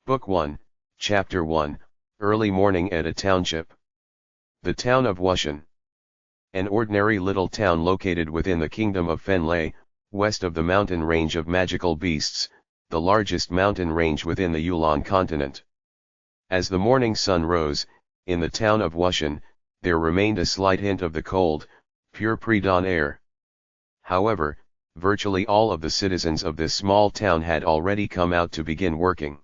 Book 1, Chapter 1, Early Morning at a Township. The town of Wushan. An ordinary little town located within the kingdom of Fenlei, west of the mountain range of magical beasts, the largest mountain range within the Yulon continent. As the morning sun rose, in the town of Wushan, there remained a slight hint of the cold, pure pre-dawn air. However, virtually all of the citizens of this small town had already come out to begin working.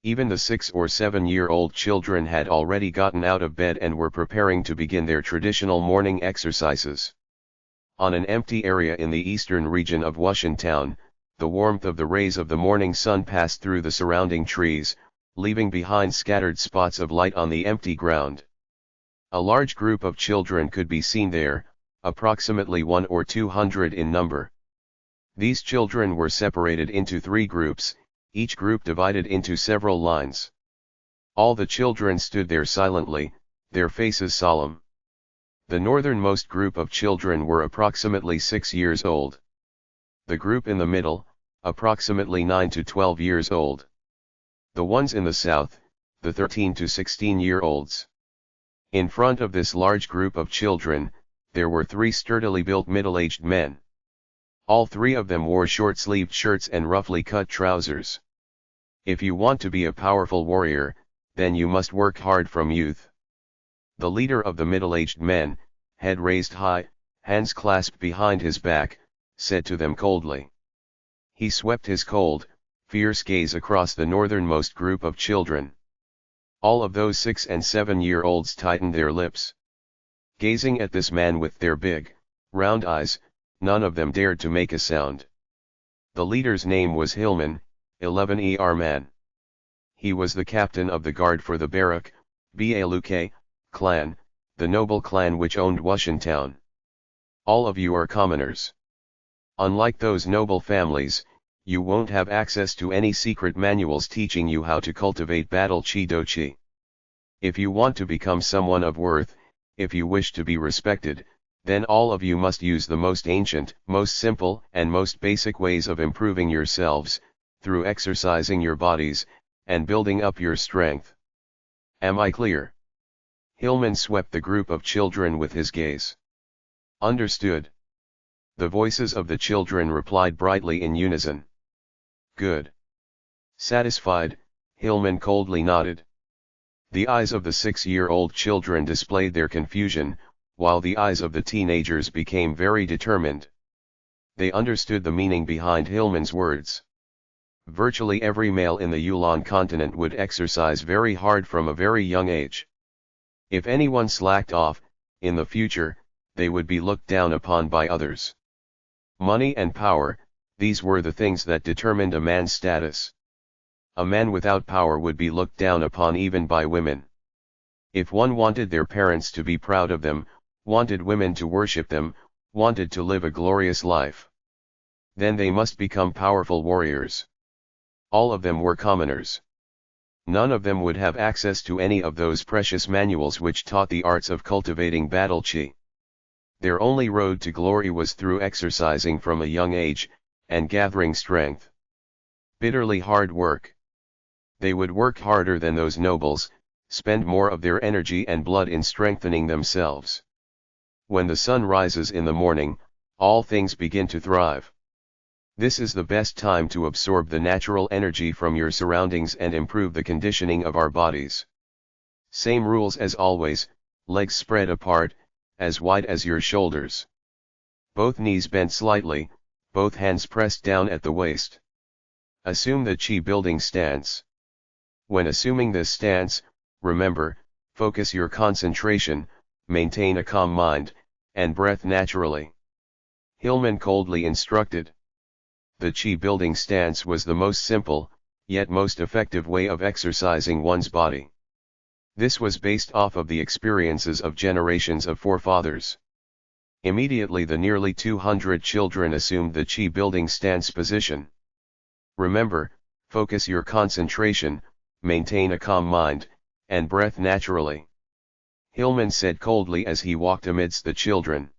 Even the 6 or 7-year-old children had already gotten out of bed and were preparing to begin their traditional morning exercises. On an empty area in the eastern region of Wushan town, the warmth of the rays of the morning sun passed through the surrounding trees, leaving behind scattered spots of light on the empty ground. A large group of children could be seen there, approximately 100 or 200 in number. These children were separated into 3 groups, each group divided into several lines. All the children stood there silently, their faces solemn. The northernmost group of children were approximately 6 years old. The group in the middle, approximately 9 to 12 years old. The ones in the south, the 13 to 16-year-olds. In front of this large group of children, there were 3 sturdily built middle-aged men. All 3 of them wore short-sleeved shirts and roughly cut trousers. If you want to be a powerful warrior, then you must work hard from youth. The leader of the middle-aged men, head raised high, hands clasped behind his back, said to them coldly. He swept his cold, fierce gaze across the northernmost group of children. All of those 6 and 7-year-olds tightened their lips. Gazing at this man with their big, round eyes, none of them dared to make a sound. The leader's name was Hillman, 11er man. He was the captain of the guard for the Baruch, Baluke, clan, the noble clan which owned Wushan town. All of you are commoners. Unlike those noble families, you won't have access to any secret manuals teaching you how to cultivate battle chi do chi. If you want to become someone of worth, if you wish to be respected, then all of you must use the most ancient, most simple, and most basic ways of improving yourselves, through exercising your bodies, and building up your strength. Am I clear? Hillman swept the group of children with his gaze. Understood. The voices of the children replied brightly in unison. Good. Satisfied, Hillman coldly nodded. The eyes of the 6-year-old children displayed their confusion, while the eyes of the teenagers became very determined. They understood the meaning behind Hillman's words. Virtually every male in the Yulon continent would exercise very hard from a very young age. If anyone slacked off, in the future, they would be looked down upon by others. Money and power, these were the things that determined a man's status. A man without power would be looked down upon even by women. If one wanted their parents to be proud of them, wanted women to worship them, wanted to live a glorious life, then they must become powerful warriors. All of them were commoners. None of them would have access to any of those precious manuals which taught the arts of cultivating battle chi. Their only road to glory was through exercising from a young age, and gathering strength. Bitterly hard work. They would work harder than those nobles, spend more of their energy and blood in strengthening themselves. When the sun rises in the morning, all things begin to thrive. This is the best time to absorb the natural energy from your surroundings and improve the conditioning of our bodies. Same rules as always, legs spread apart, as wide as your shoulders. Both knees bent slightly, both hands pressed down at the waist. Assume the chi building stance. When assuming this stance, remember, focus your concentration, maintain a calm mind, and breath naturally. Hillman coldly instructed. The chi building stance was the most simple, yet most effective way of exercising one's body. This was based off of the experiences of generations of forefathers. Immediately the nearly 200 children assumed the chi building stance position. Remember, focus your concentration, maintain a calm mind, and breath naturally. Hillman said coldly as he walked amidst the children.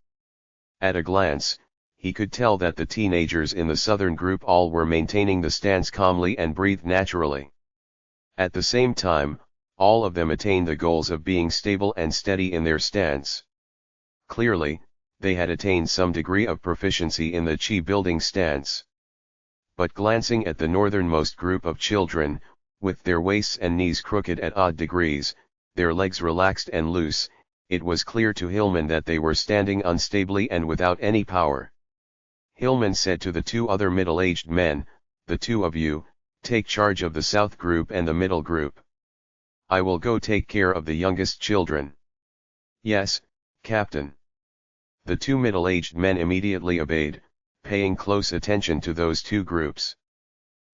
At a glance, he could tell that the teenagers in the southern group all were maintaining the stance calmly and breathed naturally. At the same time, all of them attained the goals of being stable and steady in their stance. Clearly, they had attained some degree of proficiency in the Chi building stance. But glancing at the northernmost group of children, with their waists and knees crooked at odd degrees, their legs relaxed and loose, it was clear to Hillman that they were standing unstably and without any power. Hillman said to the two other middle-aged men, "The two of you, take charge of the south group and the middle group. I will go take care of the youngest children." "Yes, Captain." The two middle-aged men immediately obeyed, paying close attention to those two groups.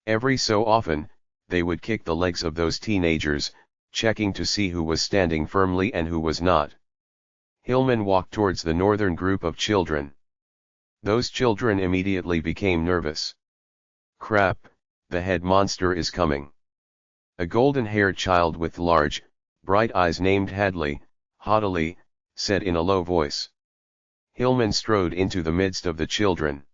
Every so often, they would kick the legs of those teenagers, checking to see who was standing firmly and who was not. Hillman walked towards the northern group of children. Those children immediately became nervous. "Crap, the head monster is coming." A golden-haired child with large, bright eyes named Hadley, haughtily, said in a low voice. Hillman strode into the midst of the children.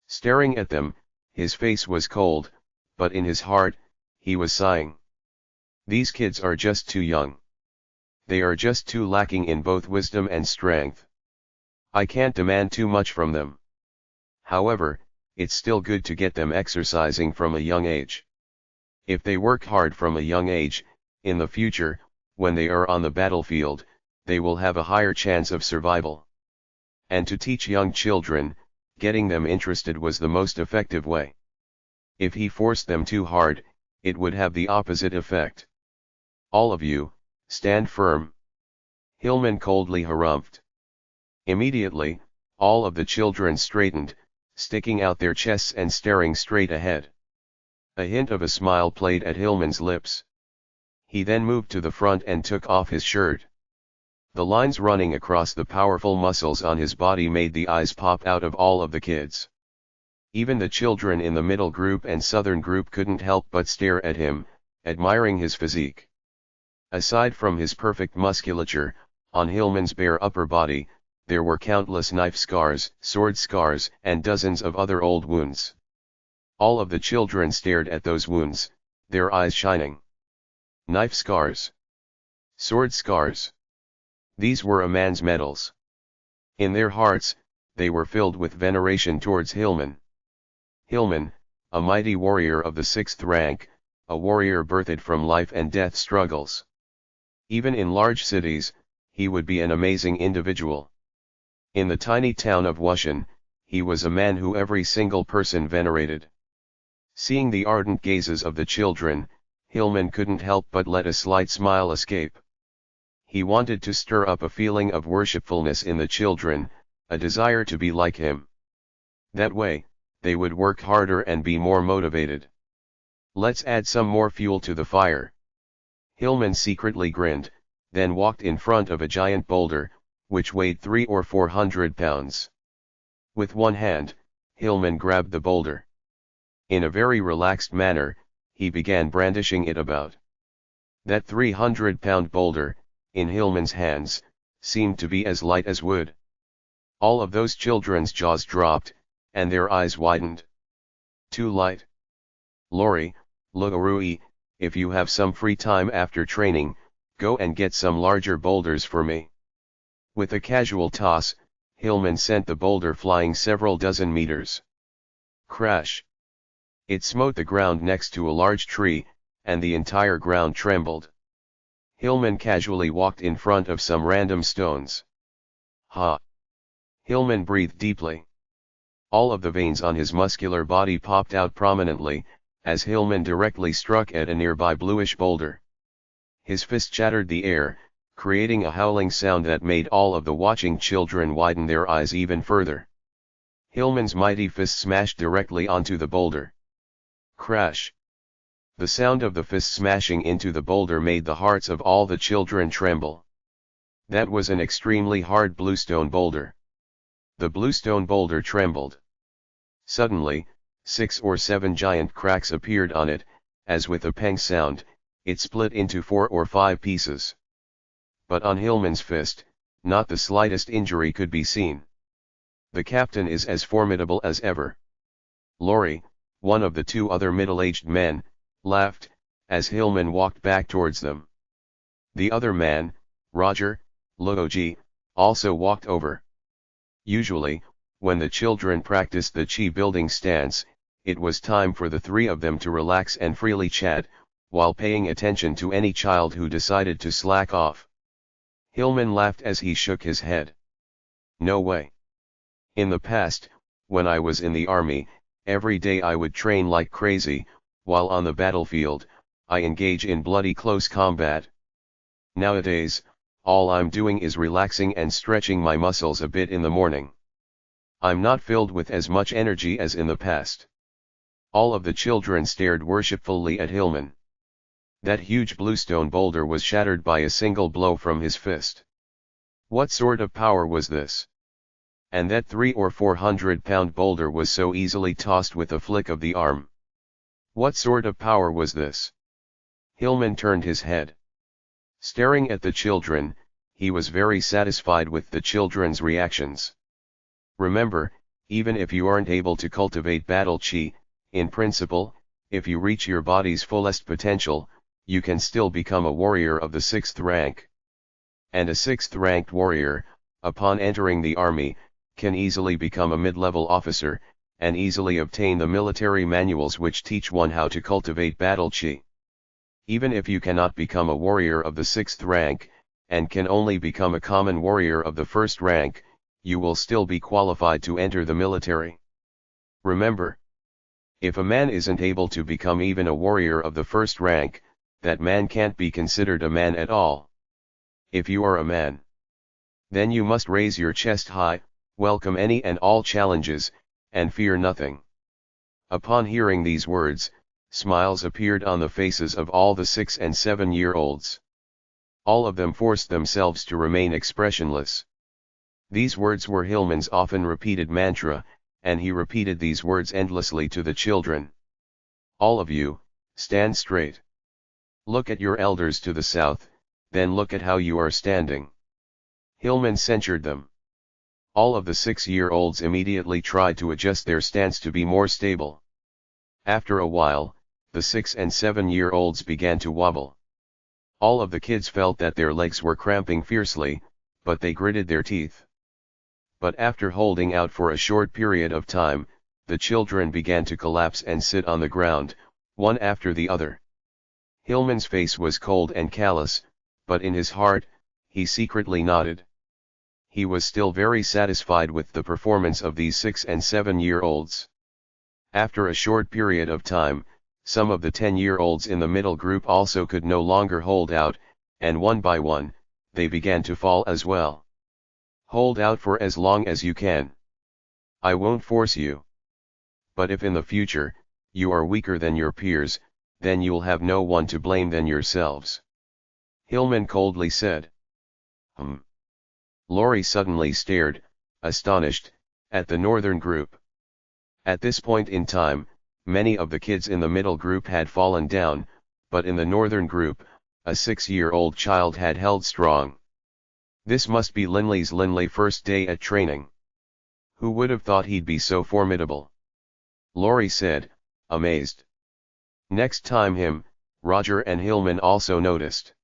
Staring at them, his face was cold, but in his heart, he was sighing. These kids are just too young. They are just too lacking in both wisdom and strength. I can't demand too much from them. However, it's still good to get them exercising from a young age. If they work hard from a young age, in the future, when they are on the battlefield, they will have a higher chance of survival. And to teach young children, getting them interested was the most effective way. If he forced them too hard, it would have the opposite effect. "All of you, stand firm." Hillman coldly harumphed. Immediately, all of the children straightened, sticking out their chests and staring straight ahead. A hint of a smile played at Hillman's lips. He then moved to the front and took off his shirt. The lines running across the powerful muscles on his body made the eyes pop out of all of the kids. Even the children in the middle group and southern group couldn't help but stare at him, admiring his physique. Aside from his perfect musculature, on Hillman's bare upper body, there were countless knife scars, sword scars, and dozens of other old wounds. All of the children stared at those wounds, their eyes shining. Knife scars. Sword scars. These were a man's medals. In their hearts, they were filled with veneration towards Hillman. Hillman, a mighty warrior of the 6th rank, a warrior birthed from life and death struggles. Even in large cities, he would be an amazing individual. In the tiny town of Wushan, he was a man who every single person venerated. Seeing the ardent gazes of the children, Hillman couldn't help but let a slight smile escape. He wanted to stir up a feeling of worshipfulness in the children, a desire to be like him. That way, they would work harder and be more motivated. "Let's add some more fuel to the fire." Hillman secretly grinned, then walked in front of a giant boulder, which weighed 300 or 400 pounds. With one hand, Hillman grabbed the boulder. In a very relaxed manner, he began brandishing it about. That 300-pound boulder, in Hillman's hands, seemed to be as light as wood. All of those children's jaws dropped, and their eyes widened. "Too light. Lori, Luarui, if you have some free time after training, go and get some larger boulders for me." With a casual toss, Hillman sent the boulder flying several dozen meters. Crash! It smote the ground next to a large tree, and the entire ground trembled. Hillman casually walked in front of some random stones. Ha! Hillman breathed deeply. All of the veins on his muscular body popped out prominently, as Hillman directly struck at a nearby bluish boulder. His fist shattered the air, creating a howling sound that made all of the watching children widen their eyes even further. Hillman's mighty fist smashed directly onto the boulder. Crash! The sound of the fist smashing into the boulder made the hearts of all the children tremble. That was an extremely hard bluestone boulder. The bluestone boulder trembled. Suddenly, 6 or 7 giant cracks appeared on it, as with a pang sound, it split into 4 or 5 pieces. But on Hillman's fist, not the slightest injury could be seen. The captain is as formidable as ever. Lori, one of the two other middle-aged men, laughed, as Hillman walked back towards them. The other man, Roger, Luoji, also walked over. Usually, when the children practiced the Chi building stance, it was time for the three of them to relax and freely chat, while paying attention to any child who decided to slack off. Hillman laughed as he shook his head. No way. In the past, when I was in the army, every day I would train like crazy, while on the battlefield, I engage in bloody close combat. Nowadays, all I'm doing is relaxing and stretching my muscles a bit in the morning. I'm not filled with as much energy as in the past. All of the children stared worshipfully at Hillman. That huge bluestone boulder was shattered by a single blow from his fist. What sort of power was this? And that 300 or 400-pound boulder was so easily tossed with a flick of the arm. What sort of power was this? Hillman turned his head. Staring at the children, he was very satisfied with the children's reactions. Remember, even if you aren't able to cultivate battle chi, in principle, if you reach your body's fullest potential, you can still become a warrior of the 6th rank. And a 6th-ranked warrior, upon entering the army, can easily become a mid-level officer, and easily obtain the military manuals which teach one how to cultivate battle chi. Even if you cannot become a warrior of the 6th rank, and can only become a common warrior of the 1st rank, you will still be qualified to enter the military. Remember, if a man isn't able to become even a warrior of the 1st rank, that man can't be considered a man at all. If you are a man, then you must raise your chest high, welcome any and all challenges, and fear nothing. Upon hearing these words, smiles appeared on the faces of all the 6- and 7-year-olds. All of them forced themselves to remain expressionless. These words were Hillman's often repeated mantra, and he repeated these words endlessly to the children. All of you, stand straight. Look at your elders to the south, then look at how you are standing. Hillman censured them. All of the 6-year-olds immediately tried to adjust their stance to be more stable. After a while, the 6- and 7-year-olds began to wobble. All of the kids felt that their legs were cramping fiercely, but they gritted their teeth. But after holding out for a short period of time, the children began to collapse and sit on the ground, one after the other. Hillman's face was cold and callous, but in his heart, he secretly nodded. He was still very satisfied with the performance of these 6- and 7-year-olds. After a short period of time, some of the 10-year-olds in the middle group also could no longer hold out, and one by one, they began to fall as well. Hold out for as long as you can. I won't force you. But if in the future, you are weaker than your peers, then you'll have no one to blame than yourselves. Hillman coldly said. Laurie suddenly stared, astonished, at the northern group. At this point in time, many of the kids in the middle group had fallen down, but in the northern group, a 6-year-old child had held strong. This must be Linley's first day at training. Who would have thought he'd be so formidable? Laurie said, amazed. Next time Roger and Hillman also noticed.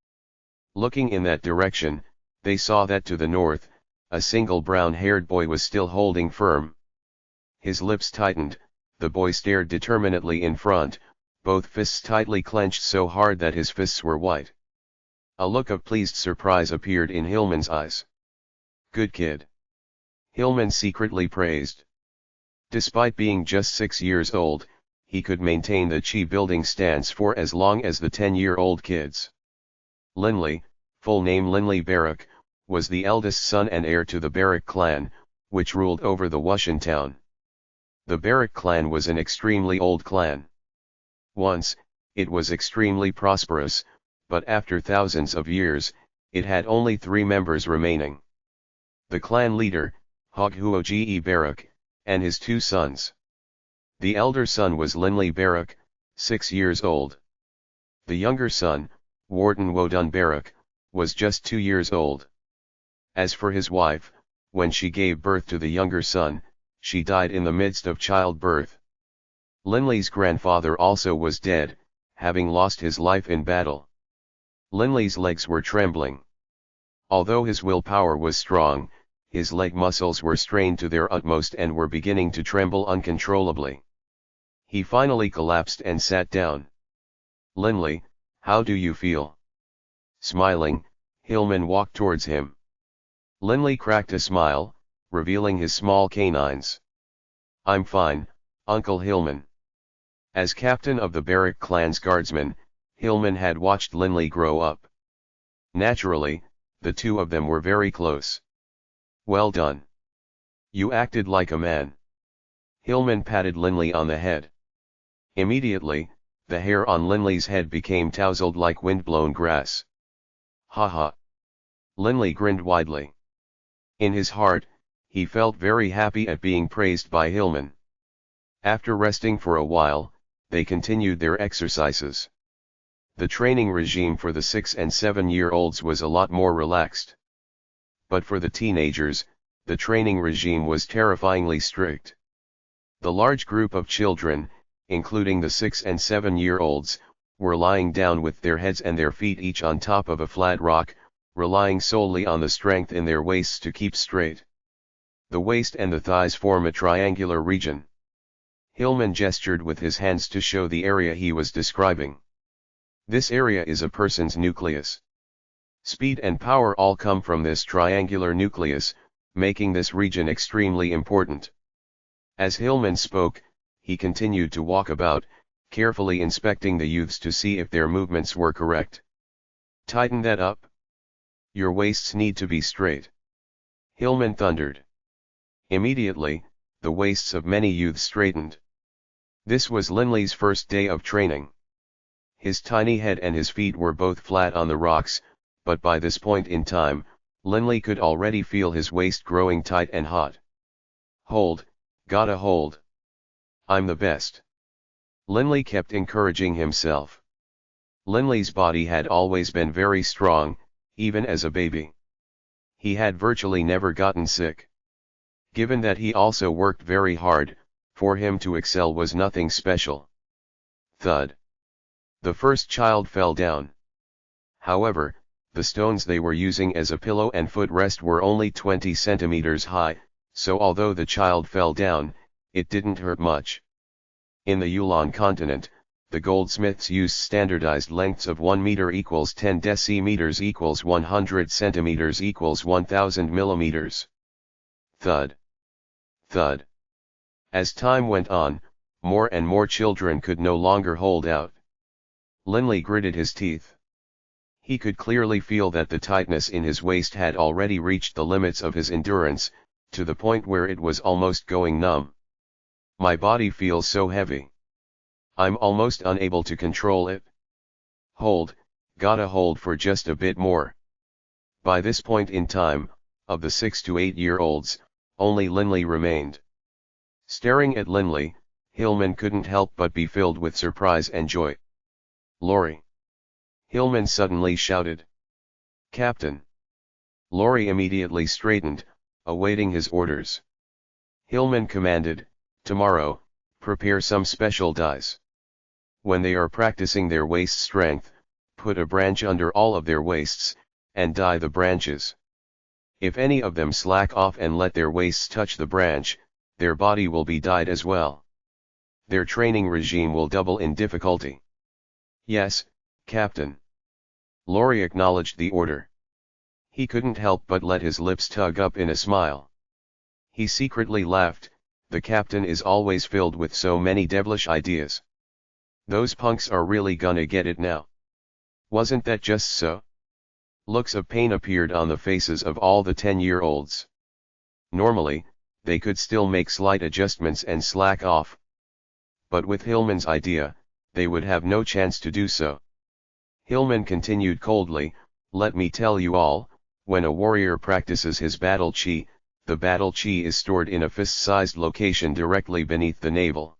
Looking in that direction, they saw that to the north, a single brown-haired boy was still holding firm. His lips tightened, the boy stared determinedly in front, both fists tightly clenched so hard that his fists were white. A look of pleased surprise appeared in Hillman's eyes. Good kid. Hillman secretly praised. Despite being just 6 years old, he could maintain the Chi building stance for as long as the 10-year-old kids. Linley, full name Linley Baruch, was the eldest son and heir to the Baruch clan, which ruled over the Wuxian town. The Baruch clan was an extremely old clan. Once, it was extremely prosperous, but after thousands of years, it had only 3 members remaining. The clan leader, Chi Baruch, and his 2 sons. The elder son was Linley Baruch, 6 years old. The younger son, Warden Wodun Baruch, was just 2 years old. As for his wife, when she gave birth to the younger son, she died in the midst of childbirth. Linley's grandfather also was dead, having lost his life in battle. Linley's legs were trembling. Although his willpower was strong, his leg muscles were strained to their utmost and were beginning to tremble uncontrollably. He finally collapsed and sat down. "Linley, how do you feel?" Smiling, Hillman walked towards him. Linley cracked a smile, revealing his small canines. "I'm fine, Uncle Hillman." As captain of the Baruch clan's guardsmen, Hillman had watched Linley grow up. Naturally, the two of them were very close. "Well done. You acted like a man." Hillman patted Linley on the head. Immediately, the hair on Linley's head became tousled like windblown grass. "Ha ha." Linley grinned widely. In his heart, he felt very happy at being praised by Hillman. After resting for a while, they continued their exercises. The training regime for the 6 and 7-year-olds was a lot more relaxed. But for the teenagers, the training regime was terrifyingly strict. The large group of children, including the 6 and 7-year-olds, were lying down with their heads and their feet each on top of a flat rock, relying solely on the strength in their waists to keep straight. The waist and the thighs form a triangular region. Hillman gestured with his hands to show the area he was describing. This area is a person's nucleus. Speed and power all come from this triangular nucleus, making this region extremely important. As Hillman spoke, he continued to walk about, carefully inspecting the youths to see if their movements were correct. "Tighten that up. Your waists need to be straight," Hillman thundered. Immediately, the waists of many youths straightened. This was Linley's first day of training. His tiny head and his feet were both flat on the rocks, but by this point in time, Linley could already feel his waist growing tight and hot. "Hold, gotta hold. I'm the best." Linley kept encouraging himself. Linley's body had always been very strong, even as a baby. He had virtually never gotten sick. Given that he also worked very hard, for him to excel was nothing special. Thud. The first child fell down. However, the stones they were using as a pillow and footrest were only 20 centimeters high, so although the child fell down, it didn't hurt much. In the Yulon continent, the goldsmiths used standardized lengths of 1 meter equals 10 decimeters equals 100 centimeters equals 1000 millimeters. Thud. Thud. As time went on, more and more children could no longer hold out. Linley gritted his teeth. He could clearly feel that the tightness in his waist had already reached the limits of his endurance, to the point where it was almost going numb. "My body feels so heavy. I'm almost unable to control it. Hold, gotta hold for just a bit more." By this point in time, of the 6 to 8-year-olds, only Linley remained. Staring at Linley, Hillman couldn't help but be filled with surprise and joy. "Laurie!" Hillman suddenly shouted. "Captain!" Laurie immediately straightened, awaiting his orders. Hillman commanded, "Tomorrow, prepare some special dies. When they are practicing their waist strength, put a branch under all of their waists, and die the branches. If any of them slack off and let their waists touch the branch, their body will be dyed as well. Their training regime will double in difficulty." "Yes, Captain." Laurie acknowledged the order. He couldn't help but let his lips tug up in a smile. He secretly laughed. The captain is always filled with so many devilish ideas. Those punks are really gonna get it now. Wasn't that just so? Looks of pain appeared on the faces of all the 10-year-olds. Normally, they could still make slight adjustments and slack off. But with Hillman's idea, they would have no chance to do so. Hillman continued coldly, "Let me tell you all, when a warrior practices his battle chi, the battle chi is stored in a fist-sized location directly beneath the navel.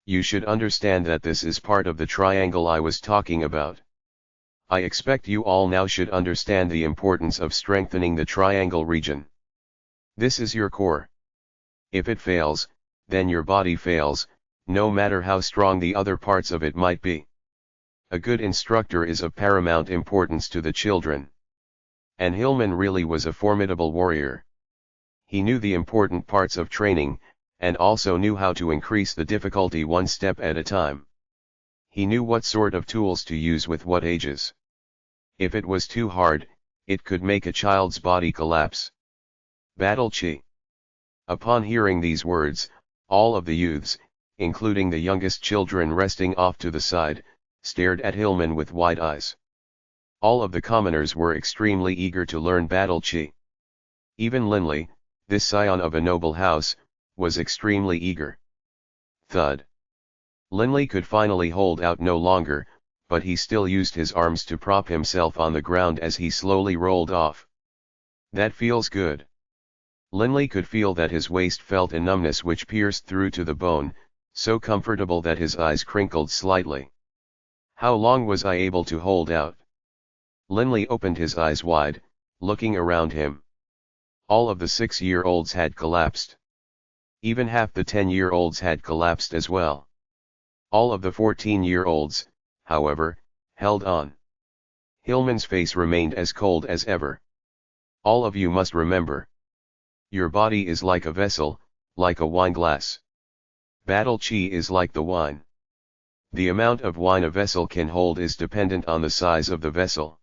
You should understand that this is part of the triangle I was talking about. I expect you all now should understand the importance of strengthening the triangle region. This is your core. If it fails, then your body fails, no matter how strong the other parts of it might be. A good instructor is of paramount importance to the children. And Hillman really was a formidable warrior. He knew the important parts of training, and also knew how to increase the difficulty one step at a time. He knew what sort of tools to use with what ages. If it was too hard, it could make a child's body collapse. Battle Chi. Upon hearing these words, all of the youths, including the youngest children resting off to the side, stared at Hillman with wide eyes. All of the commoners were extremely eager to learn Battle Chi. Even Linley, this scion of a noble house, was extremely eager. Thud. Linley could finally hold out no longer, but he still used his arms to prop himself on the ground as he slowly rolled off. That feels good. Linley could feel that his waist felt a numbness which pierced through to the bone, so comfortable that his eyes crinkled slightly. How long was I able to hold out? Linley opened his eyes wide, looking around him. All of the 6-year-olds had collapsed. Even half the 10-year-olds had collapsed as well. All of the 14-year-olds, however, held on. Hillman's face remained as cold as ever. All of you must remember. Your body is like a vessel, like a wine glass. Battle Chi is like the wine. The amount of wine a vessel can hold is dependent on the size of the vessel.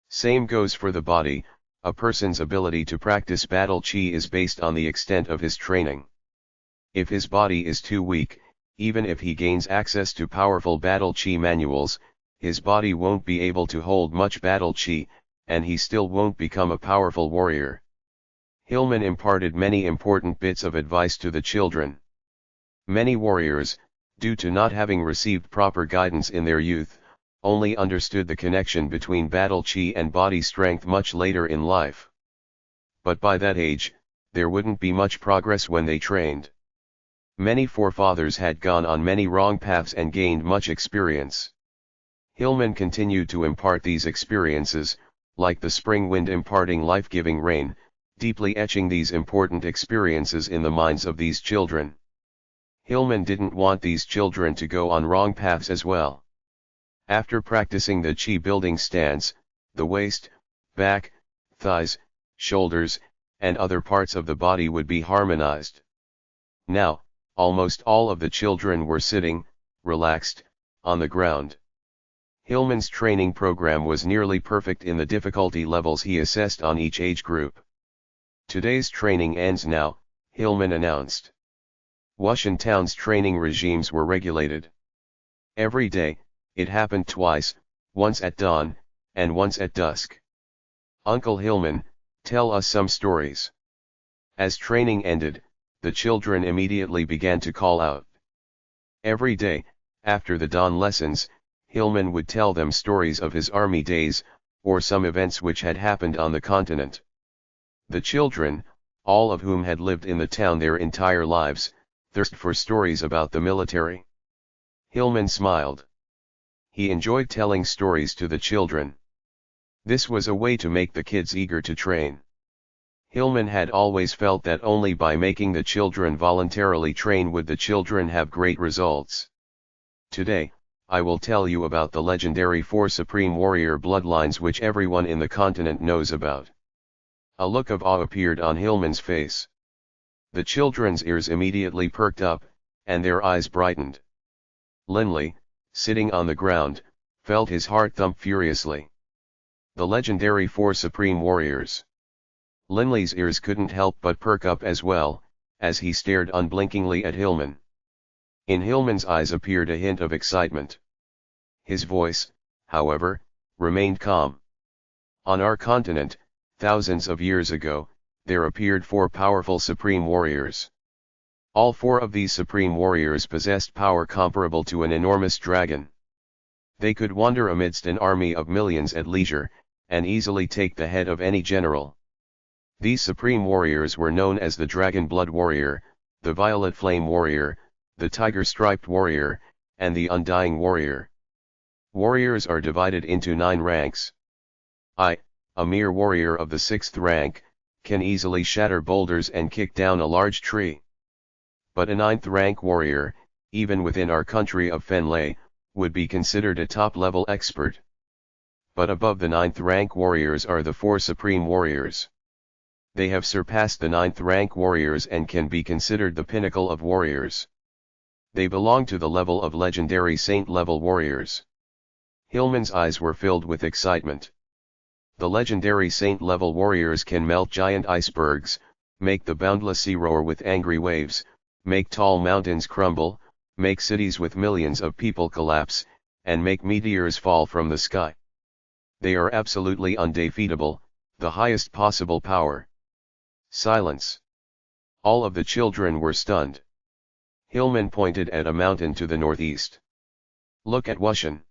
Same goes for the body. A person's ability to practice Battle Chi is based on the extent of his training. If his body is too weak, even if he gains access to powerful Battle Chi manuals, his body won't be able to hold much Battle Chi, and he still won't become a powerful warrior. Hillman imparted many important bits of advice to the children. Many warriors, due to not having received proper guidance in their youth, only understood the connection between Battle Chi and body strength much later in life. But by that age, there wouldn't be much progress when they trained. Many forefathers had gone on many wrong paths and gained much experience. Hillman continued to impart these experiences, like the spring wind imparting life-giving rain, deeply etching these important experiences in the minds of these children. Hillman didn't want these children to go on wrong paths as well. After practicing the Chi building stance, the waist, back, thighs, shoulders, and other parts of the body would be harmonized. Now, almost all of the children were sitting, relaxed, on the ground. Hillman's training program was nearly perfect in the difficulty levels he assessed on each age group. Today's training ends now, Hillman announced. Wushan Town's training regimes were regulated. Every day, it happened twice, once at dawn, and once at dusk. Uncle Hillman, tell us some stories. As training ended, the children immediately began to call out. Every day, after the dawn lessons, Hillman would tell them stories of his army days, or some events which had happened on the continent. The children, all of whom had lived in the town their entire lives, thirsted for stories about the military. Hillman smiled. He enjoyed telling stories to the children. This was a way to make the kids eager to train. Hillman had always felt that only by making the children voluntarily train would the children have great results. Today, I will tell you about the legendary 4 supreme warrior bloodlines which everyone in the continent knows about. A look of awe appeared on Hillman's face. The children's ears immediately perked up, and their eyes brightened. Linley, sitting on the ground, felt his heart thump furiously. The legendary 4 supreme warriors. Linley's ears couldn't help but perk up as well, as he stared unblinkingly at Hillman. In Hillman's eyes appeared a hint of excitement. His voice, however, remained calm. On our continent, thousands of years ago, there appeared 4 powerful supreme warriors. All 4 of these supreme warriors possessed power comparable to an enormous dragon. They could wander amidst an army of millions at leisure, and easily take the head of any general. These supreme warriors were known as the Dragon Blood Warrior, the Violet Flame Warrior, the Tiger Striped Warrior, and the Undying Warrior. Warriors are divided into 9 ranks. I, a mere warrior of the 6th rank, can easily shatter boulders and kick down a large tree. But a 9th rank warrior, even within our country of Fenley, would be considered a top-level expert. But above the 9th rank warriors are the 4 supreme warriors. They have surpassed the 9th rank warriors and can be considered the pinnacle of warriors. They belong to the level of legendary saint-level warriors. Hillman's eyes were filled with excitement. The legendary saint-level warriors can melt giant icebergs, make the boundless sea roar with angry waves, make tall mountains crumble, make cities with millions of people collapse, and make meteors fall from the sky. They are absolutely undefeatable, the highest possible power. Silence. All of the children were stunned. Hillman pointed at a mountain to the northeast. Look at Wushan.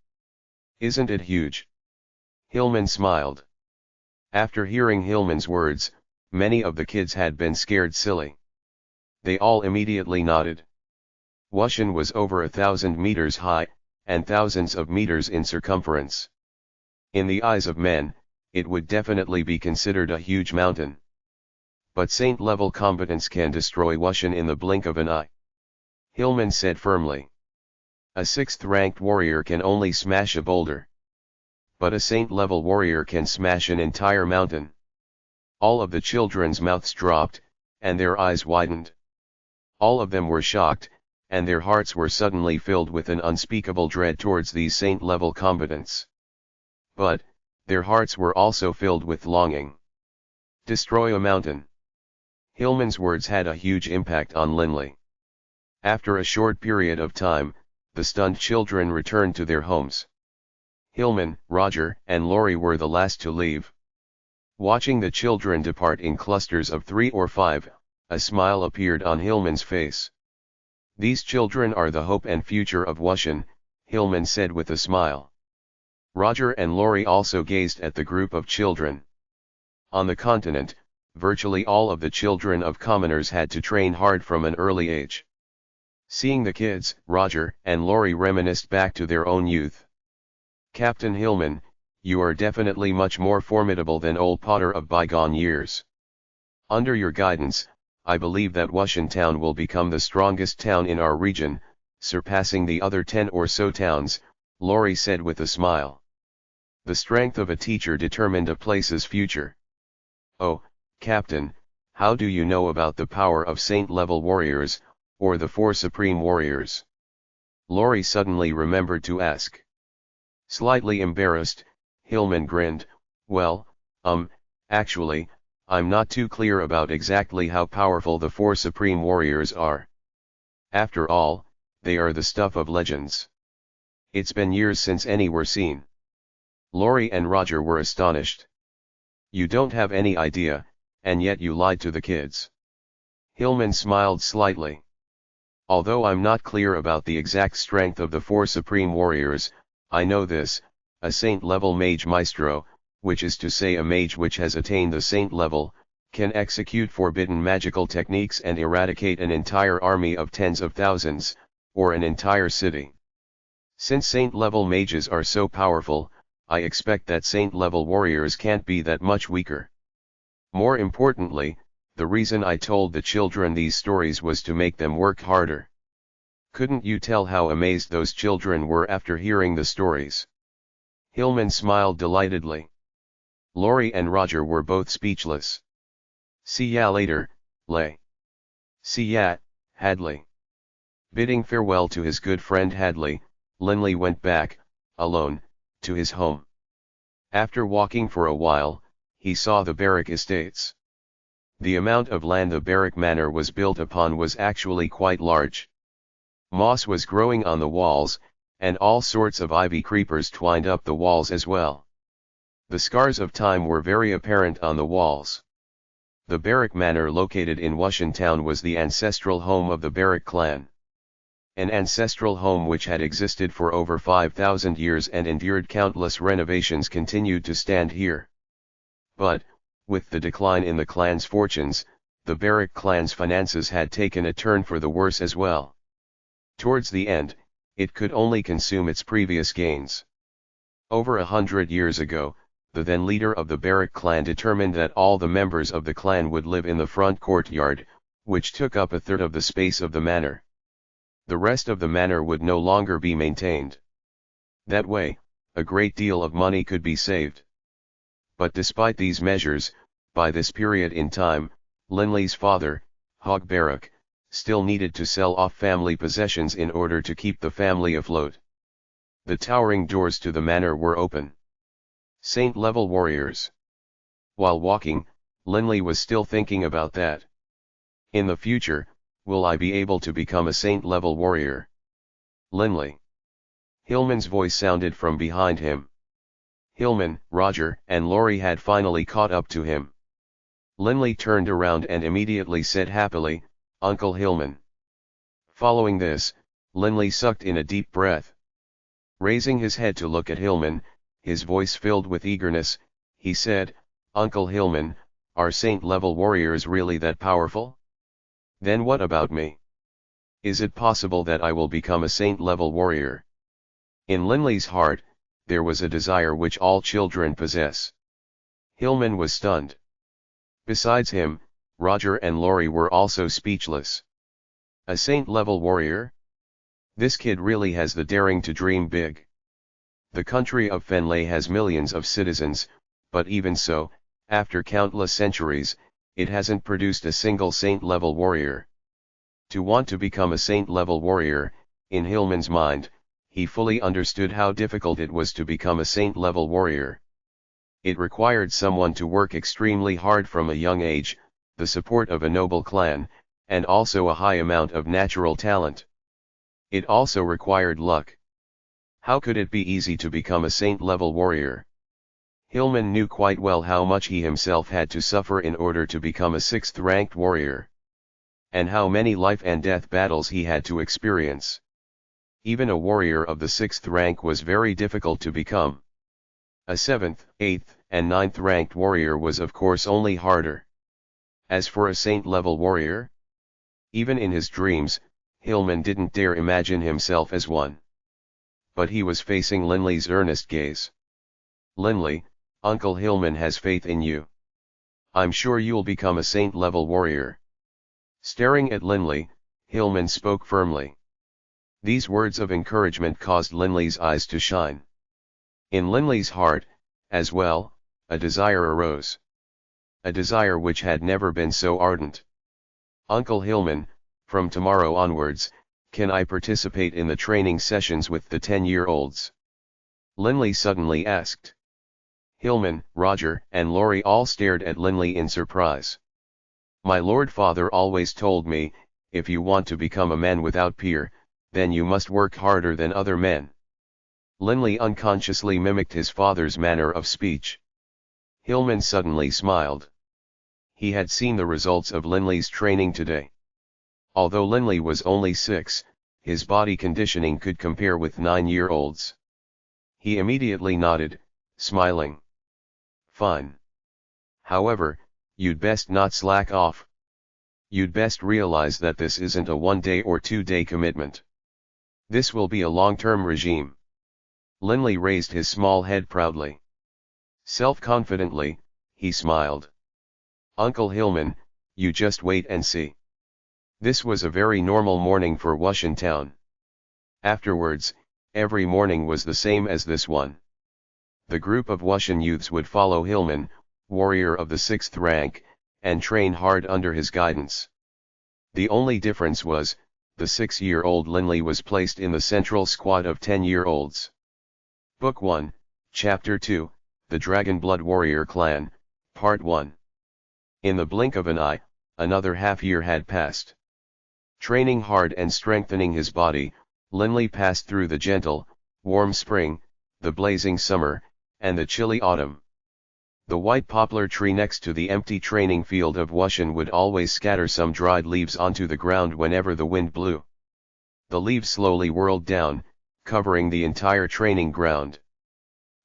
Isn't it huge? Hillman smiled. After hearing Hillman's words, many of the kids had been scared silly. They all immediately nodded. Wushan was over 1,000 meters high, and thousands of meters in circumference. In the eyes of men, it would definitely be considered a huge mountain. But saint-level combatants can destroy Wushan in the blink of an eye. Hillman said firmly. A 6th-ranked warrior can only smash a boulder. But a saint-level warrior can smash an entire mountain. All of the children's mouths dropped, and their eyes widened. All of them were shocked, and their hearts were suddenly filled with an unspeakable dread towards these saint-level combatants. But, their hearts were also filled with longing. Destroy a mountain. Hillman's words had a huge impact on Linley. After a short period of time, the stunned children returned to their homes. Hillman, Roger, and Laurie were the last to leave. Watching the children depart in clusters of 3 or 5, a smile appeared on Hillman's face. These children are the hope and future of Wushan, Hillman said with a smile. Roger and Laurie also gazed at the group of children. On the continent, virtually all of the children of commoners had to train hard from an early age. Seeing the kids, Roger and Laurie reminisced back to their own youth. Captain Hillman, you are definitely much more formidable than old Potter of bygone years. Under your guidance, I believe that Wushan town will become the strongest town in our region, surpassing the other 10 or so towns, Laurie said with a smile. The strength of a teacher determined a place's future. Oh, Captain, how do you know about the power of saint-level warriors, or the 4 supreme warriors? Laurie suddenly remembered to ask. Slightly embarrassed, Hillman grinned. Well, actually, I'm not too clear about exactly how powerful the 4 supreme warriors are. After all, they are the stuff of legends. It's been years since any were seen. Laurie and Roger were astonished. You don't have any idea, and yet you lied to the kids. Hillman smiled slightly. Although I'm not clear about the exact strength of the 4 supreme warriors, I know this: a saint-level mage maestro, which is to say a mage which has attained the saint level, can execute forbidden magical techniques and eradicate an entire army of tens of thousands, or an entire city. Since saint-level mages are so powerful, I expect that saint-level warriors can't be that much weaker. More importantly, the reason I told the children these stories was to make them work harder. Couldn't you tell how amazed those children were after hearing the stories? Hillman smiled delightedly. Laurie and Roger were both speechless. See ya later, Lay. See ya, Hadley. Bidding farewell to his good friend Hadley, Linley went back, alone, to his home. After walking for a while, he saw the Baruch estates. The amount of land the Baruch manor was built upon was actually quite large. Moss was growing on the walls, and all sorts of ivy creepers twined up the walls as well. The scars of time were very apparent on the walls. The Baruch manor located in Wushan town was the ancestral home of the Baruch clan. An ancestral home which had existed for over 5,000 years and endured countless renovations continued to stand here. But, with the decline in the clan's fortunes, the Baruch clan's finances had taken a turn for the worse as well. Towards the end, it could only consume its previous gains. Over 100 years ago, the then leader of the Baruch clan determined that all the members of the clan would live in the front courtyard, which took up a third of the space of the manor. The rest of the manor would no longer be maintained. That way, a great deal of money could be saved. But despite these measures, by this period in time, Linley's father, Hog Baruch, still needed to sell off family possessions in order to keep the family afloat. The towering doors to the manor were open. Saint-level warriors. While walking, Linley was still thinking about that. In the future, will I be able to become a saint-level warrior? Linley. Hillman's voice sounded from behind him. Hillman, Roger, and Laurie had finally caught up to him. Linley turned around and immediately said happily, "Uncle Hillman." Following this, Linley sucked in a deep breath. Raising his head to look at Hillman, his voice filled with eagerness, he said, "Uncle Hillman, are saint-level warriors really that powerful? Then what about me? Is it possible that I will become a saint-level warrior?" In Linley's heart, there was a desire which all children possess. Hillman was stunned. Besides him, Roger and Laurie were also speechless. A saint-level warrior? This kid really has the daring to dream big. The country of Fenley has millions of citizens, but even so, after countless centuries, it hasn't produced a single saint-level warrior. To want to become a saint-level warrior, in Hillman's mind, he fully understood how difficult it was to become a saint-level warrior. It required someone to work extremely hard from a young age, the support of a noble clan, and also a high amount of natural talent. It also required luck. How could it be easy to become a saint-level warrior? Hillman knew quite well how much he himself had to suffer in order to become a sixth-ranked warrior. And how many life and death battles he had to experience. Even a warrior of the sixth rank was very difficult to become. A seventh, eighth, and ninth-ranked warrior was of course only harder. As for a saint-level warrior? Even in his dreams, Hillman didn't dare imagine himself as one. But he was facing Linley's earnest gaze. "Linley, Uncle Hillman has faith in you. I'm sure you'll become a saint-level warrior." Staring at Linley, Hillman spoke firmly. These words of encouragement caused Linley's eyes to shine. In Linley's heart, as well, a desire arose. A desire which had never been so ardent. "Uncle Hillman, from tomorrow onwards, can I participate in the training sessions with the 10-year-olds?" Linley suddenly asked. Hillman, Roger, and Laurie all stared at Linley in surprise. "My Lord Father always told me, if you want to become a man without peer, then you must work harder than other men." Linley unconsciously mimicked his father's manner of speech. Hillman suddenly smiled. He had seen the results of Linley's training today. Although Linley was only 6, his body conditioning could compare with 9-year-olds. He immediately nodded, smiling. "Fine. However, you'd best not slack off. You'd best realize that this isn't a 1-day or 2-day commitment. This will be a long-term regime." Linley raised his small head proudly. Self-confidently, he smiled. "Uncle Hillman, you just wait and see." This was a very normal morning for Wushan Town. Afterwards, every morning was the same as this one. The group of Wushan youths would follow Hillman, warrior of the 6th rank, and train hard under his guidance. The only difference was, the 6-year-old Linley was placed in the central squad of 10-year-olds. Book 1, Chapter 2, The Dragon Blood Warrior Clan, Part 1. In the blink of an eye, another half-year had passed. Training hard and strengthening his body, Linley passed through the gentle, warm spring, the blazing summer, and the chilly autumn. The white poplar tree next to the empty training field of Wushan would always scatter some dried leaves onto the ground whenever the wind blew. The leaves slowly whirled down, covering the entire training ground.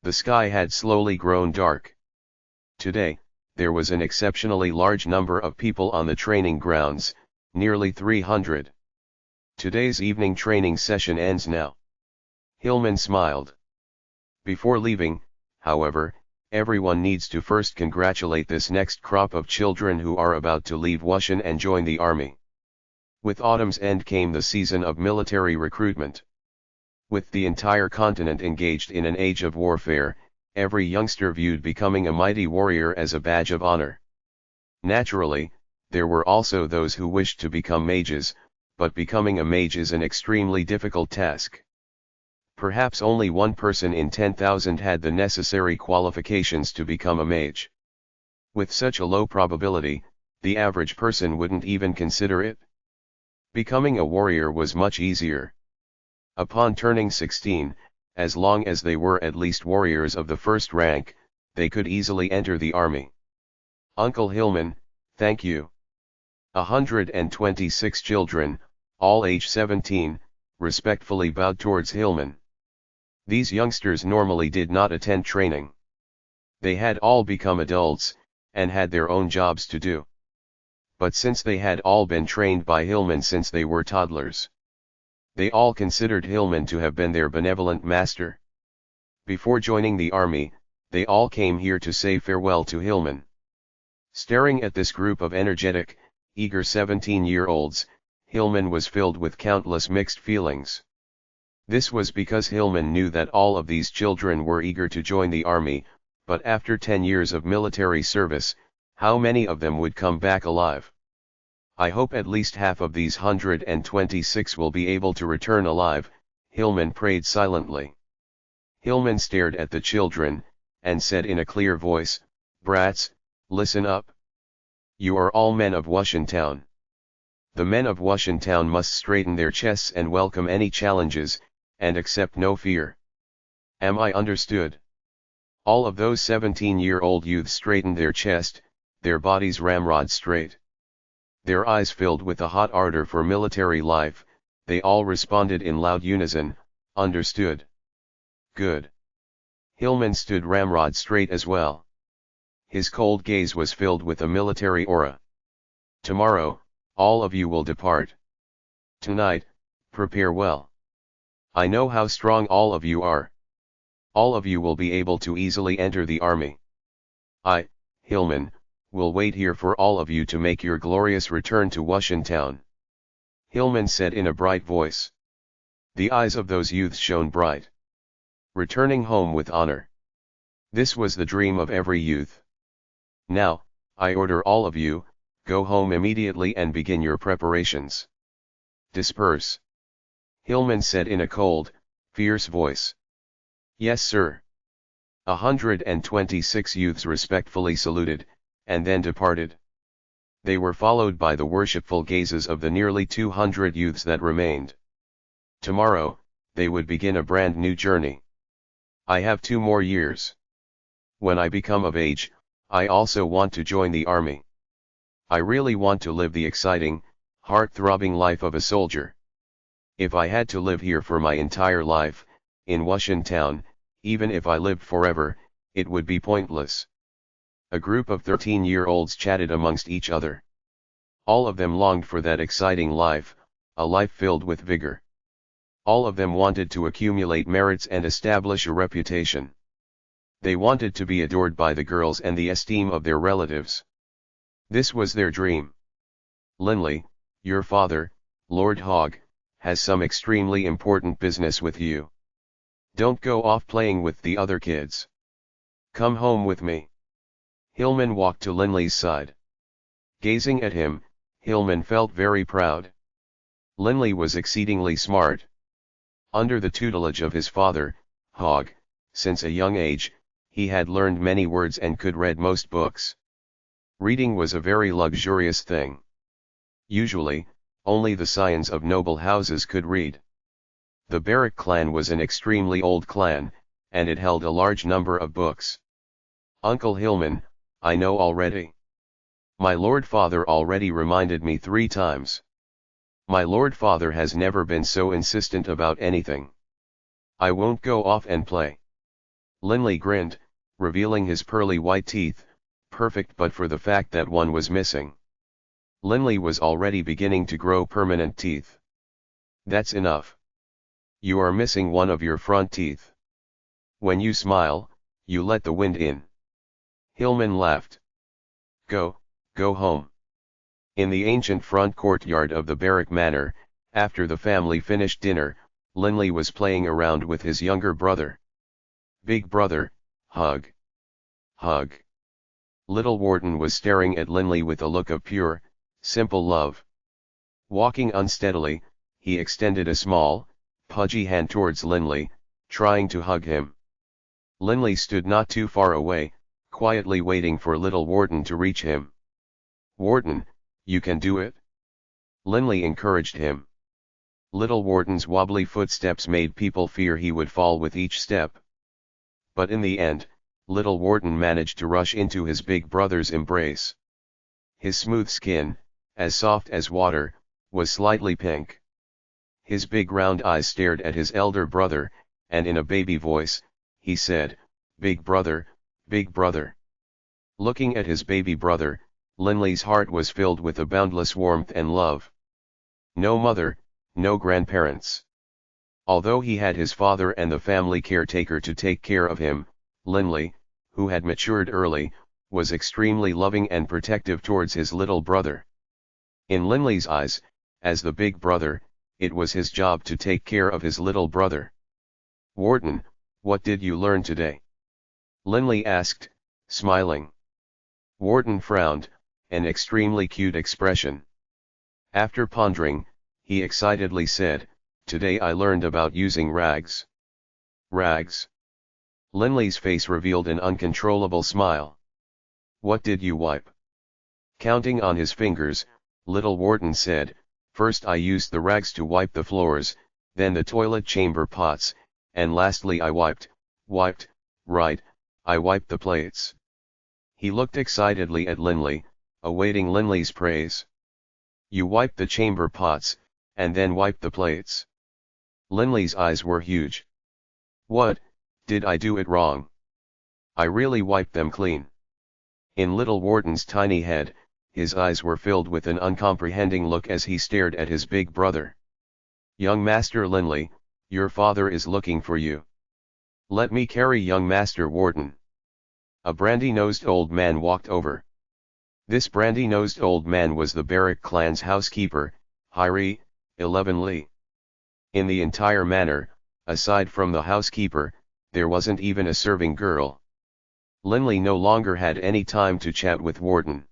The sky had slowly grown dark. Today, there was an exceptionally large number of people on the training grounds, nearly 300. Today's evening training session ends now. Hillman smiled. Before leaving, however, everyone needs to first congratulate this next crop of children who are about to leave Wushan and join the army. With autumn's end came the season of military recruitment. With the entire continent engaged in an age of warfare, every youngster viewed becoming a mighty warrior as a badge of honor. Naturally, there were also those who wished to become mages, but becoming a mage is an extremely difficult task. Perhaps only one person in 10,000 had the necessary qualifications to become a mage. With such a low probability, the average person wouldn't even consider it. Becoming a warrior was much easier. Upon turning 16, as long as they were at least warriors of the first rank, they could easily enter the army. Uncle Hillman, thank you. 126 children, all age 17, respectfully bowed towards Hillman. These youngsters normally did not attend training. They had all become adults, and had their own jobs to do. But since they had all been trained by Hillman since they were toddlers, they all considered Hillman to have been their benevolent master. Before joining the army, they all came here to say farewell to Hillman. Staring at this group of energetic, eager 17-year-olds, Hillman was filled with countless mixed feelings. This was because Hillman knew that all of these children were eager to join the army, but after 10 years of military service, how many of them would come back alive? I hope at least half of these 126 will be able to return alive, Hillman prayed silently. Hillman stared at the children, and said in a clear voice, "Brats, listen up. You are all men of Washington. The men of Washington must straighten their chests and welcome any challenges, and accept no fear. Am I understood?" All of those 17-year-old youths straightened their chest, their bodies ramrod straight. Their eyes filled with a hot ardor for military life, they all responded in loud unison, "Understood." Good. Hillman stood ramrod straight as well. His cold gaze was filled with a military aura. Tomorrow, all of you will depart. Tonight, prepare well. I know how strong all of you are. All of you will be able to easily enter the army. I, Hillman, will wait here for all of you to make your glorious return to Washington. Hillman said in a bright voice. The eyes of those youths shone bright. Returning home with honor. This was the dream of every youth. Now, I order all of you, go home immediately and begin your preparations. Disperse. Hillman said in a cold, fierce voice. Yes, sir. 126 youths respectfully saluted, and then departed. They were followed by the worshipful gazes of the nearly 200 youths that remained. Tomorrow, they would begin a brand new journey. I have 2 more years. When I become of age, I also want to join the army. I really want to live the exciting, heart-throbbing life of a soldier. If I had to live here for my entire life, in Washington, even if I lived forever, it would be pointless. A group of 13-year-olds chatted amongst each other. All of them longed for that exciting life, a life filled with vigor. All of them wanted to accumulate merits and establish a reputation. They wanted to be adored by the girls and the esteem of their relatives. This was their dream. Linley, your father, Lord Hogg, has some extremely important business with you. Don't go off playing with the other kids. Come home with me. Hillman walked to Linley's side. Gazing at him, Hillman felt very proud. Linley was exceedingly smart. Under the tutelage of his father, Hogg, since a young age, he had learned many words and could read most books. Reading was a very luxurious thing. Usually, only the scions of noble houses could read. The Baruch clan was an extremely old clan, and it held a large number of books. Uncle Hillman, I know already. My Lord Father already reminded me 3 times. My Lord Father has never been so insistent about anything. I won't go off and play. Linley grinned, revealing his pearly white teeth, perfect but for the fact that one was missing. Linley was already beginning to grow permanent teeth. That's enough. You are missing one of your front teeth. When you smile, you let the wind in. Hillman laughed. Go home. In the ancient front courtyard of the Baruch Manor, after the family finished dinner, Linley was playing around with his younger brother. Big brother, hug. Hug. Little Wharton was staring at Linley with a look of pure, simple love. Walking unsteadily, he extended a small, pudgy hand towards Linley, trying to hug him. Linley stood not too far away, quietly waiting for little Wharton to reach him. "Wharton, you can do it," Linley encouraged him. Little Wharton's wobbly footsteps made people fear he would fall with each step. But in the end, little Wharton managed to rush into his big brother's embrace. His smooth skin, as soft as water, was slightly pink. His big round eyes stared at his elder brother, and in a baby voice, he said, "Big brother, big brother." Looking at his baby brother, Linley's heart was filled with a boundless warmth and love. No mother, no grandparents. Although he had his father and the family caretaker to take care of him, Linley, who had matured early, was extremely loving and protective towards his little brother. In Linley's eyes, as the big brother, it was his job to take care of his little brother. "Wharton, what did you learn today?" Linley asked, smiling. Wharton frowned, an extremely cute expression. After pondering, he excitedly said, "Today I learned about using rags." "Rags?" Linley's face revealed an uncontrollable smile. "What did you wipe?" Counting on his fingers, little Wharton said, "First I used the rags to wipe the floors, then the toilet chamber pots, and lastly I wiped, right, I wiped the plates." He looked excitedly at Linley, awaiting Linley's praise. "You wiped the chamber pots, and then wiped the plates?" Linley's eyes were huge. "What, did I do it wrong? I really wiped them clean." In little Wharton's tiny head, his eyes were filled with an uncomprehending look as he stared at his big brother. "Young Master Linley, your father is looking for you." "Let me carry young Master Wharton." A brandy-nosed old man walked over. This brandy-nosed old man was the Baruch clan's housekeeper, Chi 11 Li. In the entire manor, aside from the housekeeper, there wasn't even a serving girl. Linley no longer had any time to chat with Wharton.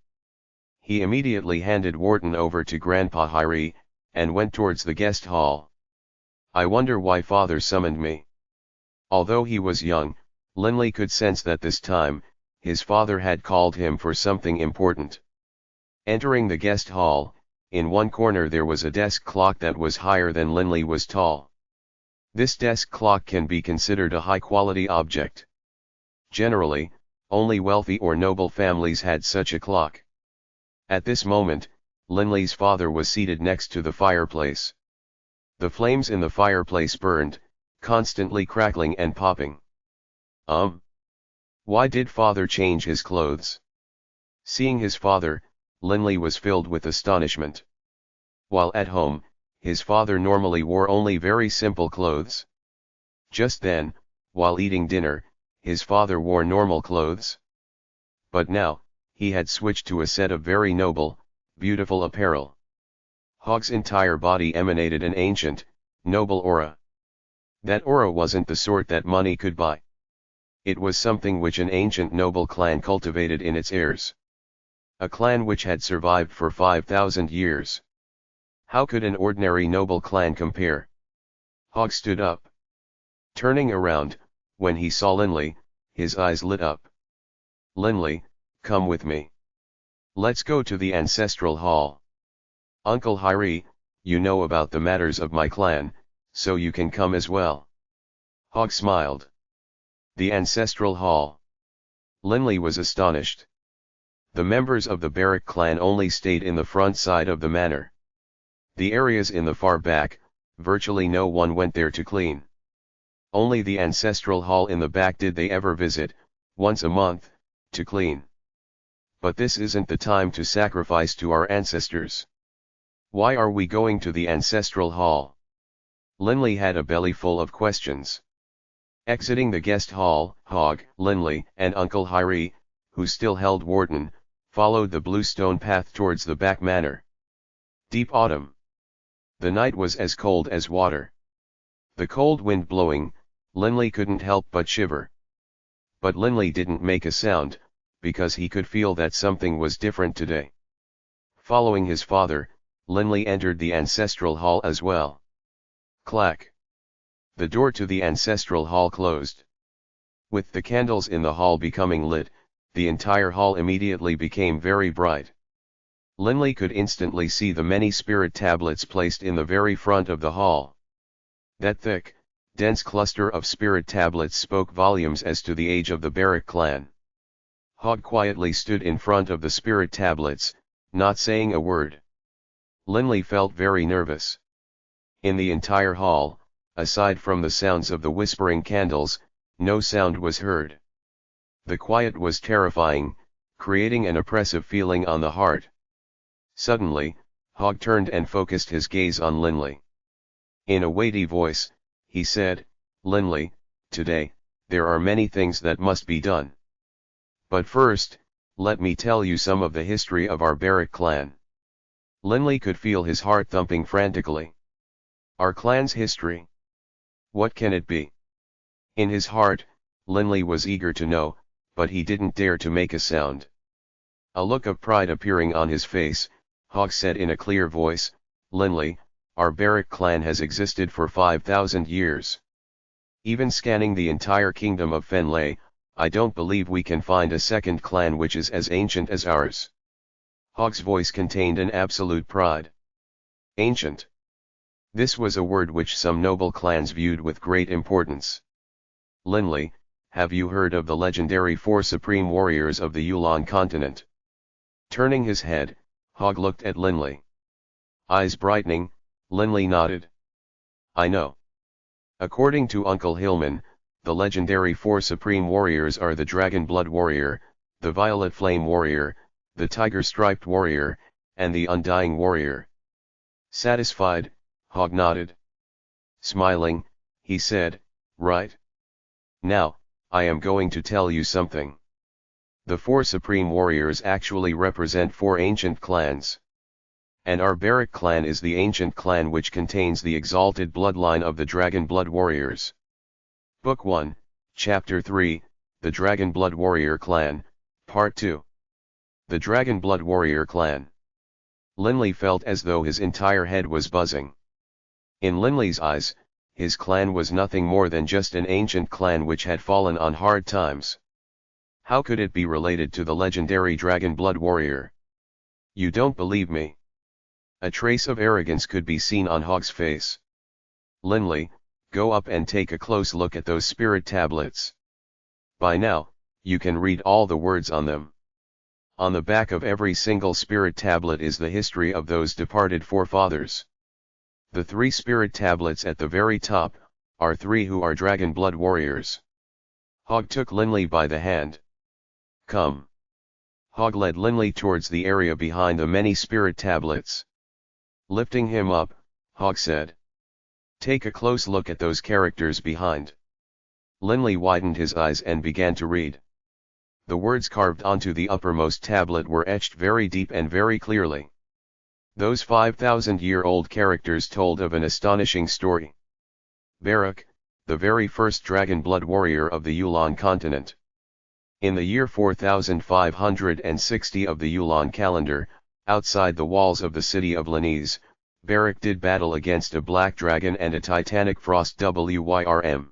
He immediately handed Wharton over to Grandpa Chi, and went towards the guest hall. "I wonder why father summoned me." Although he was young, Linley could sense that this time, his father had called him for something important. Entering the guest hall, in one corner there was a desk clock that was higher than Linley was tall. This desk clock can be considered a high-quality object. Generally, only wealthy or noble families had such a clock. At this moment, Linley's father was seated next to the fireplace. The flames in the fireplace burned, constantly crackling and popping. Why did father change his clothes?" Seeing his father, Linley was filled with astonishment. While at home, his father normally wore only very simple clothes. Just then, while eating dinner, his father wore normal clothes. But now, he had switched to a set of very noble, beautiful apparel. Hog's entire body emanated an ancient, noble aura. That aura wasn't the sort that money could buy. It was something which an ancient noble clan cultivated in its heirs. A clan which had survived for 5,000 years. How could an ordinary noble clan compare? Hog stood up. Turning around, when he saw Linley, his eyes lit up. "Linley, come with me. Let's go to the ancestral hall. Uncle Chi, you know about the matters of my clan, so you can come as well." Hog smiled. The ancestral hall. Linley was astonished. The members of the Baruch clan only stayed in the front side of the manor. The areas in the far back, virtually no one went there to clean. Only the ancestral hall in the back did they ever visit, once a month, to clean. But this isn't the time to sacrifice to our ancestors. Why are we going to the ancestral hall? Linley had a belly full of questions. Exiting the guest hall, Hog, Linley, and Uncle Chi, who still held Wharton, followed the bluestone path towards the back manor. Deep autumn. The night was as cold as water. The cold wind blowing, Linley couldn't help but shiver. But Linley didn't make a sound, because he could feel that something was different today. Following his father, Linley entered the ancestral hall as well. Clack! The door to the ancestral hall closed. With the candles in the hall becoming lit, the entire hall immediately became very bright. Linley could instantly see the many spirit tablets placed in the very front of the hall. That thick, dense cluster of spirit tablets spoke volumes as to the age of the Baruch clan. Hogg quietly stood in front of the spirit tablets, not saying a word. Linley felt very nervous. In the entire hall, aside from the sounds of the whispering candles, no sound was heard. The quiet was terrifying, creating an oppressive feeling on the heart. Suddenly, Hogg turned and focused his gaze on Linley. In a weighty voice, he said, "Linley, today, there are many things that must be done. But first, let me tell you some of the history of our Baruch clan." Linley could feel his heart thumping frantically. Our clan's history? What can it be? In his heart, Linley was eager to know, but he didn't dare to make a sound. A look of pride appearing on his face, Hogg said in a clear voice, "Linley, our Baruch clan has existed for 5,000 years. Even scanning the entire kingdom of Fenley, I don't believe we can find a second clan which is as ancient as ours." Hogg's voice contained an absolute pride. Ancient. This was a word which some noble clans viewed with great importance. "Linley, have you heard of the legendary 4 supreme warriors of the Yulon continent?" Turning his head, Hogg looked at Linley. Eyes brightening, Linley nodded. "I know. According to Uncle Hillman, the legendary 4 supreme warriors are the Dragon Blood Warrior, the Violet Flame Warrior, the Tiger Striped Warrior, and the Undying Warrior." Satisfied, Hogg nodded. Smiling, he said, "Right. Now, I am going to tell you something. The 4 supreme warriors actually represent 4 ancient clans. And our Baruch clan is the ancient clan which contains the exalted bloodline of the Dragon Blood Warriors." Book 1, Chapter 3, The Dragon Blood Warrior Clan, Part 2. The Dragon Blood Warrior Clan. Linley felt as though his entire head was buzzing. In Linley's eyes, his clan was nothing more than just an ancient clan which had fallen on hard times. How could it be related to the legendary Dragon Blood Warrior? "You don't believe me?" A trace of arrogance could be seen on Hogg's face. "Linley, go up and take a close look at those spirit tablets. By now, you can read all the words on them. On the back of every single spirit tablet is the history of those departed forefathers. The 3 spirit tablets at the very top are 3 who are Dragon Blood Warriors." Hogg took Linley by the hand. "Come." Hogg led Linley towards the area behind the many spirit tablets. Lifting him up, Hogg said, "Take a close look at those characters behind." Linley widened his eyes and began to read. The words carved onto the uppermost tablet were etched very deep and very clearly. Those 5,000-year-old characters told of an astonishing story. Baruch, the very first Dragon Blood Warrior of the Yulon continent. In the year 4560 of the Yulon calendar, outside the walls of the city of Linley, Baruch did battle against a black dragon and a titanic frost wyrm.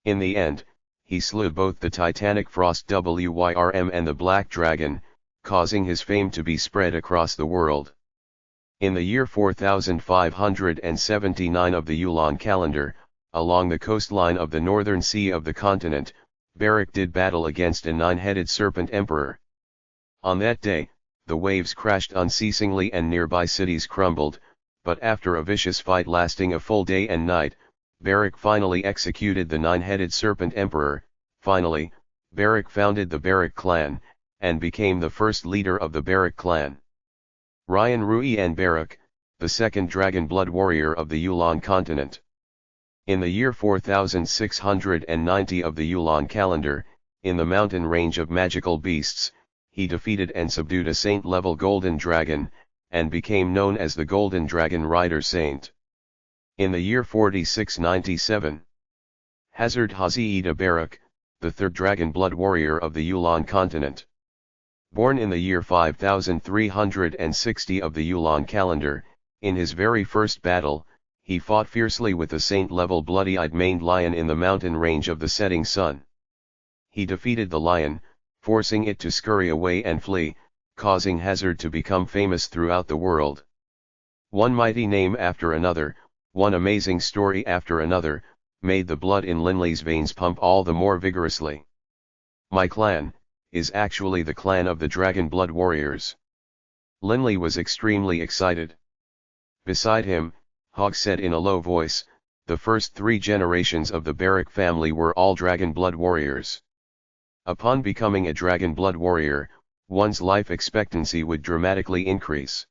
In the end, he slew both the titanic frost wyrm and the black dragon, causing his fame to be spread across the world. In the year 4579 of the Yulon calendar, along the coastline of the northern sea of the continent, Baruch did battle against a 9-headed serpent emperor. On that day, the waves crashed unceasingly and nearby cities crumbled, but after a vicious fight lasting a full day and night, Baruch finally executed the 9-headed serpent emperor. Finally, Baruch founded the Baruch clan, and became the first leader of the Baruch clan. Ryan Rui and Baruch, the second Dragon Blood Warrior of the Yulon continent. In the year 4690 of the Yulon calendar, in the mountain range of magical beasts, he defeated and subdued a saint-level golden dragon, and became known as the Golden Dragon Rider Saint. In the year 4697, Hazard Hazid Baruch, the third dragon blood warrior of the Yulan continent. Born in the year 5360 of the Yulan calendar, in his very first battle, he fought fiercely with a saint-level bloody-eyed maned lion in the mountain range of the setting sun. He defeated the lion, forcing it to scurry away and flee, causing Hazard to become famous throughout the world. One mighty name after another, one amazing story after another, made the blood in Linley's veins pump all the more vigorously. My clan is actually the clan of the Dragon Blood Warriors. Linley was extremely excited. Beside him, Hogg said in a low voice, the first 3 generations of the Baruch family were all Dragon Blood Warriors. Upon becoming a Dragon Blood Warrior, one's life expectancy would dramatically increase.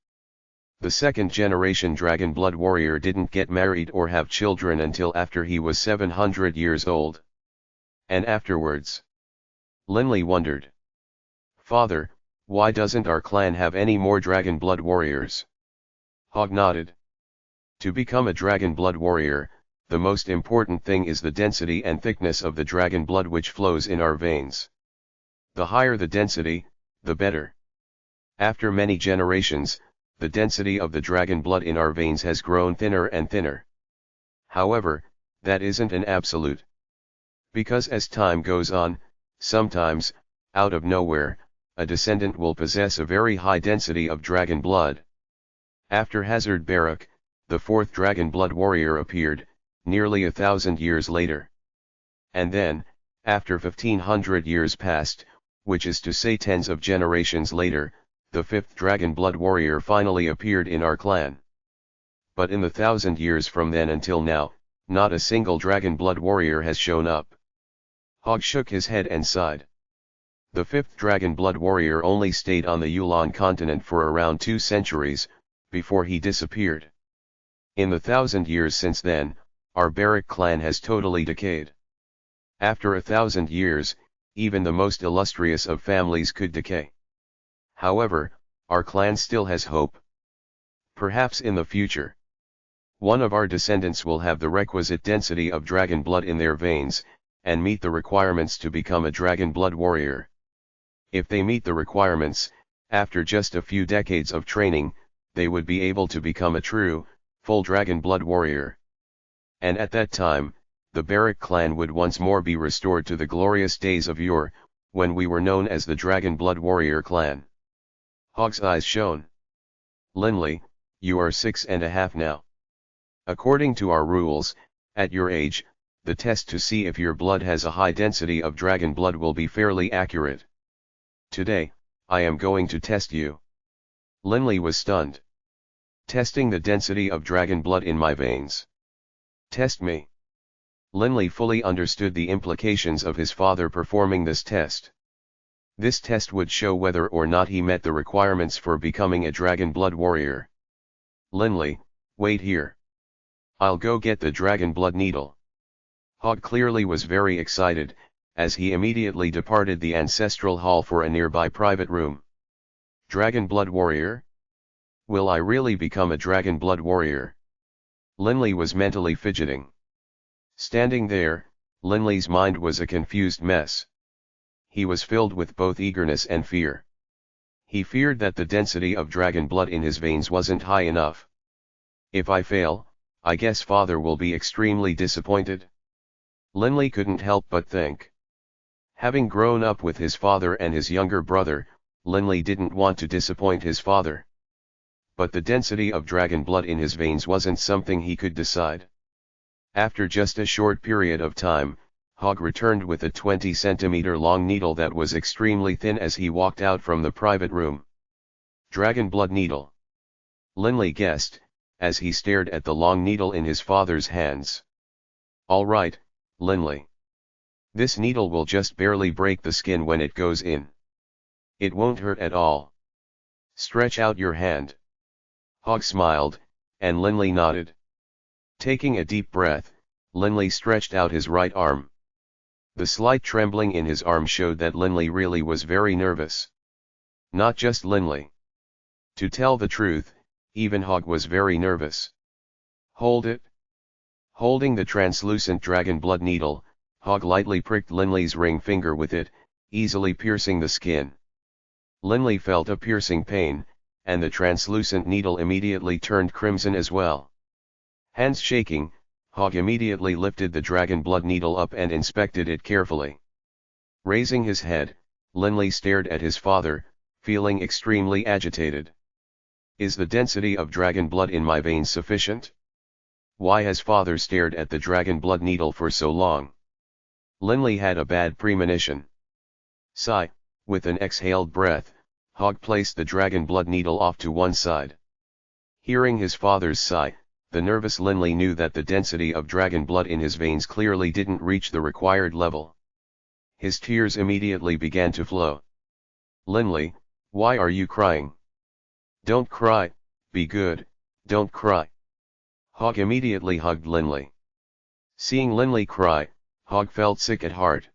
The second generation Dragon Blood Warrior didn't get married or have children until after he was 700 years old. And afterwards? Linley wondered. Father, why doesn't our clan have any more Dragon Blood Warriors? Hogg nodded. To become a Dragon Blood Warrior, the most important thing is the density and thickness of the dragon blood which flows in our veins. The higher the density, the better. After many generations, the density of the dragon blood in our veins has grown thinner and thinner. However, that isn't an absolute. Because as time goes on, sometimes, out of nowhere, a descendant will possess a very high density of dragon blood. After Hazard Baruch, the fourth dragon blood warrior appeared, nearly 1,000 years later. And then, after 1,500 years passed, which is to say tens of generations later, the fifth dragon blood warrior finally appeared in our clan. But in the 1,000 years from then until now, not a single dragon blood warrior has shown up. Hogg shook his head and sighed. The fifth dragon blood warrior only stayed on the Yulan continent for around 2 centuries, before he disappeared. In the 1,000 years since then, our Baruch clan has totally decayed. After 1,000 years, even the most illustrious of families could decay. However, our clan still has hope. Perhaps in the future, one of our descendants will have the requisite density of dragon blood in their veins, and meet the requirements to become a dragon blood warrior. If they meet the requirements, after just a few decades of training, they would be able to become a true, full dragon blood warrior. And at that time, the Baruch clan would once more be restored to the glorious days of yore, when we were known as the Dragon Blood Warrior clan. Hogg's eyes shone. Linley, you are 6.5 now. According to our rules, at your age, the test to see if your blood has a high density of dragon blood will be fairly accurate. Today, I am going to test you. Linley was stunned. Testing the density of dragon blood in my veins. Test me. Linley fully understood the implications of his father performing this test. This test would show whether or not he met the requirements for becoming a dragon blood warrior. Linley, wait here. I'll go get the dragon blood needle. Hogg clearly was very excited, as he immediately departed the ancestral hall for a nearby private room. Dragon blood warrior? Will I really become a dragon blood warrior? Linley was mentally fidgeting. Standing there, Linley's mind was a confused mess. He was filled with both eagerness and fear. He feared that the density of dragon blood in his veins wasn't high enough. If I fail, I guess father will be extremely disappointed. Linley couldn't help but think. Having grown up with his father and his younger brother, Linley didn't want to disappoint his father. But the density of dragon blood in his veins wasn't something he could decide. After just a short period of time, Hogg returned with a 20-centimeter long needle that was extremely thin as he walked out from the private room. Dragon blood needle. Linley guessed, as he stared at the long needle in his father's hands. All right, Linley. This needle will just barely break the skin when it goes in. It won't hurt at all. Stretch out your hand. Hogg smiled, and Linley nodded. Taking a deep breath, Linley stretched out his right arm. The slight trembling in his arm showed that Linley really was very nervous. Not just Linley. To tell the truth, even Hogg was very nervous. Hold it, Holding the translucent dragon blood needle, Hogg lightly pricked Linley's ring finger with it, easily piercing the skin. Linley felt a piercing pain, and the translucent needle immediately turned crimson as well. Hands shaking, Hogg immediately lifted the dragon blood needle up and inspected it carefully. Raising his head, Linley stared at his father, feeling extremely agitated. Is the density of dragon blood in my veins sufficient? Why has father stared at the dragon blood needle for so long? Linley had a bad premonition. Sigh, with an exhaled breath, Hogg placed the dragon blood needle off to one side. Hearing his father's sigh, the nervous Linley knew that the density of dragon blood in his veins clearly didn't reach the required level. His tears immediately began to flow. Linley, why are you crying? Don't cry, be good, don't cry. Hogg immediately hugged Linley. Seeing Linley cry, Hogg felt sick at heart.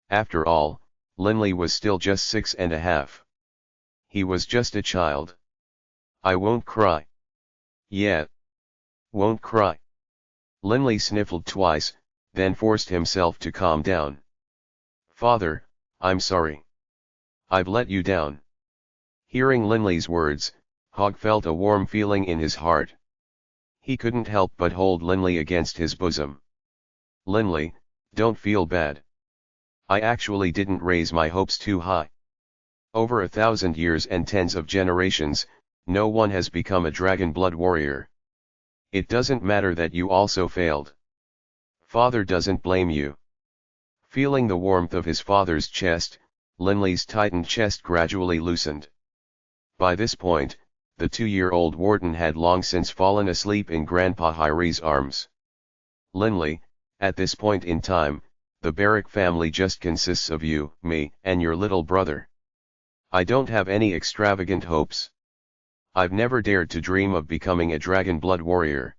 After all, Linley was still just 6.5. He was just a child. I won't cry. Yeah. Won't cry. Linley sniffled twice, then forced himself to calm down. Father, I'm sorry. I've let you down. Hearing Linley's words, Hogg felt a warm feeling in his heart. He couldn't help but hold Linley against his bosom. Linley, don't feel bad. I actually didn't raise my hopes too high. Over 1,000 years and tens of generations, no one has become a dragon blood warrior. It doesn't matter that you also failed. Father doesn't blame you. Feeling the warmth of his father's chest, Linley's tightened chest gradually loosened. By this point, the 2-year-old warden had long since fallen asleep in Grandpa Hyre's arms. Linley, at this point in time, the Baruch family just consists of you, me, and your little brother. I don't have any extravagant hopes. I've never dared to dream of becoming a dragon blood warrior.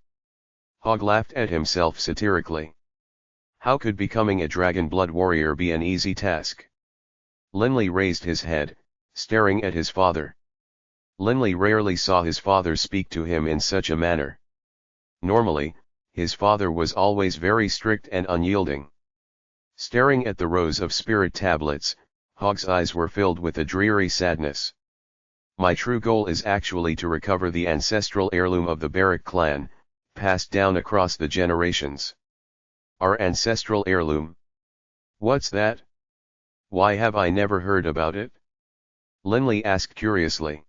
Hogg laughed at himself satirically. How could becoming a dragon blood warrior be an easy task? Linley raised his head, staring at his father. Linley rarely saw his father speak to him in such a manner. Normally, his father was always very strict and unyielding. Staring at the rows of spirit tablets, Hogg's eyes were filled with a dreary sadness. My true goal is actually to recover the ancestral heirloom of the Baruch clan, passed down across the generations. Our ancestral heirloom? What's that? Why have I never heard about it? Linley asked curiously.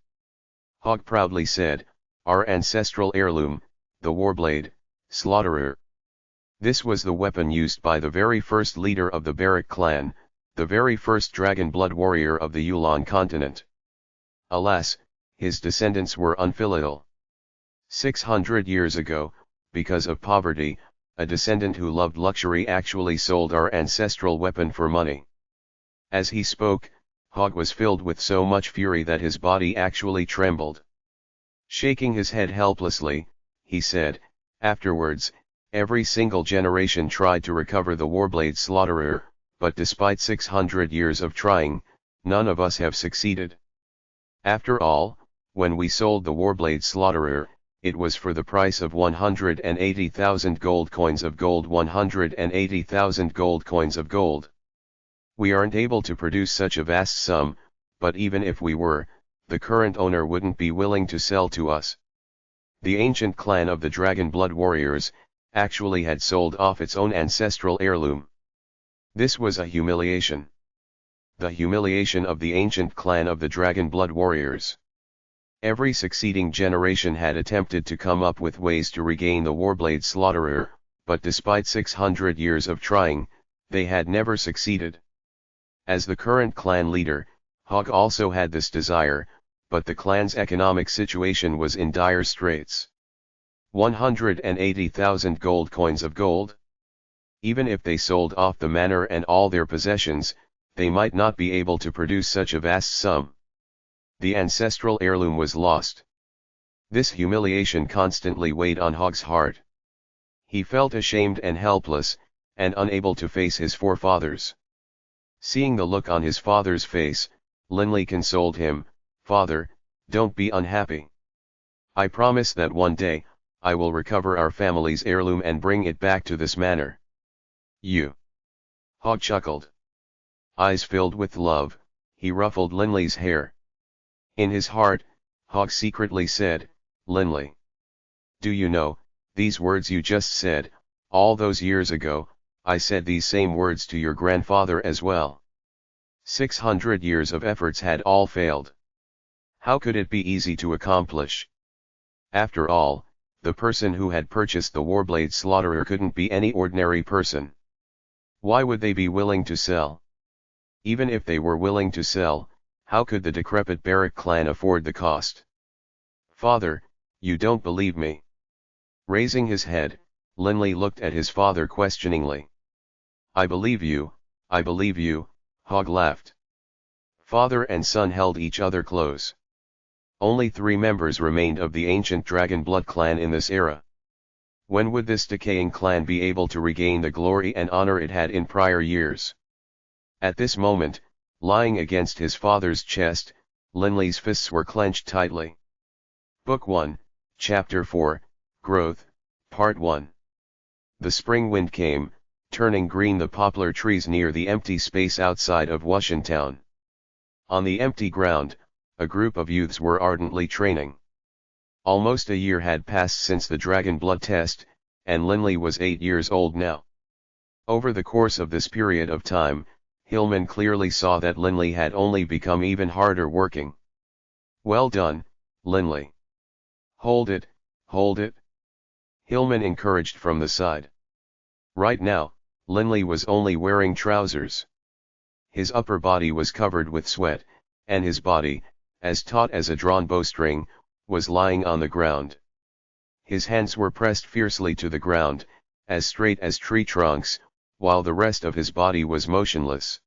Hogg proudly said, our ancestral heirloom, the warblade, slaughterer. This was the weapon used by the very first leader of the Baruch clan, the very first dragon blood warrior of the Yulan continent. Alas, his descendants were unfilial. 600 years ago, because of poverty, a descendant who loved luxury actually sold our ancestral weapon for money. As he spoke, Hogg was filled with so much fury that his body actually trembled. Shaking his head helplessly, he said, afterwards, every single generation tried to recover the warblade slaughterer, but despite 600 years of trying, none of us have succeeded. After all, when we sold the warblade slaughterer, it was for the price of 180,000 gold coins of gold. 180,000 gold coins of gold. We aren't able to produce such a vast sum, but even if we were, the current owner wouldn't be willing to sell to us. The ancient clan of the Dragon Blood Warriors actually had sold off its own ancestral heirloom. This was a humiliation. The humiliation of the ancient clan of the Dragon Blood Warriors. Every succeeding generation had attempted to come up with ways to regain the warblade slaughterer, but despite 600 years of trying, they had never succeeded. As the current clan leader, Hogg also had this desire, but the clan's economic situation was in dire straits. 180,000 gold coins of gold? Even if they sold off the manor and all their possessions, they might not be able to produce such a vast sum. The ancestral heirloom was lost. This humiliation constantly weighed on Hogg's heart. He felt ashamed and helpless, and unable to face his forefathers. Seeing the look on his father's face, Linley consoled him, "Father, don't be unhappy. I promise that one day, I will recover our family's heirloom and bring it back to this manor. You. Hog chuckled. Eyes filled with love, he ruffled Linley's hair. In his heart, Hog secretly said, Linley. Do you know, these words you just said, all those years ago, I said these same words to your grandfather as well. 600 years of efforts had all failed. How could it be easy to accomplish? After all, the person who had purchased the Warblade Slaughterer couldn't be any ordinary person. Why would they be willing to sell? Even if they were willing to sell, how could the decrepit Baruch clan afford the cost? Father, you don't believe me. Raising his head, Linley looked at his father questioningly. I believe you, Hog laughed. Father and son held each other close. Only 3 members remained of the ancient Dragon Blood clan in this era. When would this decaying clan be able to regain the glory and honor it had in prior years? At this moment, lying against his father's chest, Linley's fists were clenched tightly. Book 1, Chapter 4, Growth, Part 1. The spring wind came, turning green the poplar trees near the empty space outside of Wushan town. On the empty ground, a group of youths were ardently training. Almost a year had passed since the Dragon Blood test, and Linley was 8 years old now. Over the course of this period of time, Hillman clearly saw that Linley had only become even harder working. Well done, Linley. Hold it, hold it. Hillman encouraged from the side. Right now, Linley was only wearing trousers. His upper body was covered with sweat, and his body, as taut as a drawn bowstring, was lying on the ground. His hands were pressed fiercely to the ground, as straight as tree trunks, while the rest of his body was motionless.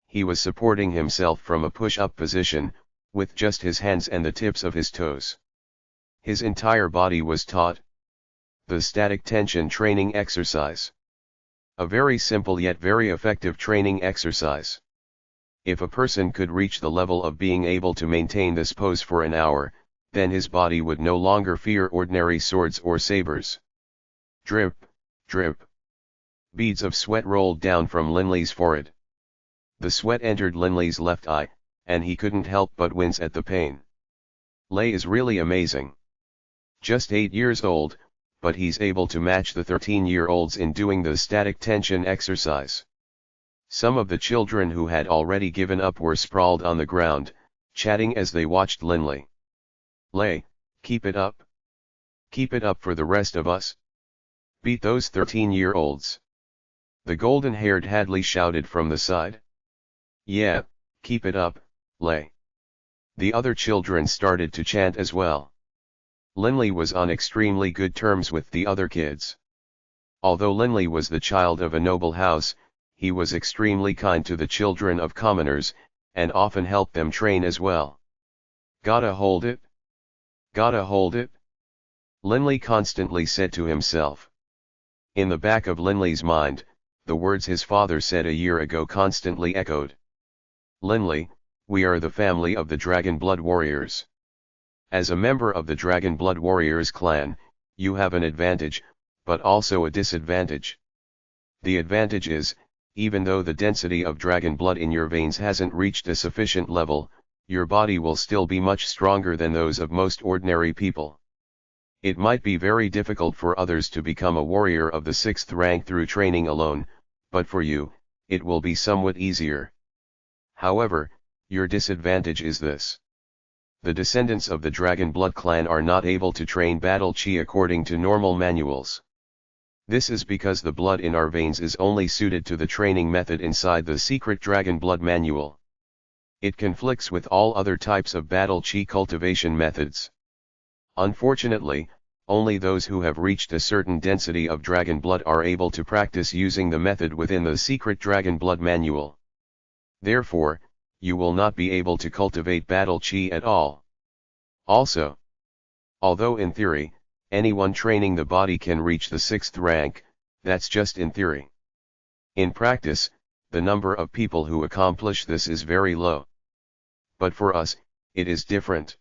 He was supporting himself from a push-up position, with just his hands and the tips of his toes. His entire body was taut. The static tension training exercise. A very simple yet very effective training exercise. If a person could reach the level of being able to maintain this pose for an hour, then his body would no longer fear ordinary swords or sabers. Drip, drip. Beads of sweat rolled down from Linley's forehead. The sweat entered Linley's left eye, and he couldn't help but wince at the pain. Lei is really amazing. Just 8 years old, but he's able to match the 13-year-olds in doing the static tension exercise. Some of the children who had already given up were sprawled on the ground, chatting as they watched Linley. Lei, keep it up. Keep it up for the rest of us. Beat those 13-year-olds. The golden-haired Hadley shouted from the side. Yeah, keep it up, Lei. The other children started to chant as well. Linley was on extremely good terms with the other kids. Although Linley was the child of a noble house, he was extremely kind to the children of commoners, and often helped them train as well. Gotta hold it. Gotta hold it. Linley constantly said to himself. In the back of Linley's mind, the words his father said a year ago constantly echoed. Linley, we are the family of the Dragon Blood Warriors. As a member of the Dragon Blood Warriors clan, you have an advantage, but also a disadvantage. The advantage is, even though the density of dragon blood in your veins hasn't reached a sufficient level, your body will still be much stronger than those of most ordinary people. It might be very difficult for others to become a warrior of the 6th rank through training alone, but for you, it will be somewhat easier. However, your disadvantage is this. The descendants of the Dragon Blood clan are not able to train battle chi according to normal manuals. This is because the blood in our veins is only suited to the training method inside the secret Dragon Blood manual. It conflicts with all other types of battle chi cultivation methods. Unfortunately, only those who have reached a certain density of dragon blood are able to practice using the method within the secret Dragon Blood manual. Therefore, you will not be able to cultivate battle chi at all. Also, although in theory, anyone training the body can reach the 6th rank, that's just in theory. In practice, the number of people who accomplish this is very low. But for us, it is different.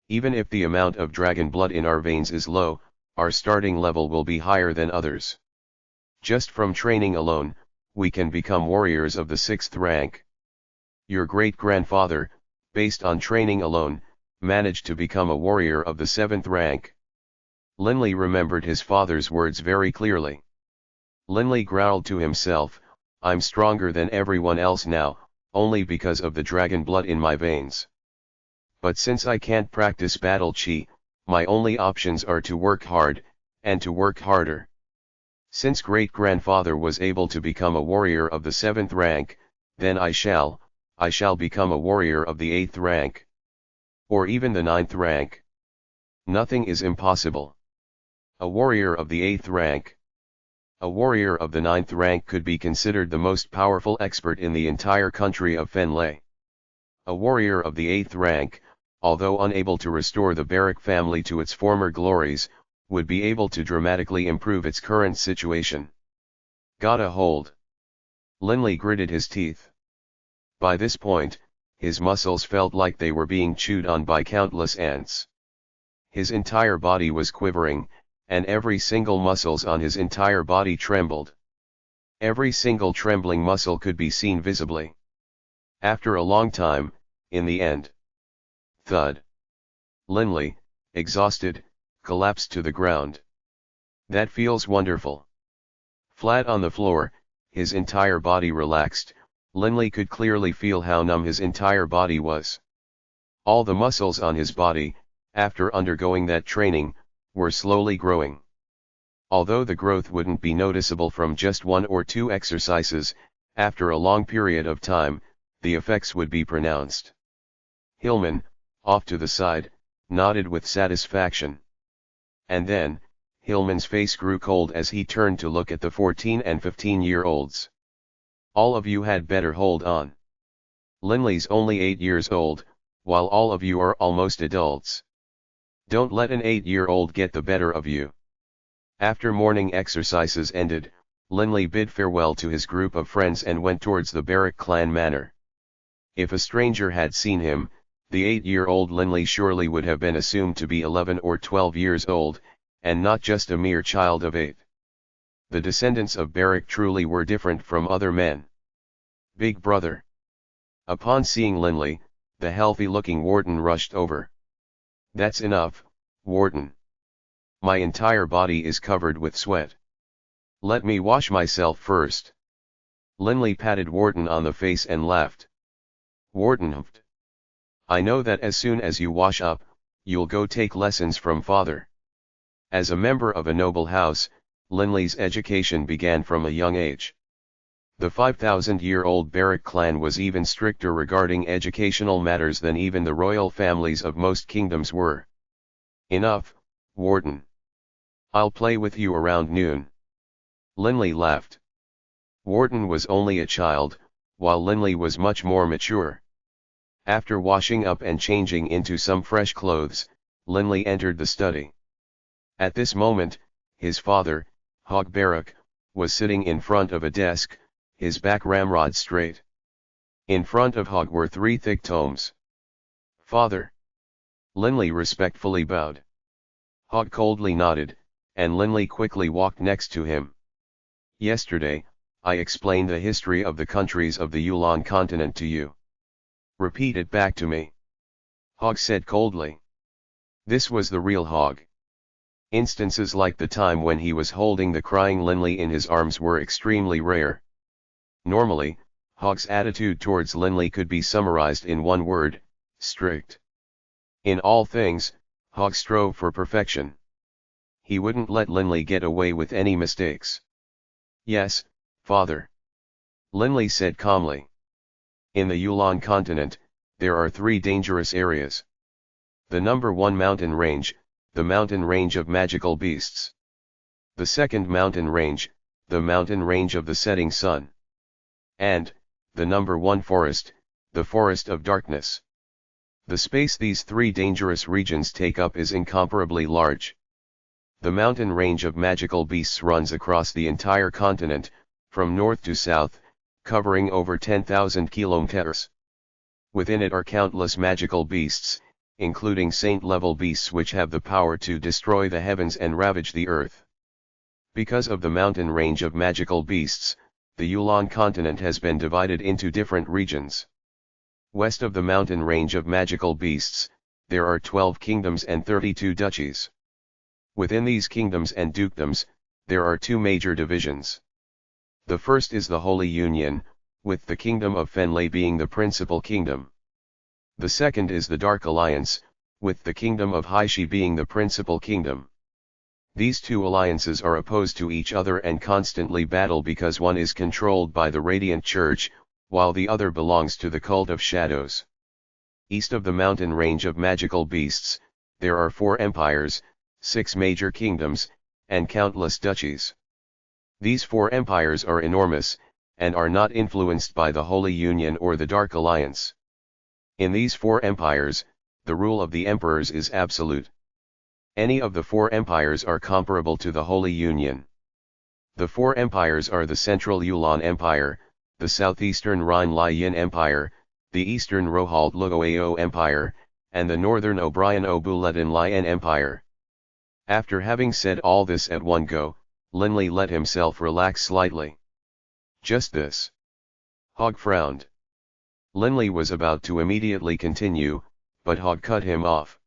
Even if the amount of dragon blood in our veins is low, our starting level will be higher than others. Just from training alone, we can become warriors of the 6th rank. Your great-grandfather, based on training alone, managed to become a warrior of the 7th rank. Linley remembered his father's words very clearly. Linley growled to himself, I'm stronger than everyone else now, only because of the dragon blood in my veins. But since I can't practice battle chi, my only options are to work hard, and to work harder. Since great-grandfather was able to become a warrior of the 7th rank, then I shall become a warrior of the 8th rank. Or even the 9th rank. Nothing is impossible. A warrior of the 8th rank. A warrior of the 9th rank could be considered the most powerful expert in the entire country of Fenley. A warrior of the 8th rank, although unable to restore the Baruch family to its former glories, would be able to dramatically improve its current situation. Got a hold. Linley gritted his teeth. By this point, his muscles felt like they were being chewed on by countless ants. His entire body was quivering, and every single muscles on his entire body trembled. Every single trembling muscle could be seen visibly. After a long time, in the end. Thud. Linley, exhausted, collapsed to the ground. That feels wonderful. Flat on the floor, his entire body relaxed, Linley could clearly feel how numb his entire body was. All the muscles on his body, after undergoing that training, were slowly growing. Although the growth wouldn't be noticeable from just 1 or 2 exercises, after a long period of time, the effects would be pronounced. Hillman, off to the side, nodded with satisfaction. And then, Hillman's face grew cold as he turned to look at the 14 and 15-year-olds. All of you had better hold on. Linley's only 8 years old, while all of you are almost adults. Don't let an 8-year-old get the better of you. After morning exercises ended, Linley bid farewell to his group of friends and went towards the Baruch clan manor. If a stranger had seen him, the 8-year-old Linley surely would have been assumed to be 11 or 12 years old, and not just a mere child of 8. The descendants of Baruch truly were different from other men. Big brother. Upon seeing Linley, the healthy-looking warden rushed over. That's enough, warden. My entire body is covered with sweat. Let me wash myself first. Linley patted warden on the face and laughed. Warden huffed. I know that as soon as you wash up, you'll go take lessons from father. As a member of a noble house, Linley's education began from a young age. The 5,000-year-old Baruch clan was even stricter regarding educational matters than even the royal families of most kingdoms were. Enough, warden. I'll play with you around noon. Linley laughed. Warden was only a child, while Linley was much more mature. After washing up and changing into some fresh clothes, Linley entered the study. At this moment, his father, Hog Baruch, was sitting in front of a desk, his back ramrod straight. In front of Hog were 3 thick tomes. Father. Linley respectfully bowed. Hog coldly nodded, and Linley quickly walked next to him. Yesterday, I explained the history of the countries of the Yulan continent to you. Repeat it back to me. Hog said coldly. This was the real Hog. Instances like the time when he was holding the crying Linley in his arms were extremely rare. Normally, Hog's attitude towards Linley could be summarized in one word: strict. In all things, Hog strove for perfection. He wouldn't let Linley get away with any mistakes. Yes, father. Linley said calmly. In the Yulan continent, there are 3 dangerous areas. The number 1 mountain range, the mountain range of magical beasts. The second mountain range, the mountain range of the setting sun. And, the number 1 forest, the forest of darkness. The space these 3 dangerous regions take up is incomparably large. The mountain range of magical beasts runs across the entire continent, from north to south, covering over 10,000 kilometers. Within it are countless magical beasts, including saint-level beasts which have the power to destroy the heavens and ravage the earth. Because of the mountain range of magical beasts, the Yulan continent has been divided into different regions. West of the mountain range of magical beasts, there are 12 kingdoms and 32 duchies. Within these kingdoms and dukedoms, there are two major divisions. The first is the Holy Union, with the kingdom of Fenley being the principal kingdom. The second is the Dark Alliance, with the kingdom of Chi Xi being the principal kingdom. These two alliances are opposed to each other and constantly battle because one is controlled by the Radiant Church, while the other belongs to the cult of shadows. East of the mountain range of magical beasts, there are 4 empires, 6 major kingdoms, and countless duchies. These 4 empires are enormous, and are not influenced by the Holy Union or the Dark Alliance. In these 4 empires, the rule of the emperors is absolute. Any of the 4 empires are comparable to the Holy Union. The 4 empires are the Central Yulan Empire, the Southeastern Rhine-Lien Empire, the Eastern Rohald Luoao Empire, and the Northern O'Brien Obuletin Lien Empire. After having said all this at one go, Linley let himself relax slightly. Just this. Hogg frowned. Linley was about to immediately continue, but Hogg cut him off.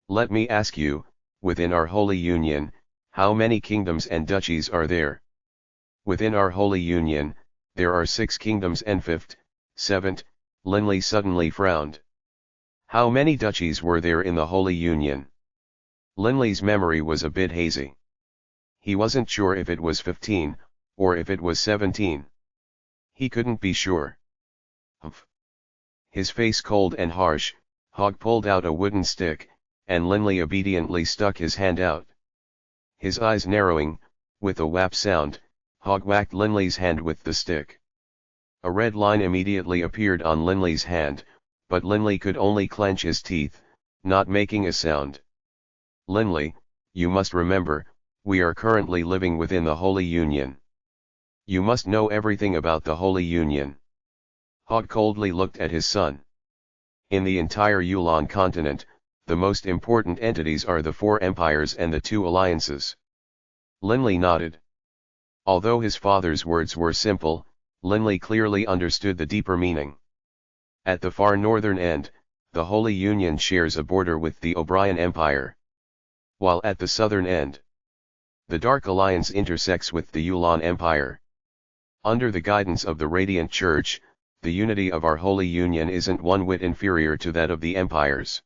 Let me ask you, within our Holy Union, how many kingdoms and duchies are there? Within our Holy Union, there are 6 kingdoms and 5th, 7th, Linley suddenly frowned. How many duchies were there in the Holy Union? Linley's memory was a bit hazy. He wasn't sure if it was 15, or if it was 17. He couldn't be sure. Humph. His face cold and harsh, Hogg pulled out a wooden stick, and Linley obediently stuck his hand out. His eyes narrowing, with a whap sound, Hogg whacked Linley's hand with the stick. A red line immediately appeared on Linley's hand, but Linley could only clench his teeth, not making a sound. Linley, you must remember, we are currently living within the Holy Union. You must know everything about the Holy Union. Hogg coldly looked at his son. In the entire Yulan continent, the most important entities are the 4 empires and the 2 alliances. Linley nodded. Although his father's words were simple, Linley clearly understood the deeper meaning. At the far northern end, the Holy Union shares a border with the O'Brien Empire. While at the southern end, the Dark Alliance intersects with the Yulan Empire. Under the guidance of the Radiant Church, the unity of our Holy Union isn't one whit inferior to that of the empires.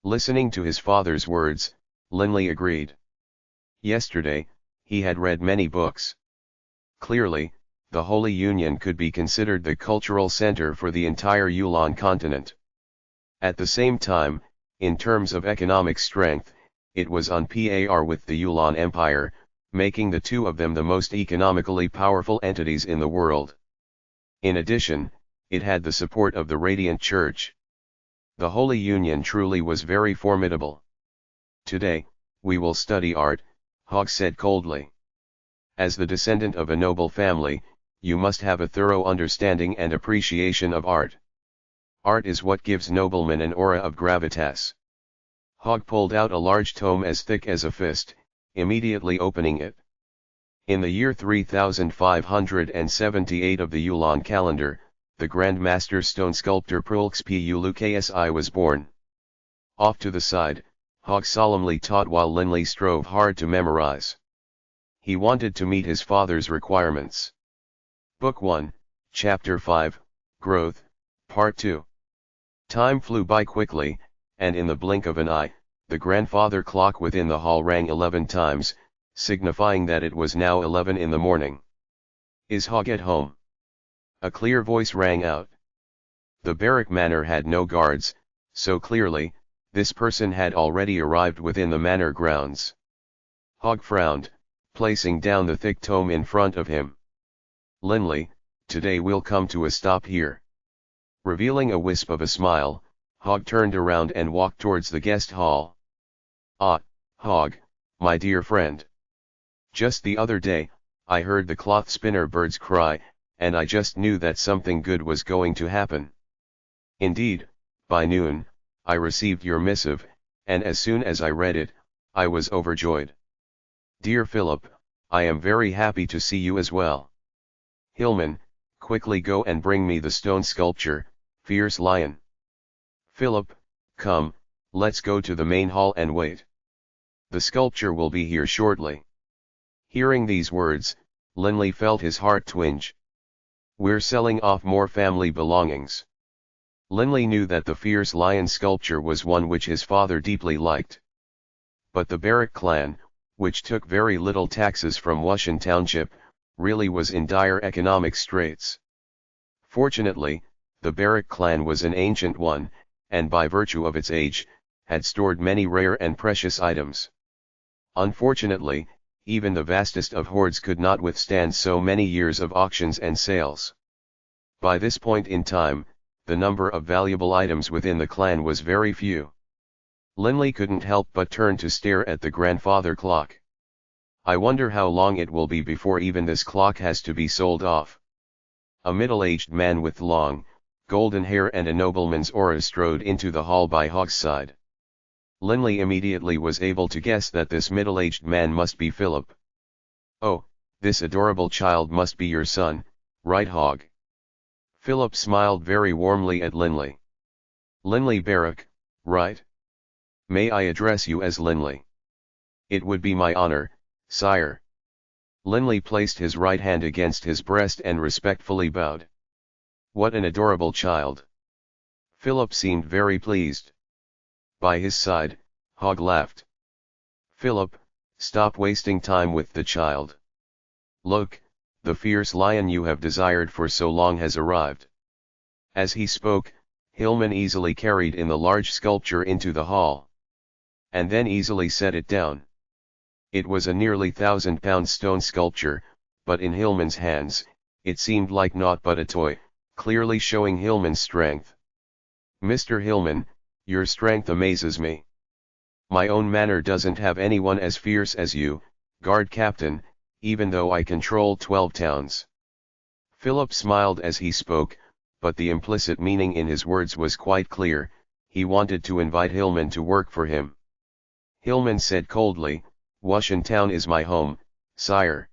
Listening to his father's words, Linley agreed. Yesterday, he had read many books. Clearly, the Holy Union could be considered the cultural center for the entire Yulan continent. At the same time, in terms of economic strength, it was on par with the Yulan Empire, making the two of them the most economically powerful entities in the world. In addition, it had the support of the Radiant Church. The Holy Union truly was very formidable. Today, we will study art, Hogg said coldly. As the descendant of a noble family, you must have a thorough understanding and appreciation of art. Art is what gives noblemen an aura of gravitas. Hogg pulled out a large tome as thick as a fist, immediately opening it. In the year 3578 of the Yulan calendar, the Grand Master stone sculptor Perilous Puluksi was born. Off to the side, Hogg solemnly taught while Linley strove hard to memorize. He wanted to meet his father's requirements. Book 1, Chapter 5, Growth, Part 2. Time flew by quickly, and in the blink of an eye, the grandfather clock within the hall rang 11 times, signifying that it was now 11 in the morning. "Is Hogg at home?" A clear voice rang out. The barrack manor had no guards, so clearly, this person had already arrived within the manor grounds. Hogg frowned, placing down the thick tome in front of him. "Linley, today we'll come to a stop here." Revealing a wisp of a smile, Hogg turned around and walked towards the guest hall. "Ah, Hogg, my dear friend. Just the other day, I heard the cloth spinner birds cry, and I just knew that something good was going to happen. Indeed, by noon, I received your missive, and as soon as I read it, I was overjoyed. Dear Philip, I am very happy to see you as well. Hillman, quickly go and bring me the stone sculpture, Fierce Lion. Philip, come, let's go to the main hall and wait. The sculpture will be here shortly. Hearing these words, Linley felt his heart twinge. We're selling off more family belongings. Linley knew that the Fierce Lion sculpture was one which his father deeply liked. But the Baruch clan, which took very little taxes from Wushan Township, really was in dire economic straits. Fortunately, the Baruch clan was an ancient one, and by virtue of its age, had stored many rare and precious items. Unfortunately, even the vastest of hoards could not withstand so many years of auctions and sales. By this point in time, the number of valuable items within the clan was very few. Linley couldn't help but turn to stare at the grandfather clock. I wonder how long it will be before even this clock has to be sold off. A middle-aged man with long, golden hair and a nobleman's aura strode into the hall by Hog's side. Linley immediately was able to guess that this middle-aged man must be Philip. Oh, this adorable child must be your son, right Hog? Philip smiled very warmly at Linley. Linley Baruch, right? May I address you as Linley? It would be my honor, sire. Linley placed his right hand against his breast and respectfully bowed. What an adorable child. Philip seemed very pleased. By his side, Hog laughed. Philip, stop wasting time with the child. Look, the fierce lion you have desired for so long has arrived. As he spoke, Hillman easily carried in the large sculpture into the hall. And then easily set it down. It was a nearly 1,000-pound stone sculpture, but in Hillman's hands, it seemed like naught but a toy, clearly showing Hillman's strength. Mr. Hillman, your strength amazes me. My own manor doesn't have anyone as fierce as you, guard captain, even though I control 12 towns. Philip smiled as he spoke, but the implicit meaning in his words was quite clear. He wanted to invite Hillman to work for him. Hillman said coldly, Wushan town is my home, sire.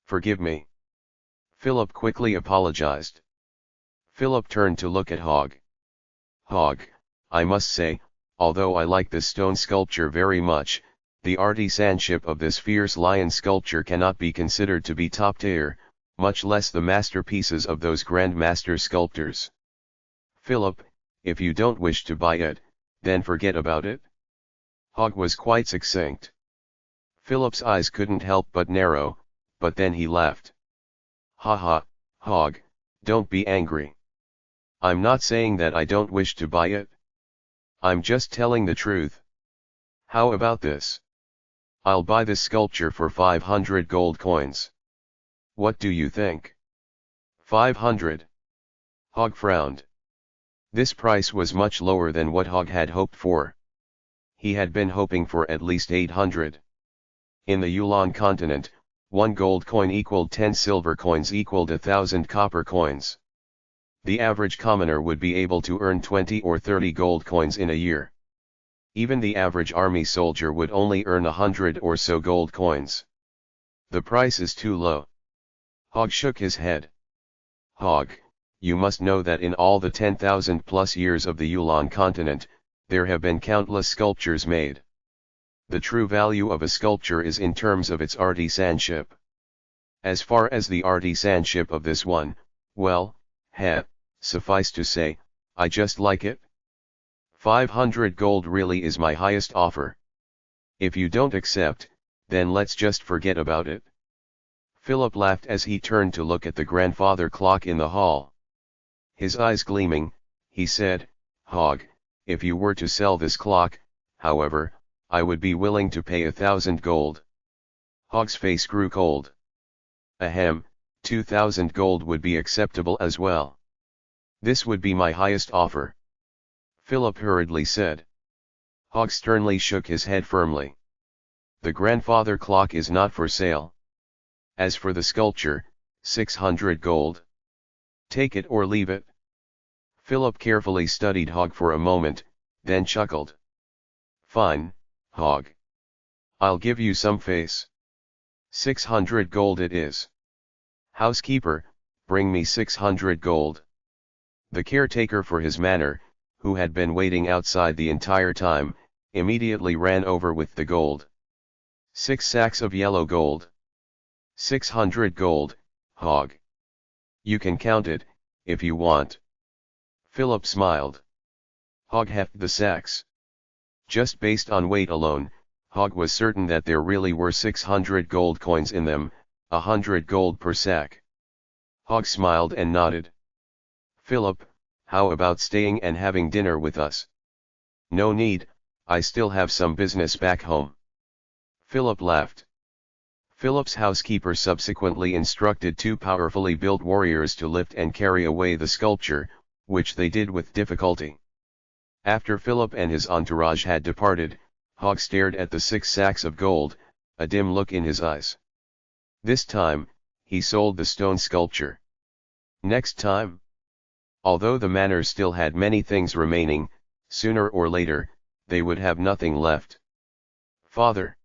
Forgive me. Philip quickly apologized. Philip turned to look at Hog. Hog, I must say, although I like this stone sculpture very much, the artisanship of this fierce lion sculpture cannot be considered to be top tier, much less the masterpieces of those grand master sculptors. Philip, if you don't wish to buy it, then forget about it. Hog was quite succinct. Philip's eyes couldn't help but narrow, but then he laughed. Ha ha, Hog, don't be angry. I'm not saying that I don't wish to buy it. I'm just telling the truth. How about this? I'll buy this sculpture for 500 gold coins. What do you think? 500? Hog frowned. This price was much lower than what Hog had hoped for. He had been hoping for at least 800. In the Yulan continent, 1 gold coin equaled 10 silver coins equaled 1,000 copper coins. The average commoner would be able to earn 20 or 30 gold coins in a year. Even the average army soldier would only earn 100 or so gold coins. The price is too low. Hog shook his head. Hog, you must know that in all the 10,000 plus years of the Yulan continent, there have been countless sculptures made. The true value of a sculpture is in terms of its artisanship. As far as the artisanship of this one, well, suffice to say, I just like it. 500 gold really is my highest offer. If you don't accept, then let's just forget about it. Philip laughed as he turned to look at the grandfather clock in the hall. His eyes gleaming, he said, Hog, if you were to sell this clock, however, I would be willing to pay 1,000 gold. Hog's face grew cold. Ahem, 2,000 gold would be acceptable as well. This would be my highest offer. Philip hurriedly said. Hog sternly shook his head firmly. The grandfather clock is not for sale. As for the sculpture, 600 gold. Take it or leave it. Philip carefully studied Hog for a moment, then chuckled. Fine, Hog. I'll give you some face. 600 gold it is. Housekeeper, bring me 600 gold. The caretaker for his manor, who had been waiting outside the entire time, immediately ran over with the gold. 6 sacks of yellow gold. 600 gold, Hog. You can count it, if you want. Philip smiled. Hog hefted the sacks. Just based on weight alone, Hog was certain that there really were 600 gold coins in them, 100 gold per sack. Hog smiled and nodded. Philip, how about staying and having dinner with us? No need, I still have some business back home. Philip laughed. Philip's housekeeper subsequently instructed 2 powerfully built warriors to lift and carry away the sculpture, which they did with difficulty. After Philip and his entourage had departed, Hog stared at the 6 sacks of gold, a dim look in his eyes. This time, he sold the stone sculpture. Next time? Although the manor still had many things remaining, sooner or later, they would have nothing left. Father!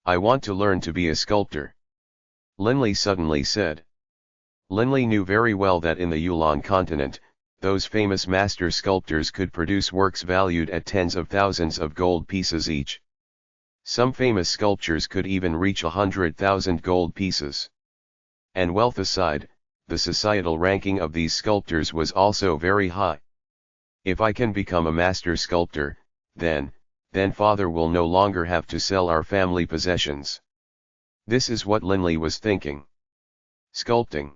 I want to learn to be a sculptor. Linley suddenly said. Linley knew very well that in the Yulon continent, those famous master sculptors could produce works valued at tens of thousands of gold pieces each. Some famous sculptures could even reach 100,000 gold pieces. And wealth aside, the societal ranking of these sculptors was also very high. If I can become a master sculptor, then father will no longer have to sell our family possessions. This is what Linley was thinking. Sculpting.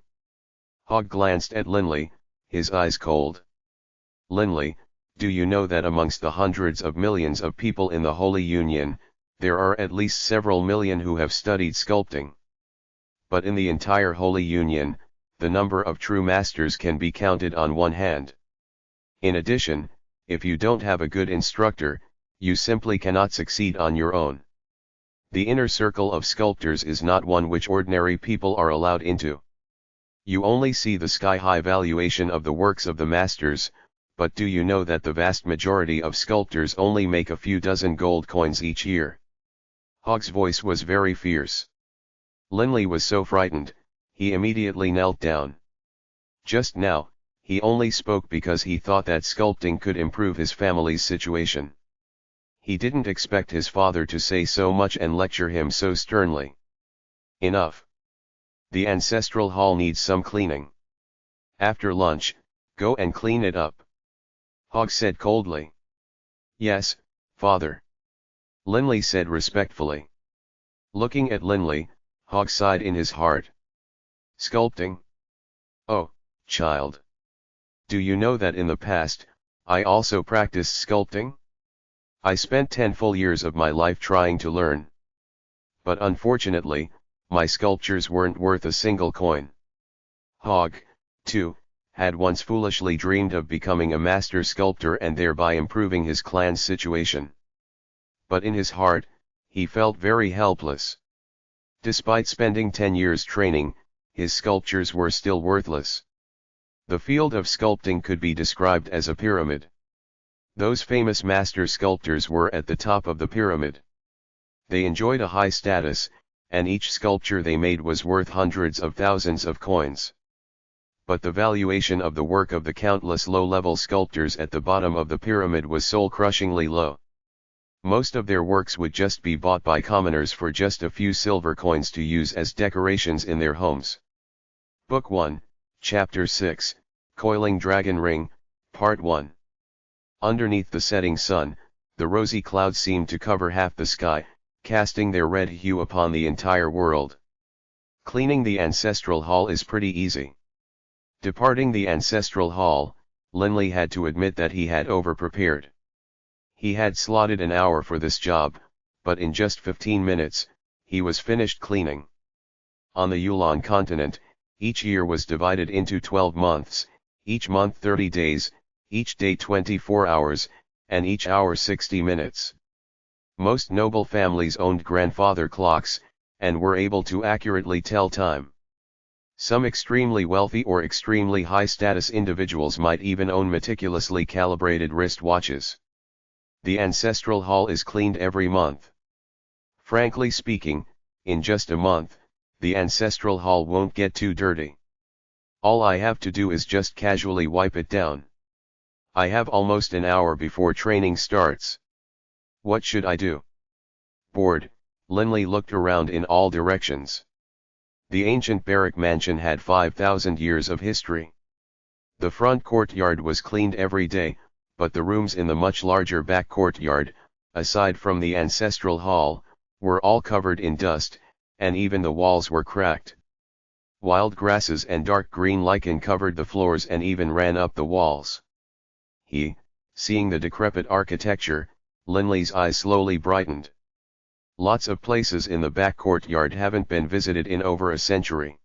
Hog glanced at Linley, his eyes cold. Linley, do you know that amongst the hundreds of millions of people in the Holy Union, there are at least several million who have studied sculpting? But in the entire Holy Union, the number of true masters can be counted on one hand. In addition, if you don't have a good instructor, you simply cannot succeed on your own. The inner circle of sculptors is not one which ordinary people are allowed into. You only see the sky-high valuation of the works of the masters, but do you know that the vast majority of sculptors only make a few dozen gold coins each year? Hog's voice was very fierce. Linley was so frightened, he immediately knelt down. Just now, he only spoke because he thought that sculpting could improve his family's situation. He didn't expect his father to say so much and lecture him so sternly. Enough. The ancestral hall needs some cleaning. After lunch, go and clean it up. Hog said coldly. Yes, father. Linley said respectfully. Looking at Linley, Hog sighed in his heart. Sculpting? Oh, child. Do you know that in the past, I also practiced sculpting? I spent 10 full years of my life trying to learn. But unfortunately, my sculptures weren't worth a single coin. Hog, too, had once foolishly dreamed of becoming a master sculptor and thereby improving his clan's situation. But in his heart, he felt very helpless. Despite spending 10 years training, his sculptures were still worthless. The field of sculpting could be described as a pyramid. Those famous master sculptors were at the top of the pyramid. They enjoyed a high status, and each sculpture they made was worth hundreds of thousands of coins. But the valuation of the work of the countless low-level sculptors at the bottom of the pyramid was soul-crushingly low. Most of their works would just be bought by commoners for just a few silver coins to use as decorations in their homes. Book 1, Chapter 6, Coiling Dragon Ring, Part 1. Underneath the setting sun, the rosy clouds seemed to cover half the sky, casting their red hue upon the entire world. Cleaning the ancestral hall is pretty easy. Departing the ancestral hall, Linley had to admit that he had over-prepared. He had slotted an hour for this job, but in just 15 minutes, he was finished cleaning. On the Yulon continent, each year was divided into 12 months, each month 30 days, each day 24 hours, and each hour 60 minutes. Most noble families owned grandfather clocks, and were able to accurately tell time. Some extremely wealthy or extremely high-status individuals might even own meticulously calibrated wrist watches. The ancestral hall is cleaned every month. Frankly speaking, in just a month, the ancestral hall won't get too dirty. All I have to do is just casually wipe it down. I have almost an hour before training starts. What should I do? Bored, Linley looked around in all directions. The ancient barrack mansion had 5,000 years of history. The front courtyard was cleaned every day, but the rooms in the much larger back courtyard, aside from the ancestral hall, were all covered in dust, and even the walls were cracked. Wild grasses and dark green lichen covered the floors and even ran up the walls. Seeing the decrepit architecture, Linley's eyes slowly brightened. Lots of places in the back courtyard haven't been visited in over a century.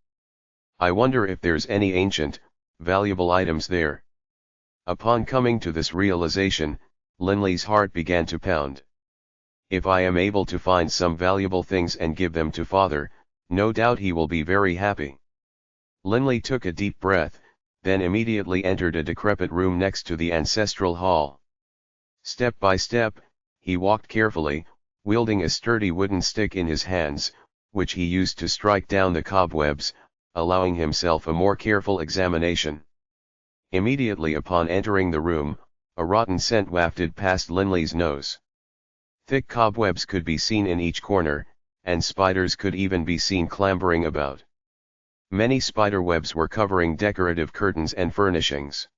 I wonder if there's any ancient, valuable items there. Upon coming to this realization, Linley's heart began to pound. If I am able to find some valuable things and give them to Father, no doubt he will be very happy. Linley took a deep breath, then immediately entered a decrepit room next to the ancestral hall. Step by step, he walked carefully, wielding a sturdy wooden stick in his hands, which he used to strike down the cobwebs, allowing himself a more careful examination. Immediately upon entering the room, a rotten scent wafted past Linley's nose. Thick cobwebs could be seen in each corner, and spiders could even be seen clambering about. Many spider webs were covering decorative curtains and furnishings.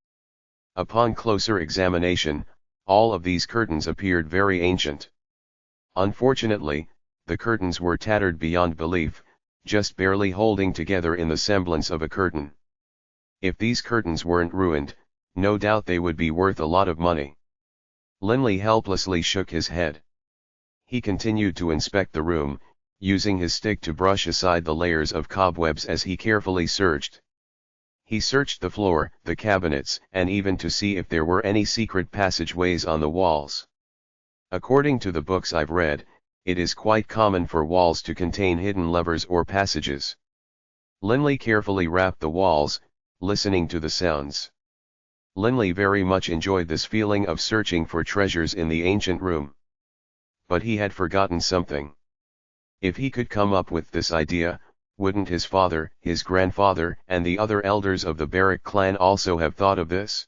Upon closer examination, all of these curtains appeared very ancient. Unfortunately, the curtains were tattered beyond belief, just barely holding together in the semblance of a curtain. If these curtains weren't ruined, no doubt they would be worth a lot of money. Linley helplessly shook his head. He continued to inspect the room, using his stick to brush aside the layers of cobwebs as he carefully searched. He searched the floor, the cabinets, and even to see if there were any secret passageways on the walls. According to the books I've read, it is quite common for walls to contain hidden levers or passages. Linley carefully rapped the walls, listening to the sounds. Linley very much enjoyed this feeling of searching for treasures in the ancient room. But he had forgotten something. If he could come up with this idea, wouldn't his father, his grandfather, and the other elders of the Baruch clan also have thought of this?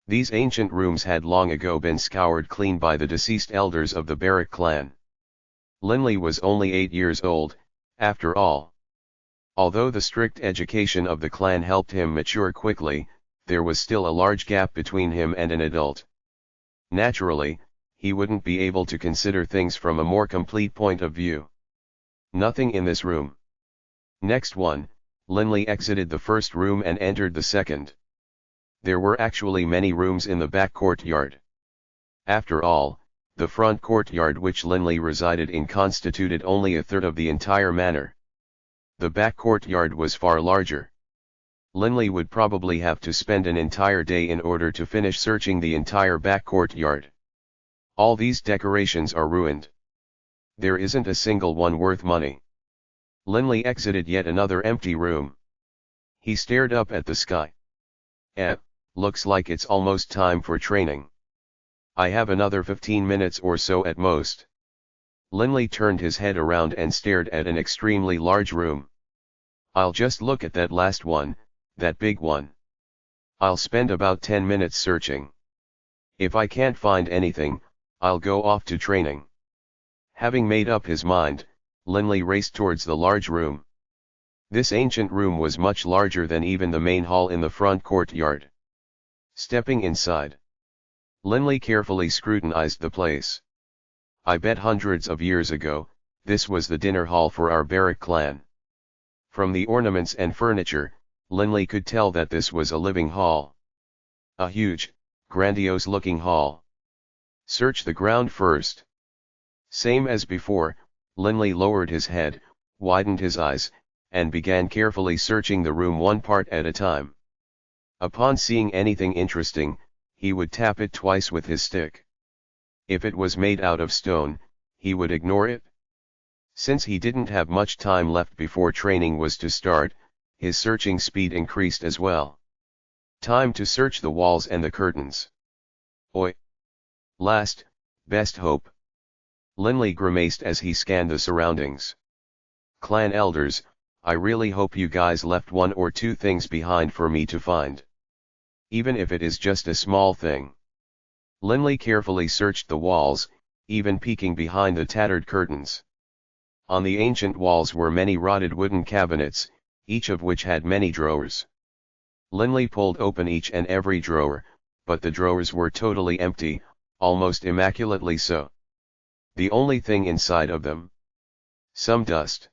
These ancient rooms had long ago been scoured clean by the deceased elders of the Baruch clan. Linley was only 8 years old, after all. Although the strict education of the clan helped him mature quickly, there was still a large gap between him and an adult. Naturally, he wouldn't be able to consider things from a more complete point of view. Nothing in this room. Next one, Linley exited the first room and entered the second. There were actually many rooms in the back courtyard. After all, the front courtyard which Linley resided in constituted only a third of the entire manor. The back courtyard was far larger. Linley would probably have to spend an entire day in order to finish searching the entire back courtyard. All these decorations are ruined. There isn't a single one worth money. Linley exited yet another empty room. He stared up at the sky. Looks like it's almost time for training. I have another 15 minutes or so at most. Linley turned his head around and stared at an extremely large room. I'll just look at that last one, that big one. I'll spend about 10 minutes searching. If I can't find anything, I'll go off to training. Having made up his mind, Linley raced towards the large room. This ancient room was much larger than even the main hall in the front courtyard. Stepping inside, Linley carefully scrutinized the place. I bet hundreds of years ago, this was the dinner hall for our Baruch clan. From the ornaments and furniture, Linley could tell that this was a living hall. A huge, grandiose-looking hall. Search the ground first. Same as before, Linley lowered his head, widened his eyes, and began carefully searching the room one part at a time. Upon seeing anything interesting, he would tap it twice with his stick. If it was made out of stone, he would ignore it. Since he didn't have much time left before training was to start, his searching speed increased as well. Time to search the walls and the curtains. Oi! Last, Best hope. Linley grimaced as he scanned the surroundings. Clan elders, I really hope you guys left one or two things behind for me to find. Even if it is just a small thing. Linley carefully searched the walls, even peeking behind the tattered curtains. On the ancient walls were many rotted wooden cabinets, each of which had many drawers. Linley pulled open each and every drawer, but the drawers were totally empty, almost immaculately so. The only thing inside of them? Some dust.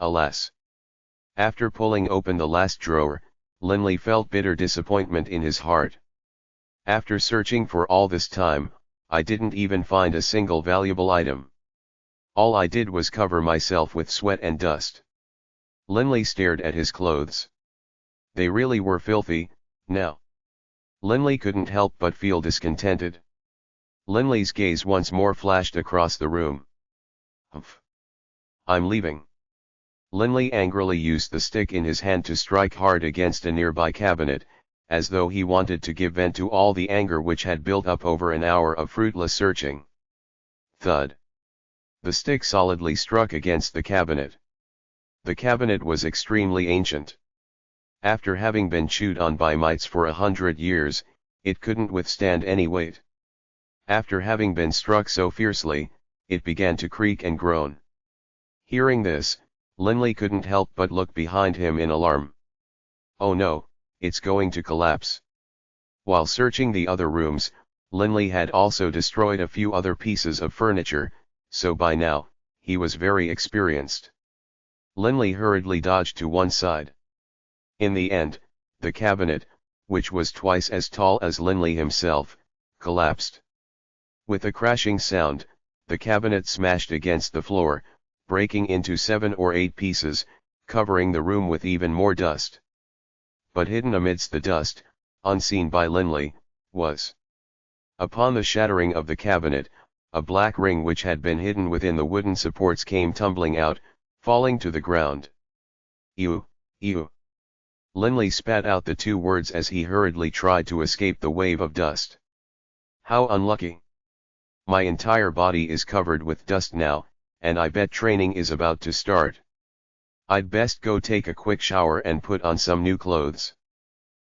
Alas! After pulling open the last drawer, Linley felt bitter disappointment in his heart. After searching for all this time, I didn't even find a single valuable item. All I did was cover myself with sweat and dust. Linley stared at his clothes. They really were filthy, now. Linley couldn't help but feel discontented. Linley's gaze once more flashed across the room. Humph. I'm leaving. Linley angrily used the stick in his hand to strike hard against a nearby cabinet, as though he wanted to give vent to all the anger which had built up over an hour of fruitless searching. Thud. The stick solidly struck against the cabinet. The cabinet was extremely ancient. After having been chewed on by mites for 100 years, it couldn't withstand any weight. After having been struck so fiercely, it began to creak and groan. Hearing this, Linley couldn't help but look behind him in alarm. Oh no, it's going to collapse. While searching the other rooms, Linley had also destroyed a few other pieces of furniture, so by now, he was very experienced. Linley hurriedly dodged to one side. In the end, the cabinet, which was twice as tall as Linley himself, collapsed. With a crashing sound, the cabinet smashed against the floor, breaking into 7 or 8 pieces, covering the room with even more dust. But hidden amidst the dust, unseen by Linley, was. Upon the shattering of the cabinet, a black ring which had been hidden within the wooden supports came tumbling out, falling to the ground. Ew, ew. Linley spat out the 2 words as he hurriedly tried to escape the wave of dust. How unlucky. My entire body is covered with dust now, and I bet training is about to start. I'd best go take a quick shower and put on some new clothes.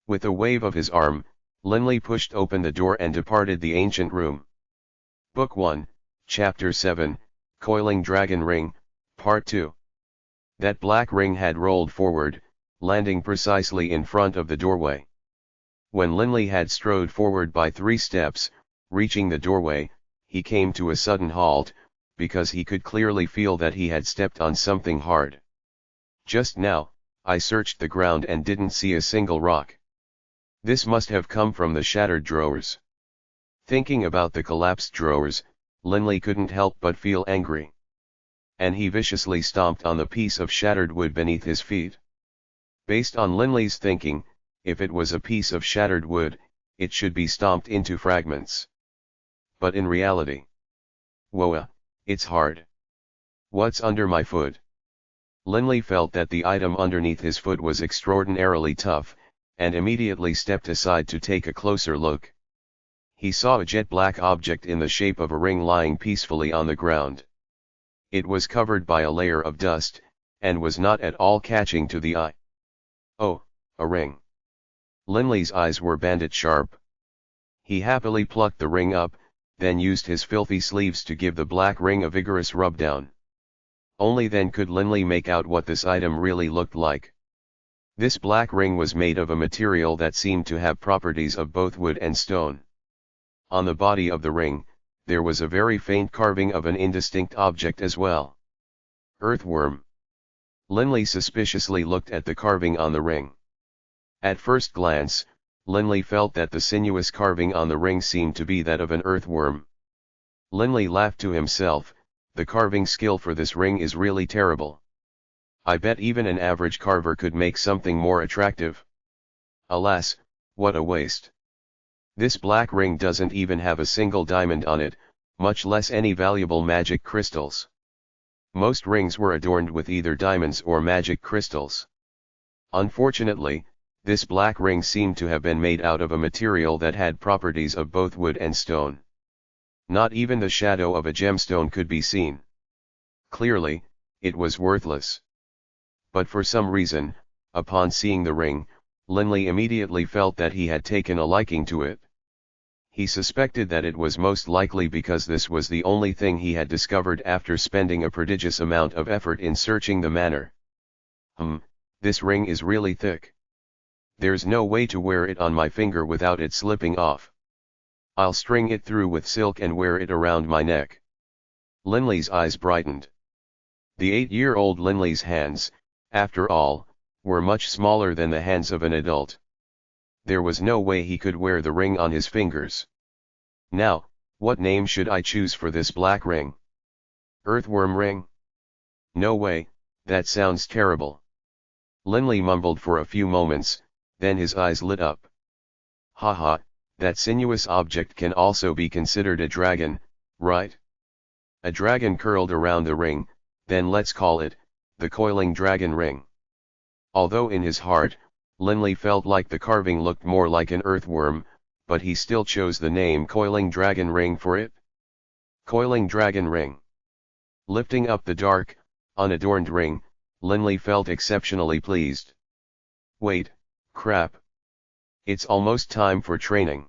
With a wave of his arm, Linley pushed open the door and departed the ancient room. Book 1, Chapter 7, Coiling Dragon Ring, Part 2. That black ring had rolled forward, landing precisely in front of the doorway. When Linley had strode forward by 3 steps, reaching the doorway, he came to a sudden halt, because he could clearly feel that he had stepped on something hard. Just now, I searched the ground and didn't see a single rock. This must have come from the shattered drawers. Thinking about the collapsed drawers, Linley couldn't help but feel angry. And he viciously stomped on the piece of shattered wood beneath his feet. Based on Linley's thinking, if it was a piece of shattered wood, it should be stomped into fragments. But in reality, whoa, it's hard. What's under my foot? Linley felt that the item underneath his foot was extraordinarily tough, and immediately stepped aside to take a closer look. He saw a jet-black object in the shape of a ring lying peacefully on the ground. It was covered by a layer of dust, and was not at all catching to the eye. Oh, a ring. Linley's eyes were bandit sharp. He happily plucked the ring up, then used his filthy sleeves to give the black ring a vigorous rub-down. Only then could Linley make out what this item really looked like. This black ring was made of a material that seemed to have properties of both wood and stone. On the body of the ring, there was a very faint carving of an indistinct object as well. Earthworm. Linley suspiciously looked at the carving on the ring. At first glance, Linley felt that the sinuous carving on the ring seemed to be that of an earthworm. Linley laughed to himself, the carving skill for this ring is really terrible. I bet even an average carver could make something more attractive. Alas, what a waste. This black ring doesn't even have a single diamond on it, much less any valuable magic crystals. Most rings were adorned with either diamonds or magic crystals. Unfortunately, this black ring seemed to have been made out of a material that had properties of both wood and stone. Not even the shadow of a gemstone could be seen. Clearly, it was worthless. But for some reason, upon seeing the ring, Linley immediately felt that he had taken a liking to it. He suspected that it was most likely because this was the only thing he had discovered after spending a prodigious amount of effort in searching the manor. This ring is really thick. There's no way to wear it on my finger without it slipping off. I'll string it through with silk and wear it around my neck. Linley's eyes brightened. The 8-year-old Linley's hands, after all, were much smaller than the hands of an adult. There was no way he could wear the ring on his fingers. Now, what name should I choose for this black ring? Earthworm ring? No way, that sounds terrible. Linley mumbled for a few moments, then his eyes lit up. Haha, that sinuous object can also be considered a dragon, right? A dragon curled around the ring, then let's call it, the Coiling Dragon Ring. Although in his heart, Linley felt like the carving looked more like an earthworm, but he still chose the name Coiling Dragon Ring for it. Coiling Dragon Ring. Lifting up the dark, unadorned ring, Linley felt exceptionally pleased. Wait, crap. It's almost time for training.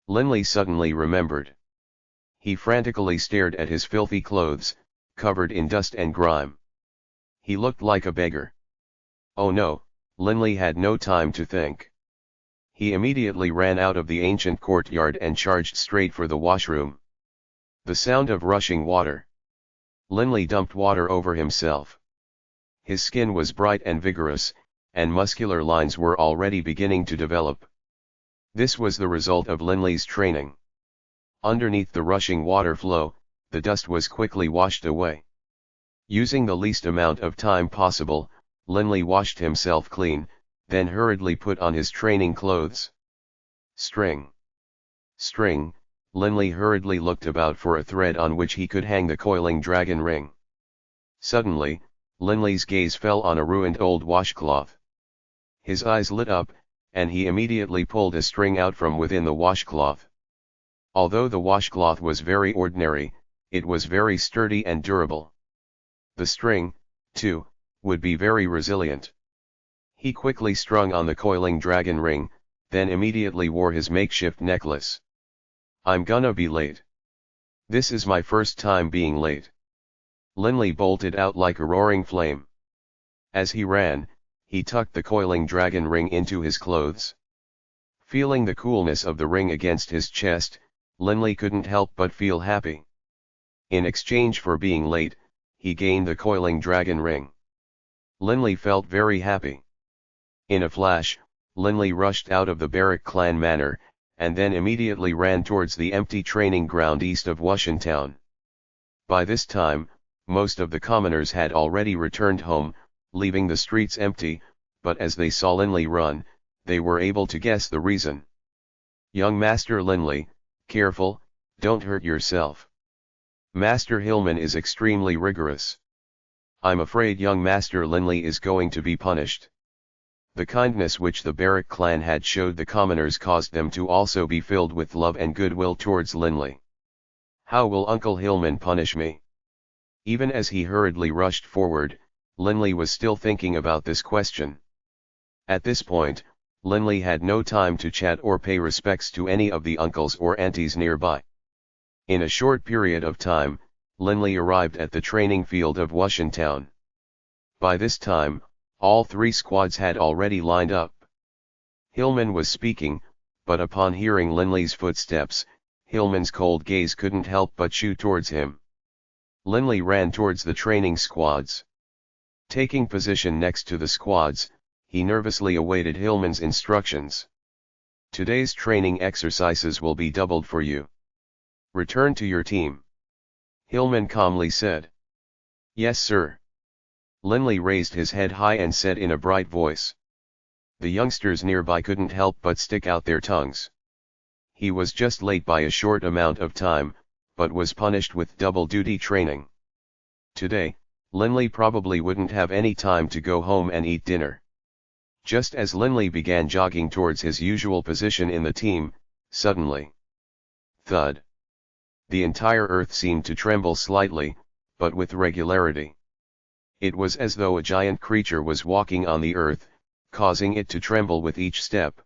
Linley suddenly remembered. He frantically stared at his filthy clothes, covered in dust and grime. He looked like a beggar. Oh no, Linley had no time to think. He immediately ran out of the ancient courtyard and charged straight for the washroom. The sound of rushing water. Linley dumped water over himself. His skin was bright and vigorous, and muscular lines were already beginning to develop. This was the result of Linley's training. Underneath the rushing water flow, the dust was quickly washed away. Using the least amount of time possible, Linley washed himself clean, then hurriedly put on his training clothes. String. String, Linley hurriedly looked about for a thread on which he could hang the coiling dragon ring. Suddenly, Linley's gaze fell on a ruined old washcloth. His eyes lit up, and he immediately pulled a string out from within the washcloth. Although the washcloth was very ordinary, it was very sturdy and durable. The string, too, would be very resilient. He quickly strung on the coiling dragon ring, then immediately wore his makeshift necklace. I'm gonna be late. This is my first time being late. Linley bolted out like a roaring flame. As he ran, he tucked the coiling dragon ring into his clothes. Feeling the coolness of the ring against his chest, Linley couldn't help but feel happy. In exchange for being late, he gained the coiling dragon ring. Linley felt very happy. In a flash, Linley rushed out of the Baruch clan manor, and then immediately ran towards the empty training ground east of Wushan town. By this time, most of the commoners had already returned home, leaving the streets empty, but as they saw Linley run, they were able to guess the reason. Young Master Linley, careful, don't hurt yourself. Master Hillman is extremely rigorous. I'm afraid young Master Linley is going to be punished. The kindness which the Baruch clan had showed the commoners caused them to also be filled with love and goodwill towards Linley. How will Uncle Hillman punish me? Even as he hurriedly rushed forward, Linley was still thinking about this question. At this point, Linley had no time to chat or pay respects to any of the uncles or aunties nearby. In a short period of time, Linley arrived at the training field of Wushan town. By this time, all three squads had already lined up. Hillman was speaking, but upon hearing Linley's footsteps, Hillman's cold gaze couldn't help but shoot towards him. Linley ran towards the training squads. Taking position next to the squads, he nervously awaited Hillman's instructions. Today's training exercises will be doubled for you. Return to your team. Hillman calmly said. Yes, sir. Linley raised his head high and said in a bright voice. The youngsters nearby couldn't help but stick out their tongues. He was just late by a short amount of time, but was punished with double-duty training. Today, Linley probably wouldn't have any time to go home and eat dinner. Just as Linley began jogging towards his usual position in the team, suddenly. Thud. The entire earth seemed to tremble slightly, but with regularity. It was as though a giant creature was walking on the earth, causing it to tremble with each step.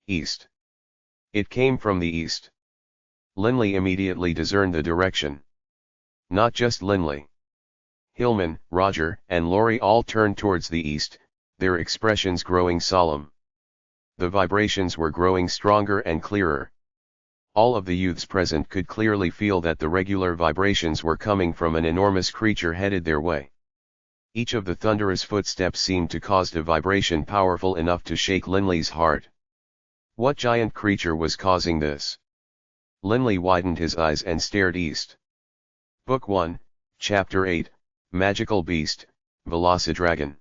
East. It came from the east. Linley immediately discerned the direction. Not just Linley. Hillman, Roger, and Laurie all turned towards the east, their expressions growing solemn. The vibrations were growing stronger and clearer. All of the youths present could clearly feel that the regular vibrations were coming from an enormous creature headed their way. Each of the thunderous footsteps seemed to cause a vibration powerful enough to shake Linley's heart. What giant creature was causing this? Linley widened his eyes and stared east. Book 1, Chapter 8, Magical Beast, Velocidragon.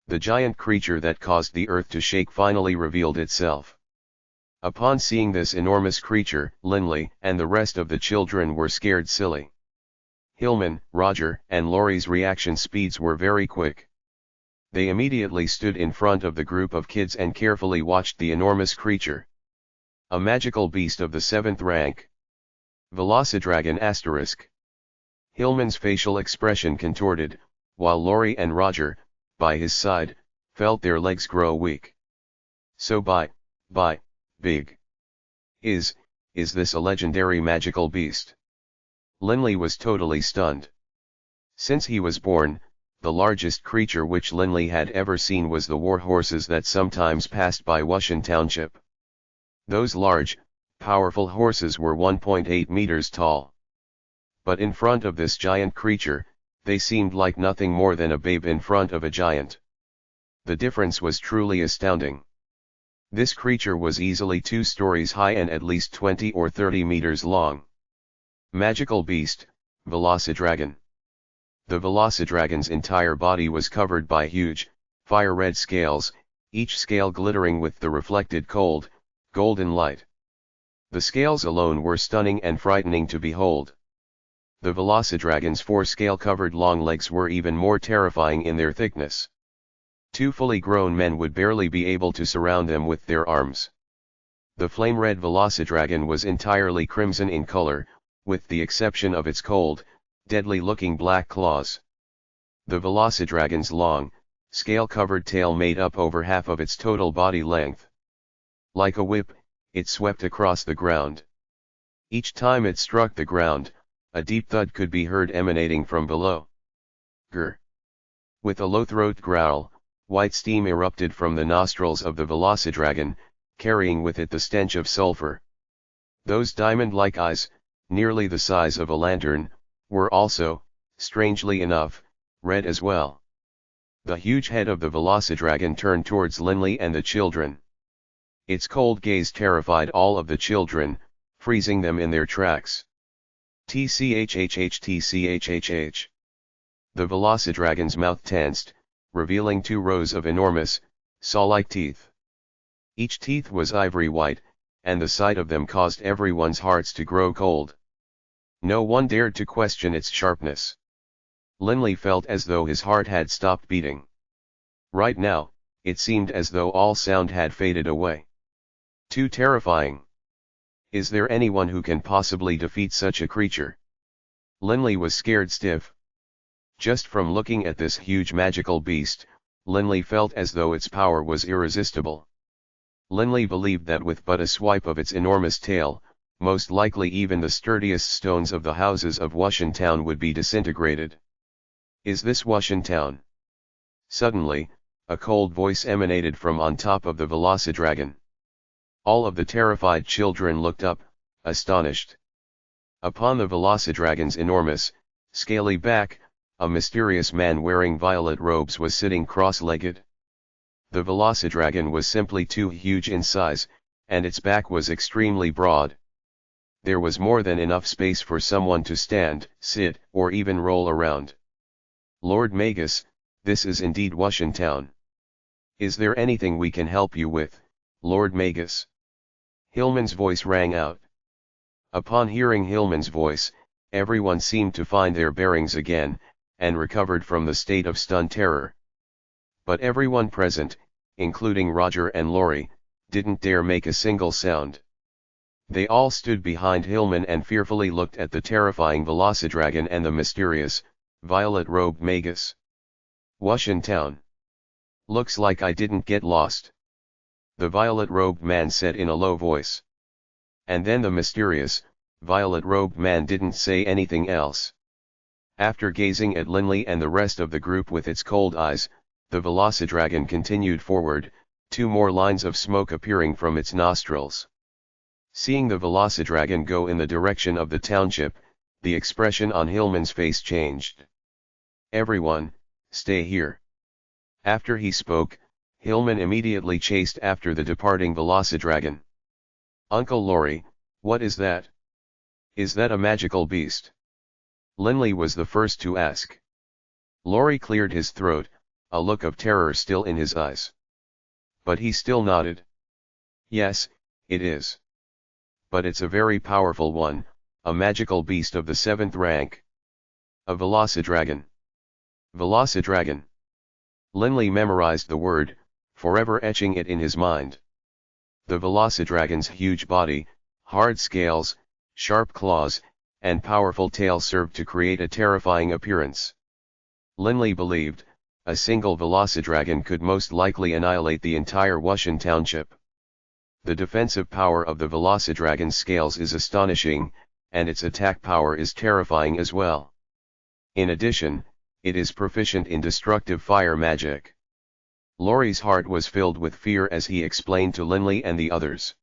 The giant creature that caused the earth to shake finally revealed itself. Upon seeing this enormous creature, Linley and the rest of the children were scared silly. Hillman, Roger, and Laurie's reaction speeds were very quick. They immediately stood in front of the group of kids and carefully watched the enormous creature. A magical beast of the 7th rank. Velocidragon *. Hillman's facial expression contorted, while Laurie and Roger, by his side, felt their legs grow weak. So big. Is this a legendary magical beast? Linley was totally stunned. Since he was born, the largest creature which Linley had ever seen was the war horses that sometimes passed by Wushan Township. Those large, powerful horses were 1.8 meters tall. But in front of this giant creature, they seemed like nothing more than a babe in front of a giant. The difference was truly astounding. This creature was easily 2 stories high and at least 20 or 30 meters long. Magical beast, Velocidragon. The Velocidragon's entire body was covered by huge, fire-red scales, each scale glittering with the reflected cold, golden light. The scales alone were stunning and frightening to behold. The Velocidragon's 4 scale-covered long legs were even more terrifying in their thickness. 2 fully grown men would barely be able to surround them with their arms. The flame-red Velocidragon was entirely crimson in color, with the exception of its cold, deadly-looking black claws. The Velocidragon's long, scale-covered tail made up over half of its total body length. Like a whip, it swept across the ground. Each time it struck the ground, a deep thud could be heard emanating from below. Grr! With a low-throat growl, white steam erupted from the nostrils of the Velocidragon, carrying with it the stench of sulfur. Those diamond-like eyes, nearly the size of a lantern, were also, strangely enough, red as well. The huge head of the Velocidragon turned towards Linley and the children. Its cold gaze terrified all of the children, freezing them in their tracks. Tchhh. The Velocidragon's mouth tensed, revealing 2 rows of enormous, saw-like teeth. Each teeth was ivory white, and the sight of them caused everyone's hearts to grow cold. No one dared to question its sharpness. Linley felt as though his heart had stopped beating. Right now, it seemed as though all sound had faded away. Too terrifying. Is there anyone who can possibly defeat such a creature? Linley was scared stiff. Just from looking at this huge magical beast, Linley felt as though its power was irresistible. Linley believed that with but a swipe of its enormous tail, most likely even the sturdiest stones of the houses of Wushan Town would be disintegrated. Is this Wushan Town? Suddenly, a cold voice emanated from on top of the Velocidragon. All of the terrified children looked up, astonished. Upon the Velocidragon's enormous, scaly back, a mysterious man wearing violet robes was sitting cross-legged. The Velocidragon was simply too huge in size, and its back was extremely broad. There was more than enough space for someone to stand, sit, or even roll around. Lord Magus, this is indeed Wushan Town. Is there anything we can help you with, Lord Magus? Hillman's voice rang out. Upon hearing Hillman's voice, everyone seemed to find their bearings again, and recovered from the state of stunned terror. But everyone present, including Roger and Laurie, didn't dare make a single sound. They all stood behind Hillman and fearfully looked at the terrifying Velocidragon and the mysterious, violet-robed Magus. Wushan Town. Looks like I didn't get lost, the violet-robed man said in a low voice. And then the mysterious, violet-robed man didn't say anything else. After gazing at Linley and the rest of the group with its cold eyes, the Velocidragon continued forward, 2 more lines of smoke appearing from its nostrils. Seeing the Velocidragon go in the direction of the township, the expression on Hillman's face changed. Everyone, stay here. After he spoke, Hillman immediately chased after the departing Velocidragon. Uncle Laurie, what is that? Is that a magical beast? Linley was the first to ask. Laurie cleared his throat, a look of terror still in his eyes. But he still nodded. Yes, it is. But it's a very powerful one, a magical beast of the 7th rank. A Velocidragon. Velocidragon. Linley memorized the word, forever etching it in his mind. The Velocidragon's huge body, hard scales, sharp claws, and powerful tail served to create a terrifying appearance. Linley believed, a single Velocidragon could most likely annihilate the entire Wushan township. The defensive power of the Velocidragon's scales is astonishing, and its attack power is terrifying as well. In addition, it is proficient in destructive fire magic. Laurie's heart was filled with fear as he explained to Linley and the others.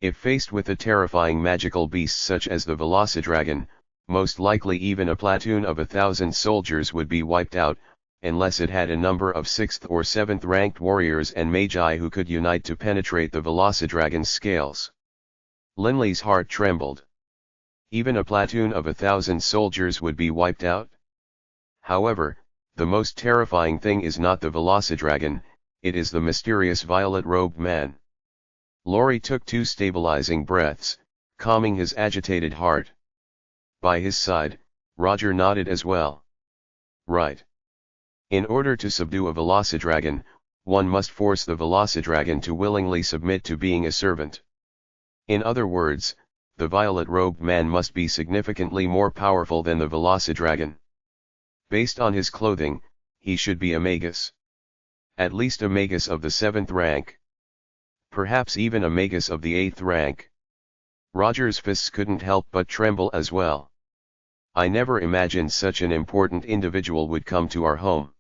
If faced with a terrifying magical beast such as the Velocidragon, most likely even a platoon of 1,000 soldiers would be wiped out, unless it had a number of 6th or 7th ranked warriors and magi who could unite to penetrate the Velocidragon's scales. Linley's heart trembled. Even a platoon of 1,000 soldiers would be wiped out? However, the most terrifying thing is not the Velocidragon, it is the mysterious violet-robed man. Laurie took 2 stabilizing breaths, calming his agitated heart. By his side, Roger nodded as well. Right. In order to subdue a Velocidragon, one must force the Velocidragon to willingly submit to being a servant. In other words, the violet-robed man must be significantly more powerful than the Velocidragon. Based on his clothing, he should be a Magus. At least a Magus of the 7th rank. Perhaps even a Magus of the 8th rank. Roger's fists couldn't help but tremble as well. I never imagined such an important individual would come to our home.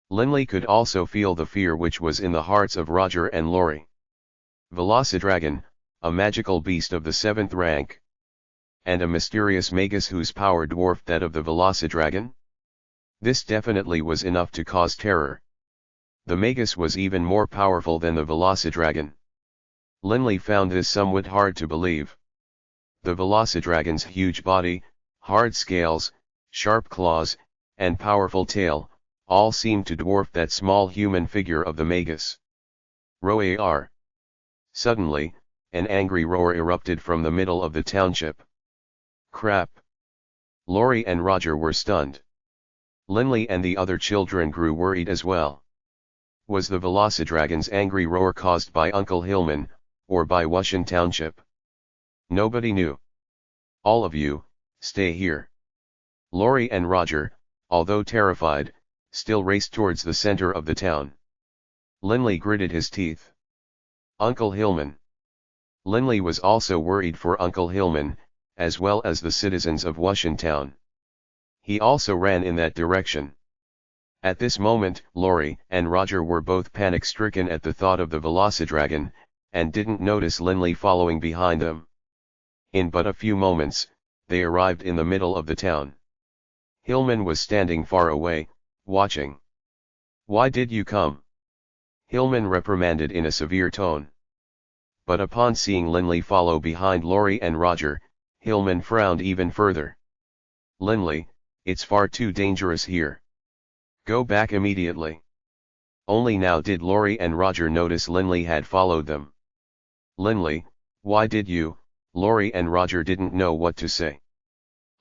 Linley could also feel the fear which was in the hearts of Roger and Laurie. Velocidragon, a magical beast of the 7th rank. And a mysterious Magus whose power dwarfed that of the Velocidragon? This definitely was enough to cause terror. The Magus was even more powerful than the Velocidragon. Linley found this somewhat hard to believe. The Velocidragon's huge body, hard scales, sharp claws, and powerful tail, all seemed to dwarf that small human figure of the Magus. Roar! Suddenly, an angry roar erupted from the middle of the township. Crap! Laurie and Roger were stunned. Linley and the other children grew worried as well. Was the Velocidragon's angry roar caused by Uncle Hillman, or by Wushan Township? Nobody knew. All of you, stay here. Laurie and Roger, although terrified, still raced towards the center of the town. Linley gritted his teeth. Uncle Hillman. Linley was also worried for Uncle Hillman, as well as the citizens of Wushan Town. He also ran in that direction. At this moment, Laurie and Roger were both panic-stricken at the thought of the Velocidragon, and didn't notice Linley following behind them. In but a few moments, they arrived in the middle of the town. Hillman was standing far away, watching. Why did you come? Hillman reprimanded in a severe tone. But upon seeing Linley follow behind Laurie and Roger, Hillman frowned even further. Linley, it's far too dangerous here. Go back immediately. Only now did Laurie and Roger notice Linley had followed them. Linley, why did you? Laurie and Roger didn't know what to say.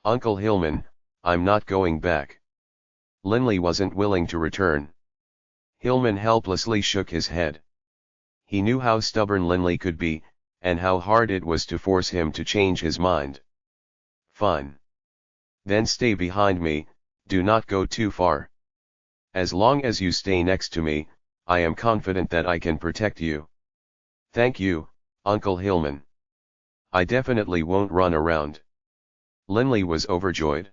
Uncle Hillman, I'm not going back. Linley wasn't willing to return. Hillman helplessly shook his head. He knew how stubborn Linley could be, and how hard it was to force him to change his mind. Fine. Then stay behind me, do not go too far. As long as you stay next to me, I am confident that I can protect you. Thank you, Uncle Hillman. I definitely won't run around. Linley was overjoyed.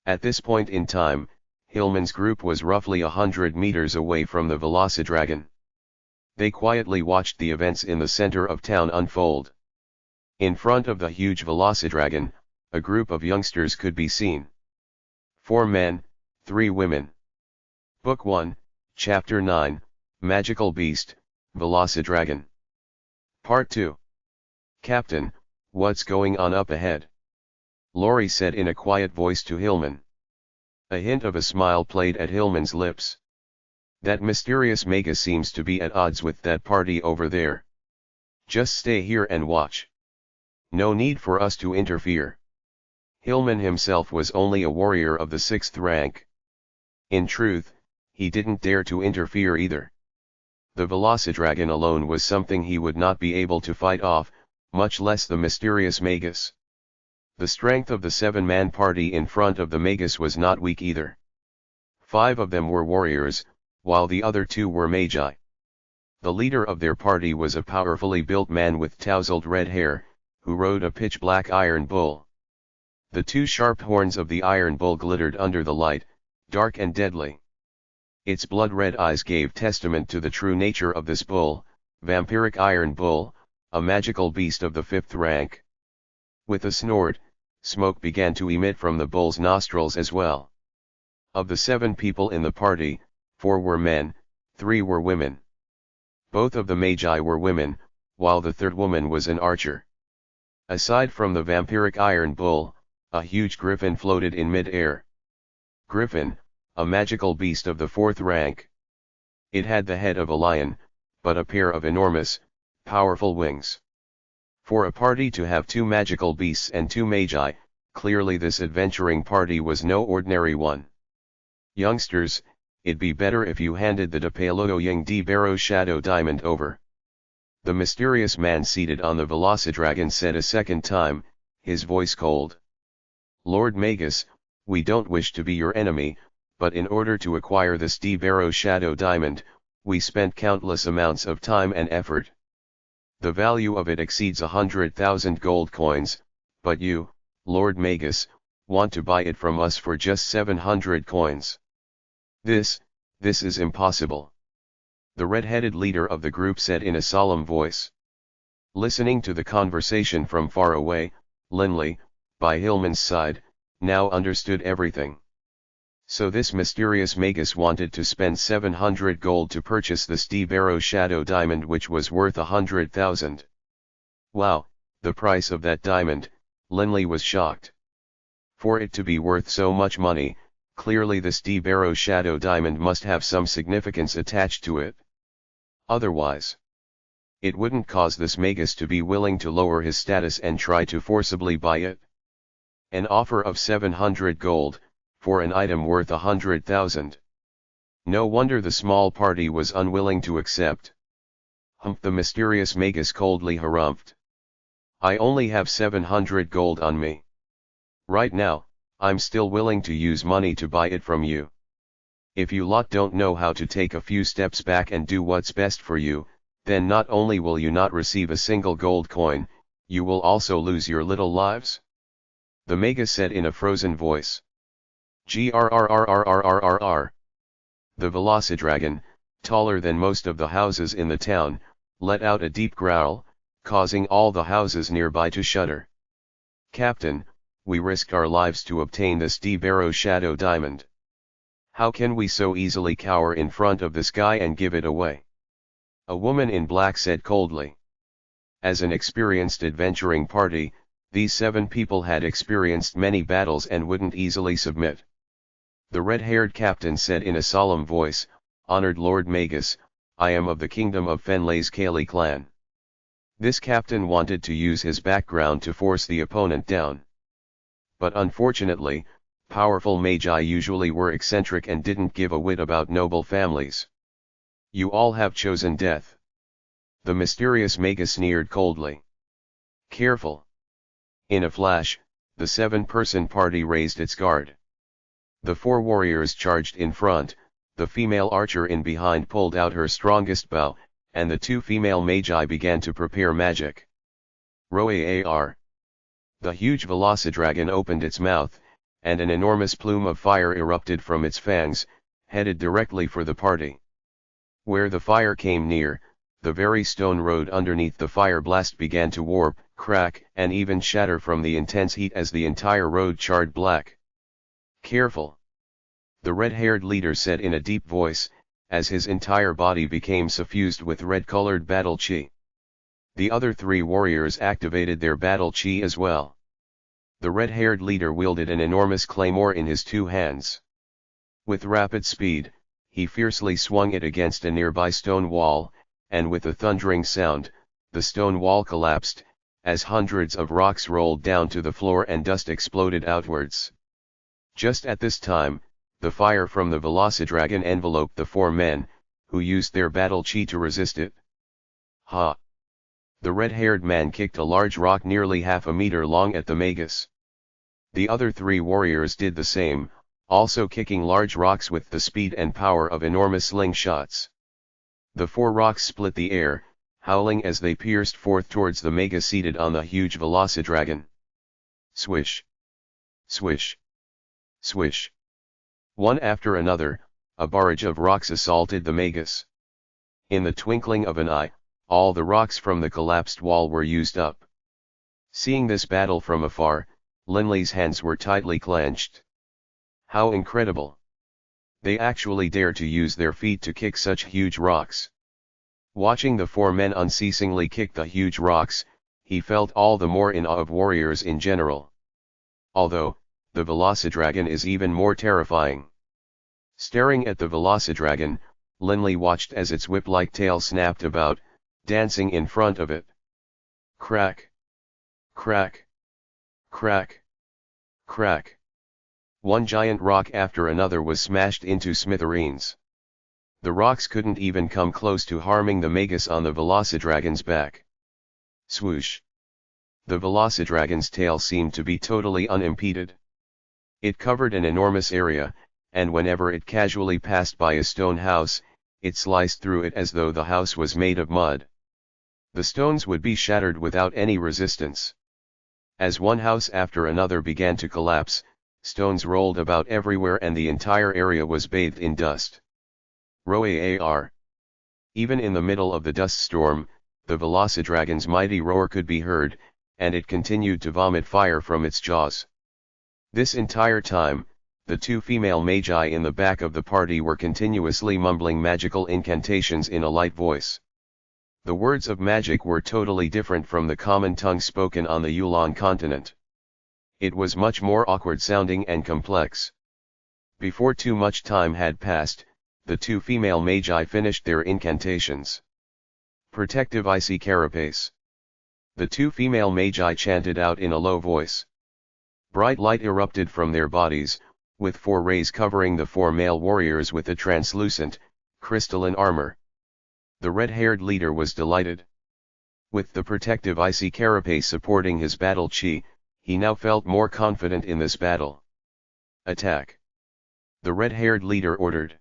At this point in time, Hillman's group was roughly 100 meters away from the Velocidragon. They quietly watched the events in the center of town unfold. In front of the huge Velocidragon, a group of youngsters could be seen. 4 men, 3 women. Book 1, Chapter 9, Magical Beast, Velocidragon. Part 2. Captain, what's going on up ahead? Laurie said in a quiet voice to Hillman. A hint of a smile played at Hillman's lips. That mysterious Magus seems to be at odds with that party over there. Just stay here and watch. No need for us to interfere. Hillman himself was only a warrior of the 6th rank. In truth, he didn't dare to interfere either. The Velocidragon alone was something he would not be able to fight off, much less the mysterious Magus. The strength of the 7-man party in front of the Magus was not weak either. 5 of them were warriors, while the other 2 were magi. The leader of their party was a powerfully built man with tousled red hair, who rode a pitch-black iron bull. The 2 sharp horns of the iron bull glittered under the light, dark and deadly. Its blood-red eyes gave testament to the true nature of this bull, vampiric iron bull, a magical beast of the 5th rank. With a snort, smoke began to emit from the bull's nostrils as well. Of the 7 people in the party, 4 were men, 3 were women. Both of the magi were women, while the 3rd woman was an archer. Aside from the vampiric iron bull, a huge griffin floated in mid-air. Griffin, a magical beast of the 4th rank. It had the head of a lion, but a pair of enormous, powerful wings. For a party to have 2 magical beasts and 2 magi, clearly this adventuring party was no ordinary one. Youngsters, it'd be better if you handed the Depeloying de Barrow Shadow Diamond over. The mysterious man seated on the Velocidragon said a second time, his voice cold. Lord Magus, we don't wish to be your enemy, but in order to acquire this de Barrow Shadow Diamond, we spent countless amounts of time and effort. The value of it exceeds 100,000 gold coins, but you, Lord Magus, want to buy it from us for just 700 coins. This is impossible. The red-headed leader of the group said in a solemn voice. Listening to the conversation from far away, Linley, by Hillman's side, now understood everything. So this mysterious Magus wanted to spend 700 gold to purchase this de Barrow Shadow Diamond, which was worth 100,000. Wow, the price of that diamond, Linley was shocked. For it to be worth so much money, clearly this de Barrow Shadow Diamond must have some significance attached to it. Otherwise, it wouldn't cause this Magus to be willing to lower his status and try to forcibly buy it. An offer of 700 gold, for an item worth 100,000. No wonder the small party was unwilling to accept. Humph, the mysterious Magus coldly harumphed. I only have 700 gold on me. Right now, I'm still willing to use money to buy it from you. If you lot don't know how to take a few steps back and do what's best for you, then not only will you not receive a single gold coin, you will also lose your little lives. The Magus said in a frozen voice. Grrrrrrrrrrrr. The Velocidragon, taller than most of the houses in the town, let out a deep growl, causing all the houses nearby to shudder. Captain, we risked our lives to obtain this de Barrow Shadow Diamond. How can we so easily cower in front of this guy and give it away? A woman in black said coldly. As an experienced adventuring party, these 7 people had experienced many battles and wouldn't easily submit. The red-haired captain said in a solemn voice, Honored Lord Magus, I am of the kingdom of Fenlay's Cayley clan. This captain wanted to use his background to force the opponent down. But unfortunately, powerful magi usually were eccentric and didn't give a whit about noble families. You all have chosen death. The mysterious Mega sneered coldly. Careful. In a flash, the 7-person party raised its guard. The 4 warriors charged in front, the female archer in behind pulled out her strongest bow, and the 2 female magi began to prepare magic. Roar! The huge Velocidragon opened its mouth, and an enormous plume of fire erupted from its fangs, headed directly for the party. Where the fire came near, the very stone road underneath the fire blast began to warp, crack, and even shatter from the intense heat as the entire road charred black. Careful! The red-haired leader said in a deep voice, as his entire body became suffused with red-colored battle chi. The other 3 warriors activated their battle chi as well. The red-haired leader wielded an enormous claymore in his 2 hands. With rapid speed, he fiercely swung it against a nearby stone wall, and with a thundering sound, the stone wall collapsed, as hundreds of rocks rolled down to the floor and dust exploded outwards. Just at this time, the fire from the Velocidragon enveloped the 4 men, who used their battle chi to resist it. Ha! The red-haired man kicked a large rock nearly half a meter long at the Magus. The other 3 warriors did the same, also kicking large rocks with the speed and power of enormous slingshots. The 4 rocks split the air, howling as they pierced forth towards the Mega seated on the huge Velocidragon. Swish! Swish! Swish! One after another, a barrage of rocks assaulted the Magus. In the twinkling of an eye, all the rocks from the collapsed wall were used up. Seeing this battle from afar, Linley's hands were tightly clenched. How incredible! They actually dare to use their feet to kick such huge rocks. Watching the 4 men unceasingly kick the huge rocks, he felt all the more in awe of warriors in general. Although, the Velocidragon is even more terrifying. Staring at the Velocidragon, Linley watched as its whip-like tail snapped about, dancing in front of it. Crack! Crack! Crack! Crack! One giant rock after another was smashed into smithereens. The rocks couldn't even come close to harming the Magus on the Velocidragon's back. Swoosh! The Velocidragon's tail seemed to be totally unimpeded. It covered an enormous area, and whenever it casually passed by a stone house, it sliced through it as though the house was made of mud. The stones would be shattered without any resistance. As one house after another began to collapse, stones rolled about everywhere and the entire area was bathed in dust. Roar! Even in the middle of the dust storm, the Velocidragon's mighty roar could be heard, and it continued to vomit fire from its jaws. This entire time, the 2 female magi in the back of the party were continuously mumbling magical incantations in a light voice. The words of magic were totally different from the common tongue spoken on the Yulan continent. It was much more awkward sounding and complex. Before too much time had passed, the 2 female magi finished their incantations. Protective icy carapace. The 2 female magi chanted out in a low voice. Bright light erupted from their bodies, with 4 rays covering the 4 male warriors with a translucent, crystalline armor. The red-haired leader was delighted. With the protective icy carapace supporting his battle chi, he now felt more confident in this battle. Attack! The red-haired leader ordered.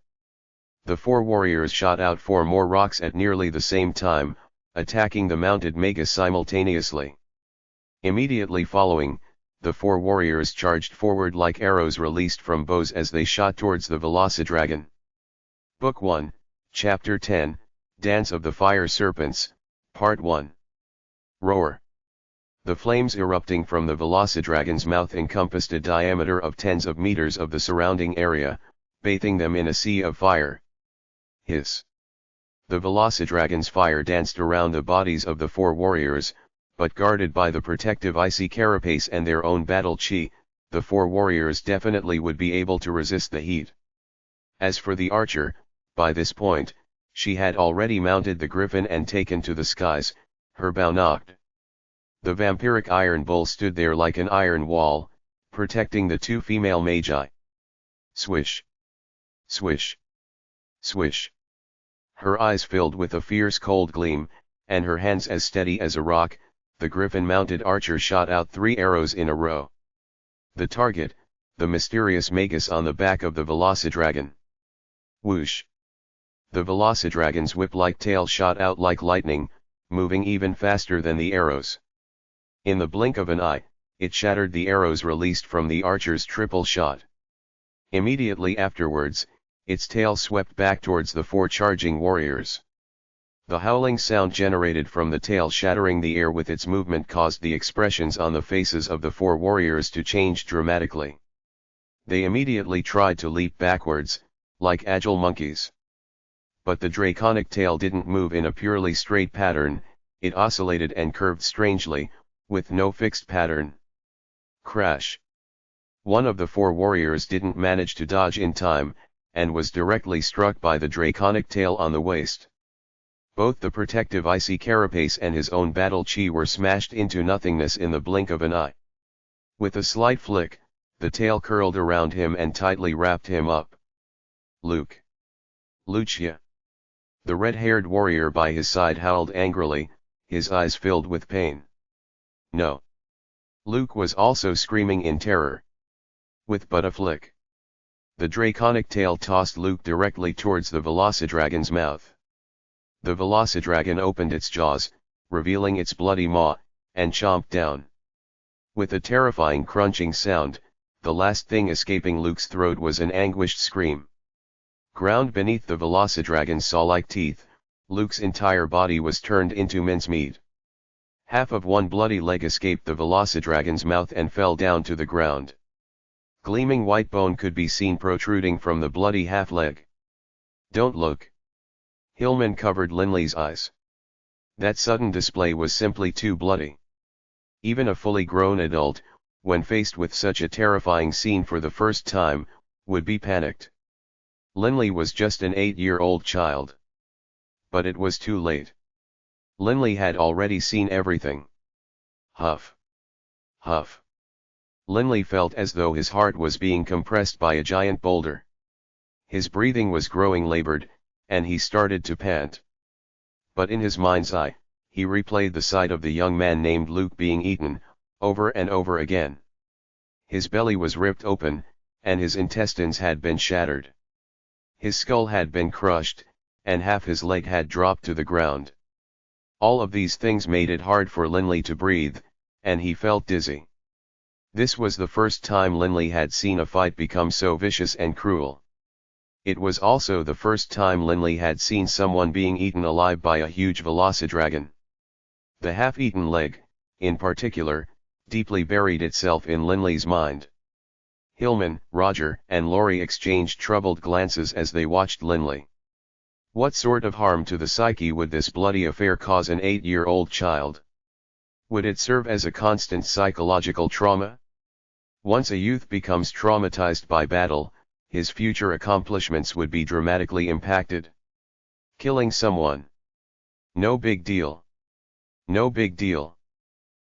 The 4 warriors shot out 4 more rocks at nearly the same time, attacking the mounted Magus simultaneously. Immediately following, the 4 warriors charged forward like arrows released from bows as they shot towards the Velocidragon. Book 1, Chapter 10, Dance of the Fire Serpents, Part 1. Roar! The flames erupting from the Velocidragon's mouth encompassed a diameter of tens of meters of the surrounding area, bathing them in a sea of fire. Hiss! The Velocidragon's fire danced around the bodies of the 4 warriors, but guarded by the protective icy carapace and their own battle chi, the 4 warriors definitely would be able to resist the heat. As for the archer, by this point, she had already mounted the griffin and taken to the skies, her bow knocked. The vampiric iron bull stood there like an iron wall, protecting the 2 female magi. Swish! Swish! Swish! Her eyes filled with a fierce cold gleam, and her hands as steady as a rock, the griffin-mounted archer shot out 3 arrows in a row. The target, the mysterious magus on the back of the Velocidragon. Whoosh! The Velocidragon's whip-like tail shot out like lightning, moving even faster than the arrows. In the blink of an eye, it shattered the arrows released from the archer's triple shot. Immediately afterwards, its tail swept back towards the 4 charging warriors. The howling sound generated from the tail shattering the air with its movement caused the expressions on the faces of the 4 warriors to change dramatically. They immediately tried to leap backwards, like agile monkeys. But the draconic tail didn't move in a purely straight pattern, it oscillated and curved strangely, with no fixed pattern. Crash! One of the 4 warriors didn't manage to dodge in time, and was directly struck by the draconic tail on the waist. Both the protective icy carapace and his own battle chi were smashed into nothingness in the blink of an eye. With a slight flick, the tail curled around him and tightly wrapped him up. Luke! Lucia! The red-haired warrior by his side howled angrily, his eyes filled with pain. No! Luke was also screaming in terror. With but a flick, the draconic tail tossed Luke directly towards the Velocidragon's mouth. The Velocidragon opened its jaws, revealing its bloody maw, and chomped down. With a terrifying crunching sound, the last thing escaping Luke's throat was an anguished scream. Ground beneath the Velocidragon's saw-like teeth, Luke's entire body was turned into mincemeat. Half of one bloody leg escaped the Velocidragon's mouth and fell down to the ground. Gleaming white bone could be seen protruding from the bloody half-leg. Don't look! Hillman covered Linley's eyes. That sudden display was simply too bloody. Even a fully grown adult, when faced with such a terrifying scene for the first time, would be panicked. Linley was just an 8-year-old child. But it was too late. Linley had already seen everything. Huff! Huff! Linley felt as though his heart was being compressed by a giant boulder. His breathing was growing labored, and he started to pant. But in his mind's eye, he replayed the sight of the young man named Luke being eaten, over and over again. His belly was ripped open, and his intestines had been shattered. His skull had been crushed, and half his leg had dropped to the ground. All of these things made it hard for Linley to breathe, and he felt dizzy. This was the first time Linley had seen a fight become so vicious and cruel. It was also the first time Linley had seen someone being eaten alive by a huge Velocidragon. The half-eaten leg, in particular, deeply buried itself in Linley's mind. Hillman, Roger, and Laurie exchanged troubled glances as they watched Linley. What sort of harm to the psyche would this bloody affair cause an 8-year-old child? Would it serve as a constant psychological trauma? Once a youth becomes traumatized by battle, his future accomplishments would be dramatically impacted. Killing someone. No big deal. No big deal.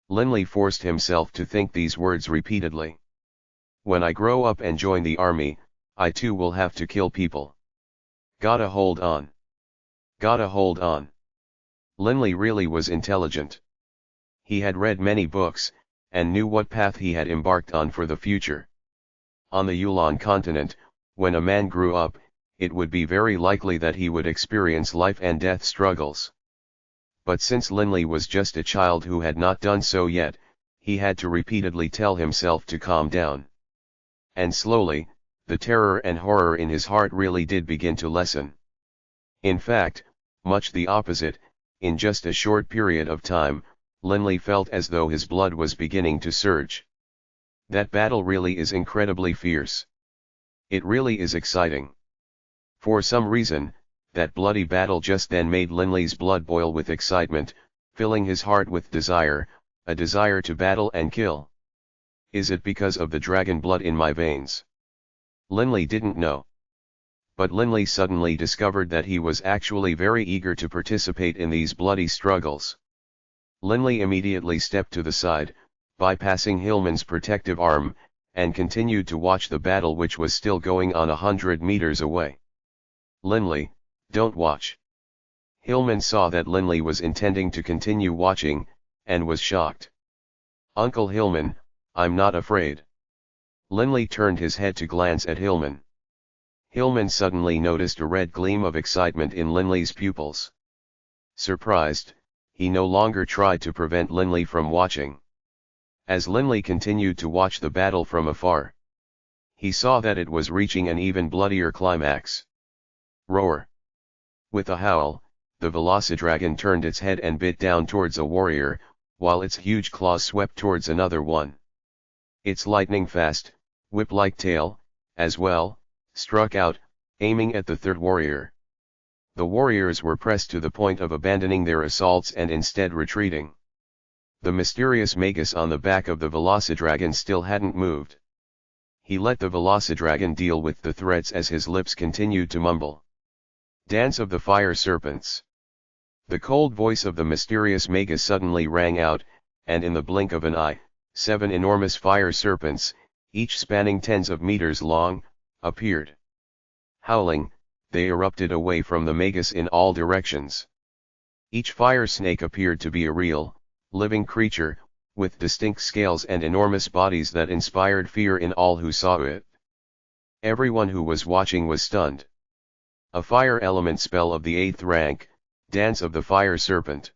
Linley forced himself to think these words repeatedly. When I grow up and join the army, I too will have to kill people. Gotta hold on. Gotta hold on. Linley really was intelligent. He had read many books, and knew what path he had embarked on for the future. On the Yulon continent, when a man grew up, it would be very likely that he would experience life and death struggles. But since Linley was just a child who had not done so yet, he had to repeatedly tell himself to calm down. And slowly, the terror and horror in his heart really did begin to lessen. In fact, much the opposite, in just a short period of time, Linley felt as though his blood was beginning to surge. That battle really is incredibly fierce. It really is exciting. For some reason, that bloody battle just then made Linley's blood boil with excitement, filling his heart with desire, a desire to battle and kill. Is it because of the dragon blood in my veins? Linley didn't know. But Linley suddenly discovered that he was actually very eager to participate in these bloody struggles. Linley immediately stepped to the side, bypassing Hillman's protective arm, and continued to watch the battle which was still going on 100 meters away. Linley, don't watch. Hillman saw that Linley was intending to continue watching, and was shocked. "Uncle Hillman, I'm not afraid." Linley turned his head to glance at Hillman. Hillman suddenly noticed a red gleam of excitement in Linley's pupils. Surprised, he no longer tried to prevent Linley from watching. As Linley continued to watch the battle from afar, he saw that it was reaching an even bloodier climax. Roar! With a howl, the Velocidragon turned its head and bit down towards a warrior, while its huge claws swept towards another one. Its lightning-fast, whip-like tail, as well, struck out, aiming at the third warrior. The warriors were pressed to the point of abandoning their assaults and instead retreating. The mysterious magus on the back of the Velocidragon still hadn't moved. He let the Velocidragon deal with the threats as his lips continued to mumble. "Dance of the Fire Serpents." The cold voice of the mysterious magus suddenly rang out, and in the blink of an eye, 7 enormous fire serpents, each spanning tens of meters long, appeared. Howling, they erupted away from the magus in all directions. Each fire snake appeared to be a real, living creature, with distinct scales and enormous bodies that inspired fear in all who saw it. Everyone who was watching was stunned. A fire element spell of the 8th rank, Dance of the Fire Serpent.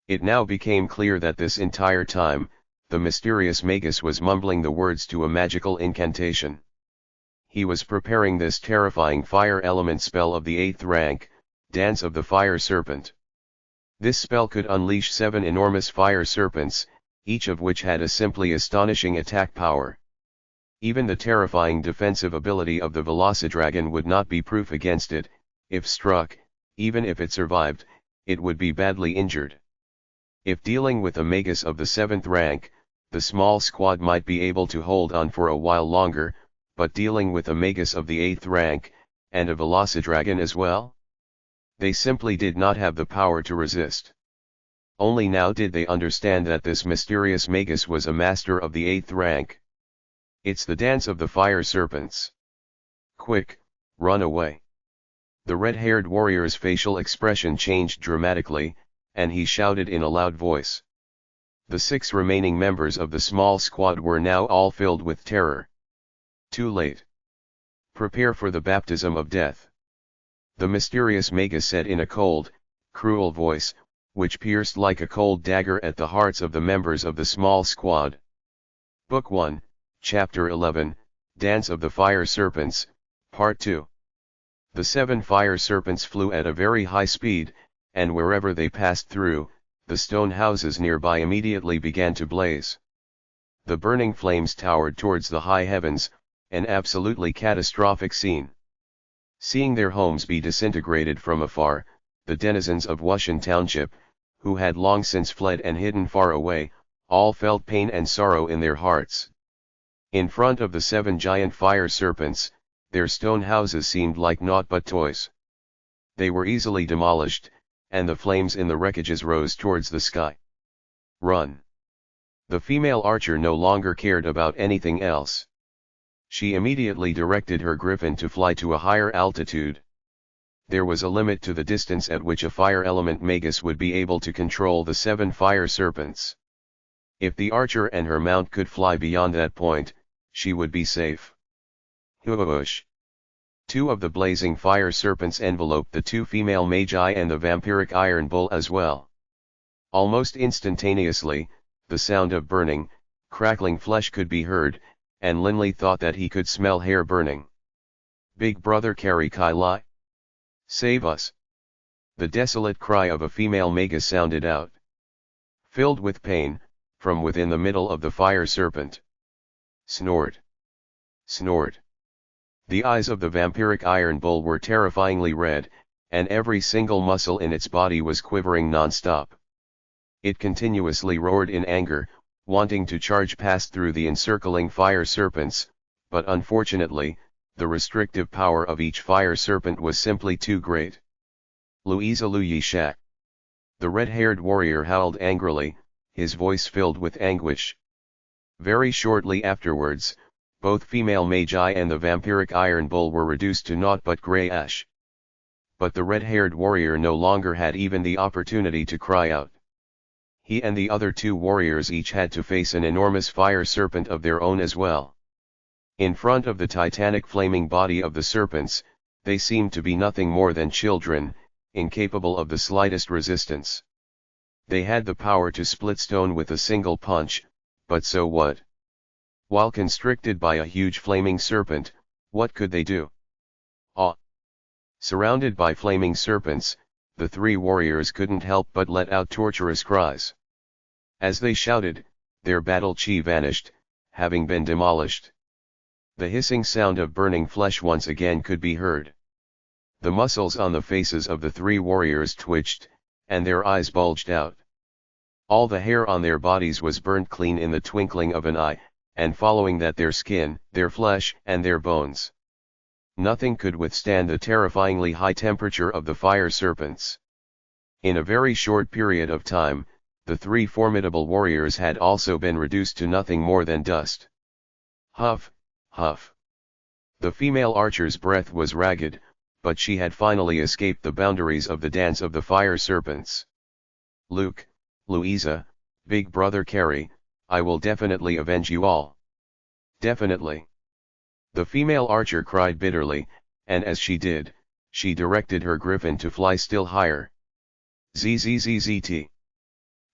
It now became clear that this entire time, the mysterious magus was mumbling the words to a magical incantation. He was preparing this terrifying fire element spell of the 8th rank, Dance of the Fire Serpent. This spell could unleash 7 enormous fire serpents, each of which had a simply astonishing attack power. Even the terrifying defensive ability of the Velocidragon would not be proof against it. If struck, even if it survived, it would be badly injured. If dealing with a magus of the 7th rank, the small squad might be able to hold on for a while longer, but dealing with a magus of the 8th rank, and a Velocidragon as well? They simply did not have the power to resist. Only now did they understand that this mysterious magus was a master of the 8th rank. "It's the Dance of the Fire Serpents. Quick, run away." The red-haired warrior's facial expression changed dramatically, and he shouted in a loud voice. The 6 remaining members of the small squad were now all filled with terror. Too late. "Prepare for the baptism of death," the mysterious magus said in a cold, cruel voice, which pierced like a cold dagger at the hearts of the members of the small squad. Book 1, Chapter 11, Dance of the Fire Serpents, Part 2. The 7 fire serpents flew at a very high speed, and wherever they passed through, the stone houses nearby immediately began to blaze. The burning flames towered towards the high heavens, an absolutely catastrophic scene. Seeing their homes be disintegrated from afar, the denizens of Wushan Township, who had long since fled and hidden far away, all felt pain and sorrow in their hearts. In front of the 7 giant fire serpents, their stone houses seemed like naught but toys. They were easily demolished, and the flames in the wreckages rose towards the sky. "Run!" The female archer no longer cared about anything else. She immediately directed her griffin to fly to a higher altitude. There was a limit to the distance at which a fire element magus would be able to control the 7 fire serpents. If the archer and her mount could fly beyond that point, she would be safe. Whoosh! 2 of the blazing fire serpents enveloped the 2 female magi and the vampiric iron bull as well. Almost instantaneously, the sound of burning, crackling flesh could be heard, and Linley thought that he could smell hair burning. "Big brother Carry Kai Lai! Save us!" The desolate cry of a female magus sounded out. Filled with pain, from within the middle of the fire serpent. Snort! Snort! The eyes of the vampiric iron bull were terrifyingly red, and every single muscle in its body was quivering non-stop. It continuously roared in anger, wanting to charge past through the encircling fire serpents, but unfortunately, the restrictive power of each fire serpent was simply too great. "Louisa Lu Yi Shak!" The red-haired warrior howled angrily, his voice filled with anguish. Very shortly afterwards, both female magi and the vampiric iron bull were reduced to naught but grey ash. but the red-haired warrior no longer had even the opportunity to cry out. He and the other two warriors each had to face an enormous fire serpent of their own as well. In front of the titanic flaming body of the serpents, they seemed to be nothing more than children, incapable of the slightest resistance. They had the power to split stone with a single punch, but so what? While constricted by a huge flaming serpent, what could they do? Surrounded by flaming serpents, the three warriors couldn't help but let out torturous cries. As they shouted, their battle chi vanished, having been demolished. The hissing sound of burning flesh once again could be heard. The muscles on the faces of the three warriors twitched, and their eyes bulged out. All the hair on their bodies was burnt clean in the twinkling of an eye, and following that their skin, their flesh, and their bones. Nothing could withstand the terrifyingly high temperature of the fire serpents. In a very short period of time, the three formidable warriors had also been reduced to nothing more than dust. Huff, huff. The female archer's breath was ragged, but she had finally escaped the boundaries of the dance of the fire serpents. Luke, Louisa, Big Brother Carrie, I will definitely avenge you all. Definitely. The female archer cried bitterly, and as she did, she directed her griffin to fly still higher. Zzzt.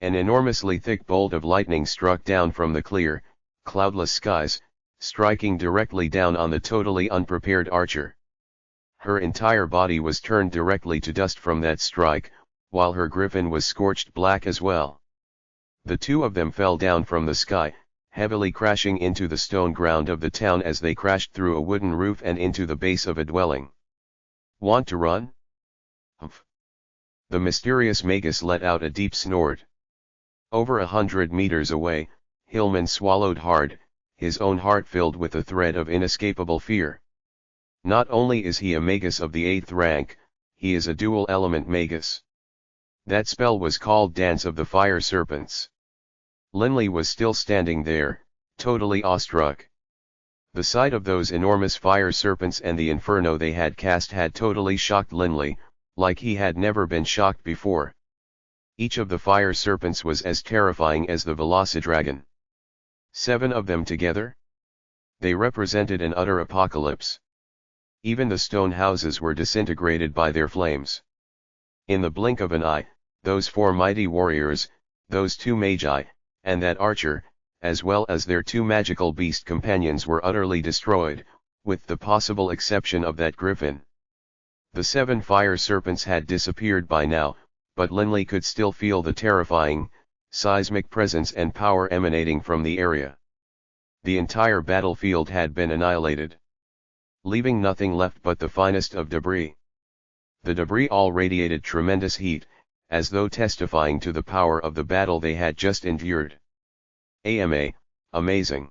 An enormously thick bolt of lightning struck down from the clear, cloudless skies, striking directly down on the totally unprepared archer. Her entire body was turned directly to dust from that strike, while her griffin was scorched black as well. The two of them fell down from the sky, heavily crashing into the stone ground of the town as they crashed through a wooden roof and into the base of a dwelling. Want to run? Humph. The mysterious magus let out a deep snort. Over 100 meters away, Hillman swallowed hard, his own heart filled with a thread of inescapable fear. Not only is he a magus of the 8th rank, he is a dual-element magus. That spell was called Dance of the Fire Serpents. Linley was still standing there, totally awestruck. The sight of those enormous fire serpents and the inferno they had cast had totally shocked Linley, like he had never been shocked before. Each of the fire serpents was as terrifying as the Velocidragon. 7 of them together? They represented an utter apocalypse. Even the stone houses were disintegrated by their flames. In the blink of an eye, those 4 mighty warriors, those 2 magi, and that archer, as well as their 2 magical beast companions were utterly destroyed, with the possible exception of that griffin. The 7 fire serpents had disappeared by now, but Linley could still feel the terrifying, seismic presence and power emanating from the area. The entire battlefield had been annihilated, leaving nothing left but the finest of debris. The debris all radiated tremendous heat, as though testifying to the power of the battle they had just endured. Amazing.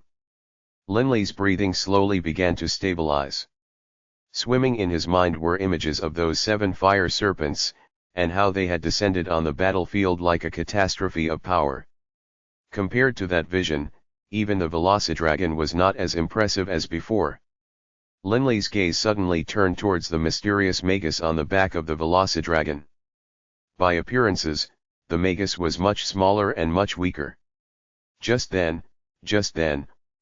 Linley's breathing slowly began to stabilize. Swimming in his mind were images of those 7 fire serpents, and how they had descended on the battlefield like a catastrophe of power. Compared to that vision, even the Velocidragon was not as impressive as before. Linley's gaze suddenly turned towards the mysterious magus on the back of the Velocidragon. By appearances, the magus was much smaller and much weaker. Just then,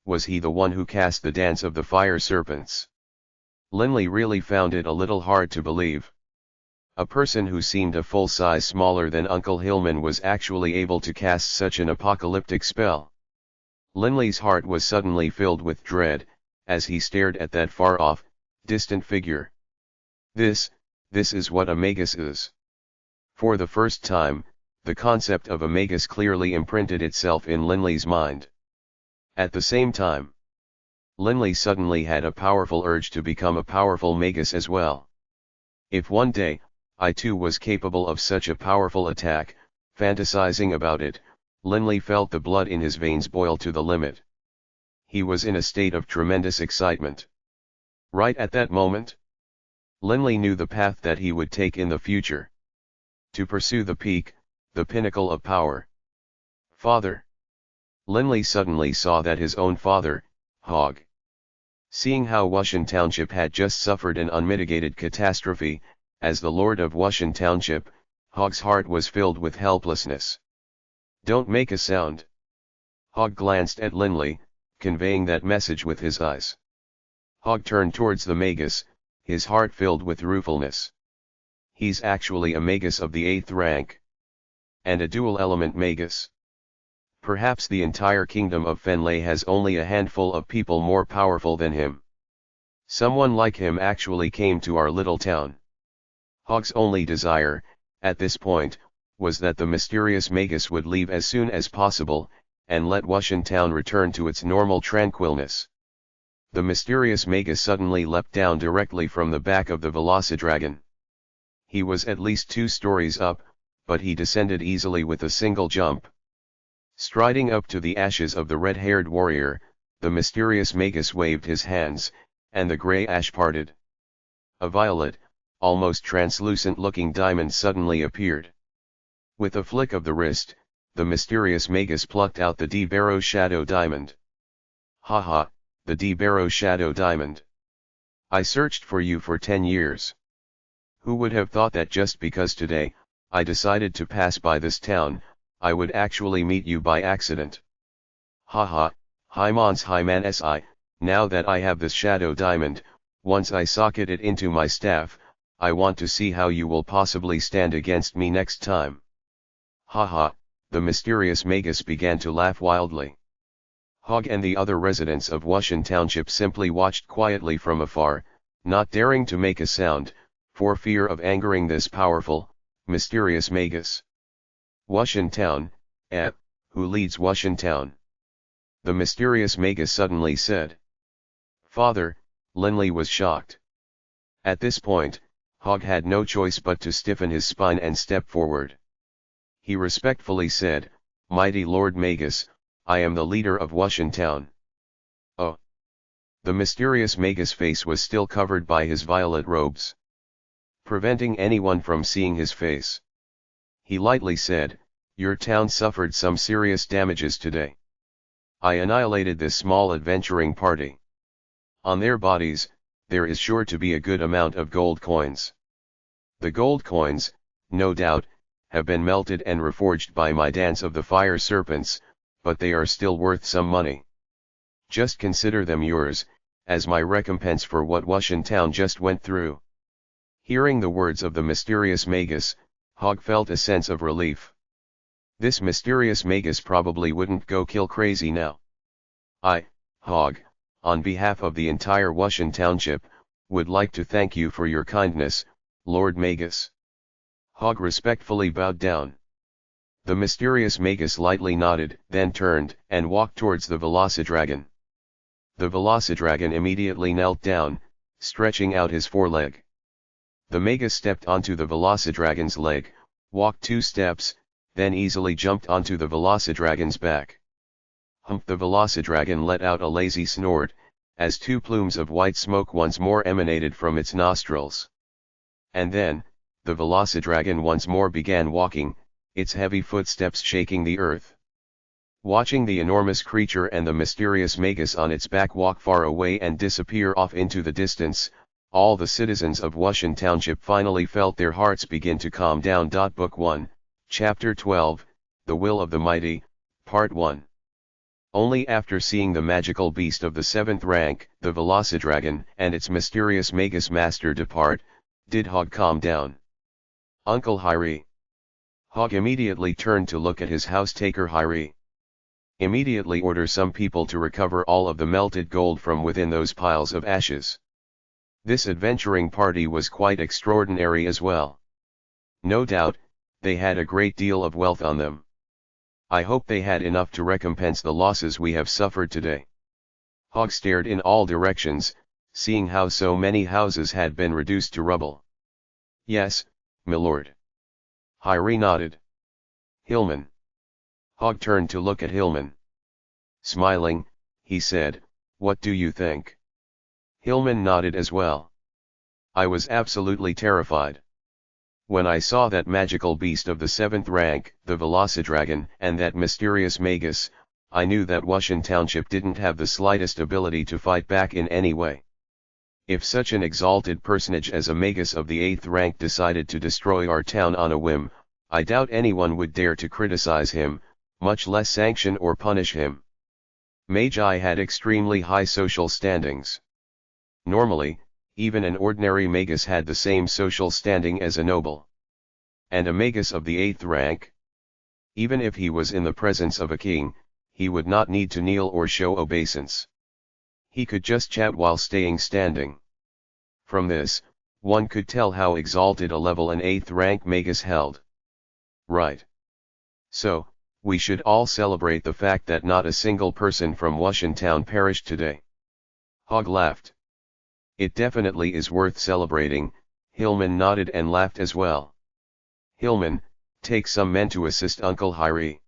was he the one who cast the Dance of the Fire Serpents? Linley really found it a little hard to believe. A person who seemed a full size smaller than Uncle Hillman was actually able to cast such an apocalyptic spell. Linley's heart was suddenly filled with dread, as he stared at that far-off, distant figure. This is what a magus is. For the first time, the concept of a magus clearly imprinted itself in Linley's mind. At the same time, Linley suddenly had a powerful urge to become a powerful magus as well. If one day, I too was capable of such a powerful attack, fantasizing about it, Linley felt the blood in his veins boil to the limit. He was in a state of tremendous excitement. Right at that moment, Linley knew the path that he would take in the future. To pursue the peak, the pinnacle of power. Father. Linley suddenly saw that his own father, Hogg. Seeing how Wushan Township had just suffered an unmitigated catastrophe, As the lord of Wushan Township, Hog's heart was filled with helplessness. "Don't make a sound." Hog glanced at Linley, conveying that message with his eyes. Hog turned towards the magus, his heart filled with ruefulness. He's actually a magus of the 8th rank. And a dual-element magus. Perhaps the entire kingdom of Fenley has only a handful of people more powerful than him. Someone like him actually came to our little town. Hog's only desire, at this point, was that the mysterious magus would leave as soon as possible, and let Wushan town return to its normal tranquilness. The mysterious magus suddenly leapt down directly from the back of the Velocidragon. He was at least 2 stories up, but he descended easily with a single jump. Striding up to the ashes of the red-haired warrior, the mysterious magus waved his hands, and the grey ash parted. A violet, almost translucent-looking diamond suddenly appeared. With a flick of the wrist, the mysterious magus plucked out the D-Barrow Shadow Diamond. "Ha ha, the D-Barrow Shadow Diamond. I searched for you for 10 years. Who would have thought that just because today, I decided to pass by this town, I would actually meet you by accident. Ha ha, Hyman Si, now that I have this Shadow Diamond, once I socket it into my staff, I want to see how you will possibly stand against me next time." Ha ha, the mysterious magus began to laugh wildly. Hog and the other residents of Wushan Township simply watched quietly from afar, not daring to make a sound, for fear of angering this powerful, mysterious magus. "Wushan Town, who leads Wushan Town?" the mysterious magus suddenly said. "Father," Linley was shocked. At this point, Hog had no choice but to stiffen his spine and step forward. He respectfully said, "Mighty Lord Magus, I am the leader of Wushan Town." "Oh." The mysterious magus' face was still covered by his violet robes, preventing anyone from seeing his face. He lightly said, "Your town suffered some serious damages today. I annihilated this small adventuring party. On their bodies, there is sure to be a good amount of gold coins. The gold coins, no doubt, have been melted and reforged by my dance of the fire serpents, but they are still worth some money. Just consider them yours, as my recompense for what Wushan Town just went through." Hearing the words of the mysterious magus, Hog felt a sense of relief. This mysterious magus probably wouldn't go kill crazy now. "I, Hog, on behalf of the entire Wushan Township, would like to thank you for your kindness, Lord Magus." Hog respectfully bowed down. The mysterious magus lightly nodded, then turned and walked towards the Velocidragon. The Velocidragon immediately knelt down, stretching out his foreleg. The magus stepped onto the Velocidragon's leg, walked 2 steps, then easily jumped onto the Velocidragon's back. Hump! The Velocidragon let out a lazy snort, as 2 plumes of white smoke once more emanated from its nostrils. And then, the Velocidragon once more began walking, its heavy footsteps shaking the earth. Watching the enormous creature and the mysterious magus on its back walk far away and disappear off into the distance, all the citizens of Wushan Township finally felt their hearts begin to calm down. Book 1, Chapter 12, The Will of the Mighty, Part 1. Only after seeing the magical beast of the 7th rank, the Velocidragon, and its mysterious magus master depart, did Hog calm down. "Uncle Hyri." Hog immediately turned to look at his housetaker Hyri. "Immediately order some people to recover all of the melted gold from within those piles of ashes." This adventuring party was quite extraordinary as well. No doubt, they had a great deal of wealth on them. I hope they had enough to recompense the losses we have suffered today. Hog stared in all directions, seeing how so many houses had been reduced to rubble. "Yes, milord." Hyri nodded. "Hillman." Hog turned to look at Hillman. Smiling, he said, "What do you think?" Hillman nodded as well. "I was absolutely terrified. When I saw that magical beast of the 7th rank, the Velocidragon, and that mysterious magus, I knew that Wushan Township didn't have the slightest ability to fight back in any way. If such an exalted personage as a magus of the 8th rank decided to destroy our town on a whim, I doubt anyone would dare to criticize him, much less sanction or punish him. Magi had extremely high social standings. Normally, even an ordinary magus had the same social standing as a noble. And a magus of the 8th rank? Even if he was in the presence of a king, he would not need to kneel or show obeisance. He could just chat while staying standing. From this, one could tell how exalted a level an 8th rank magus held. Right. So, we should all celebrate the fact that not a single person from Wushan town perished today. Hogg laughed. It definitely is worth celebrating. Hillman nodded and laughed as well. Hillman, take some men to assist Uncle Hyrie.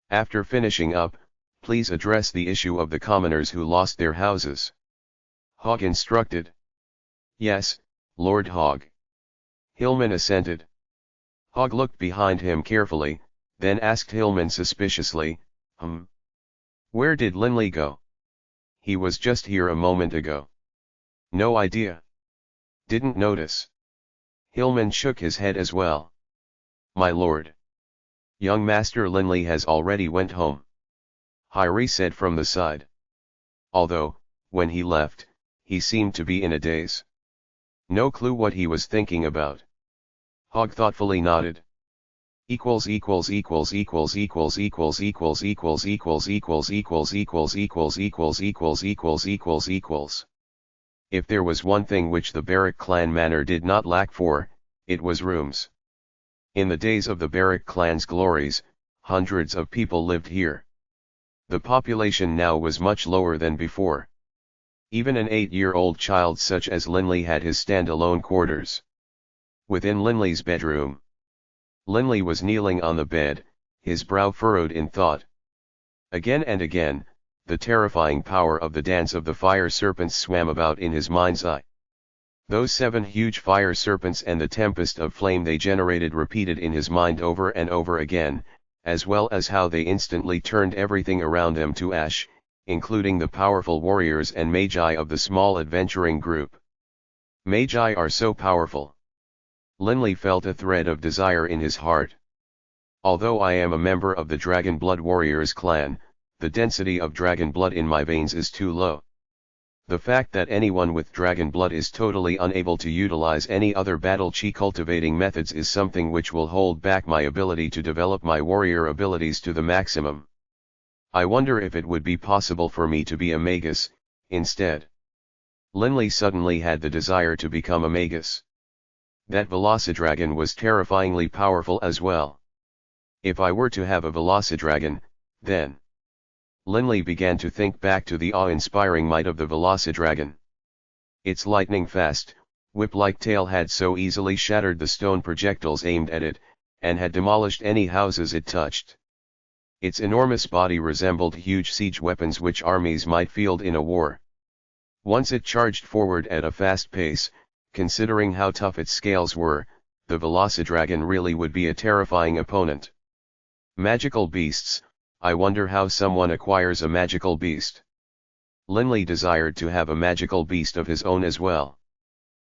After finishing up, please address the issue of the commoners who lost their houses. Hogg instructed. Yes, Lord Hogg. Hillman assented. Hogg looked behind him carefully, then asked Hillman suspiciously, Where did Linley go? He was just here a moment ago. No idea. Didn't notice. Hillman shook his head as well. My lord. Young Master Linley has already went home. Hyrie said from the side. Although, when he left, he seemed to be in a daze. No clue what he was thinking about. Hogg thoughtfully nodded. Equals equals equals equals equals equals equals equals equals equals equals equals equals equals equals equals equals equals. If there was one thing which the Baruch clan manor did not lack for, it was rooms. In the days of the Baruch clan's glories, hundreds of people lived here. The population now was much lower than before. Even an 8-year-old child such as Linley had his stand-alone quarters. Within Linley's bedroom, Linley was kneeling on the bed, his brow furrowed in thought. Again and again, the terrifying power of the dance of the fire serpents swam about in his mind's eye. Those 7 huge fire serpents and the tempest of flame they generated repeated in his mind over and over again, as well as how they instantly turned everything around them to ash, including the powerful warriors and magi of the small adventuring group. Magi are so powerful. Linley felt a thread of desire in his heart. Although I am a member of the Dragon Blood Warriors clan, the density of dragon blood in my veins is too low. The fact that anyone with dragon blood is totally unable to utilize any other battle chi cultivating methods is something which will hold back my ability to develop my warrior abilities to the maximum. I wonder if it would be possible for me to be a magus, instead. Linley suddenly had the desire to become a magus. That Velocidragon was terrifyingly powerful as well. If I were to have a Velocidragon, then... Linley began to think back to the awe-inspiring might of the Velocidragon. Its lightning-fast, whip-like tail had so easily shattered the stone projectiles aimed at it, and had demolished any houses it touched. Its enormous body resembled huge siege weapons which armies might field in a war. Once it charged forward at a fast pace, considering how tough its scales were, the Velocidragon really would be a terrifying opponent. Magical beasts. I wonder how someone acquires a magical beast. Linley desired to have a magical beast of his own as well.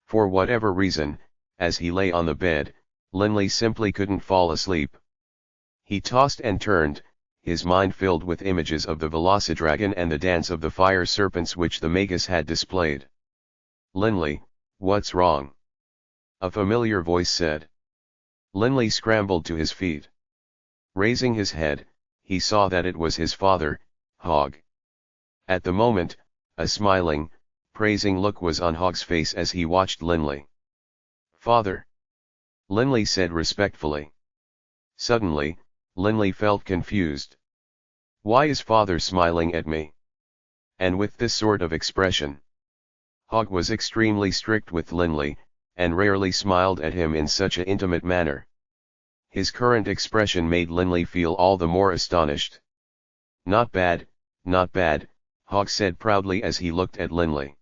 For whatever reason, as he lay on the bed, Linley simply couldn't fall asleep. He tossed and turned, his mind filled with images of the Velocidragon and the dance of the fire serpents which the magus had displayed. Linley, what's wrong? A familiar voice said. Linley scrambled to his feet. Raising his head, he saw that it was his father, Hogg. At the moment, a smiling, praising look was on Hogg's face as he watched Linley. Father! Linley said respectfully. Suddenly, Linley felt confused. Why is father smiling at me? And with this sort of expression? Hogg was extremely strict with Linley, and rarely smiled at him in such an intimate manner. His current expression made Linley feel all the more astonished. Not bad, Hogg said proudly as he looked at Linley.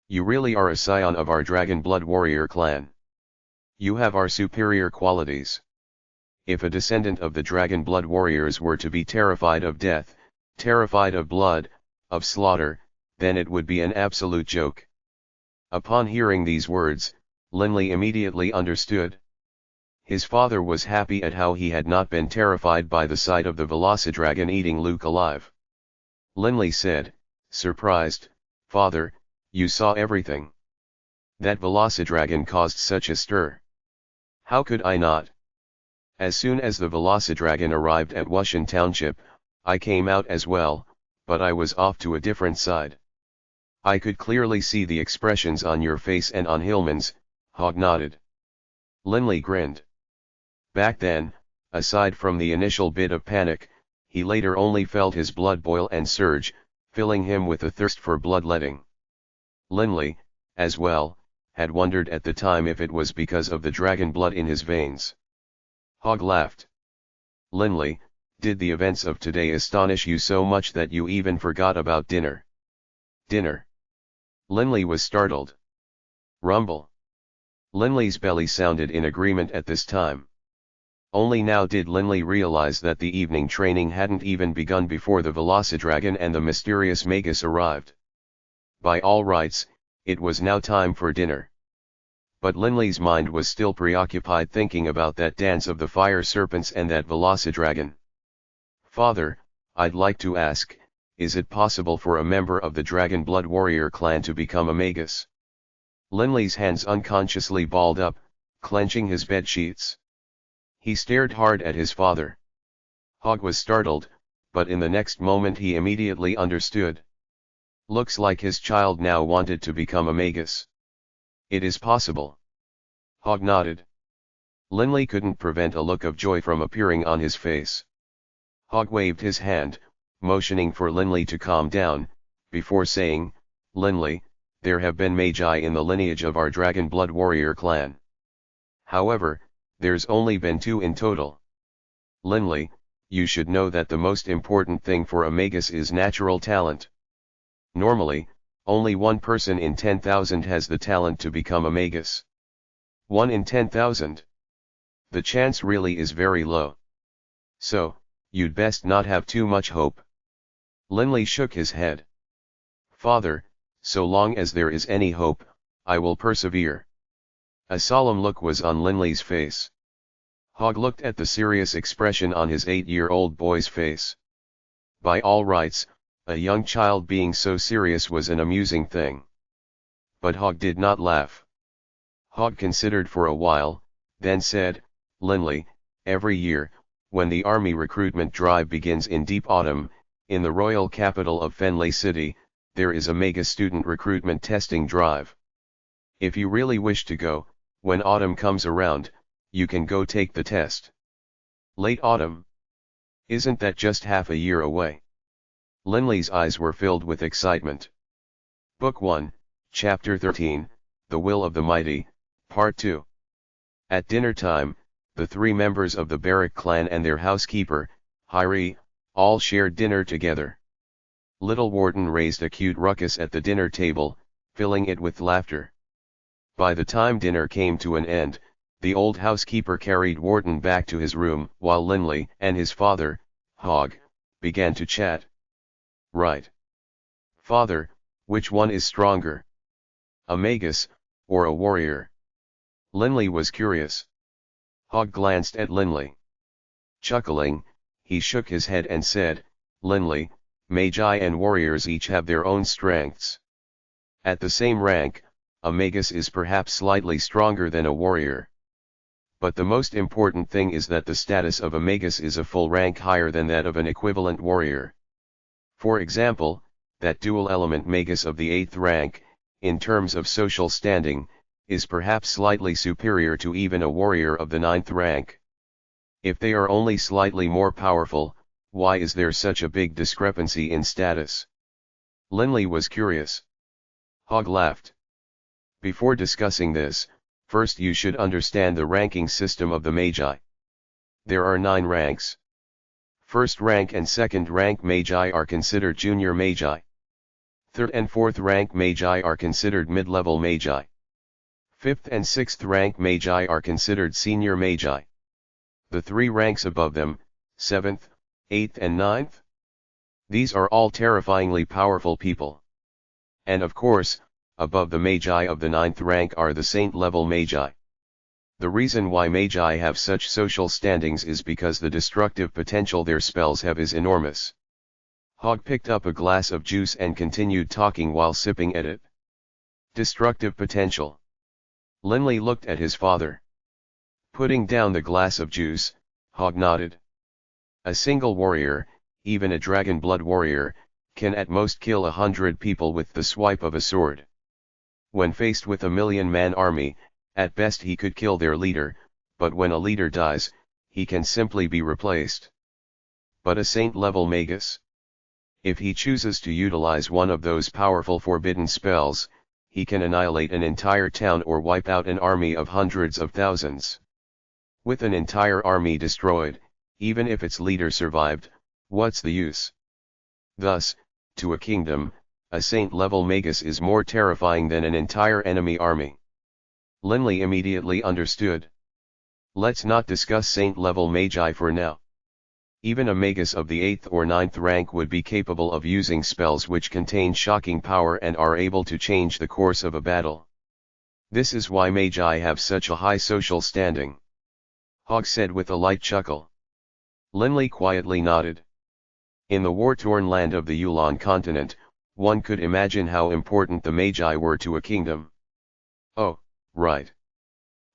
You really are a scion of our Dragon Blood Warrior clan. You have our superior qualities. If a descendant of the Dragon Blood Warriors were to be terrified of death, terrified of blood, of slaughter, then it would be an absolute joke. Upon hearing these words, Linley immediately understood. His father was happy at how he had not been terrified by the sight of the Velocidragon eating Luke alive. Linley said, surprised, "Father, you saw everything. That Velocidragon caused such a stir. How could I not? As soon as the Velocidragon arrived at Wushan Township, I came out as well, but I was off to a different side. I could clearly see the expressions on your face and on Hillman's." Hogg nodded. Linley grinned. Back then, aside from the initial bit of panic, he later only felt his blood boil and surge, filling him with a thirst for bloodletting. Linley, as well, had wondered at the time if it was because of the dragon blood in his veins. Hogg laughed. "Linley, did the events of today astonish you so much that you even forgot about dinner?" "Dinner?" Linley was startled. Rumble. Linley's belly sounded in agreement at this time. Only now did Linley realize that the evening training hadn't even begun before the Velocidragon and the mysterious Magus arrived. By all rights, it was now time for dinner. But Linley's mind was still preoccupied thinking about that dance of the fire serpents and that Velocidragon. "Father, I'd like to ask, is it possible for a member of the Dragon Blood Warrior clan to become a Magus?" Linley's hands unconsciously balled up, clenching his bed sheets. He stared hard at his father. Hogg was startled, but in the next moment he immediately understood. Looks like his child now wanted to become a Magus. "It is possible." Hogg nodded. Linley couldn't prevent a look of joy from appearing on his face. Hogg waved his hand, motioning for Linley to calm down, before saying, "Linley, there have been Magi in the lineage of our Dragon Blood Warrior clan. However, there's only been 2 in total. Linley, you should know that the most important thing for a Magus is natural talent. Normally, only 1 person in 10,000 has the talent to become a Magus. 1 in 10,000. The chance really is very low. So, you'd best not have too much hope." Linley shook his head. "Father, so long as there is any hope, I will persevere." A solemn look was on Linley's face. Hogg looked at the serious expression on his 8-year-old boy's face. By all rights, a young child being so serious was an amusing thing. But Hogg did not laugh. Hogg considered for a while, then said, "Linley, every year, when the army recruitment drive begins in deep autumn, in the royal capital of Fenley City, there is a mega student recruitment testing drive. If you really wish to go, when autumn comes around, you can go take the test." "Late autumn? Isn't that just half a year away?" Linley's eyes were filled with excitement. Book 1, Chapter 13, The Will of the Mighty, Part 2. At dinner time, the 3 members of the Baruch clan and their housekeeper, Chi, all shared dinner together. Little Warden raised a cute ruckus at the dinner table, filling it with laughter. By the time dinner came to an end, the old housekeeper carried Wharton back to his room, while Linley and his father, Hogg, began to chat. "Right. Father, which one is stronger? A Magus, or a warrior?" Linley was curious. Hogg glanced at Linley. Chuckling, he shook his head and said, "Linley, Magi and warriors each have their own strengths. At the same rank, a Magus is perhaps slightly stronger than a warrior. But the most important thing is that the status of a Magus is a full rank higher than that of an equivalent warrior. For example, that dual-element Magus of the 8th rank, in terms of social standing, is perhaps slightly superior to even a warrior of the 9th rank. If they are only slightly more powerful, why is there such a big discrepancy in status?" Linley was curious. Hogg laughed. "Before discussing this, first you should understand the ranking system of the Magi. There are 9 ranks. First rank and second rank Magi are considered junior Magi. Third and fourth rank Magi are considered mid-level Magi. Fifth and sixth rank Magi are considered senior Magi. The 3 ranks above them, 7th, 8th and 9th? These are all terrifyingly powerful people. And of course, above the magi of the 9th rank are the saint-level magi. The reason why magi have such social standings is because the destructive potential their spells have is enormous. Hogg picked up a glass of juice and continued talking while sipping at it. Destructive potential. Linley looked at his father. Putting down the glass of juice, Hogg nodded. A single warrior, even a dragon blood warrior, can at most kill 100 people with the swipe of a sword. When faced with a 1,000,000-man army, at best he could kill their leader, but when a leader dies, he can simply be replaced. But a saint-level magus? If he chooses to utilize one of those powerful forbidden spells, he can annihilate an entire town or wipe out an army of hundreds of thousands. With an entire army destroyed, even if its leader survived, what's the use? Thus, to a kingdom, a saint-level magus is more terrifying than an entire enemy army. Linley immediately understood. Let's not discuss saint-level magi for now. Even a magus of the 8th or 9th rank would be capable of using spells which contain shocking power and are able to change the course of a battle. This is why magi have such a high social standing. Hogg said with a light chuckle. Linley quietly nodded. In the war-torn land of the Yulan continent, one could imagine how important the magi were to a kingdom. Oh, right.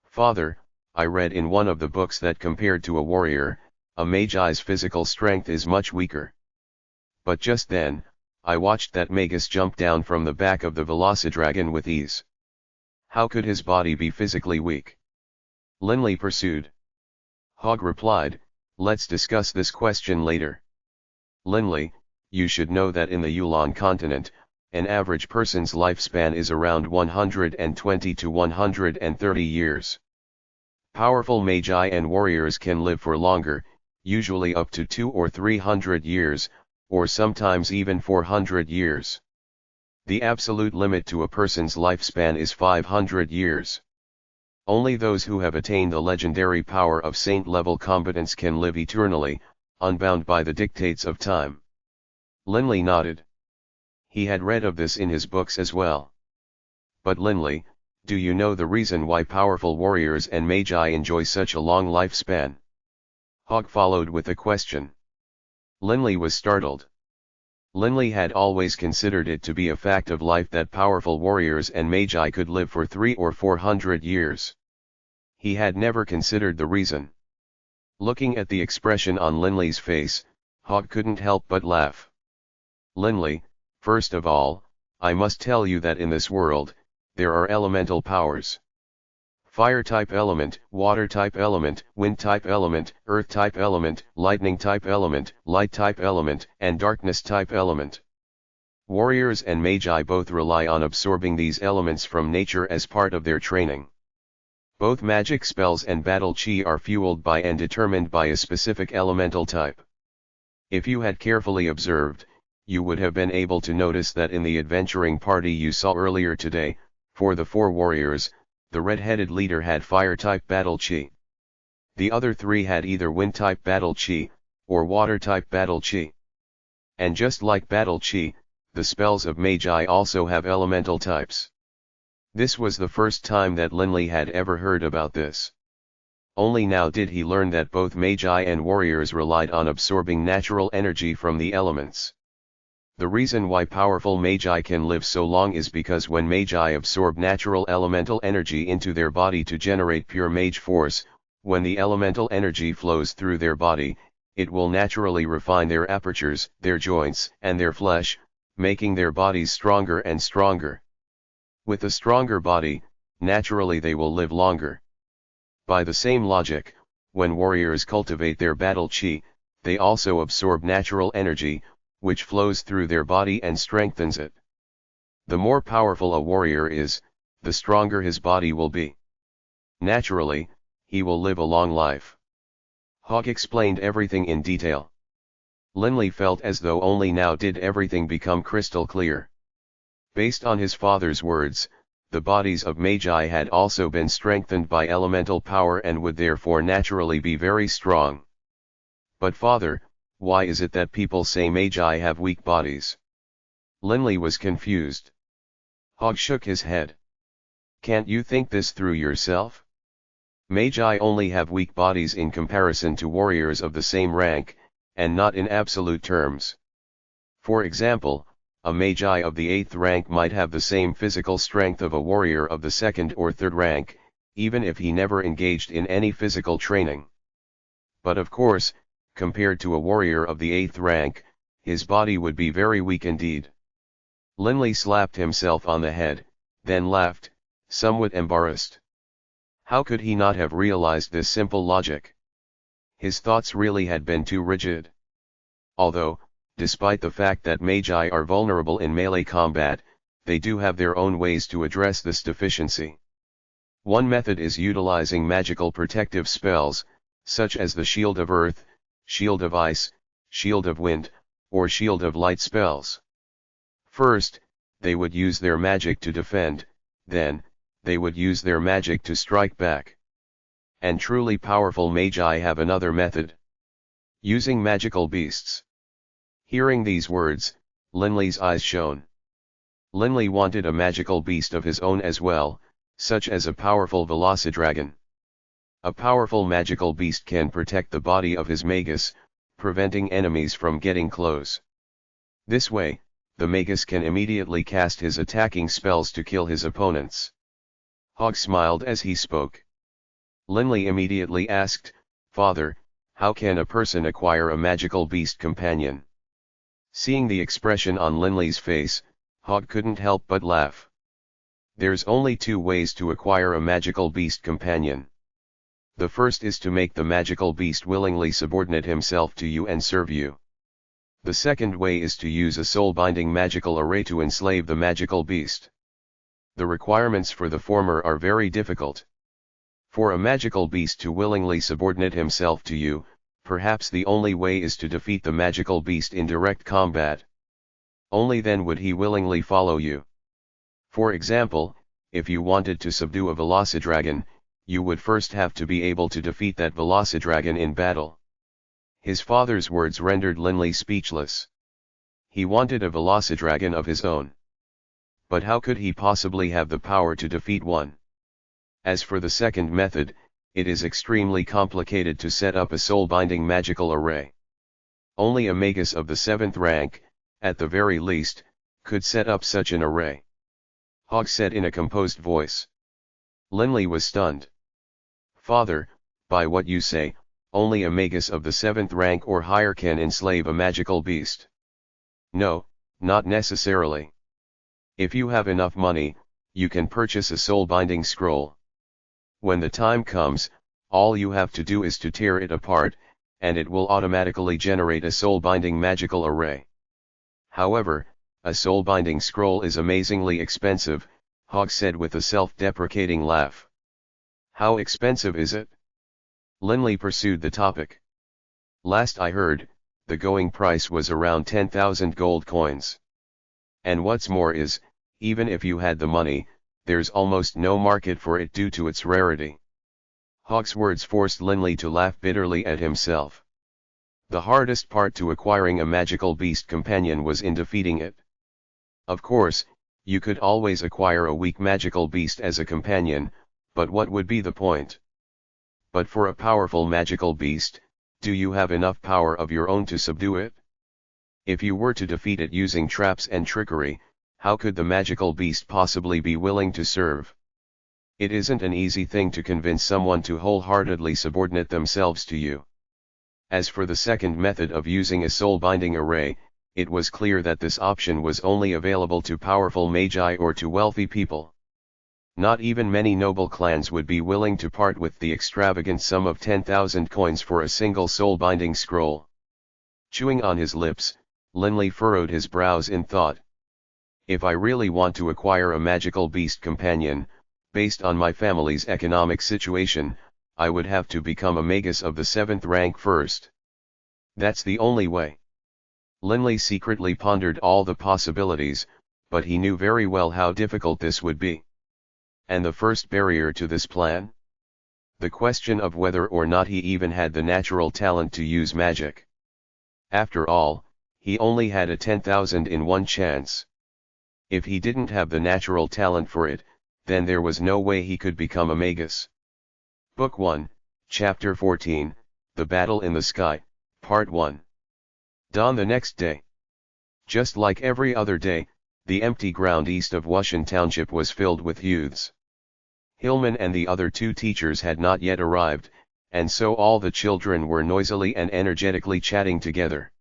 Father, I read in one of the books that compared to a warrior, a magi's physical strength is much weaker. But just then, I watched that magus jump down from the back of the Velocidragon with ease. How could his body be physically weak? Linley pursued. Hogg replied, let's discuss this question later. Linley, you should know that in the Yulan continent, an average person's lifespan is around 120 to 130 years. Powerful magi and warriors can live for longer, usually up to 200 or 300 years, or sometimes even 400 years. The absolute limit to a person's lifespan is 500 years. Only those who have attained the legendary power of saint-level combatants can live eternally, unbound by the dictates of time. Linley nodded. He had read of this in his books as well. But Linley, do you know the reason why powerful warriors and magi enjoy such a long lifespan? Hogg followed with a question. Linley was startled. Linley had always considered it to be a fact of life that powerful warriors and magi could live for 300 or 400 years. He had never considered the reason. Looking at the expression on Linley's face, Hogg couldn't help but laugh. Linley, first of all, I must tell you that in this world, there are elemental powers. Fire-type element, water-type element, wind-type element, earth-type element, lightning-type element, light-type element, and darkness-type element. Warriors and magi both rely on absorbing these elements from nature as part of their training. Both magic spells and battle chi are fueled by and determined by a specific elemental type. If you had carefully observed, you would have been able to notice that in the adventuring party you saw earlier today, for the 4 warriors, the red-headed leader had fire-type battle chi. The other 3 had either wind-type battle chi, or water-type battle chi. And just like battle chi, the spells of magi also have elemental types. This was the first time that Linley had ever heard about this. Only now did he learn that both magi and warriors relied on absorbing natural energy from the elements. The reason why powerful magi can live so long is because when magi absorb natural elemental energy into their body to generate pure mage force, when the elemental energy flows through their body, it will naturally refine their apertures, their joints, and their flesh, making their bodies stronger and stronger. With a stronger body, naturally they will live longer. By the same logic, when warriors cultivate their battle chi, they also absorb natural energy, which flows through their body and strengthens it. The more powerful a warrior is, the stronger his body will be. Naturally, he will live a long life. Hogg explained everything in detail. Linley felt as though only now did everything become crystal clear. Based on his father's words, the bodies of magi had also been strengthened by elemental power and would therefore naturally be very strong. But father, why is it that people say magi have weak bodies? Linley was confused. Hog shook his head. Can't you think this through yourself? Magi only have weak bodies in comparison to warriors of the same rank, and not in absolute terms. For example, a magi of the 8th rank might have the same physical strength of a warrior of the 2nd or 3rd rank, even if he never engaged in any physical training. But of course, compared to a warrior of the 8th rank, his body would be very weak indeed. Linley slapped himself on the head, then laughed, somewhat embarrassed. How could he not have realized this simple logic? His thoughts really had been too rigid. Although, despite the fact that magi are vulnerable in melee combat, they do have their own ways to address this deficiency. One method is utilizing magical protective spells, such as the Shield of Earth, Shield of Ice, Shield of Wind, or Shield of Light spells. First, they would use their magic to defend, then, they would use their magic to strike back. And truly powerful magi have another method. Using magical beasts. Hearing these words, Linley's eyes shone. Linley wanted a magical beast of his own as well, such as a powerful velocidragon. A powerful magical beast can protect the body of his magus, preventing enemies from getting close. This way, the magus can immediately cast his attacking spells to kill his opponents. Hog smiled as he spoke. Linley immediately asked, "Father, how can a person acquire a magical beast companion?" Seeing the expression on Linley's face, Hog couldn't help but laugh. There's only two ways to acquire a magical beast companion. The first is to make the magical beast willingly subordinate himself to you and serve you. The second way is to use a soul-binding magical array to enslave the magical beast. The requirements for the former are very difficult. For a magical beast to willingly subordinate himself to you, perhaps the only way is to defeat the magical beast in direct combat. Only then would he willingly follow you. For example, if you wanted to subdue a velocidragon, you would first have to be able to defeat that velocidragon in battle. His father's words rendered Linley speechless. He wanted a velocidragon of his own. But how could he possibly have the power to defeat one? As for the second method, it is extremely complicated to set up a soul-binding magical array. Only a magus of the 7th rank, at the very least, could set up such an array. Hog said in a composed voice. Linley was stunned. "Father, by what you say, only a magus of the 7th rank or higher can enslave a magical beast." "No, not necessarily. If you have enough money, you can purchase a soul-binding scroll. When the time comes, all you have to do is to tear it apart, and it will automatically generate a soul-binding magical array. However, a soul-binding scroll is amazingly expensive," Hog said with a self-deprecating laugh. "How expensive is it?" Linley pursued the topic. "Last I heard, the going price was around 10,000 gold coins. And what's more is, even if you had the money, there's almost no market for it due to its rarity." Hog's words forced Linley to laugh bitterly at himself. The hardest part to acquiring a magical beast companion was in defeating it. Of course, you could always acquire a weak magical beast as a companion, but what would be the point? But for a powerful magical beast, do you have enough power of your own to subdue it? If you were to defeat it using traps and trickery, how could the magical beast possibly be willing to serve? It isn't an easy thing to convince someone to wholeheartedly subordinate themselves to you. As for the second method of using a soul-binding array, it was clear that this option was only available to powerful magi or to wealthy people. Not even many noble clans would be willing to part with the extravagant sum of 10,000 coins for a single soul-binding scroll. Chewing on his lips, Linley furrowed his brows in thought. If I really want to acquire a magical beast companion, based on my family's economic situation, I would have to become a magus of the 7th rank first. That's the only way. Linley secretly pondered all the possibilities, but he knew very well how difficult this would be. And the first barrier to this plan? The question of whether or not he even had the natural talent to use magic. After all, he only had a 10,000 in 1 chance. If he didn't have the natural talent for it, then there was no way he could become a magus. Book 1, Chapter 14, The Battle in the Sky, Part 1. Dawn the next day. Just like every other day, the empty ground east of Wushan Township was filled with youths. Hillman and the other two teachers had not yet arrived, and so all the children were noisily and energetically chatting together.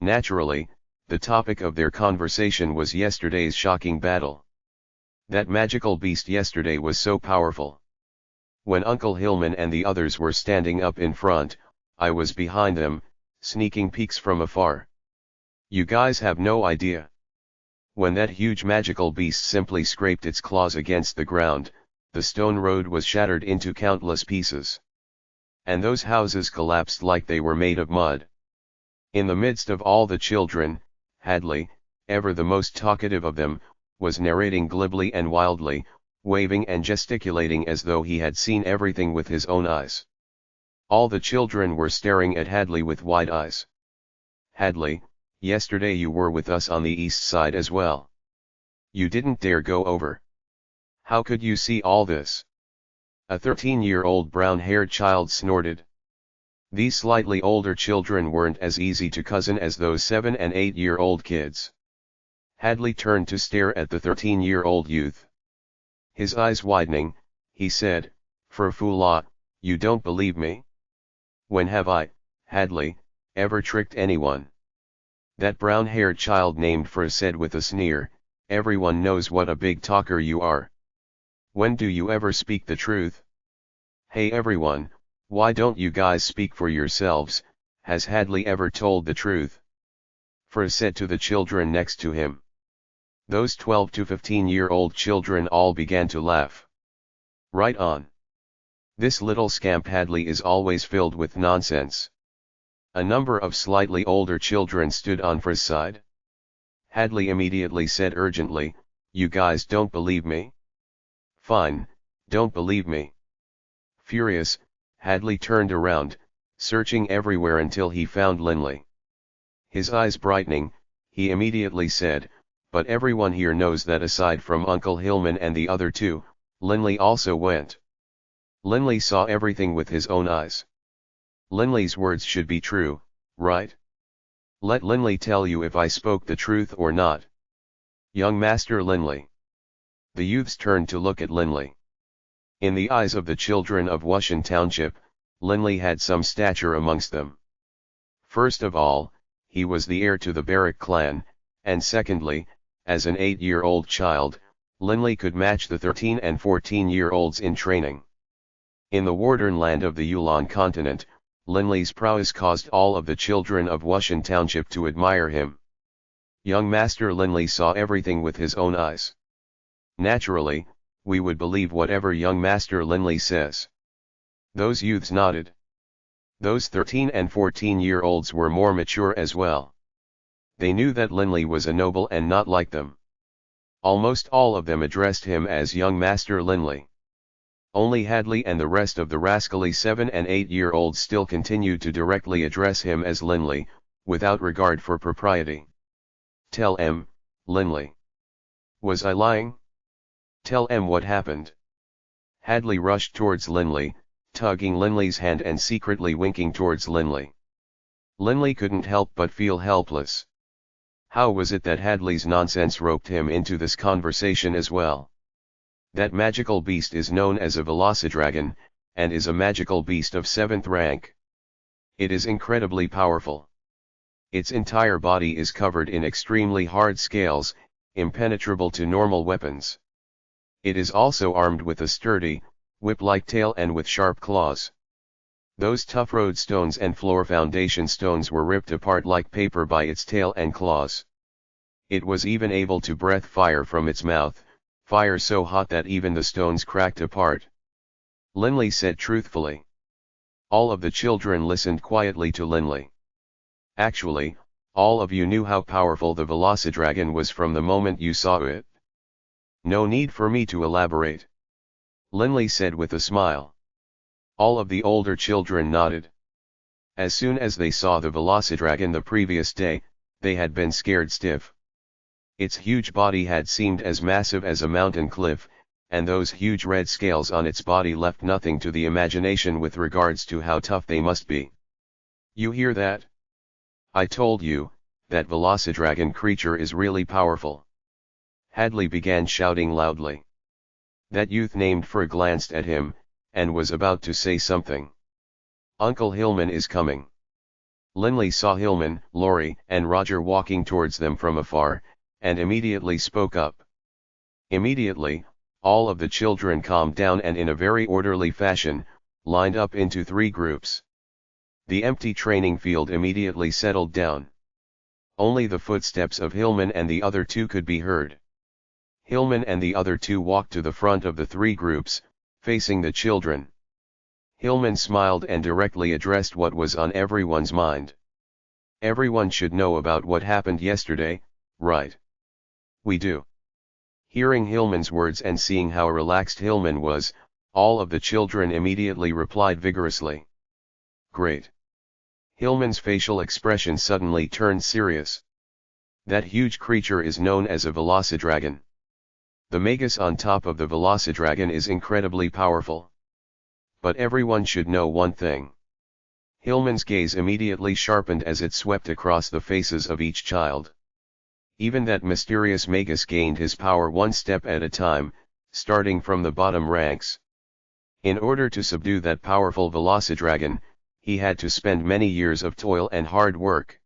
Naturally, the topic of their conversation was yesterday's shocking battle. That magical beast yesterday was so powerful. When Uncle Hillman and the others were standing up in front, I was behind them, sneaking peeks from afar. You guys have no idea. When that huge magical beast simply scraped its claws against the ground, the stone road was shattered into countless pieces. And those houses collapsed like they were made of mud. In the midst of all the children, Hadley, ever the most talkative of them, was narrating glibly and wildly, waving and gesticulating as though he had seen everything with his own eyes. All the children were staring at Hadley with wide eyes. Hadley, yesterday you were with us on the east side as well. You didn't dare go over. How could you see all this? A 13-year-old brown-haired child snorted. These slightly older children weren't as easy to cousin as those 7- and 8-year-old kids. Hadley turned to stare at the 13-year-old youth. His eyes widening, he said, "Furfula, you don't believe me? When have I, Hadley, ever tricked anyone?" That brown-haired child named Fur said with a sneer, "Everyone knows what a big talker you are. When do you ever speak the truth? Hey everyone, why don't you guys speak for yourselves? Has Hadley ever told the truth?" Fur said to the children next to him. Those 12 to 15-year-old children all began to laugh. Right on. This little scamp Hadley is always filled with nonsense. A number of slightly older children stood on Fur's side. Hadley immediately said urgently, "You guys don't believe me? Fine, don't believe me." Furious, Hadley turned around, searching everywhere until he found Linley. His eyes brightening, he immediately said, "But everyone here knows that aside from Uncle Hillman and the other two, Linley also went." Linley saw everything with his own eyes. Linley's words should be true, right? Let Linley tell you if I spoke the truth or not. Young Master Linley. The youths turned to look at Linley. In the eyes of the children of Wushan Township, Linley had some stature amongst them. First of all, he was the heir to the Baruch clan, and secondly, as an 8-year-old child, Linley could match the 13 and 14-year-olds in training. In the Wardern land of the Yulon continent, Linley's prowess caused all of the children of Wushan Township to admire him. Young Master Linley saw everything with his own eyes. Naturally, we would believe whatever young Master Linley says. Those youths nodded. Those 13 and 14-year-olds were more mature as well. They knew that Linley was a noble and not like them. Almost all of them addressed him as young Master Linley. Only Hadley and the rest of the rascally 7- and 8-year-olds still continued to directly address him as Linley, without regard for propriety. "Tell em, Linley. Was I lying? Tell em what happened." Hadley rushed towards Linley, tugging Linley's hand and secretly winking towards Linley. Linley couldn't help but feel helpless. How was it that Hadley's nonsense roped him into this conversation as well? That magical beast is known as a Velocidragon, and is a magical beast of 7th rank. It is incredibly powerful. Its entire body is covered in extremely hard scales, impenetrable to normal weapons. It is also armed with a sturdy, whip-like tail and with sharp claws. Those tough road stones and floor foundation stones were ripped apart like paper by its tail and claws. It was even able to breathe fire from its mouth, fire so hot that even the stones cracked apart. Linley said truthfully. All of the children listened quietly to Linley. Actually, all of you knew how powerful the Velocidragon was from the moment you saw it. No need for me to elaborate. Linley said with a smile. All of the older children nodded. As soon as they saw the Velocidragon the previous day, they had been scared stiff. Its huge body had seemed as massive as a mountain cliff, and those huge red scales on its body left nothing to the imagination with regards to how tough they must be. You hear that? I told you, that Velocidragon creature is really powerful. Hadley began shouting loudly. That youth named Fur glanced at him, and was about to say something. Uncle Hillman is coming. Linley saw Hillman, Laurie, and Roger walking towards them from afar, and immediately spoke up. Immediately, all of the children calmed down and in a very orderly fashion, lined up into 3 groups. The empty training field immediately settled down. Only the footsteps of Hillman and the other 2 could be heard. Hillman and the other 2 walked to the front of the 3 groups, facing the children. Hillman smiled and directly addressed what was on everyone's mind. Everyone should know about what happened yesterday, right? We do. Hearing Hillman's words and seeing how relaxed Hillman was, all of the children immediately replied vigorously. Great. Hillman's facial expression suddenly turned serious. That huge creature is known as a Velocidragon. The Magus on top of the Velocidragon is incredibly powerful. But everyone should know one thing. Hillman's gaze immediately sharpened as it swept across the faces of each child. Even that mysterious Magus gained his power one step at a time, starting from the bottom ranks. In order to subdue that powerful Velocidragon, he had to spend many years of toil and hard work.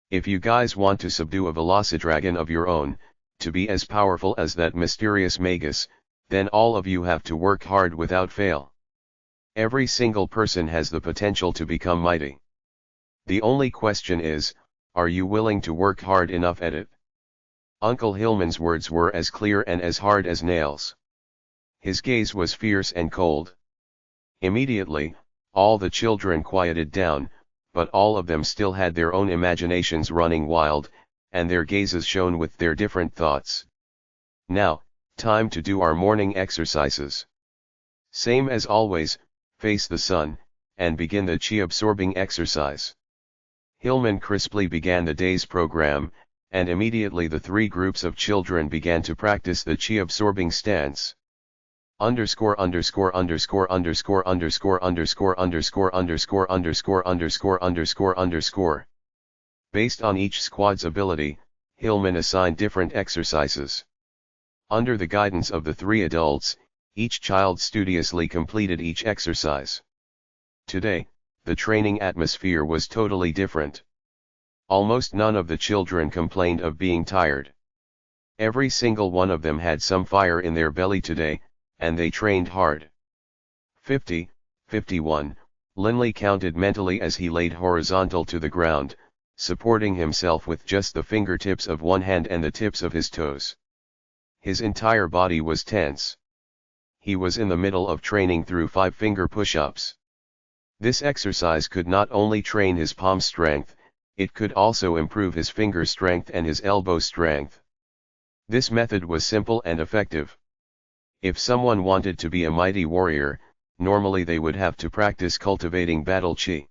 If you guys want to subdue a Velocidragon of your own, to be as powerful as that mysterious Magus, then all of you have to work hard without fail. Every single person has the potential to become mighty. The only question is, are you willing to work hard enough at it? Uncle Hillman's words were as clear and as hard as nails. His gaze was fierce and cold. Immediately, all the children quieted down, but all of them still had their own imaginations running wild, and their gazes shone with their different thoughts. Now, time to do our morning exercises. Same as always, face the sun, and begin the chi-absorbing exercise. Hillman crisply began the day's program, and immediately the 3 groups of children began to practice the chi-absorbing stance. Underscore underscore underscore underscore underscore underscore underscore underscore underscore underscore underscore underscore. Based on each squad's ability, Hillman assigned different exercises. Under the guidance of the 3 adults, each child studiously completed each exercise. Today, the training atmosphere was totally different. Almost none of the children complained of being tired. Every single one of them had some fire in their belly today, and they trained hard. 50, 51, Linley counted mentally as he laid horizontal to the ground, supporting himself with just the fingertips of one hand and the tips of his toes. His entire body was tense. He was in the middle of training through 5-finger push-ups. This exercise could not only train his palm strength, it could also improve his finger strength and his elbow strength. This method was simple and effective. If someone wanted to be a mighty warrior, normally they would have to practice cultivating battle chi.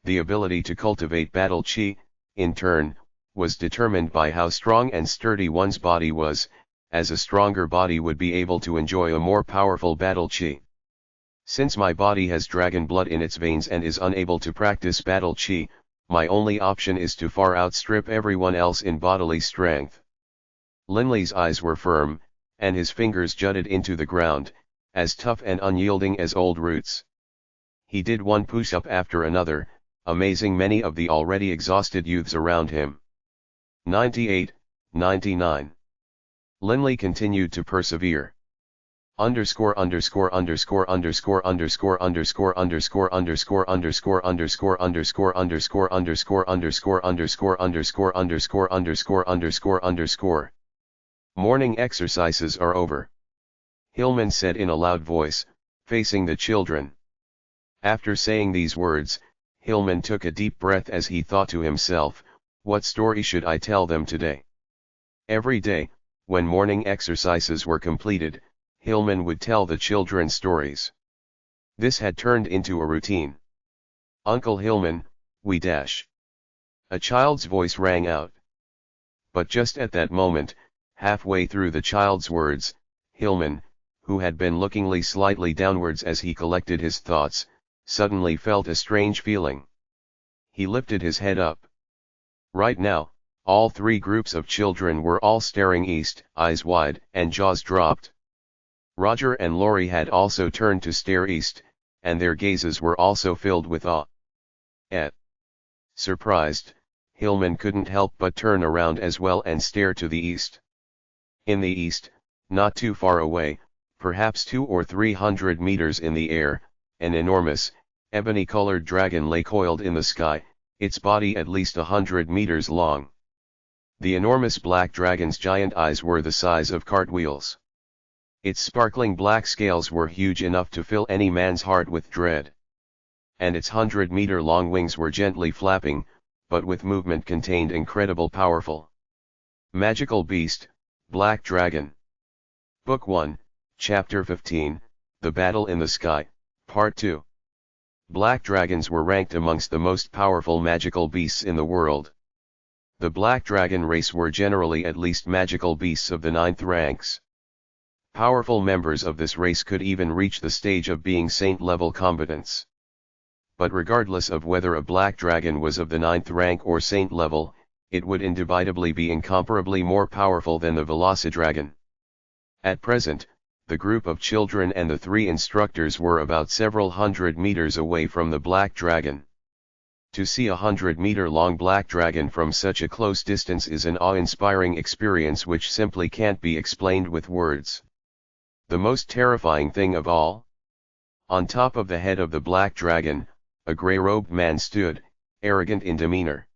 The ability to cultivate battle chi, in turn, was determined by how strong and sturdy one's body was, as a stronger body would be able to enjoy a more powerful battle chi. Since my body has dragon blood in its veins and is unable to practice battle chi, my only option is to far outstrip everyone else in bodily strength. Linley's eyes were firm, and his fingers jutted into the ground, as tough and unyielding as old roots. He did one push-up after another, amazing many of the already exhausted youths around him. 98, 99. Linley continued to persevere. Underscore underscore underscore underscore underscore underscore underscore underscore underscore underscore underscore underscore underscore underscore underscore underscore underscore underscore underscore underscore. Morning exercises are over. Hillman said in a loud voice, facing the children. After saying these words, Hillman took a deep breath as he thought to himself, what story should I tell them today? Every day, when morning exercises were completed, Hillman would tell the children stories. This had turned into a routine. Uncle Hillman, we dash. A child's voice rang out. But just at that moment, halfway through the child's words, Hillman, who had been looking slightly downwards as he collected his thoughts, suddenly felt a strange feeling. He lifted his head up. Right now, all three groups of children were all staring east, eyes wide and jaws dropped. Roger and Laurie had also turned to stare east, and their gazes were also filled with awe. Surprised, Hillman couldn't help but turn around as well and stare to the east. In the east, not too far away, perhaps 200 or 300 meters in the air, an enormous, ebony-colored dragon lay coiled in the sky, its body at least 100 meters long. The enormous black dragon's giant eyes were the size of cartwheels. Its sparkling black scales were huge enough to fill any man's heart with dread. And its 100-meter-long wings were gently flapping, but with movement contained incredible powerful. Magical Beast, Black Dragon. Book 1, Chapter 15, The Battle in the Sky, Part 2. Black dragons were ranked amongst the most powerful magical beasts in the world. The black dragon race were generally at least magical beasts of the 9th ranks. Powerful members of this race could even reach the stage of being saint-level combatants. But regardless of whether a black dragon was of the 9th rank or saint level, it would indubitably be incomparably more powerful than the Velocidragon. At present, the group of children and the three instructors were about several hundred meters away from the black dragon. To see a 100-meter-long black dragon from such a close distance is an awe-inspiring experience which simply can't be explained with words. The most terrifying thing of all? On top of the head of the black dragon, a gray-robed man stood, arrogant in demeanor.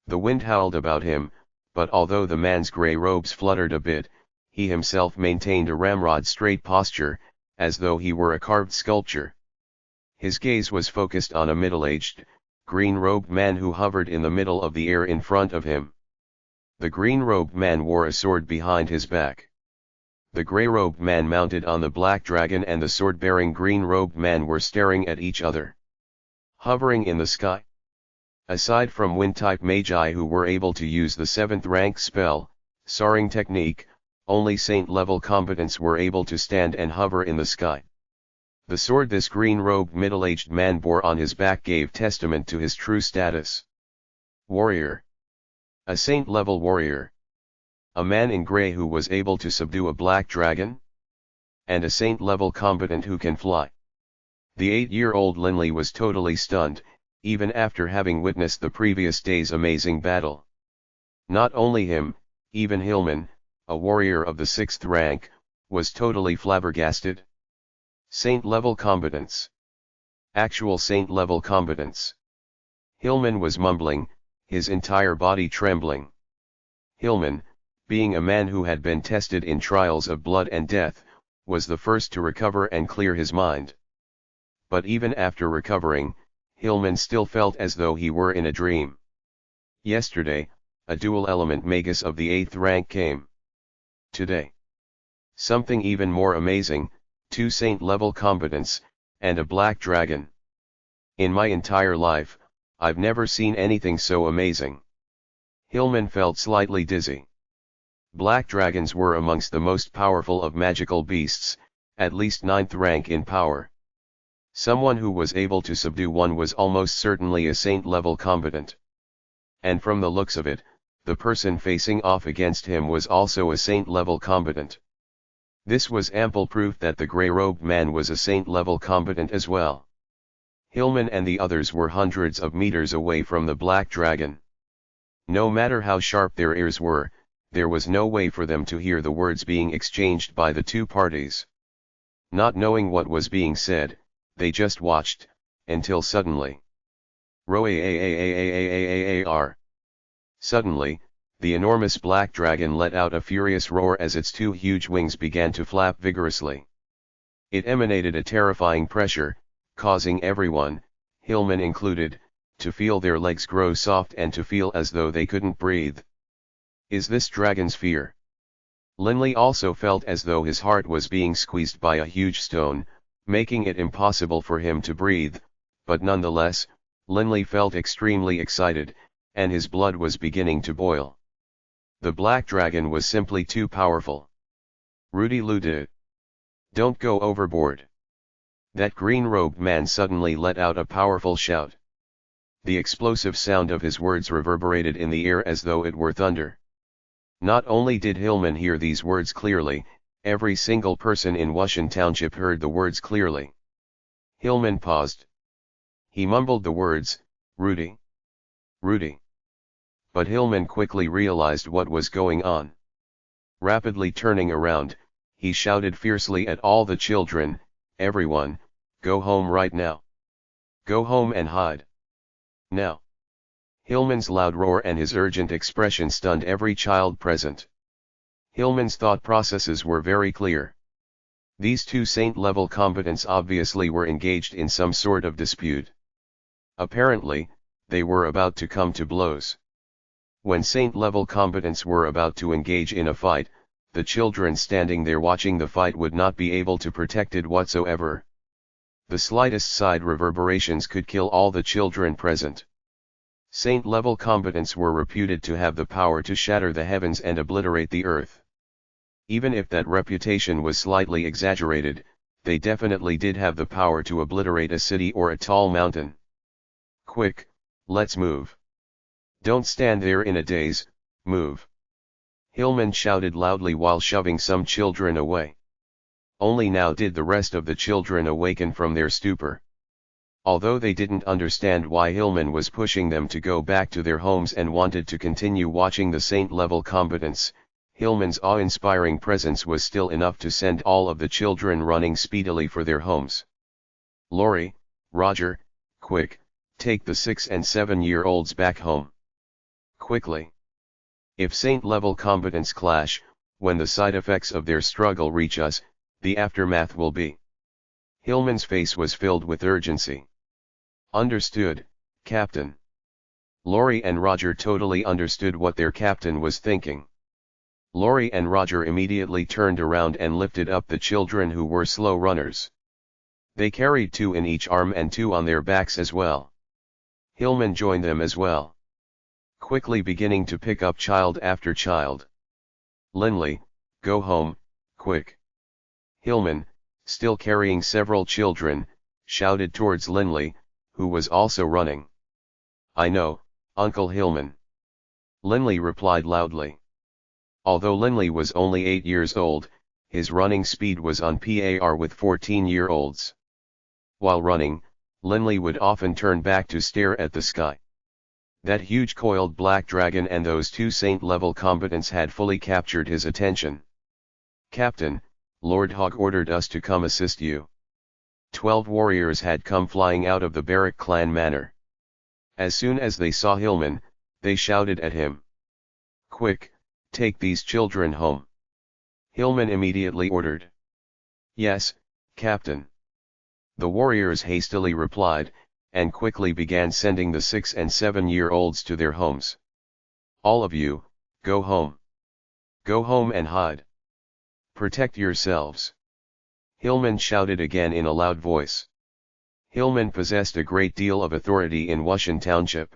The wind howled about him, but although the man's gray robes fluttered a bit, he himself maintained a ramrod-straight posture, as though he were a carved sculpture. His gaze was focused on a middle-aged, green-robed man who hovered in the middle of the air in front of him. The green-robed man wore a sword behind his back. The gray-robed man mounted on the black dragon and the sword-bearing green-robed man were staring at each other. Hovering in the sky. Aside from wind-type magi who were able to use the 7th rank spell, soaring technique, only saint-level combatants were able to stand and hover in the sky. The sword this green-robed middle-aged man bore on his back gave testament to his true status. Warrior. A saint-level warrior. A man in gray who was able to subdue a black dragon? And a saint-level combatant who can fly. The 8-year-old Linley was totally stunned, even after having witnessed the previous day's amazing battle. Not only him, even Hillman, a warrior of the 6th rank, was totally flabbergasted. Saint-level combatants. Actual saint-level combatants. Hillman was mumbling, his entire body trembling. Hillman, being a man who had been tested in trials of blood and death, was the first to recover and clear his mind. But even after recovering, Hillman still felt as though he were in a dream. Yesterday, a dual-element magus of the 8th rank came. Today, something even more amazing, 2 saint-level combatants, and a black dragon. In my entire life, I've never seen anything so amazing. Hillman felt slightly dizzy. Black dragons were amongst the most powerful of magical beasts, at least 9th rank in power. Someone who was able to subdue one was almost certainly a saint-level combatant. And from the looks of it, the person facing off against him was also a saint-level combatant. This was ample proof that the gray-robed man was a saint-level combatant as well. Hillman and the others were hundreds of meters away from the black dragon. No matter how sharp their ears were, there was no way for them to hear the words being exchanged by the two parties. Not knowing what was being said, they just watched, until suddenly. Roar! Suddenly, the enormous black dragon let out a furious roar as its 2 huge wings began to flap vigorously. It emanated a terrifying pressure, causing everyone, Hillman included, to feel their legs grow soft and to feel as though they couldn't breathe. Is this dragon's fear? Linley also felt as though his heart was being squeezed by a huge stone, making it impossible for him to breathe, but nonetheless, Linley felt extremely excited, and his blood was beginning to boil. The black dragon was simply too powerful. Rudy Lude. Don't go overboard. That green-robed man suddenly let out a powerful shout. The explosive sound of his words reverberated in the air as though it were thunder. Not only did Hillman hear these words clearly, every single person in Wushan Township heard the words clearly. Hillman paused. He mumbled the words, "Rudy. Rudy." But Hillman quickly realized what was going on. Rapidly turning around, he shouted fiercely at all the children, "Everyone, go home right now. Go home and hide. Now." Hillman's loud roar and his urgent expression stunned every child present. Hillman's thought processes were very clear. These two saint-level combatants obviously were engaged in some sort of dispute. Apparently, they were about to come to blows. When saint-level combatants were about to engage in a fight, the children standing there watching the fight would not be able to protect it whatsoever. The slightest side reverberations could kill all the children present. Saint-level combatants were reputed to have the power to shatter the heavens and obliterate the earth. Even if that reputation was slightly exaggerated, they definitely did have the power to obliterate a city or a tall mountain. "Quick, let's move. Don't stand there in a daze, move." Hillman shouted loudly while shoving some children away. Only now did the rest of the children awaken from their stupor. Although they didn't understand why Hillman was pushing them to go back to their homes and wanted to continue watching the saint-level combatants, Hillman's awe-inspiring presence was still enough to send all of the children running speedily for their homes. "Lori, Roger, quick, take the 6 and 7-year-olds back home. Quickly. If saint-level combatants clash, when the side effects of their struggle reach us, the aftermath will be." Hillman's face was filled with urgency. "Understood, Captain." Lori and Roger totally understood what their captain was thinking. Lori and Roger immediately turned around and lifted up the children who were slow runners. They carried 2 in each arm and 2 on their backs as well. Hillman joined them as well, quickly beginning to pick up child after child. "Linley, go home, quick." Hillman, still carrying several children, shouted towards Linley, who was also running. "I know, Uncle Hillman." Linley replied loudly. Although Linley was only 8 years old, his running speed was on par with 14-year-olds. While running, Linley would often turn back to stare at the sky. That huge coiled black dragon and those 2 saint-level combatants had fully captured his attention. "Captain, Lord Hog ordered us to come assist you." 12 warriors had come flying out of the Baruch clan manor. As soon as they saw Hillman, they shouted at him. "Quick, take these children home." Hillman immediately ordered. "Yes, Captain." The warriors hastily replied, and quickly began sending the 6 and 7-year-olds to their homes. "All of you, go home. Go home and hide. Protect yourselves." Hillman shouted again in a loud voice. Hillman possessed a great deal of authority in Wushan Township.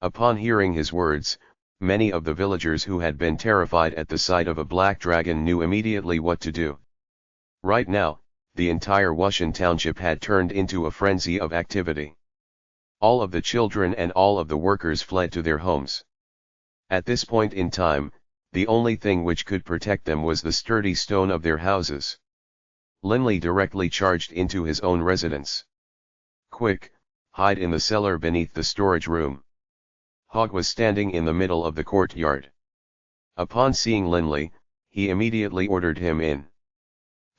Upon hearing his words, many of the villagers who had been terrified at the sight of a black dragon knew immediately what to do. Right now, the entire Wushan Township had turned into a frenzy of activity. All of the children and all of the workers fled to their homes. At this point in time, the only thing which could protect them was the sturdy stone of their houses. Linley directly charged into his own residence. "Quick, hide in the cellar beneath the storage room." Hog was standing in the middle of the courtyard. Upon seeing Linley, he immediately ordered him in.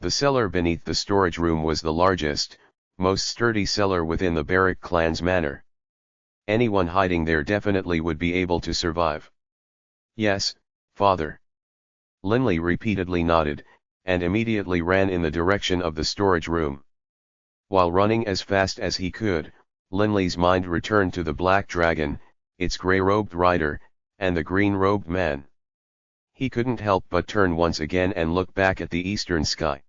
The cellar beneath the storage room was the largest, most sturdy cellar within the Baruch clan's manor. Anyone hiding there definitely would be able to survive. "Yes, Father." Linley repeatedly nodded, and immediately ran in the direction of the storage room. While running as fast as he could, Linley's mind returned to the black dragon, its grey-robed rider, and the green-robed man. He couldn't help but turn once again and look back at the eastern sky.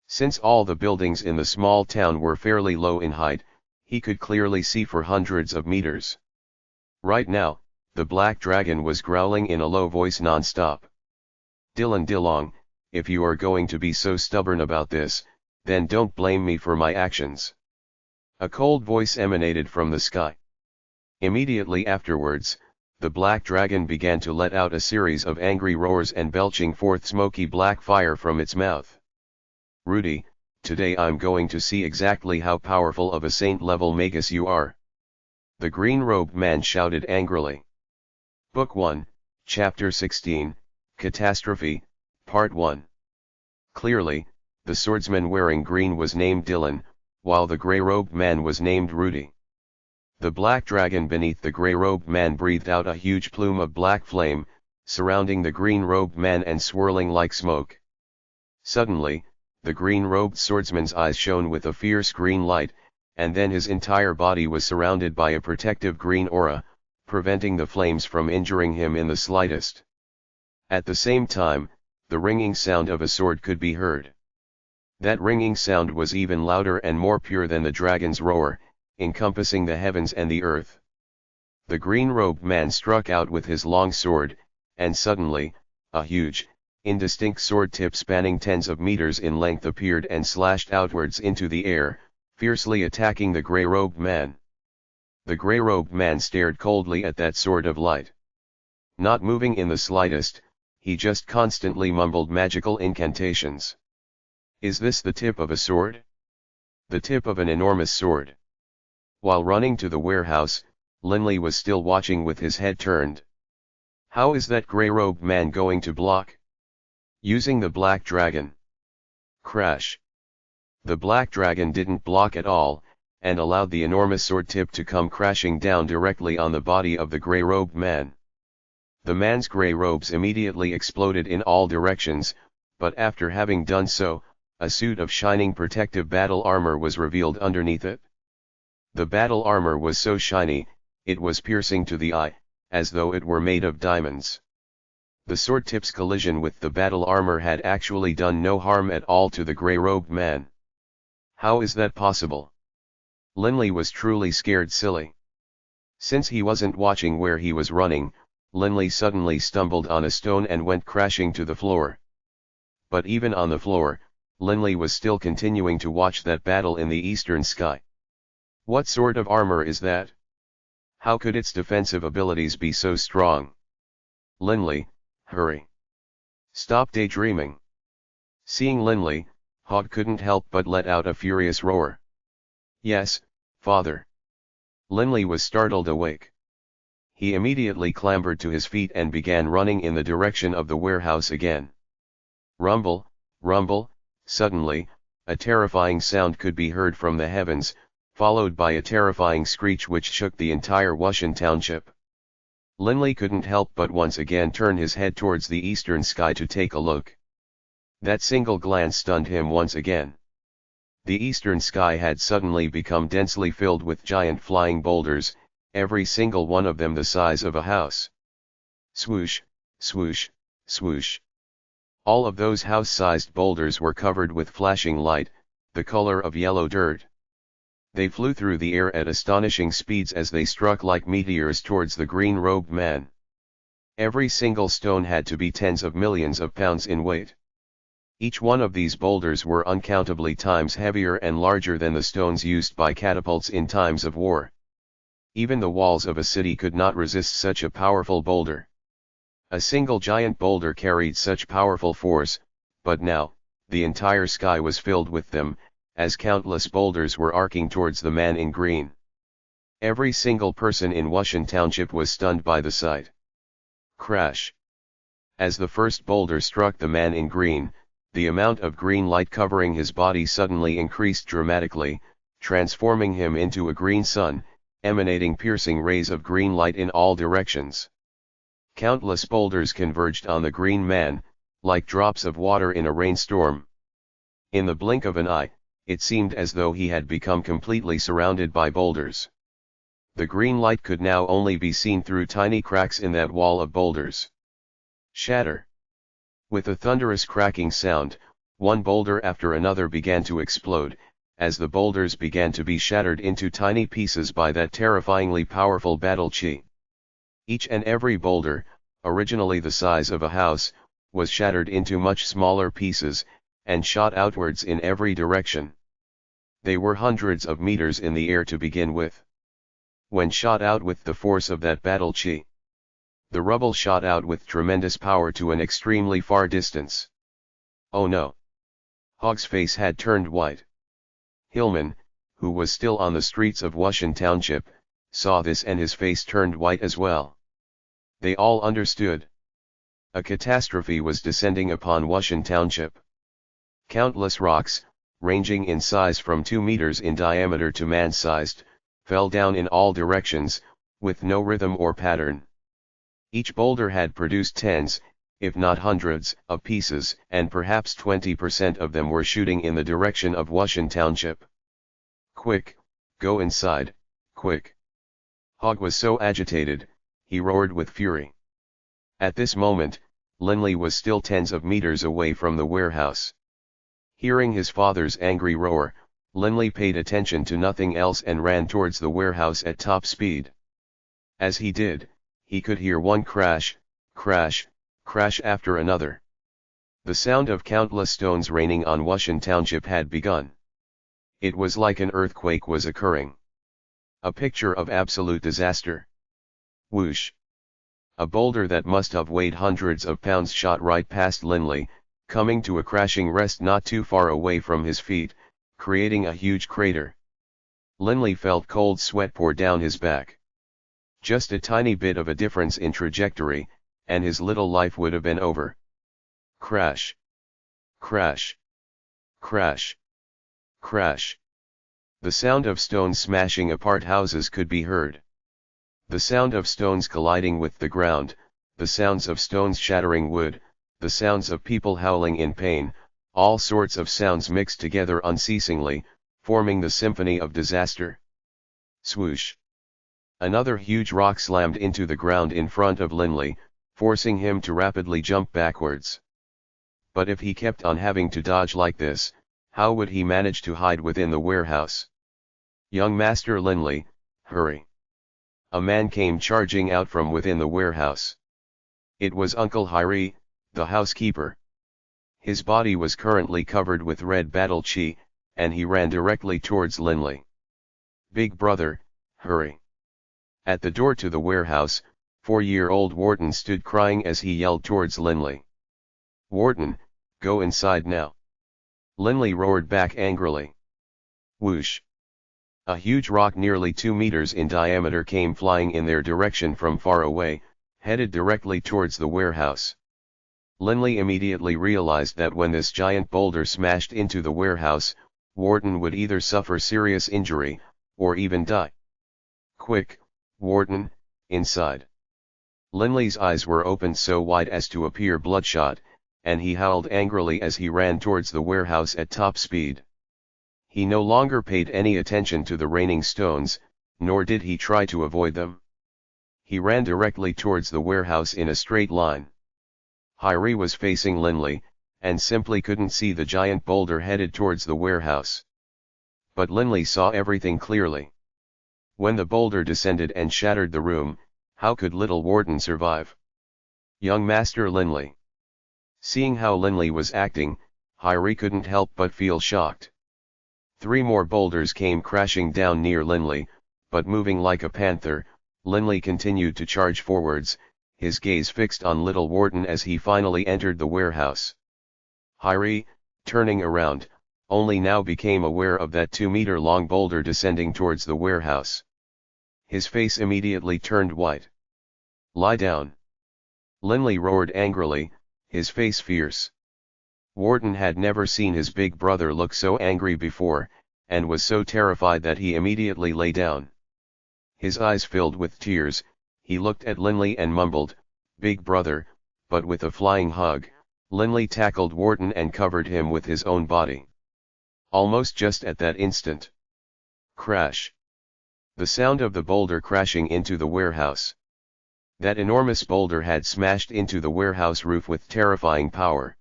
Since all the buildings in the small town were fairly low in height, he could clearly see for hundreds of meters. Right now, The black dragon was growling in a low voice non-stop. Dylan Dilong, if you are going to be so stubborn about this, then don't blame me for my actions. A cold voice emanated from the sky. Immediately afterwards, the black dragon began to let out a series of angry roars and belching forth smoky black fire from its mouth. Rudy, today I'm going to see exactly how powerful of a saint-level magus you are. The green-robed man shouted angrily. Book 1, Chapter 16, Catastrophe, Part 1. Clearly, the swordsman wearing green was named Dylan, while the grey-robed man was named Rudy. The black dragon beneath the grey-robed man breathed out a huge plume of black flame, surrounding the green-robed man and swirling like smoke. Suddenly, the green-robed swordsman's eyes shone with a fierce green light, and then his entire body was surrounded by a protective green aura, preventing the flames from injuring him in the slightest. At the same time, the ringing sound of a sword could be heard. That ringing sound was even louder and more pure than the dragon's roar, encompassing the heavens and the earth. The green-robed man struck out with his long sword, and suddenly, a huge, indistinct sword tip spanning tens of meters in length appeared and slashed outwards into the air, fiercely attacking the grey-robed man. The grey-robed man stared coldly at that sword of light. Not moving in the slightest, he just constantly mumbled magical incantations. Is this the tip of a sword? The tip of an enormous sword. While running to the warehouse, Linley was still watching with his head turned. How is that grey-robed man going to block? Using the black dragon. Crash. The black dragon didn't block at all, and allowed the enormous sword tip to come crashing down directly on the body of the grey-robed man. The man's grey robes immediately exploded in all directions, but after having done so, a suit of shining protective battle armor was revealed underneath it. The battle armor was so shiny, it was piercing to the eye, as though it were made of diamonds. The sword tip's collision with the battle armor had actually done no harm at all to the grey-robed man. How is that possible? Linley was truly scared silly. Since he wasn't watching where he was running, Linley suddenly stumbled on a stone and went crashing to the floor. But even on the floor, Linley was still continuing to watch that battle in the eastern sky. What sort of armor is that? How could its defensive abilities be so strong? Linley, hurry. Stop daydreaming. Seeing Linley, Hog couldn't help but let out a furious roar. Yes, father. Linley was startled awake. He immediately clambered to his feet and began running in the direction of the warehouse again. Rumble, rumble, suddenly, a terrifying sound could be heard from the heavens, followed by a terrifying screech which shook the entire Wushan township. Linley couldn't help but once again turn his head towards the eastern sky to take a look. That single glance stunned him once again. The eastern sky had suddenly become densely filled with giant flying boulders, every single one of them the size of a house. Swoosh, swoosh, swoosh. All of those house-sized boulders were covered with flashing light, the color of yellow dirt. They flew through the air at astonishing speeds as they struck like meteors towards the green-robed man. Every single stone had to be tens of millions of pounds in weight. Each one of these boulders were uncountably times heavier and larger than the stones used by catapults in times of war. Even the walls of a city could not resist such a powerful boulder. A single giant boulder carried such powerful force, but now, the entire sky was filled with them, as countless boulders were arcing towards the man in green. Every single person in Wushan Township was stunned by the sight. Crash! As the first boulder struck the man in green, the amount of green light covering his body suddenly increased dramatically, transforming him into a green sun, emanating piercing rays of green light in all directions. Countless boulders converged on the green man, like drops of water in a rainstorm. In the blink of an eye, it seemed as though he had become completely surrounded by boulders. The green light could now only be seen through tiny cracks in that wall of boulders. Shatter! With a thunderous cracking sound, one boulder after another began to explode, as the boulders began to be shattered into tiny pieces by that terrifyingly powerful battle chi. Each and every boulder, originally the size of a house, was shattered into much smaller pieces, and shot outwards in every direction. They were hundreds of meters in the air to begin with. When shot out with the force of that battle chi, the rubble shot out with tremendous power to an extremely far distance. Oh no! Hog's face had turned white. Hillman, who was still on the streets of Wushan Township, saw this and his face turned white as well. They all understood. A catastrophe was descending upon Wushan Township. Countless rocks, ranging in size from 2 meters in diameter to man-sized, fell down in all directions, with no rhythm or pattern. Each boulder had produced tens, if not hundreds, of pieces, and perhaps 20% of them were shooting in the direction of Wushan Township. "Quick, go inside, quick!" Hog was so agitated, he roared with fury. At this moment, Linley was still tens of meters away from the warehouse. Hearing his father's angry roar, Linley paid attention to nothing else and ran towards the warehouse at top speed. As he did, he could hear one crash, crash, crash after another. The sound of countless stones raining on Wushan Township had begun. It was like an earthquake was occurring. A picture of absolute disaster. Whoosh! A boulder that must have weighed hundreds of pounds shot right past Linley, coming to a crashing rest not too far away from his feet, creating a huge crater. Linley felt cold sweat pour down his back. Just a tiny bit of a difference in trajectory, and his little life would have been over. Crash! Crash! Crash! Crash! The sound of stones smashing apart houses could be heard. The sound of stones colliding with the ground, the sounds of stones shattering wood, the sounds of people howling in pain, all sorts of sounds mixed together unceasingly, forming the symphony of disaster. Swoosh! Another huge rock slammed into the ground in front of Linley, forcing him to rapidly jump backwards. But if he kept on having to dodge like this, how would he manage to hide within the warehouse? "Young Master Linley, hurry!" A man came charging out from within the warehouse. It was Uncle Hyrie, the housekeeper. His body was currently covered with red battle chi, and he ran directly towards Linley. "Big brother, hurry!" At the door to the warehouse, 4-year-old Wharton stood crying as he yelled towards Linley. "Wharton, go inside now!" Linley roared back angrily. Whoosh! A huge rock nearly 2 meters in diameter came flying in their direction from far away, headed directly towards the warehouse. Linley immediately realized that when this giant boulder smashed into the warehouse, Wharton would either suffer serious injury, or even die. "Quick, Wharton, inside!" Linley's eyes were opened so wide as to appear bloodshot, and he howled angrily as he ran towards the warehouse at top speed. He no longer paid any attention to the raining stones, nor did he try to avoid them. He ran directly towards the warehouse in a straight line. Hyrie was facing Linley, and simply couldn't see the giant boulder headed towards the warehouse. But Linley saw everything clearly. When the boulder descended and shattered the room, how could little Wharton survive? Young Master Linley. Seeing how Linley was acting, Hyrie couldn't help but feel shocked. 3 more boulders came crashing down near Linley, but moving like a panther, Linley continued to charge forwards, his gaze fixed on little Wharton as he finally entered the warehouse. Hyrie, turning around, only now became aware of that 2-meter-long boulder descending towards the warehouse. His face immediately turned white. "Lie down!" Linley roared angrily, his face fierce. Wharton had never seen his big brother look so angry before, and was so terrified that he immediately lay down. His eyes filled with tears, he looked at Linley and mumbled, "Big brother," but with a flying hug, Linley tackled Wharton and covered him with his own body. Almost just at that instant. Crash! The sound of the boulder crashing into the warehouse. That enormous boulder had smashed into the warehouse roof with terrifying power.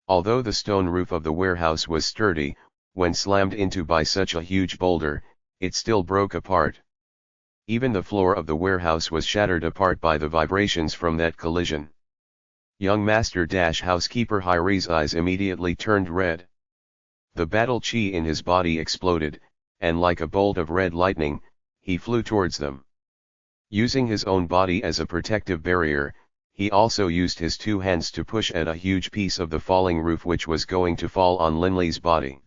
Although the stone roof of the warehouse was sturdy, when slammed into by such a huge boulder, it still broke apart. Even the floor of the warehouse was shattered apart by the vibrations from that collision. Young Master Housekeeper Hyri's eyes immediately turned red. The battle chi in his body exploded, and like a bolt of red lightning, he flew towards them. Using his own body as a protective barrier, he also used his two hands to push at a huge piece of the falling roof which was going to fall on Linley's body.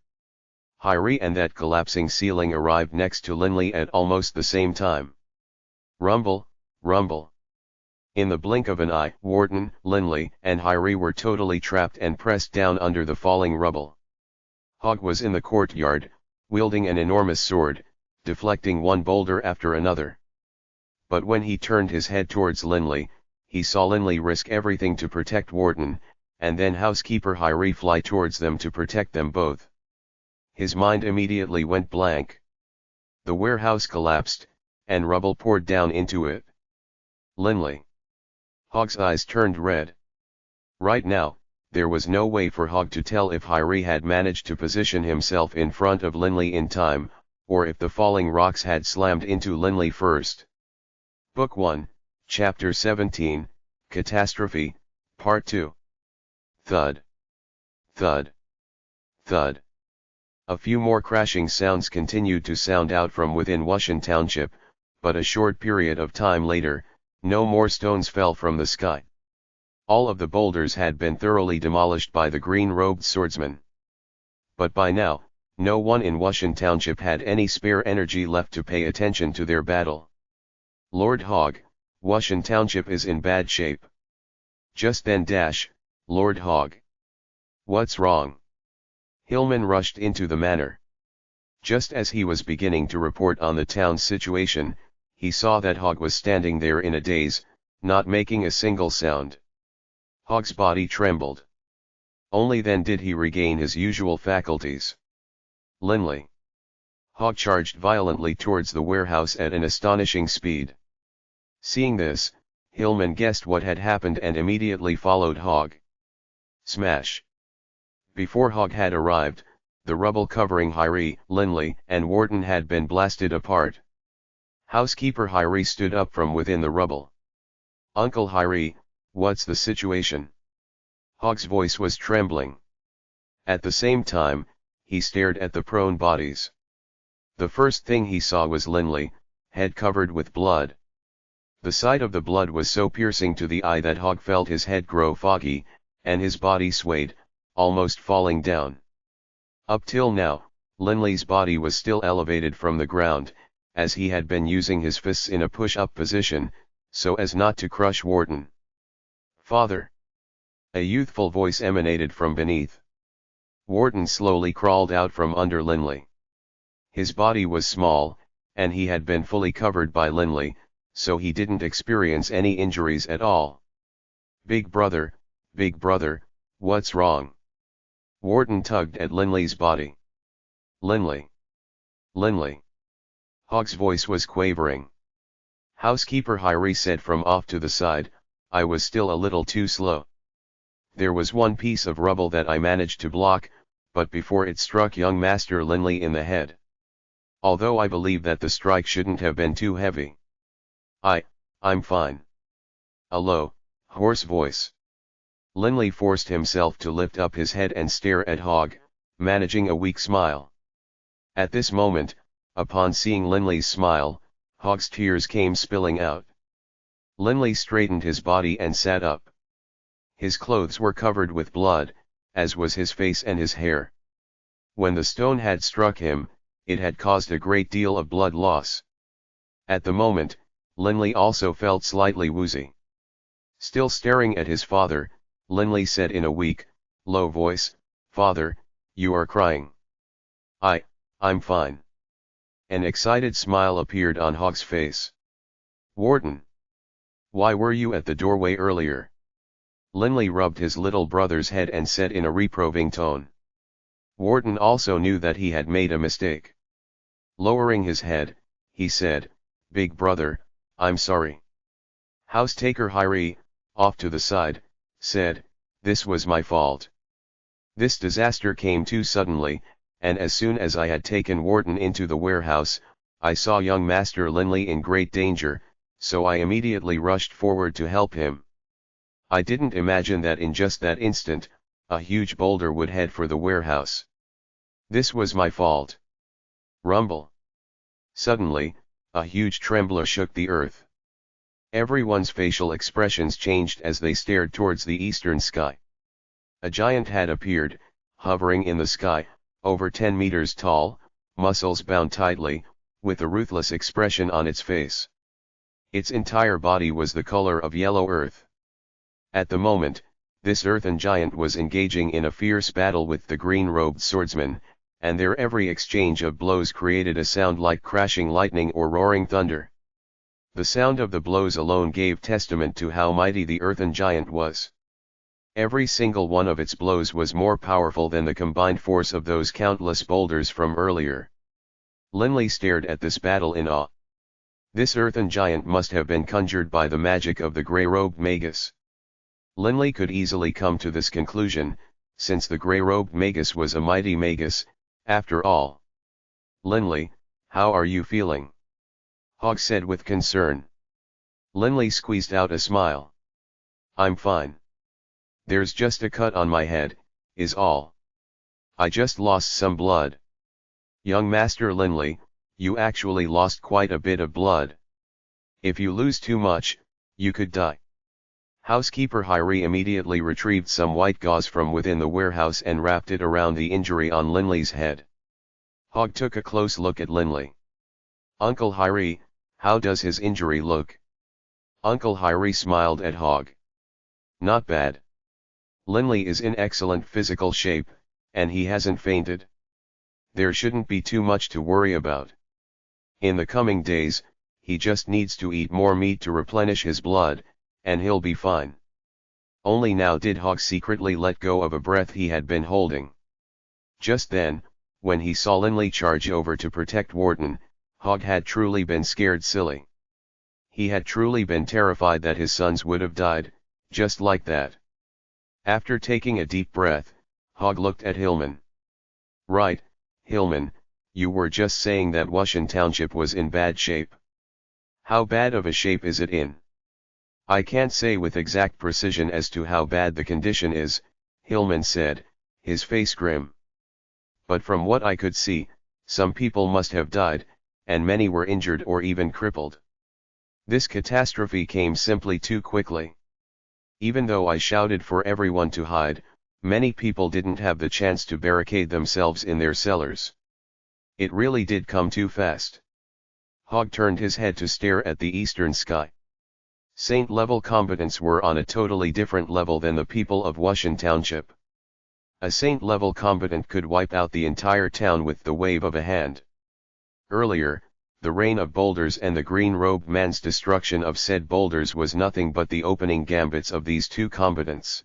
Hyri and that collapsing ceiling arrived next to Linley at almost the same time. Rumble, rumble. In the blink of an eye, Wharton, Linley, and Hyri were totally trapped and pressed down under the falling rubble. Hogg was in the courtyard, wielding an enormous sword, deflecting one boulder after another. But when he turned his head towards Linley, he saw Linley risk everything to protect Wharton, and then Housekeeper Hyri fly towards them to protect them both. His mind immediately went blank. The warehouse collapsed, and rubble poured down into it. Linley. Hogg's eyes turned red. Right now, there was no way for Hogg to tell if Hyri had managed to position himself in front of Linley in time, or if the falling rocks had slammed into Linley first. Book 1, Chapter 17, Catastrophe, Part 2. Thud. Thud. Thud. A few more crashing sounds continued to sound out from within Wushan Township, but a short period of time later, no more stones fell from the sky. All of the boulders had been thoroughly demolished by the green-robed swordsman. But by now, no one in Wushan Township had any spare energy left to pay attention to their battle. Lord Hogg, Wushan Township is in bad shape. Just then Lord Hogg. What's wrong? Hillman rushed into the manor. Just as he was beginning to report on the town's situation, he saw that Hogg was standing there in a daze, not making a single sound. Hogg's body trembled. Only then did he regain his usual faculties. Linley. Hogg charged violently towards the warehouse at an astonishing speed. Seeing this, Hillman guessed what had happened and immediately followed Hogg. Smash. Before Hogg had arrived, the rubble covering Hyri, Linley, and Wharton had been blasted apart. Housekeeper Hyri stood up from within the rubble. Uncle Hyri, what's the situation? Hogg's voice was trembling. At the same time, he stared at the prone bodies. The first thing he saw was Linley, head covered with blood. The sight of the blood was so piercing to the eye that Hogg felt his head grow foggy, and his body swayed, almost falling down. Up till now, Linley's body was still elevated from the ground, as he had been using his fists in a push-up position, so as not to crush Wharton. Father! A youthful voice emanated from beneath. Wharton slowly crawled out from under Linley. His body was small, and he had been fully covered by Linley, so he didn't experience any injuries at all. Big brother, what's wrong? Wharton tugged at Linley's body. Linley. Linley. Hogg's voice was quavering. Housekeeper Hyri said from off to the side, I was still a little too slow. There was one piece of rubble that I managed to block, but before it struck young Master Linley in the head. Although I believe that the strike shouldn't have been too heavy. I'm fine. A low, hoarse voice. Linley forced himself to lift up his head and stare at Hogg, managing a weak smile. At this moment, upon seeing Linley's smile, Hogg's tears came spilling out. Linley straightened his body and sat up. His clothes were covered with blood, as was his face and his hair. When the stone had struck him, it had caused a great deal of blood loss. At the moment, Linley also felt slightly woozy. Still staring at his father, Linley said in a weak, low voice, Father, you are crying. I'm fine. An excited smile appeared on Hogg's face. Wharton. Why were you at the doorway earlier? Linley rubbed his little brother's head and said in a reproving tone. Wharton also knew that he had made a mistake. Lowering his head, he said, Big brother, I'm sorry. Housetaker Hyri, off to the side, said, This was my fault. This disaster came too suddenly, and as soon as I had taken Wharton into the warehouse, I saw young Master Linley in great danger, so I immediately rushed forward to help him. I didn't imagine that in just that instant, a huge boulder would head for the warehouse. This was my fault. Rumble. Suddenly, a huge trembler shook the earth. Everyone's facial expressions changed as they stared towards the eastern sky. A giant had appeared, hovering in the sky, over 10 meters tall, muscles bound tightly, with a ruthless expression on its face. Its entire body was the color of yellow earth. At the moment, this earthen giant was engaging in a fierce battle with the green-robed swordsman, and their every exchange of blows created a sound like crashing lightning or roaring thunder. The sound of the blows alone gave testament to how mighty the earthen giant was. Every single one of its blows was more powerful than the combined force of those countless boulders from earlier. Linley stared at this battle in awe. This earthen giant must have been conjured by the magic of the grey-robed magus. Linley could easily come to this conclusion, since the grey-robed magus was a mighty magus, after all. "Linley, how are you feeling?" Hogg said with concern. Linley squeezed out a smile. "I'm fine. There's just a cut on my head, is all. I just lost some blood." "Young Master Linley, you actually lost quite a bit of blood. If you lose too much, you could die." Housekeeper Hyrie immediately retrieved some white gauze from within the warehouse and wrapped it around the injury on Linley's head. Hogg took a close look at Linley. "Uncle Hyrie, how does his injury look?" Uncle Hyrie smiled at Hogg. "Not bad. Linley is in excellent physical shape, and he hasn't fainted. There shouldn't be too much to worry about. In the coming days, he just needs to eat more meat to replenish his blood, and he'll be fine." Only now did Hogg secretly let go of a breath he had been holding. Just then, when he saw Linley charge over to protect Wharton, Hogg had truly been scared silly. He had truly been terrified that his sons would have died, just like that. After taking a deep breath, Hogg looked at Hillman. "Right, Hillman, you were just saying that Wushan Township was in bad shape. How bad of a shape is it in?" "I can't say with exact precision as to how bad the condition is," Hillman said, his face grim. "But from what I could see, some people must have died, and many were injured or even crippled. This catastrophe came simply too quickly. Even though I shouted for everyone to hide, many people didn't have the chance to barricade themselves in their cellars. It really did come too fast." Hogg turned his head to stare at the eastern sky. Saint-level combatants were on a totally different level than the people of Wushan Township. A Saint-level combatant could wipe out the entire town with the wave of a hand. Earlier, the rain of boulders and the green-robed man's destruction of said boulders was nothing but the opening gambits of these two combatants.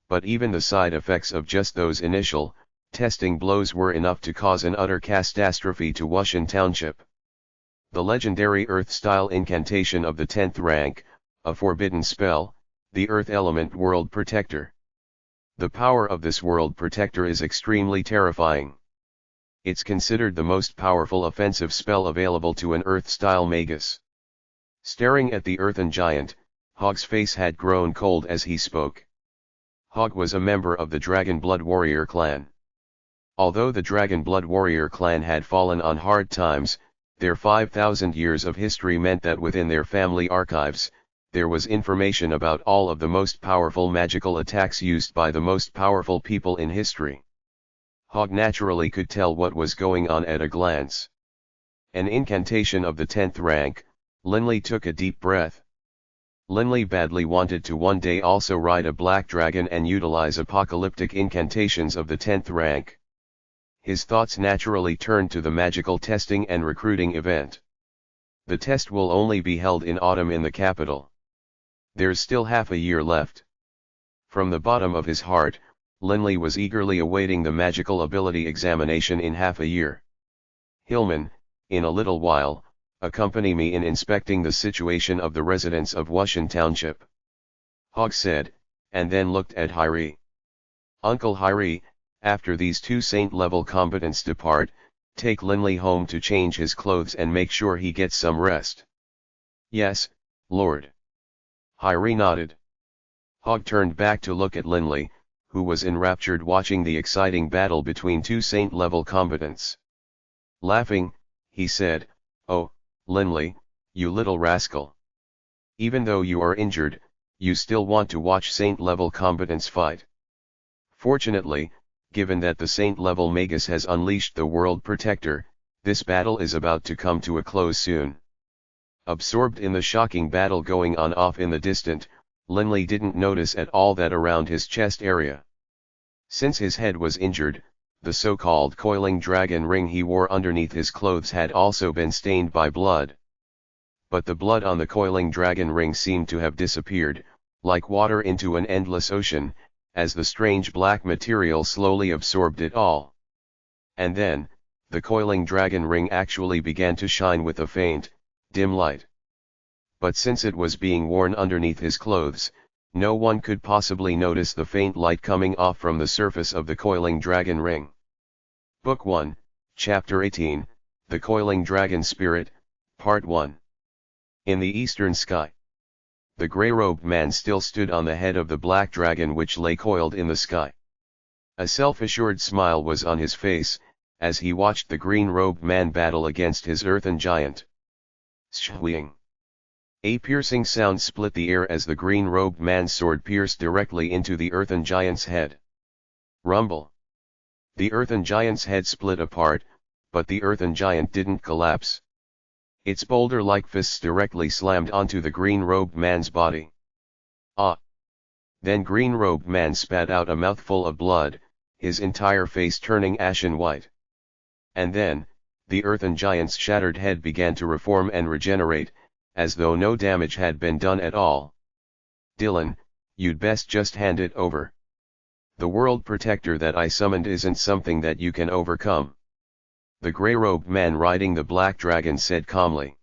But even the side effects of just those initial, testing blows were enough to cause an utter catastrophe to Wushan Township. The legendary Earth-style incantation of the 10th rank, a forbidden spell, the Earth Element World Protector. The power of this World Protector is extremely terrifying. It's considered the most powerful offensive spell available to an Earth-style magus. Staring at the earthen giant, Hogg's face had grown cold as he spoke. Hogg was a member of the Dragon Blood Warrior clan. Although the Dragon Blood Warrior clan had fallen on hard times, their 5,000 years of history meant that within their family archives, there was information about all of the most powerful magical attacks used by the most powerful people in history. Hogg naturally could tell what was going on at a glance. An incantation of the 10th rank, Linley took a deep breath. Linley badly wanted to one day also ride a black dragon and utilize apocalyptic incantations of the 10th rank. His thoughts naturally turned to the magical testing and recruiting event. The test will only be held in autumn in the capital. There's still half a year left. From the bottom of his heart, Linley was eagerly awaiting the magical ability examination in half a year. "Hillman, in a little while, accompany me in inspecting the situation of the residents of Wushan Township," Hogg said, and then looked at Hyrie. "Uncle Hyrie, after these two saint-level combatants depart, Take Linley home to change his clothes and make sure he gets some rest. Yes, Lord. Hi nodded. Hogg turned back to look at Linley, who was enraptured watching the exciting battle between two saint-level combatants. Laughing, he said, "Oh, Linley, you little rascal. Even though you are injured, you still want to watch saint-level combatants fight. Fortunately, given that the saint-level Magus has unleashed the World Protector, this battle is about to come to a close soon." Absorbed in the shocking battle going on off in the distant, Linley didn't notice at all that around his chest area. Since his head was injured, the so-called coiling dragon ring he wore underneath his clothes had also been stained by blood. But the blood on the coiling dragon ring seemed to have disappeared, like water into an endless ocean, as the strange black material slowly absorbed it all. And then, the coiling dragon ring actually began to shine with a faint, dim light. But since it was being worn underneath his clothes, no one could possibly notice the faint light coming off from the surface of the coiling dragon ring. Book 1, Chapter 18, The Coiling Dragon Spirit, Part 1. In the eastern sky, the grey-robed man still stood on the head of the black dragon which lay coiled in the sky. A self-assured smile was on his face, as he watched the green-robed man battle against his earthen giant. Swing. A piercing sound split the air as the green-robed man's sword pierced directly into the earthen giant's head. Rumble. The earthen giant's head split apart, but the earthen giant didn't collapse. Its boulder-like fists directly slammed onto the green-robed man's body. Ah! Then green-robed man spat out a mouthful of blood, his entire face turning ashen white. And then, the earthen giant's shattered head began to reform and regenerate, as though no damage had been done at all. "Dylan, you'd best just hand it over. The World Protector that I summoned isn't something that you can overcome," the grey-robed man riding the black dragon said calmly.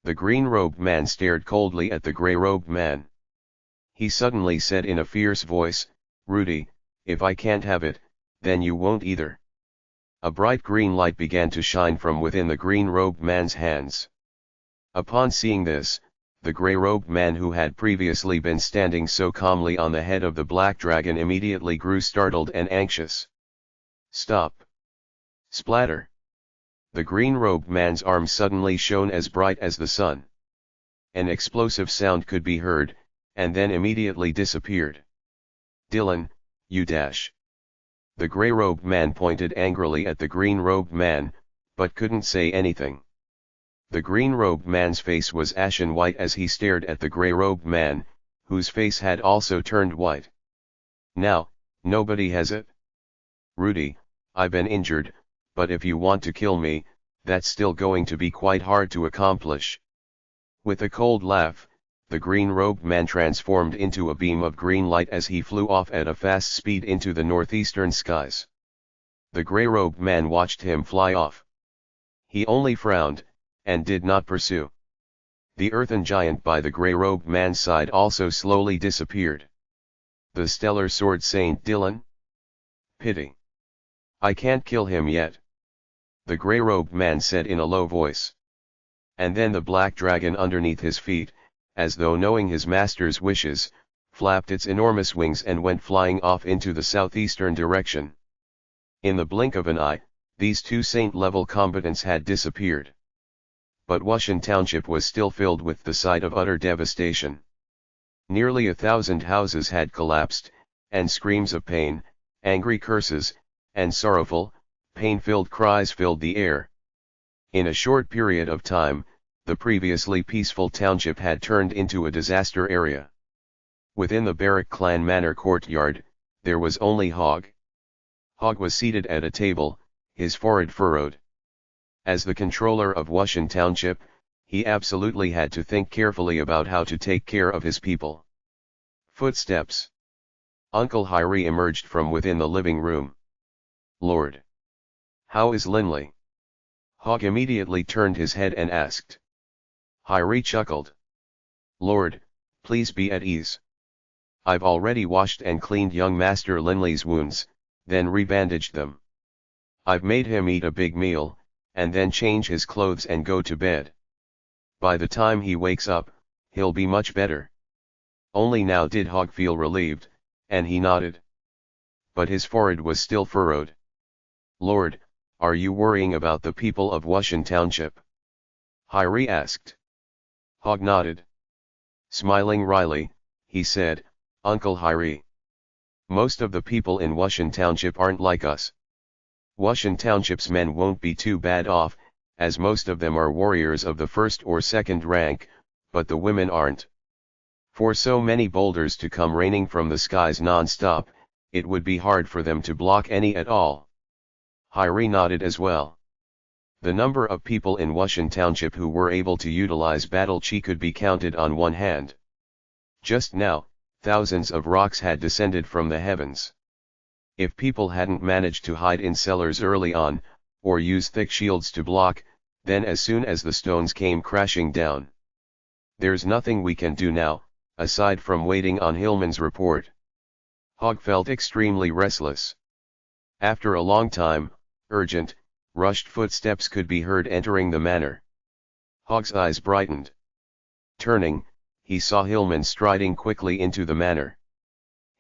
The green-robed man stared coldly at the grey-robed man. He suddenly said in a fierce voice, "Rudy, if I can't have it, then you won't either." A bright green light began to shine from within the green-robed man's hands. Upon seeing this, the grey-robed man who had previously been standing so calmly on the head of the black dragon immediately grew startled and anxious. "Stop!" Splatter! The green-robed man's arm suddenly shone as bright as the sun. An explosive sound could be heard, and then immediately disappeared. "Dylan, you dash!" The grey-robed man pointed angrily at the green-robed man, but couldn't say anything. The green-robed man's face was ashen white as he stared at the grey-robed man, whose face had also turned white. "Now, nobody has it? Rudy, I've been injured, but if you want to kill me, that's still going to be quite hard to accomplish." With a cold laugh, the green-robed man transformed into a beam of green light as he flew off at a fast speed into the northeastern skies. The grey-robed man watched him fly off. He only frowned, and did not pursue. The earthen giant by the grey-robed man's side also slowly disappeared. "The stellar sword Saint Dylan? Pity. I can't kill him yet," the grey-robed man said in a low voice. And then the black dragon underneath his feet, as though knowing his master's wishes, flapped its enormous wings and went flying off into the southeastern direction. In the blink of an eye, these two saint-level combatants had disappeared. But Wushan Township was still filled with the sight of utter devastation. Nearly 1,000 houses had collapsed, and screams of pain, angry curses, and sorrowful, pain-filled cries filled the air. In a short period of time, the previously peaceful township had turned into a disaster area. Within the Baruch clan manor courtyard, there was only Hogg. Hogg was seated at a table, his forehead furrowed. As the controller of Wushan Township, he absolutely had to think carefully about how to take care of his people. Footsteps. Uncle Hyrie emerged from within the living room. "Lord! How is Linley?" Hogg immediately turned his head and asked. Hyrie chuckled. "Lord, please be at ease. I've already washed and cleaned young Master Linley's wounds, then rebandaged them. I've made him eat a big meal, and then change his clothes and go to bed. By the time he wakes up, he'll be much better. Only now did Hog feel relieved, and he nodded. But his forehead was still furrowed. Lord, are you worrying about the people of Wushan Township? Hyri asked. Hog nodded. Smiling wryly, he said, Uncle Hyri. Most of the people in Wushan Township aren't like us. Wushan Township's men won't be too bad off, as most of them are warriors of the first or second rank, but the women aren't. For so many boulders to come raining from the skies non-stop, it would be hard for them to block any at all. Hyri nodded as well. The number of people in Wushan Township who were able to utilize battle chi could be counted on one hand. Just now, thousands of rocks had descended from the heavens. If people hadn't managed to hide in cellars early on, or use thick shields to block, then as soon as the stones came crashing down. There's nothing we can do now, aside from waiting on Hillman's report. Hog felt extremely restless. After a long time, urgent, rushed footsteps could be heard entering the manor. Hog's eyes brightened. Turning, he saw Hillman striding quickly into the manor.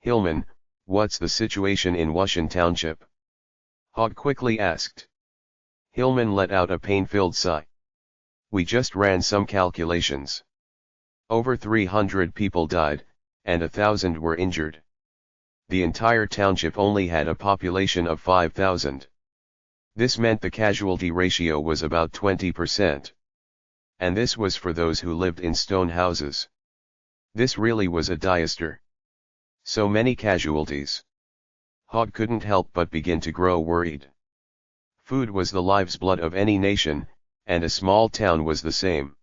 Hillman, what's the situation in Wushan Township? Hog quickly asked. Hillman let out a pain-filled sigh. We just ran some calculations. Over 300 people died, and 1,000 were injured. The entire township only had a population of 5,000. This meant the casualty ratio was about 20%. And this was for those who lived in stone houses. This really was a disaster. So many casualties. Hog couldn't help but begin to grow worried. Food was the life's blood of any nation, and a small town was the same.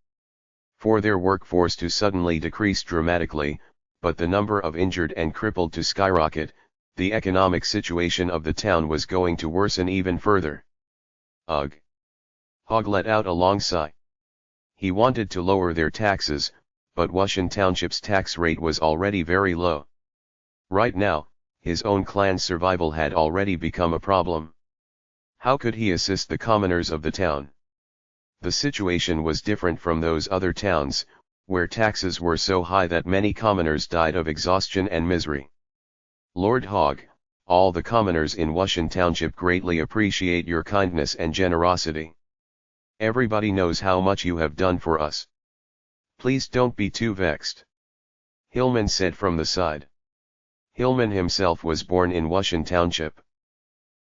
For their workforce to suddenly decrease dramatically, but the number of injured and crippled to skyrocket, the economic situation of the town was going to worsen even further. Ugh! Hog let out a long sigh. He wanted to lower their taxes, but Wushan Township's tax rate was already very low. Right now, his own clan's survival had already become a problem. How could he assist the commoners of the town? The situation was different from those other towns, where taxes were so high that many commoners died of exhaustion and misery. Lord Hog, all the commoners in Wushan Township greatly appreciate your kindness and generosity. Everybody knows how much you have done for us. Please don't be too vexed. Hillman said from the side. Hillman himself was born in Wushan Township.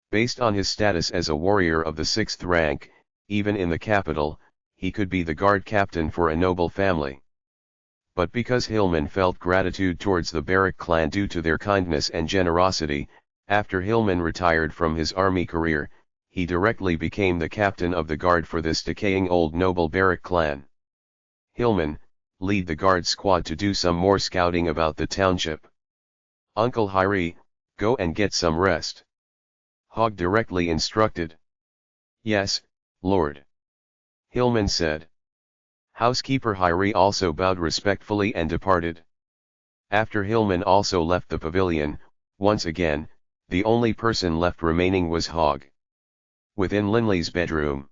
Based on his status as a warrior of the 6th rank, even in the capital, he could be the guard captain for a noble family. But because Hillman felt gratitude towards the Baruch clan due to their kindness and generosity, after Hillman retired from his army career, he directly became the captain of the guard for this decaying old noble Baruch clan. Hillman, lead the guard squad to do some more scouting about the township. Uncle Hyri, go and get some rest. Hog directly instructed. Yes, Lord. Hillman said. Housekeeper Hyri also bowed respectfully and departed. After Hillman also left the pavilion, once again, the only person left remaining was Hog. Within Linley's bedroom.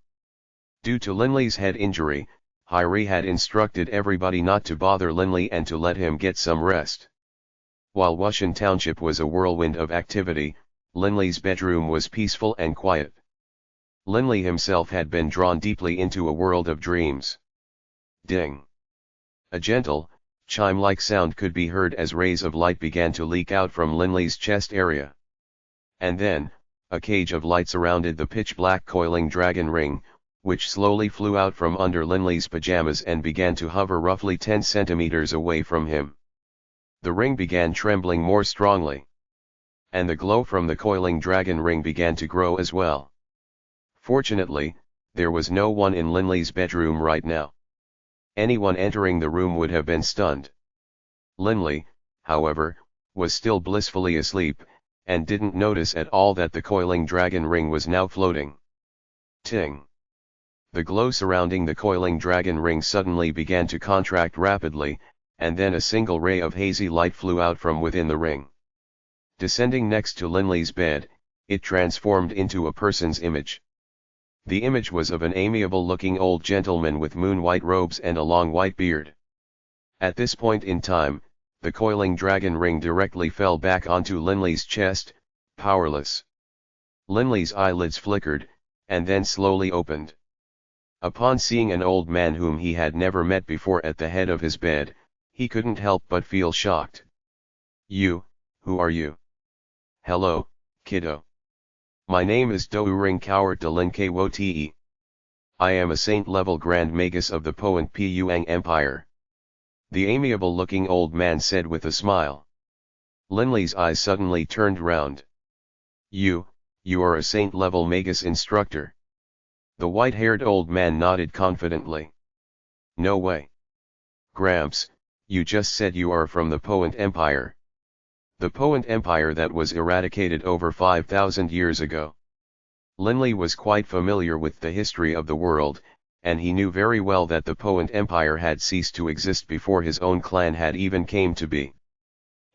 Due to Linley's head injury, Hyri had instructed everybody not to bother Linley and to let him get some rest. While Wushan Township was a whirlwind of activity, Linley's bedroom was peaceful and quiet. Linley himself had been drawn deeply into a world of dreams. Ding! A gentle, chime-like sound could be heard as rays of light began to leak out from Linley's chest area. And then, a cage of light surrounded the pitch-black coiling dragon ring, which slowly flew out from under Linley's pajamas and began to hover roughly 10 centimeters away from him. The ring began trembling more strongly. And the glow from the coiling dragon ring began to grow as well. Fortunately, there was no one in Linley's bedroom right now. Anyone entering the room would have been stunned. Linley, however, was still blissfully asleep, and didn't notice at all that the coiling dragon ring was now floating. Ting! The glow surrounding the coiling dragon ring suddenly began to contract rapidly, and then a single ray of hazy light flew out from within the ring. Descending next to Linley's bed, It transformed into a person's image. The image was of an amiable-looking old gentleman with moon-white robes and a long white beard. At this point in time, the coiling dragon ring directly fell back onto Linley's chest, powerless. Linley's eyelids flickered, and then slowly opened. Upon seeing an old man whom he had never met before at the head of his bed, he couldn't help but feel shocked. "You, who are you?" "Hello, kiddo. My name is Douring Cowart de Linke. I am a saint-level Grand Magus of the Poent Puang Empire," the amiable-looking old man said with a smile. Linley's eyes suddenly turned round. You are a saint-level Magus instructor." The white-haired old man nodded confidently. "No way. Gramps, you just said you are from the Poent Empire. The Poent Empire that was eradicated over 5,000 years ago." Linley was quite familiar with the history of the world, and he knew very well that the Poent Empire had ceased to exist before his own clan had even came to be.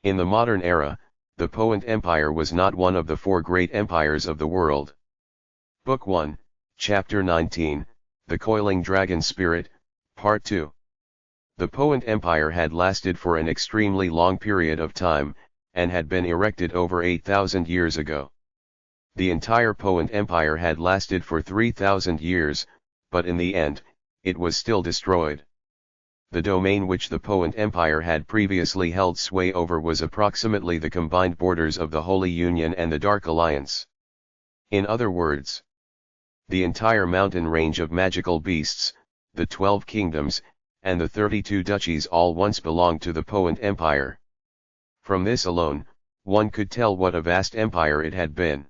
In the modern era, the Poent Empire was not one of the four great empires of the world. Book 1, Chapter 19, The Coiling Dragon Spirit, Part 2. The Poent Empire had lasted for an extremely long period of time, and had been erected over 8,000 years ago. The entire Poent Empire had lasted for 3,000 years, but in the end, it was still destroyed. The domain which the Poent Empire had previously held sway over was approximately the combined borders of the Holy Union and the Dark Alliance. In other words, the entire mountain range of magical beasts, the 12 kingdoms, and the 32 duchies all once belonged to the Poent Empire. From this alone, one could tell what a vast empire it had been.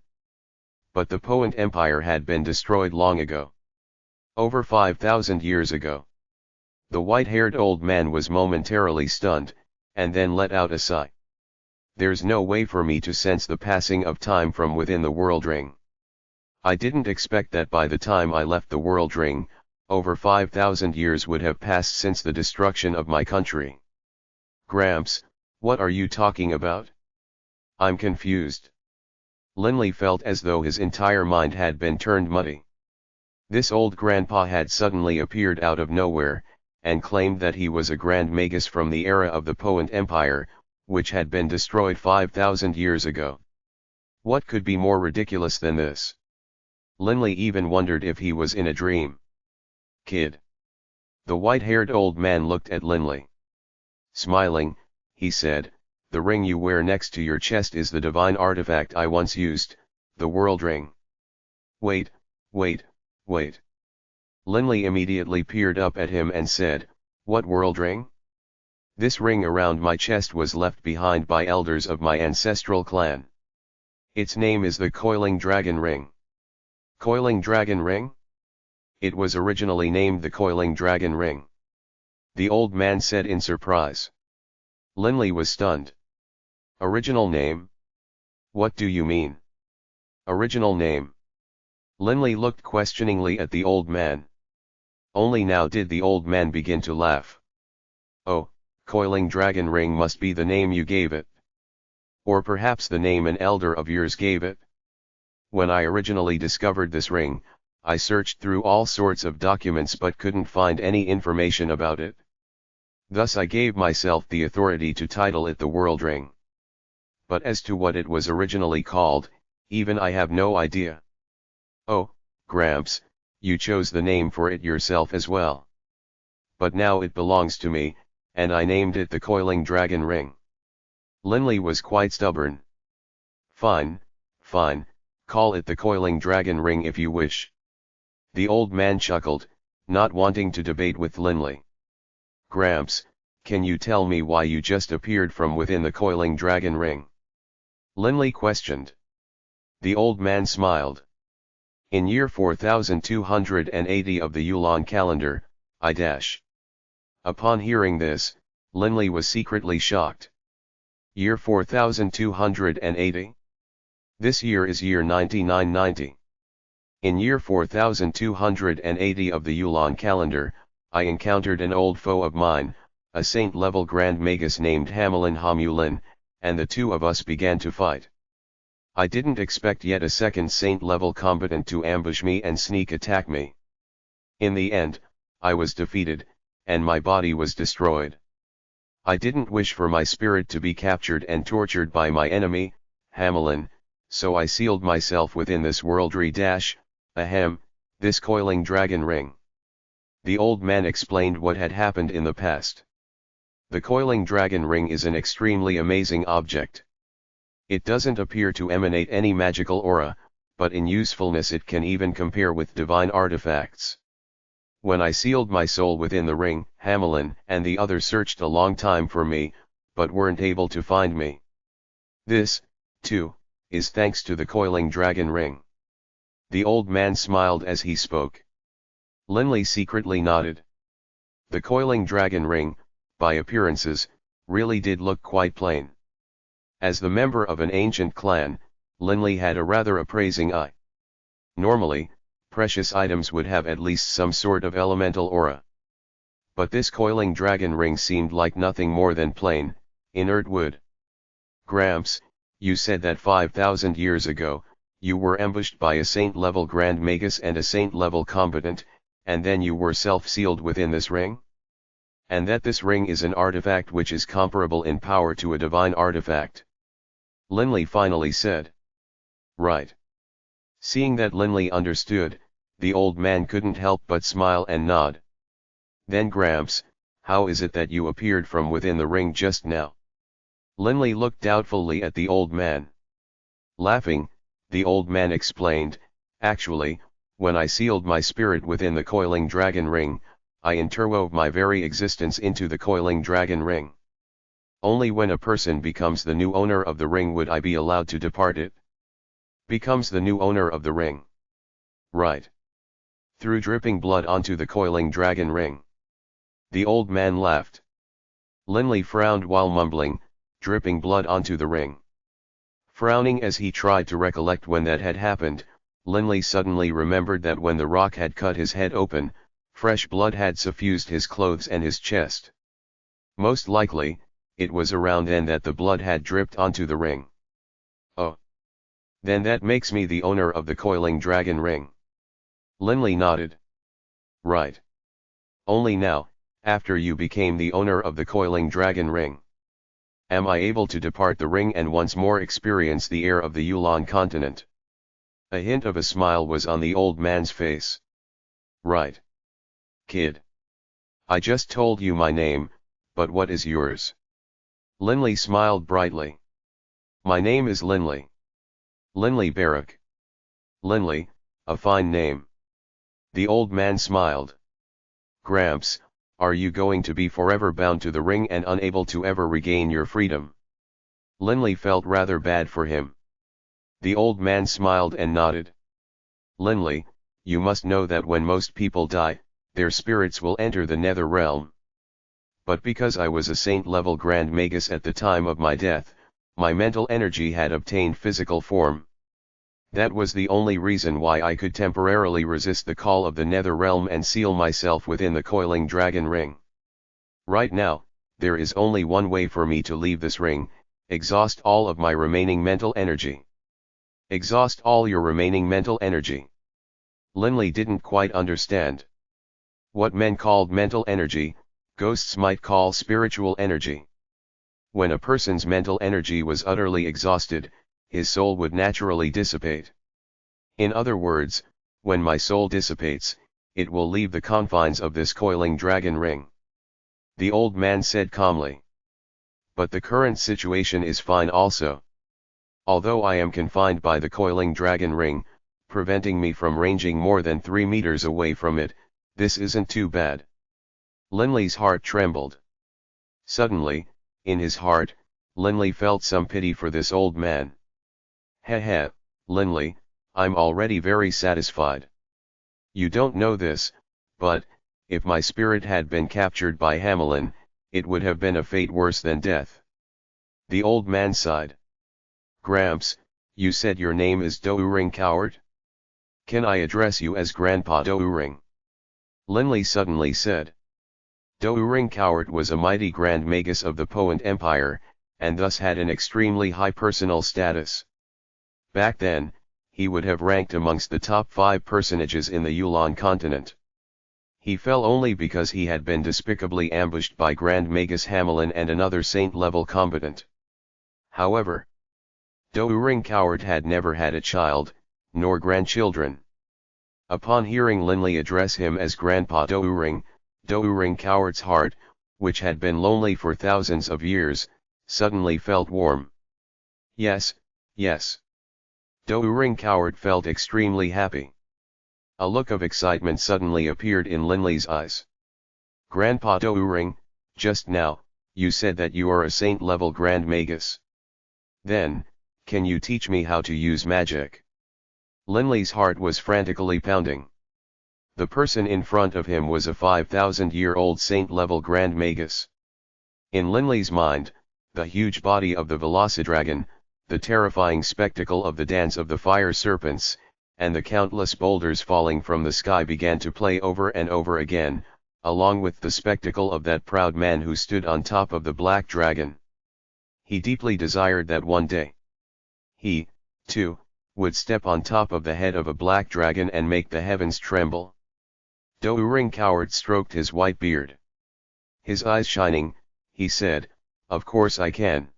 But the Poent Empire had been destroyed long ago. Over 5,000 years ago. The white-haired old man was momentarily stunned, and then let out a sigh. "There's no way for me to sense the passing of time from within the world ring. I didn't expect that by the time I left the world ring, over 5,000 years would have passed since the destruction of my country." "Gramps, what are you talking about? I'm confused." Linley felt as though his entire mind had been turned muddy. This old grandpa had suddenly appeared out of nowhere, and claimed that he was a Grand Magus from the era of the Poent Empire, which had been destroyed 5,000 years ago. What could be more ridiculous than this? Linley even wondered if he was in a dream. "Kid." The white-haired old man looked at Linley. Smiling, he said, "The ring you wear next to your chest is the divine artifact I once used, the world ring." Wait. Linley immediately peered up at him and said, "What world ring?" "This ring around my chest was left behind by elders of my ancestral clan. Its name is the Coiling Dragon Ring." "Coiling Dragon Ring?" "It was originally named the Coiling Dragon Ring," the old man said in surprise. Linley was stunned. "Original name? What do you mean?" "Original name." Linley looked questioningly at the old man. Only now did the old man begin to laugh. "Oh, Coiling Dragon Ring must be the name you gave it. Or perhaps the name an elder of yours gave it. When I originally discovered this ring, I searched through all sorts of documents but couldn't find any information about it. Thus I gave myself the authority to title it the World Ring. But as to what it was originally called, even I have no idea." "Oh, Gramps, you chose the name for it yourself as well. But now it belongs to me, and I named it the Coiling Dragon Ring." Linley was quite stubborn. Fine, call it the Coiling Dragon Ring if you wish." The old man chuckled, not wanting to debate with Linley. "Gramps, can you tell me why you just appeared from within the Coiling Dragon Ring?" Linley questioned. The old man smiled. "In year 4280 of the Yulan calendar, I dash." Upon hearing this, Linley was secretly shocked. Year 4280? This year is year 9990. In year 4280 of the Yulan calendar, I encountered an old foe of mine, a saint-level Grand Magus named Hamelin Hamulin, and the two of us began to fight. I didn't expect yet a second saint-level combatant to ambush me and sneak attack me. In the end, I was defeated, and my body was destroyed. I didn't wish for my spirit to be captured and tortured by my enemy, Hamelin, so I sealed myself within this worldly this coiling dragon ring. The old man explained what had happened in the past. The coiling dragon ring is an extremely amazing object. It doesn't appear to emanate any magical aura, but in usefulness it can even compare with divine artifacts. When I sealed my soul within the ring, Hamelin and the others searched a long time for me, but weren't able to find me. This, too, is thanks to the coiling dragon ring. The old man smiled as he spoke. Linley secretly nodded. The coiling dragon ring, by appearances, really did look quite plain. As the member of an ancient clan, Linley had a rather appraising eye. Normally, precious items would have at least some sort of elemental aura. But this coiling dragon ring seemed like nothing more than plain, inert wood. Gramps, you said that 5,000 years ago, you were ambushed by a saint-level Grand Magus and a saint-level combatant, and then you were self-sealed within this ring? And that this ring is an artifact which is comparable in power to a divine artifact. Linley finally said. Right. Seeing that Linley understood, the old man couldn't help but smile and nod. Then Gramps, how is it that you appeared from within the ring just now? Linley looked doubtfully at the old man. Laughing, the old man explained, actually, when I sealed my spirit within the coiling dragon ring, I interwove my very existence into the coiling dragon ring. Only when a person becomes the new owner of the ring would I be allowed to depart it. Becomes the new owner of the ring. Right. Threw dripping blood onto the coiling dragon ring. The old man laughed. Linley frowned while mumbling, dripping blood onto the ring. Frowning as he tried to recollect when that had happened, Linley suddenly remembered that when the rock had cut his head open, fresh blood had suffused his clothes and his chest. Most likely, it was around then that the blood had dripped onto the ring. Oh. Then that makes me the owner of the coiling dragon ring. Linley nodded. Right. Only now, after you became the owner of the coiling dragon ring, am I able to depart the ring and once more experience the air of the Yulon continent? A hint of a smile was on the old man's face. Right. Kid. I just told you my name, but what is yours? Linley smiled brightly. My name is Linley. Linley Baruch. Linley, a fine name. The old man smiled. Gramps, are you going to be forever bound to the ring and unable to ever regain your freedom? Linley felt rather bad for him. The old man smiled and nodded. Linley, you must know that when most people die, their spirits will enter the nether realm. But because I was a saint-level Grand Magus at the time of my death, my mental energy had obtained physical form. That was the only reason why I could temporarily resist the call of the nether realm and seal myself within the coiling dragon ring. Right now, there is only one way for me to leave this ring: exhaust all of my remaining mental energy. Exhaust all your remaining mental energy. Linley didn't quite understand. What men called mental energy, ghosts might call spiritual energy. When a person's mental energy was utterly exhausted, his soul would naturally dissipate. In other words, when my soul dissipates, it will leave the confines of this coiling dragon ring. The old man said calmly. But the current situation is fine also. Although I am confined by the coiling dragon ring, preventing me from ranging more than 3 meters away from it, this isn't too bad. Linley's heart trembled. Suddenly, in his heart, Linley felt some pity for this old man. Heh, Linley, I'm already very satisfied. You don't know this, but, if my spirit had been captured by Hamelin, it would have been a fate worse than death. The old man sighed. Gramps, you said your name is Douring Coward? Can I address you as Grandpa Douring? Linley suddenly said. Douring Coward was a mighty Grand Magus of the Poent Empire, and thus had an extremely high personal status. Back then, he would have ranked amongst the top 5 personages in the Yulan continent. He fell only because he had been despicably ambushed by Grand Magus Hamelin and another saint-level combatant. However, Douring Coward had never had a child, nor grandchildren. Upon hearing Linley address him as Grandpa Douring Coward's heart, which had been lonely for thousands of years, suddenly felt warm. Yes, yes. Douring Coward felt extremely happy. A look of excitement suddenly appeared in Linley's eyes. Grandpa Douring, just now, you said that you are a saint-level Grand Magus. Then, can you teach me how to use magic? Linley's heart was frantically pounding. The person in front of him was a 5,000-year-old saint-level Grand Magus. In Linley's mind, the huge body of the Velocidragon, the terrifying spectacle of the dance of the fire serpents, and the countless boulders falling from the sky began to play over and over again, along with the spectacle of that proud man who stood on top of the black dragon. He deeply desired that one day he, too, would step on top of the head of a black dragon and make the heavens tremble. Douring Coward stroked his white beard. His eyes shining, he said, "Of course I can.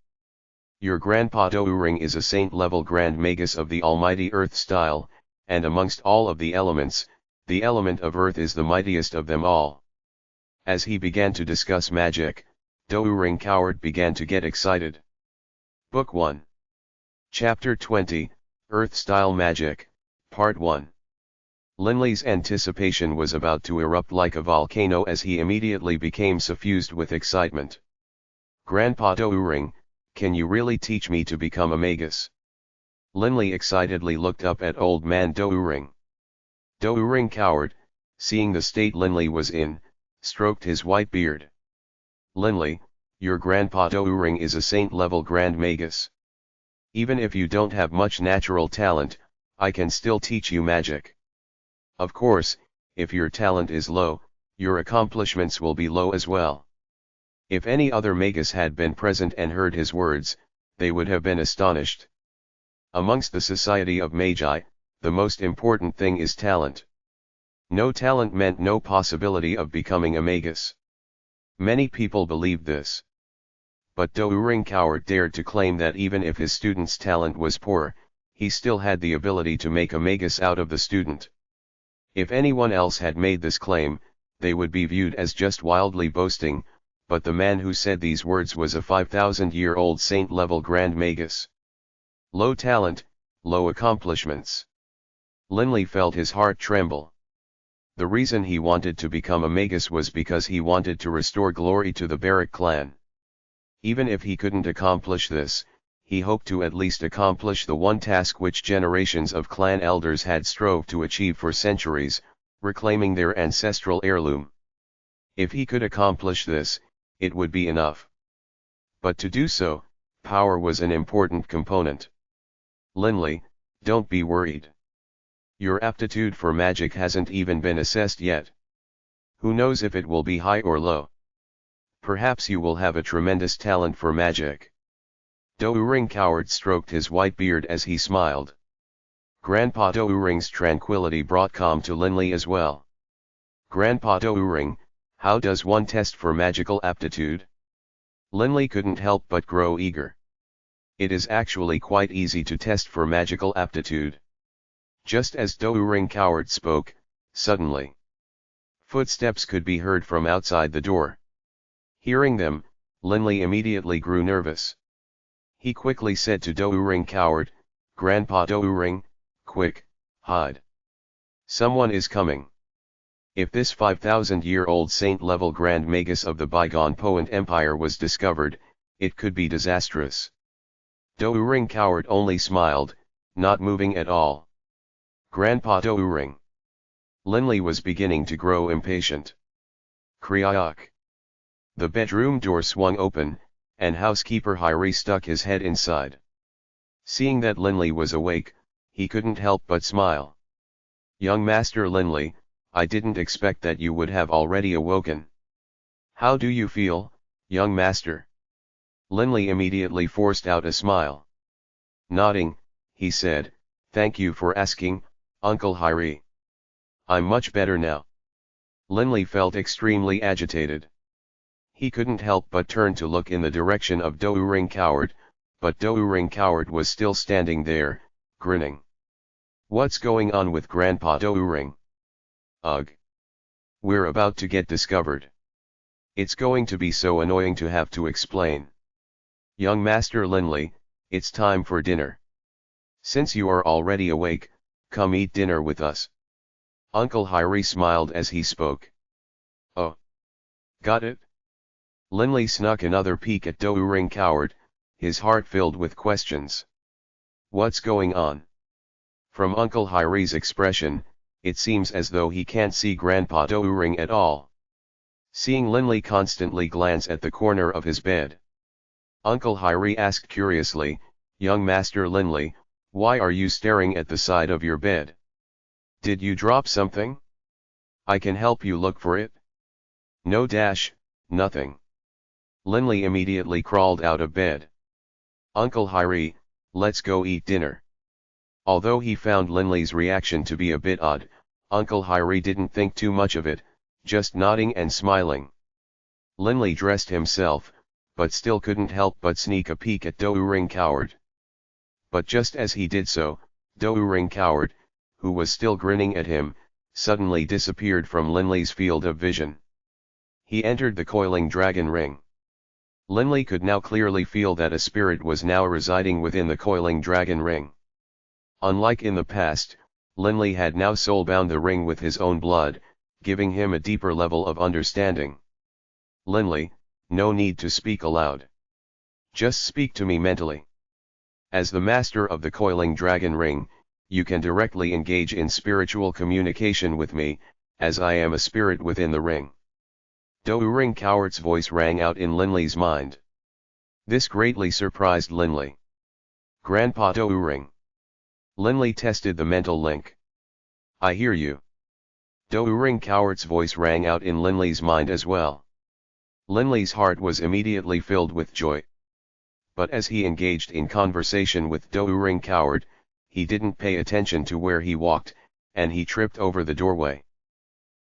Your Grandpa Douring is a saint-level Grand Magus of the almighty earth style, and amongst all of the elements, the element of earth is the mightiest of them all." As he began to discuss magic, Douring Coward began to get excited. Book 1. Chapter 20, Earth-Style Magic, Part 1. Linley's anticipation was about to erupt like a volcano as he immediately became suffused with excitement. "Grandpa Douring, can you really teach me to become a magus?" Linley excitedly looked up at old man Douring. Douring Coward, seeing the state Linley was in, stroked his white beard. "Linley, your Grandpa Douring is a saint-level Grand Magus. Even if you don't have much natural talent, I can still teach you magic. Of course, if your talent is low, your accomplishments will be low as well." If any other magus had been present and heard his words, they would have been astonished. Amongst the society of magi, the most important thing is talent. No talent meant no possibility of becoming a magus. Many people believed this. But Douring Coward dared to claim that even if his student's talent was poor, he still had the ability to make a magus out of the student. If anyone else had made this claim, they would be viewed as just wildly boasting, but the man who said these words was a 5,000-year-old saint-level Grand Magus. Low talent, low accomplishments. Linley felt his heart tremble. The reason he wanted to become a magus was because he wanted to restore glory to the Baruch clan. Even if he couldn't accomplish this, he hoped to at least accomplish the one task which generations of clan elders had strove to achieve for centuries, reclaiming their ancestral heirloom. If he could accomplish this, it would be enough. But to do so, power was an important component. "Linley, don't be worried. Your aptitude for magic hasn't even been assessed yet. Who knows if it will be high or low? Perhaps you will have a tremendous talent for magic." Douring Coward stroked his white beard as he smiled. Grandpa Douring's tranquility brought calm to Linley as well. "Grandpa Douring, how does one test for magical aptitude?" Linley couldn't help but grow eager. It is actually quite easy to test for magical aptitude. Just as Douring Coward spoke, suddenly, footsteps could be heard from outside the door. Hearing them, Linley immediately grew nervous. He quickly said to Douring Coward, "Grandpa Douring, quick, hide. Someone is coming." If this 5,000-year-old saint-level Grand Magus of the bygone Poent Empire was discovered, it could be disastrous. Douring Coward only smiled, not moving at all. "Grandpa Douring." Linley was beginning to grow impatient. Kriak. The bedroom door swung open, and housekeeper Hyrie stuck his head inside. Seeing that Linley was awake, he couldn't help but smile. "Young Master Linley, I didn't expect that you would have already awoken. How do you feel, young master?" Linley immediately forced out a smile. Nodding, he said, "Thank you for asking, Uncle Hyri. I'm much better now." Linley felt extremely agitated. He couldn't help but turn to look in the direction of Doering Coward, but Doering Coward was still standing there, grinning. "What's going on with Grandpa Doering? Ugh. We're about to get discovered. It's going to be so annoying to have to explain. Young Master Linley, it's time for dinner. Since you are already awake, come eat dinner with us." Uncle Hyri smiled as he spoke. "Oh. Got it?" Linley snuck another peek at Doering Coward, his heart filled with questions. What's going on? From Uncle Hyri's expression, it seems as though he can't see Grandpa Doering at all. Seeing Linley constantly glance at the corner of his bed, Uncle Hyri asked curiously, "Young Master Linley, why are you staring at the side of your bed? Did you drop something? I can help you look for it." "No, nothing." Linley immediately crawled out of bed. "Uncle Hyri, let's go eat dinner." Although he found Linley's reaction to be a bit odd, Uncle Hyri didn't think too much of it, just nodding and smiling. Linley dressed himself, but still couldn't help but sneak a peek at Doering Coward. But just as he did so, Doering Coward, who was still grinning at him, suddenly disappeared from Linley's field of vision. He entered the Coiling Dragon Ring. Linley could now clearly feel that a spirit was now residing within the Coiling Dragon Ring. Unlike in the past, Linley had now soulbound the ring with his own blood, giving him a deeper level of understanding. "Linley, no need to speak aloud. Just speak to me mentally. As the master of the Coiling Dragon Ring, you can directly engage in spiritual communication with me, as I am a spirit within the ring." Doering Coward's voice rang out in Linley's mind. This greatly surprised Linley. "Grandpa Doering." Linley tested the mental link. "I hear you." Doering Coward's voice rang out in Linley's mind as well. Linley's heart was immediately filled with joy. But as he engaged in conversation with Doering Coward, he didn't pay attention to where he walked, and he tripped over the doorway.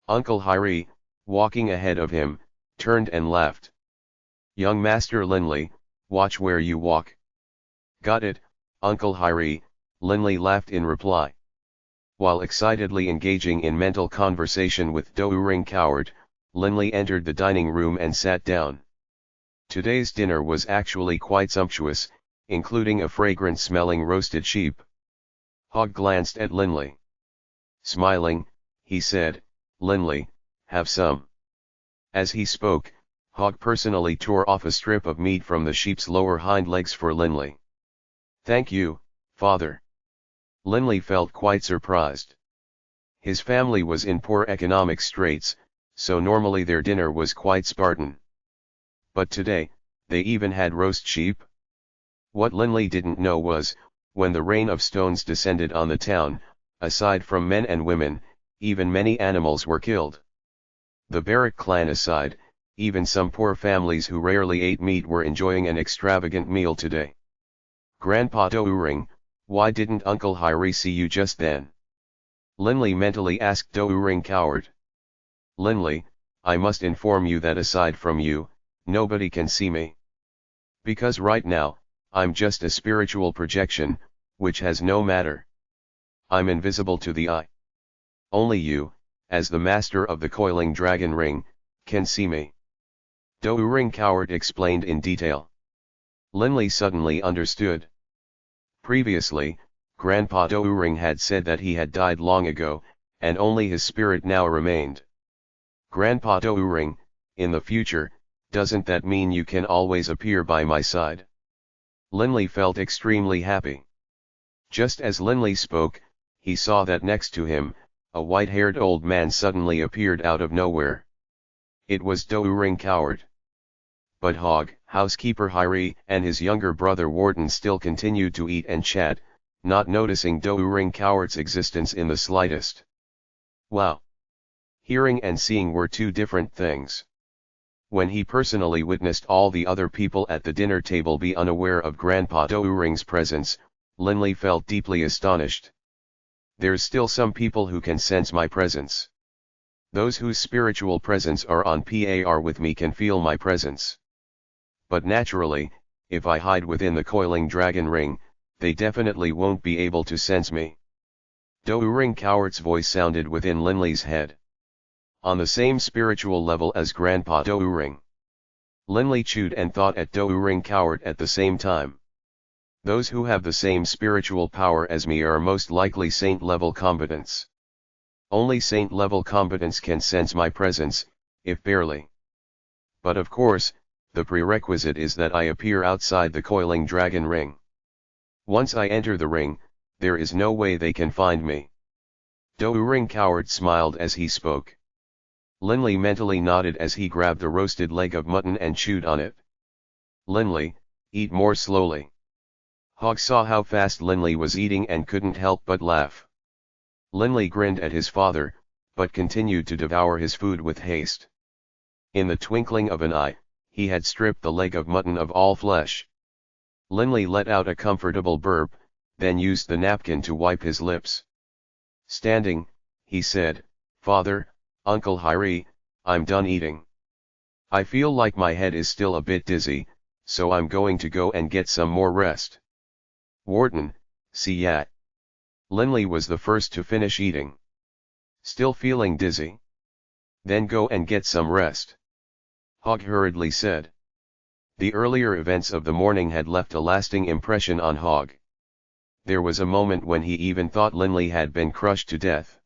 Uncle Hyri, walking ahead of him, turned and laughed. "Young Master Linley, watch where you walk." "Got it, Uncle Hyri," Linley laughed in reply. While excitedly engaging in mental conversation with Doering Coward, Linley entered the dining room and sat down. Today's dinner was actually quite sumptuous, including a fragrant-smelling roasted sheep. Hogg glanced at Linley. Smiling, he said, "Linley, have some." As he spoke, Hogg personally tore off a strip of meat from the sheep's lower hind legs for Linley. "Thank you, Father." Linley felt quite surprised. His family was in poor economic straits, so normally their dinner was quite Spartan. But today, they even had roast sheep? What Linley didn't know was, when the rain of stones descended on the town, aside from men and women, even many animals were killed. The Baruch clan aside, even some poor families who rarely ate meat were enjoying an extravagant meal today. "Grandpa Doering, why didn't Uncle Hyri see you just then?" Linley mentally asked Doering Coward. "Linley, I must inform you that aside from you, nobody can see me. Because right now, I'm just a spiritual projection, which has no matter. I'm invisible to the eye. Only you, as the master of the Coiling Dragon Ring, can see me." Doering Coward explained in detail. Linley suddenly understood. Previously, Grandpa Doering had said that he had died long ago, and only his spirit now remained. "Grandpa Doering, in the future, doesn't that mean you can always appear by my side?" Linley felt extremely happy. Just as Linley spoke, he saw that next to him, a white-haired old man suddenly appeared out of nowhere. It was Doering Coward. But Hogg, housekeeper Hyri, and his younger brother Warden still continued to eat and chat, not noticing Doering Coward's existence in the slightest. Wow! Hearing and seeing were two different things. When he personally witnessed all the other people at the dinner table be unaware of Grandpa Doering's presence, Linley felt deeply astonished. There's still some people who can sense my presence. Those whose spiritual presence are on par with me can feel my presence. But naturally, if I hide within the coiling dragon ring, they definitely won't be able to sense me. Doureng Coward's voice sounded within Linley's head. On the same spiritual level as Grandpa Doureng. Linley chewed and thought at Doureng Coward at the same time. Those who have the same spiritual power as me are most likely saint-level combatants. Only saint-level combatants can sense my presence, if barely. But of course, the prerequisite is that I appear outside the coiling dragon ring. Once I enter the ring, there is no way they can find me. Doureng Coward smiled as he spoke. Linley mentally nodded as he grabbed the roasted leg of mutton and chewed on it. Linley, eat more slowly. Hog saw how fast Linley was eating and couldn't help but laugh. Linley grinned at his father, but continued to devour his food with haste. In the twinkling of an eye, he had stripped the leg of mutton of all flesh. Linley let out a comfortable burp, then used the napkin to wipe his lips. Standing, he said, "Father, Uncle Hyrie, I'm done eating. I feel like my head is still a bit dizzy, so I'm going to go and get some more rest." Warden, see ya. Linley was the first to finish eating. Still feeling dizzy? Then go and get some rest. Hog hurriedly said. The earlier events of the morning had left a lasting impression on Hog. There was a moment when he even thought Linley had been crushed to death.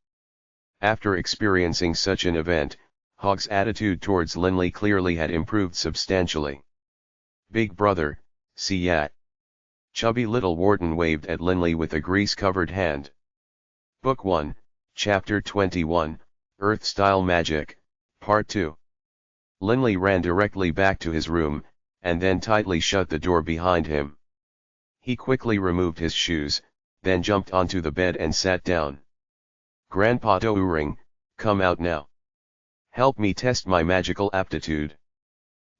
After experiencing such an event, Hog's attitude towards Linley clearly had improved substantially. Big brother, see ya. Chubby little warden waved at Linley with a grease-covered hand. Book 1, Chapter 21, Earth-Style Magic, Part 2. Linley ran directly back to his room, and then tightly shut the door behind him. He quickly removed his shoes, then jumped onto the bed and sat down. Grandpa Doureng, come out now. Help me test my magical aptitude.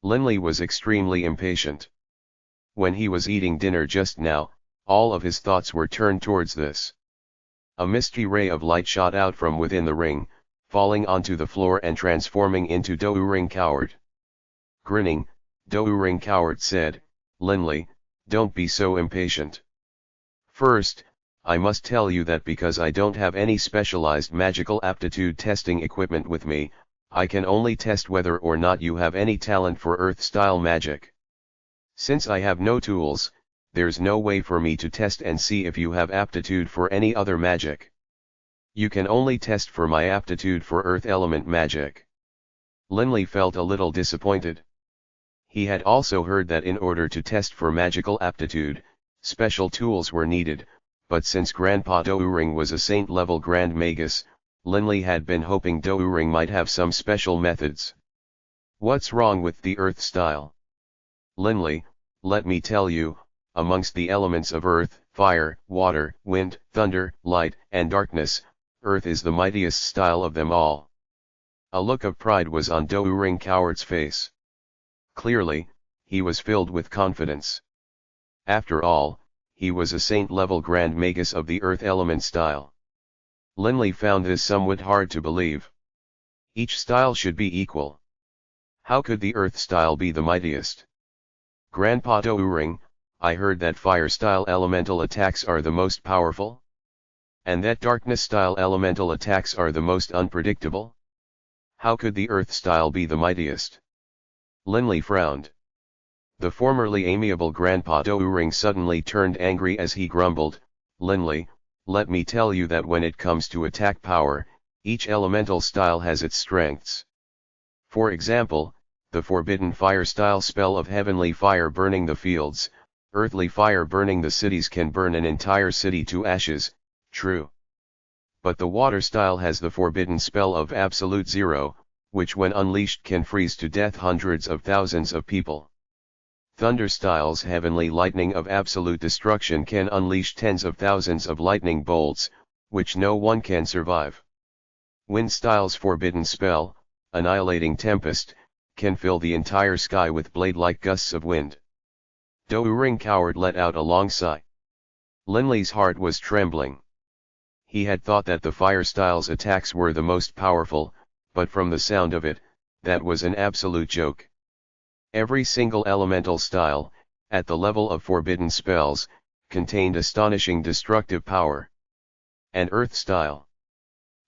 Linley was extremely impatient. When he was eating dinner just now, all of his thoughts were turned towards this. A misty ray of light shot out from within the ring, falling onto the floor and transforming into Doureng Coward. Grinning, Doureng Coward said, "Linley, don't be so impatient. First, I must tell you that because I don't have any specialized magical aptitude testing equipment with me, I can only test whether or not you have any talent for Earth-style magic. Since I have no tools, there's no way for me to test and see if you have aptitude for any other magic. You can only test for my aptitude for Earth element magic." Linley felt a little disappointed. He had also heard that in order to test for magical aptitude, special tools were needed, but since Grandpa Doureng was a saint-level Grand Magus, Linley had been hoping Doureng might have some special methods. "What's wrong with the Earth style? Linley, let me tell you, amongst the elements of earth, fire, water, wind, thunder, light, and darkness, Earth is the mightiest style of them all." A look of pride was on Doureng Coward's face. Clearly, he was filled with confidence. After all, he was a saint-level Grand Magus of the Earth element style. Linley found this somewhat hard to believe. Each style should be equal. How could the Earth style be the mightiest? "Grandpa Doureng, I heard that fire-style elemental attacks are the most powerful? And that darkness-style elemental attacks are the most unpredictable? How could the Earth style be the mightiest?" Linley frowned. The formerly amiable Grandpa Doureng suddenly turned angry as he grumbled, "Linley, let me tell you that when it comes to attack power, each elemental style has its strengths. For example, the forbidden fire-style spell of heavenly fire burning the fields, earthly fire burning the cities can burn an entire city to ashes, true. But the water style has the forbidden spell of absolute zero, which when unleashed can freeze to death hundreds of thousands of people. Thunder style's heavenly lightning of absolute destruction can unleash tens of thousands of lightning bolts, which no one can survive. Wind style's forbidden spell, annihilating tempest, can fill the entire sky with blade-like gusts of wind." Doureng Coward let out a long sigh. Linley's heart was trembling. He had thought that the fire style's attacks were the most powerful, but from the sound of it, that was an absolute joke. Every single elemental style, at the level of forbidden spells, contained astonishing destructive power. And earth style.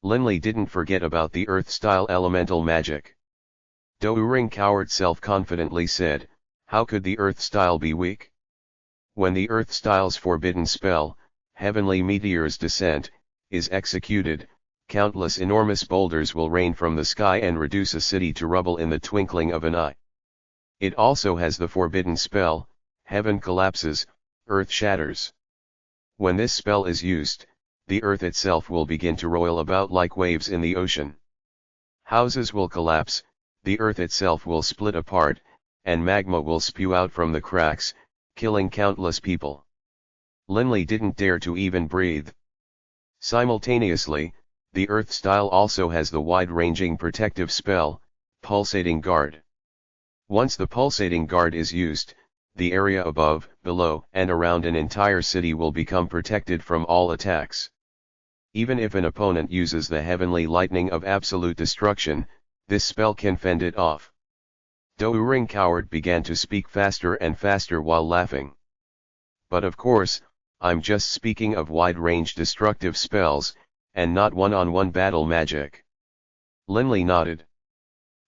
Linley didn't forget about the earth style elemental magic. Doureng Coward self-confidently said, how could the earth style be weak? When the earth style's forbidden spell, Heavenly Meteor's Descent, is executed, countless enormous boulders will rain from the sky and reduce a city to rubble in the twinkling of an eye. It also has the forbidden spell, Heaven Collapses, Earth Shatters. When this spell is used, the earth itself will begin to roil about like waves in the ocean. Houses will collapse, the earth itself will split apart, and magma will spew out from the cracks, killing countless people. Linley didn't dare to even breathe. Simultaneously, the earth style also has the wide-ranging protective spell, Pulsating Guard. Once the Pulsating Guard is used, the area above, below, and around an entire city will become protected from all attacks. Even if an opponent uses the heavenly lightning of absolute destruction, this spell can fend it off. Doureng Coward began to speak faster and faster while laughing. But of course, I'm just speaking of wide-range destructive spells, and not one-on-one battle magic. Linley nodded.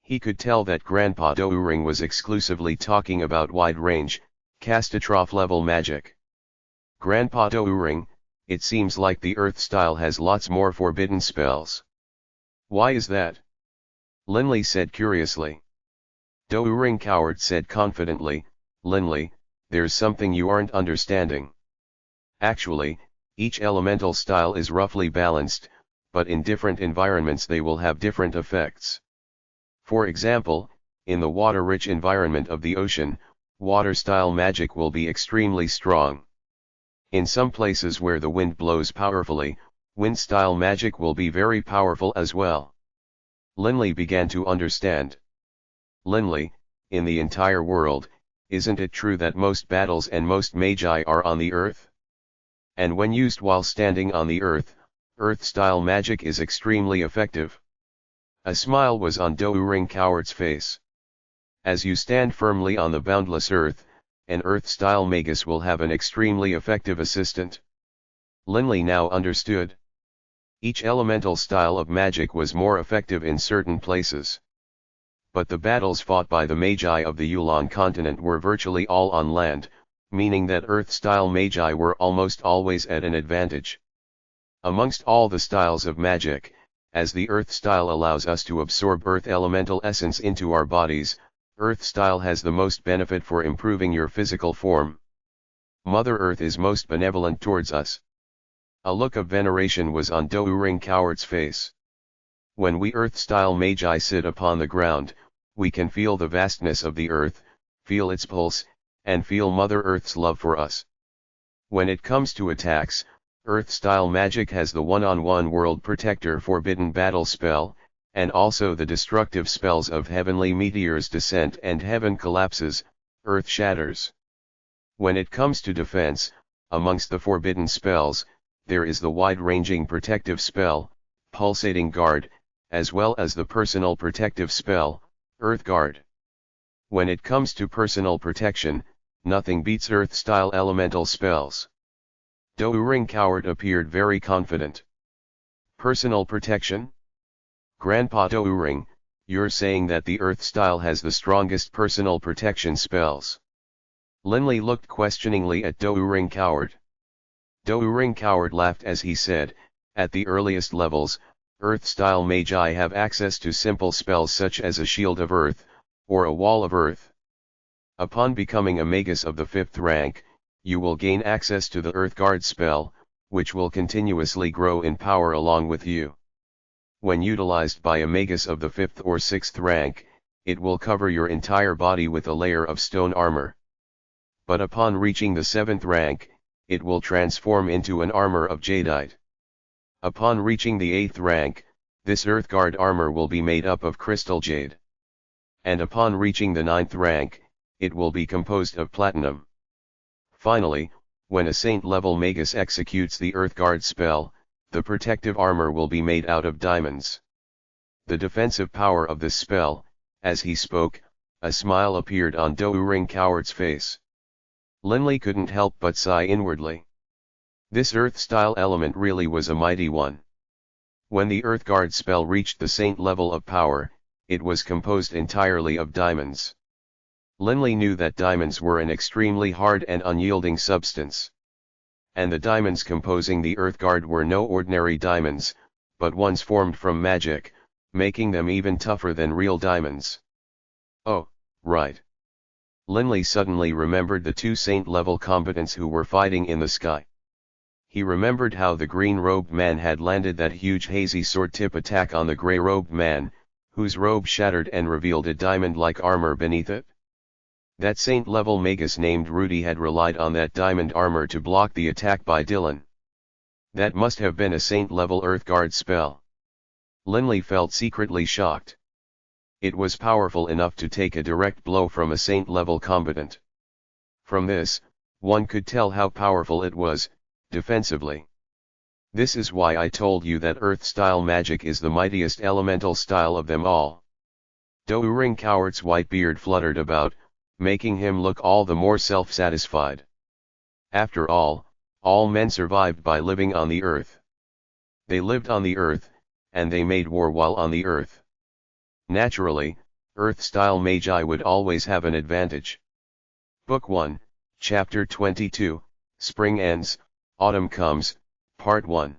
He could tell that Grandpa Doureng was exclusively talking about wide-range, catastrophe-level magic. Grandpa Doureng, it seems like the earth style has lots more forbidden spells. Why is that? Linley said curiously. Doureng Coward said confidently, Linley, there's something you aren't understanding. Actually, each elemental style is roughly balanced, but in different environments they will have different effects. For example, in the water-rich environment of the ocean, water-style magic will be extremely strong. In some places where the wind blows powerfully, wind-style magic will be very powerful as well. Linley began to understand. Linley, in the entire world, isn't it true that most battles and most magi are on the earth? And when used while standing on the earth, earth-style magic is extremely effective. A smile was on Doureng Coward's face. As you stand firmly on the boundless earth, an earth-style magus will have an extremely effective assistant. Linley now understood. Each elemental style of magic was more effective in certain places. But the battles fought by the magi of the Yulan continent were virtually all on land, meaning that earth-style magi were almost always at an advantage. Amongst all the styles of magic, as the earth style allows us to absorb earth elemental essence into our bodies, earth style has the most benefit for improving your physical form. Mother Earth is most benevolent towards us. A look of veneration was on Doureng Coward's face. When we earth-style magi sit upon the ground, we can feel the vastness of the earth, feel its pulse, and feel Mother Earth's love for us. When it comes to attacks, earth-style magic has the one-on-one world protector forbidden battle spell, and also the destructive spells of Heavenly Meteor's Descent and Heaven Collapses, Earth Shatters. When it comes to defense, amongst the forbidden spells, there is the wide-ranging protective spell, Pulsating Guard, as well as the personal protective spell, Earth Guard. When it comes to personal protection, nothing beats Earth-style elemental spells. Doureng Coward appeared very confident. Personal protection? Grandpa Doureng, you're saying that the Earth style has the strongest personal protection spells. Linley looked questioningly at Doureng Coward. Doureng Coward laughed as he said, at the earliest levels, Earth-style magi have access to simple spells such as a Shield of Earth, or a Wall of Earth. Upon becoming a magus of the 5th rank, you will gain access to the Earth Guard spell, which will continuously grow in power along with you. When utilized by a magus of the 5th or 6th rank, it will cover your entire body with a layer of stone armor. But upon reaching the 7th rank, it will transform into an armor of jadeite. Upon reaching the 8th rank, this Earth Guard armor will be made up of crystal jade. And upon reaching the 9th rank, it will be composed of platinum. Finally, when a saint-level magus executes the Earthguard spell, the protective armor will be made out of diamonds. The defensive power of this spell, as he spoke, a smile appeared on Doureng Coward's face. Linley couldn't help but sigh inwardly. This Earth-style element really was a mighty one. When the Earthguard spell reached the saint level of power, it was composed entirely of diamonds. Linley knew that diamonds were an extremely hard and unyielding substance. And the diamonds composing the Earthguard were no ordinary diamonds, but ones formed from magic, making them even tougher than real diamonds. Oh, right. Linley suddenly remembered the two saint-level combatants who were fighting in the sky. He remembered how the green-robed man had landed that huge hazy sword-tip attack on the grey-robed man, whose robe shattered and revealed a diamond-like armor beneath it. That saint-level magus named Rudy had relied on that diamond armor to block the attack by Dylan. That must have been a saint-level Earthguard spell. Linley felt secretly shocked. It was powerful enough to take a direct blow from a saint-level combatant. From this, one could tell how powerful it was, defensively. This is why I told you that Earth-style magic is the mightiest elemental style of them all. Doureng Coward's white beard fluttered about, making him look all the more self-satisfied. After all men survived by living on the earth. They lived on the earth, and they made war while on the earth. Naturally, Earth-style magi would always have an advantage. Book 1, Chapter 22, Spring Ends, Autumn Comes, Part 1.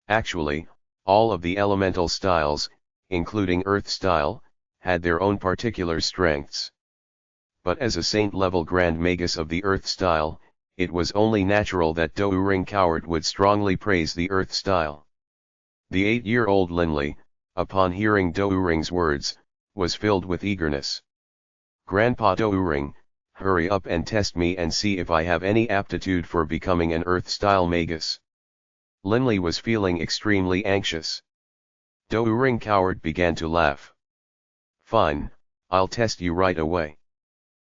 Actually, all of the elemental styles, including Earth-style, had their own particular strengths. But as a saint-level Grand Magus of the Earth-style, it was only natural that Doureng Coward would strongly praise the Earth-style. The 8-year-old Linley, upon hearing Doureng's words, was filled with eagerness. "Grandpa Doureng, hurry up and test me and see if I have any aptitude for becoming an Earth-style magus." Linley was feeling extremely anxious. Doureng Coward began to laugh. "Fine, I'll test you right away.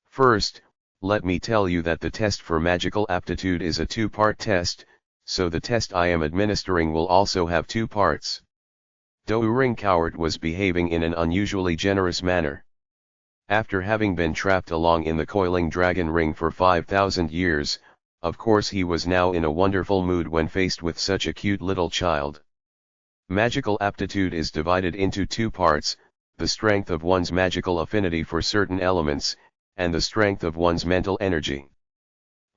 First, let me tell you that the test for magical aptitude is a 2-part test, so the test I am administering will also have 2 parts. Doureng Coward was behaving in an unusually generous manner. After having been trapped along in the Coiling Dragon Ring for 5,000 years, of course he was now in a wonderful mood when faced with such a cute little child. Magical aptitude is divided into 2 parts, the strength of one's magical affinity for certain elements, and the strength of one's mental energy.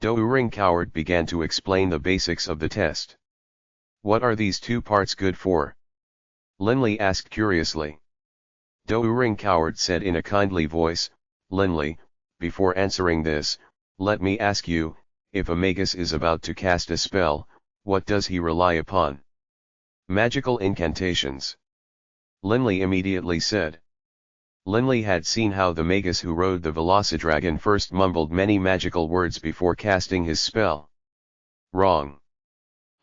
Doureng Coward began to explain the basics of the test. "What are these 2 parts good for?" Linley asked curiously. Doureng Coward said in a kindly voice, "Linley, before answering this, let me ask you, if a magus is about to cast a spell, what does he rely upon?" "Magical incantations," Linley immediately said. Linley had seen how the magus who rode the Velocidragon first mumbled many magical words before casting his spell. "Wrong.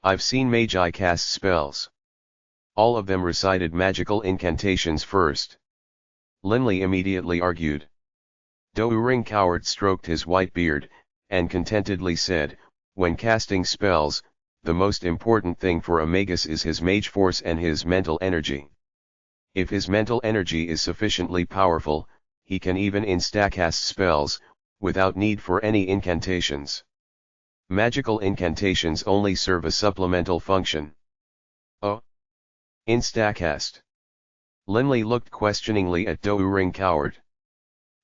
I've seen magi cast spells. All of them recited magical incantations first," Linley immediately argued. Doureng Coward stroked his white beard, and contentedly said, "When casting spells, the most important thing for a magus is his mage force and his mental energy. If his mental energy is sufficiently powerful, he can even insta-cast spells, without need for any incantations. Magical incantations only serve a supplemental function." "Oh? Instacast?" Linley looked questioningly at Doureng Coward.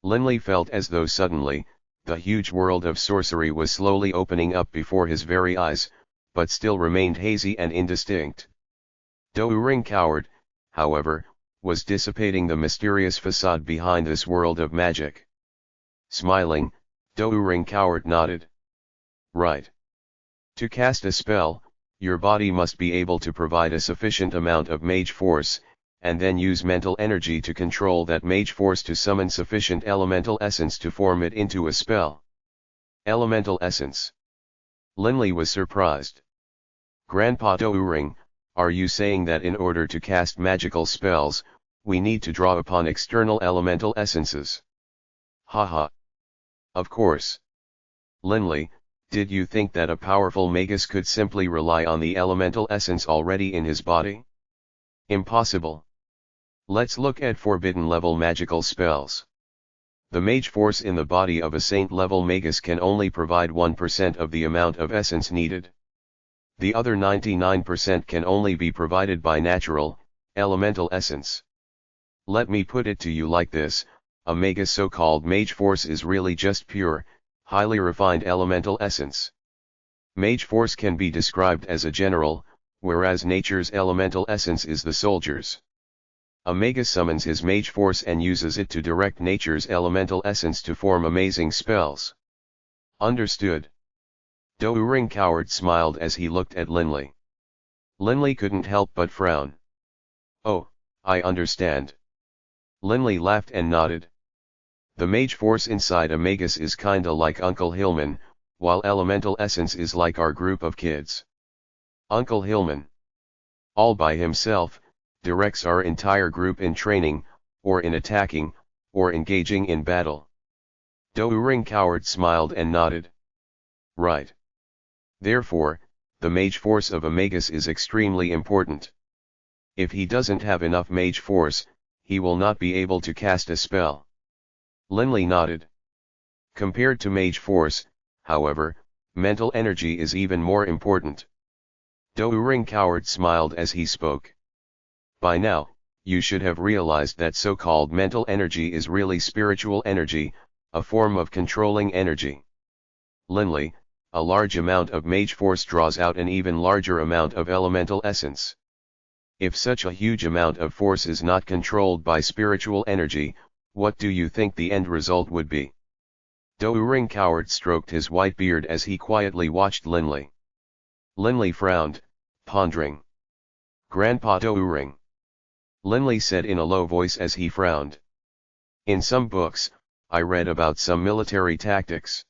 Linley felt as though suddenly, the huge world of sorcery was slowly opening up before his very eyes, but still remained hazy and indistinct. Doureng Coward, however, was dissipating the mysterious facade behind this world of magic. Smiling, Doureng Coward nodded. "Right. To cast a spell, your body must be able to provide a sufficient amount of mage force, and then use mental energy to control that mage force to summon sufficient elemental essence to form it into a spell." "Elemental essence?" Linley was surprised. "Grandpa Doureng, are you saying that in order to cast magical spells, we need to draw upon external elemental essences?" "Ha ha. Of course. Linley, Did you think that a powerful magus could simply rely on the elemental essence already in his body? Impossible. Let's look at forbidden level magical spells. The mage force in the body of a saint level magus can only provide 1% of the amount of essence needed. The other 99% can only be provided by natural, elemental essence. Let me put it to you like this: a magus so-called mage force is really just pure, highly refined elemental essence. Mage force can be described as a general, whereas nature's elemental essence is the soldier's. A magus summons his mage force and uses it to direct nature's elemental essence to form amazing spells. Understood? Doering Coward smiled as he looked at Linley. Linley couldn't help but frown. Oh, I understand. Linley laughed and nodded. The mage force inside a magus is kinda like Uncle Hillman, while elemental essence is like our group of kids. Uncle Hillman, all by himself, directs our entire group in training, or in attacking, or engaging in battle. Doering Coward smiled and nodded. Right. Therefore, the mage force of a magus is extremely important. If he doesn't have enough mage force, he will not be able to cast a spell. Linley nodded. Compared to mage force, however, mental energy is even more important. Doering Coward smiled as he spoke. By now, you should have realized that so-called mental energy is really spiritual energy, a form of controlling energy. Linley, a large amount of mage force draws out an even larger amount of elemental essence. If such a huge amount of force is not controlled by spiritual energy, what do you think the end result would be? Doering Coward stroked his white beard as he quietly watched Linley. Linley frowned, pondering. Grandpa Doering, Linley said in a low voice as he frowned. In some books, I read about some military tactics.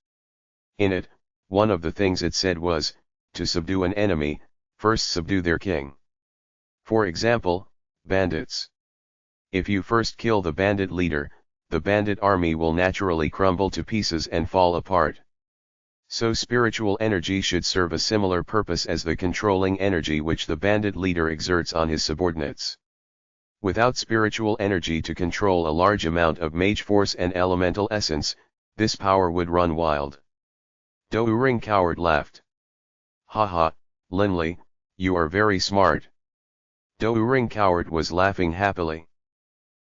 In it, one of the things it said was, to subdue an enemy, first subdue their king. For example, bandits. If you first kill the bandit leader, the bandit army will naturally crumble to pieces and fall apart. So spiritual energy should serve a similar purpose as the controlling energy which the bandit leader exerts on his subordinates. Without spiritual energy to control a large amount of mage force and elemental essence, this power would run wild. Doering Coward laughed. Haha, Linley, you are very smart. Doering Coward was laughing happily.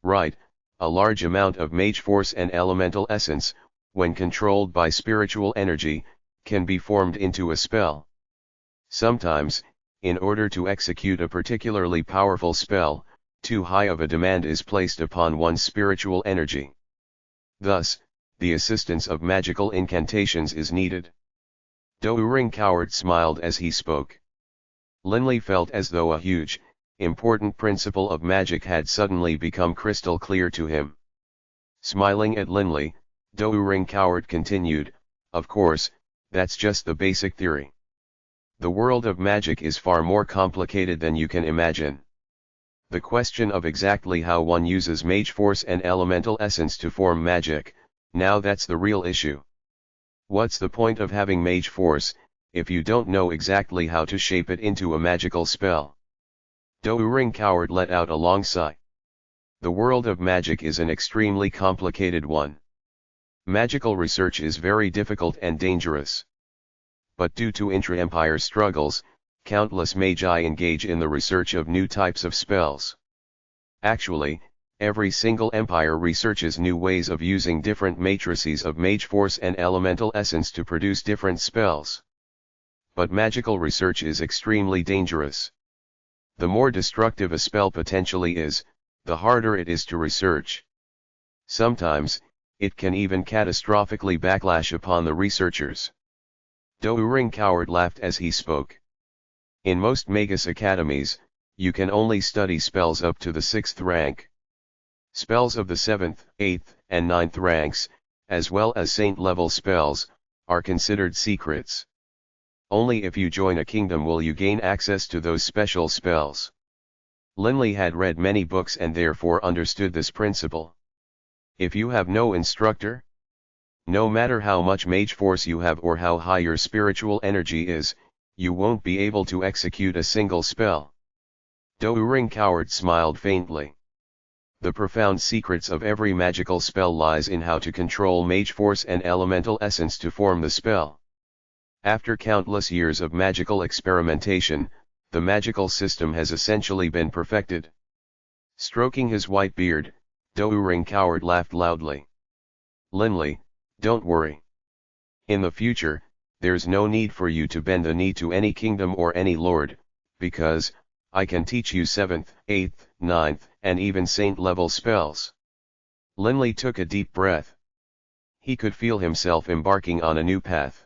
Right, a large amount of mage force and elemental essence, when controlled by spiritual energy, can be formed into a spell. Sometimes, in order to execute a particularly powerful spell, too high of a demand is placed upon one's spiritual energy. Thus, the assistance of magical incantations is needed. Doering Coward smiled as he spoke. Linley felt as though a huge, important principle of magic had suddenly become crystal clear to him. Smiling at Linley, Doering Coward continued, of course, that's just the basic theory. The world of magic is far more complicated than you can imagine. The question of exactly how one uses mage force and elemental essence to form magic, now that's the real issue. What's the point of having mage force, if you don't know exactly how to shape it into a magical spell? Doering Coward let out a long sigh. The world of magic is an extremely complicated one. Magical research is very difficult and dangerous. But due to intra-empire struggles, countless magi engage in the research of new types of spells. Actually, every single empire researches new ways of using different matrices of mage force and elemental essence to produce different spells. But magical research is extremely dangerous. The more destructive a spell potentially is, the harder it is to research. Sometimes, it can even catastrophically backlash upon the researchers. Doering Coward laughed as he spoke. In most Magus academies, you can only study spells up to the 6th rank. Spells of the 7th, 8th, and 9th ranks, as well as saint-level spells, are considered secrets. Only if you join a kingdom will you gain access to those special spells. Linley had read many books and therefore understood this principle. If you have no instructor, No matter how much mage force you have or how high your spiritual energy is, you won't be able to execute a single spell. Douring Coward smiled faintly. The profound secrets of every magical spell lies in how to control mage force and elemental essence to form the spell. After countless years of magical experimentation, the magical system has essentially been perfected. Stroking his white beard, Douring Coward laughed loudly. Linley, don't worry. In the future, there's no need for you to bend the knee to any kingdom or any lord, because I can teach you 7th, 8th, 9th, and even saint-level spells. Linley took a deep breath. He could feel himself embarking on a new path.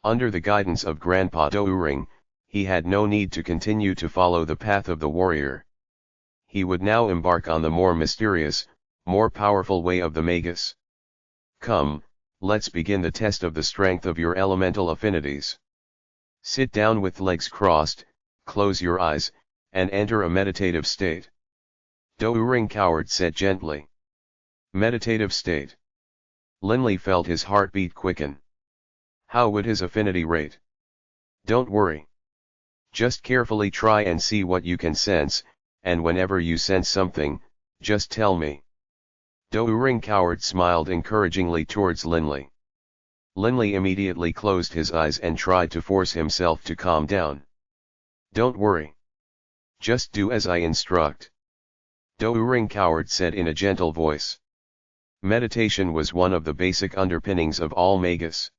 Under the guidance of Grandpa Douring, he had no need to continue to follow the path of the warrior. He would now embark on the more mysterious, more powerful way of the magus. Come, let's begin the test of the strength of your elemental affinities. Sit down with legs crossed, close your eyes, and enter a meditative state. Douring Coward said gently. Meditative state. Linley felt his heartbeat quicken. How would his affinity rate? Don't worry. Just carefully try and see what you can sense, and whenever you sense something, just tell me. Douring Coward smiled encouragingly towards Linley. Linley immediately closed his eyes and tried to force himself to calm down. Don't worry. Just do as I instruct. Douring Coward said in a gentle voice. Meditation was one of the basic underpinnings of all magus.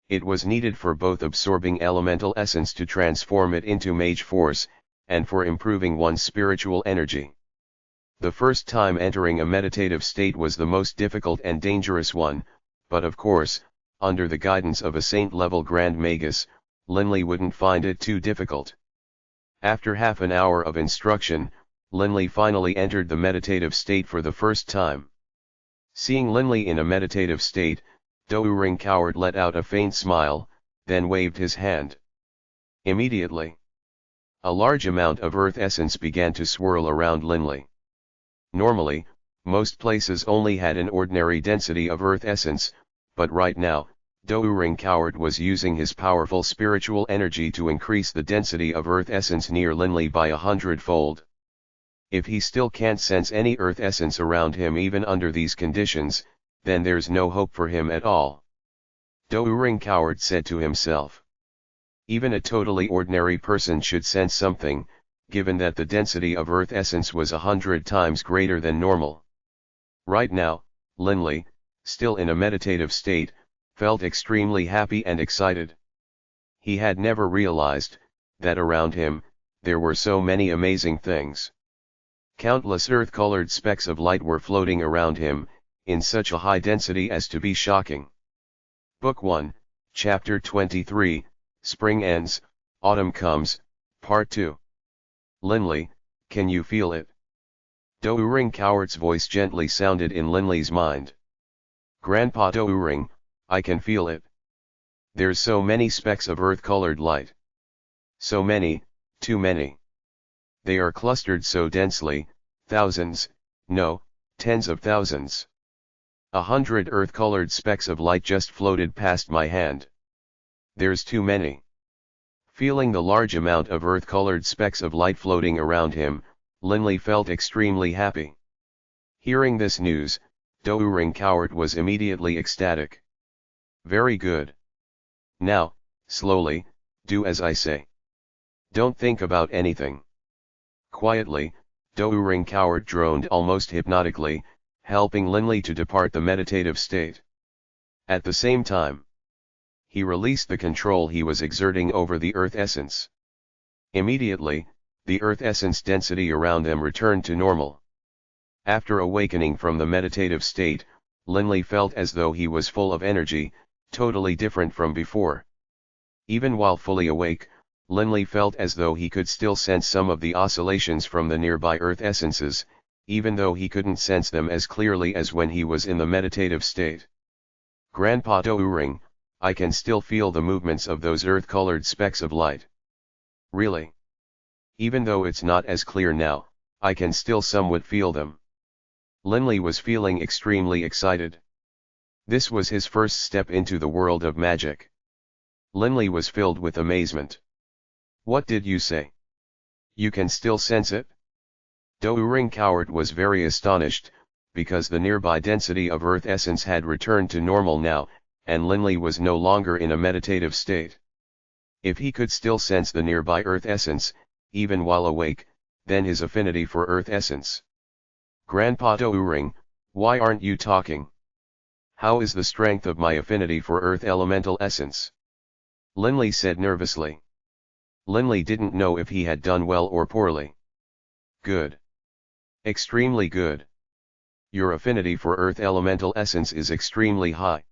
It was needed for both absorbing elemental essence to transform it into mage force, and for improving one's spiritual energy. The first time entering a meditative state was the most difficult and dangerous one, but of course, under the guidance of a saint-level Grand Magus, Linley wouldn't find it too difficult. After half an hour of instruction, Linley finally entered the meditative state for the first time. Seeing Linley in a meditative state, Douring Coward let out a faint smile, then waved his hand. Immediately, a large amount of earth essence began to swirl around Linley. Normally, most places only had an ordinary density of earth essence, but right now, Douring Coward was using his powerful spiritual energy to increase the density of earth essence near Linley by 100-fold. If he still can't sense any earth essence around him even under these conditions, then there's no hope for him at all. Douring Coward said to himself. Even a totally ordinary person should sense something, given that the density of earth essence was 100 times greater than normal. Right now, Linley, still in a meditative state, felt extremely happy and excited. He had never realized that around him there were so many amazing things. Countless earth-colored specks of light were floating around him, in such a high density as to be shocking. Book 1, Chapter 23, Spring Ends, Autumn Comes, Part 2. Linley, can you feel it? Douring Coward's voice gently sounded in Linley's mind. Grandpa Douring, I can feel it. There's so many specks of earth-colored light. So many, too many. They are clustered so densely, thousands, no, tens of thousands. 100 earth-colored specks of light just floated past my hand. There's too many. Feeling the large amount of earth-colored specks of light floating around him, Linley felt extremely happy. Hearing this news, Douring Coward was immediately ecstatic. Very good. Now, slowly, do as I say. Don't think about anything. Quietly, Douring Coward droned almost hypnotically, helping Linley to depart the meditative state. At the same time, he released the control he was exerting over the earth essence. Immediately, the earth essence density around them returned to normal. After awakening from the meditative state, Linley felt as though he was full of energy, totally different from before. Even while fully awake, Linley felt as though he could still sense some of the oscillations from the nearby earth essences, even though he couldn't sense them as clearly as when he was in the meditative state. Grandpa Douring, I can still feel the movements of those earth-colored specks of light. Really? Even though it's not as clear now, I can still somewhat feel them. Linley was feeling extremely excited. This was his first step into the world of magic. Linley was filled with amazement. What did you say? You can still sense it? Doering Coward was very astonished, because the nearby density of earth essence had returned to normal now, and Linley was no longer in a meditative state. If he could still sense the nearby earth essence, even while awake, then his affinity for earth essence. Grandpa Doering, why aren't you talking? How is the strength of my affinity for earth elemental essence? Linley said nervously. Linley didn't know if he had done well or poorly. Good. Extremely good. Your affinity for earth elemental essence is extremely high.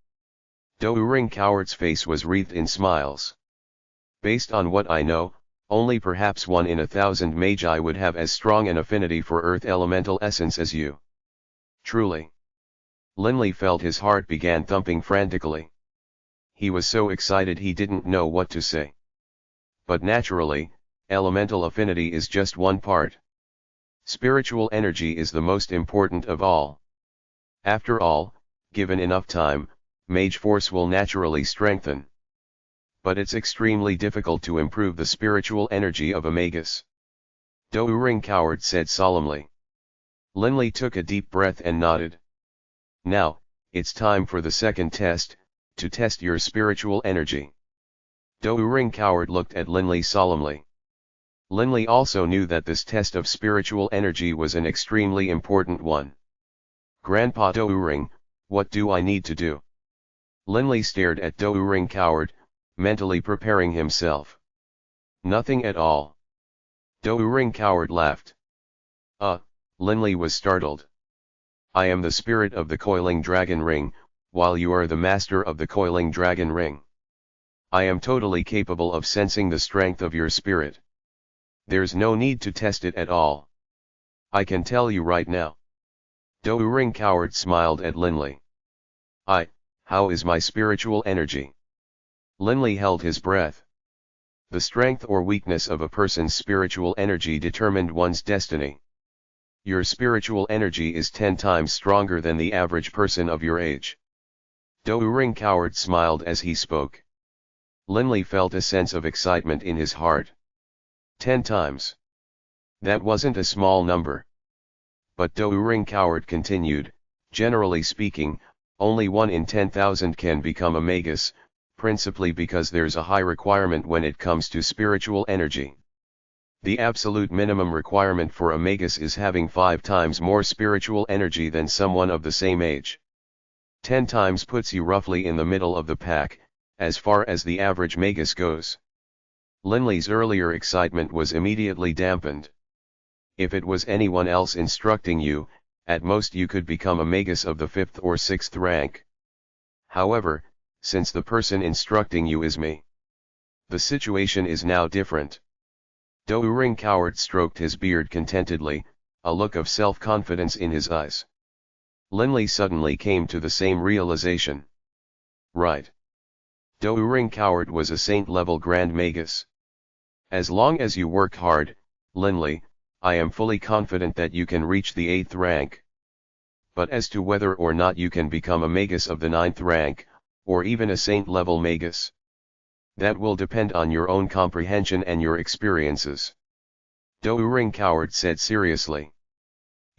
Doering Coward's face was wreathed in smiles. Based on what I know, only perhaps 1 in 1,000 magi would have as strong an affinity for earth elemental essence as you. Truly. Linley felt his heart began thumping frantically. He was so excited he didn't know what to say. But naturally, elemental affinity is just one part. Spiritual energy is the most important of all. After all, given enough time, mage force will naturally strengthen. But it's extremely difficult to improve the spiritual energy of a magus. Doering Coward said solemnly. Linley took a deep breath and nodded. Now, it's time for the second test, to test your spiritual energy. Doering Coward looked at Linley solemnly. Linley also knew that this test of spiritual energy was an extremely important one. Grandpa Doering, what do I need to do? Linley stared at Doering Coward, mentally preparing himself. Nothing at all. Doering Coward laughed. Linley was startled. I am the spirit of the Coiling Dragon Ring, while you are the master of the Coiling Dragon Ring. I am totally capable of sensing the strength of your spirit. There's no need to test it at all. I can tell you right now. Doering Coward smiled at Linley. How is my spiritual energy? Linley held his breath. The strength or weakness of a person's spiritual energy determined one's destiny. Your spiritual energy is 10 times stronger than the average person of your age. Doering Coward smiled as he spoke. Linley felt a sense of excitement in his heart. 10 times. That wasn't a small number. But Doering Coward continued, generally speaking, only 1 in 10,000 can become a magus, principally because there's a high requirement when it comes to spiritual energy. The absolute minimum requirement for a magus is having 5 times more spiritual energy than someone of the same age. 10 times puts you roughly in the middle of the pack, as far as the average magus goes. Linley's earlier excitement was immediately dampened. If it was anyone else instructing you, at most you could become a magus of the 5th or 6th rank. However, since the person instructing you is me, the situation is now different. Doering Coward stroked his beard contentedly, a look of self-confidence in his eyes. Linley suddenly came to the same realization. Right. Doering Coward was a saint-level Grand Magus. As long as you work hard, Linley, I am fully confident that you can reach the 8th rank. But as to whether or not you can become a Magus of the 9th rank, or even a saint-level Magus, that will depend on your own comprehension and your experiences. Doering Coward said seriously.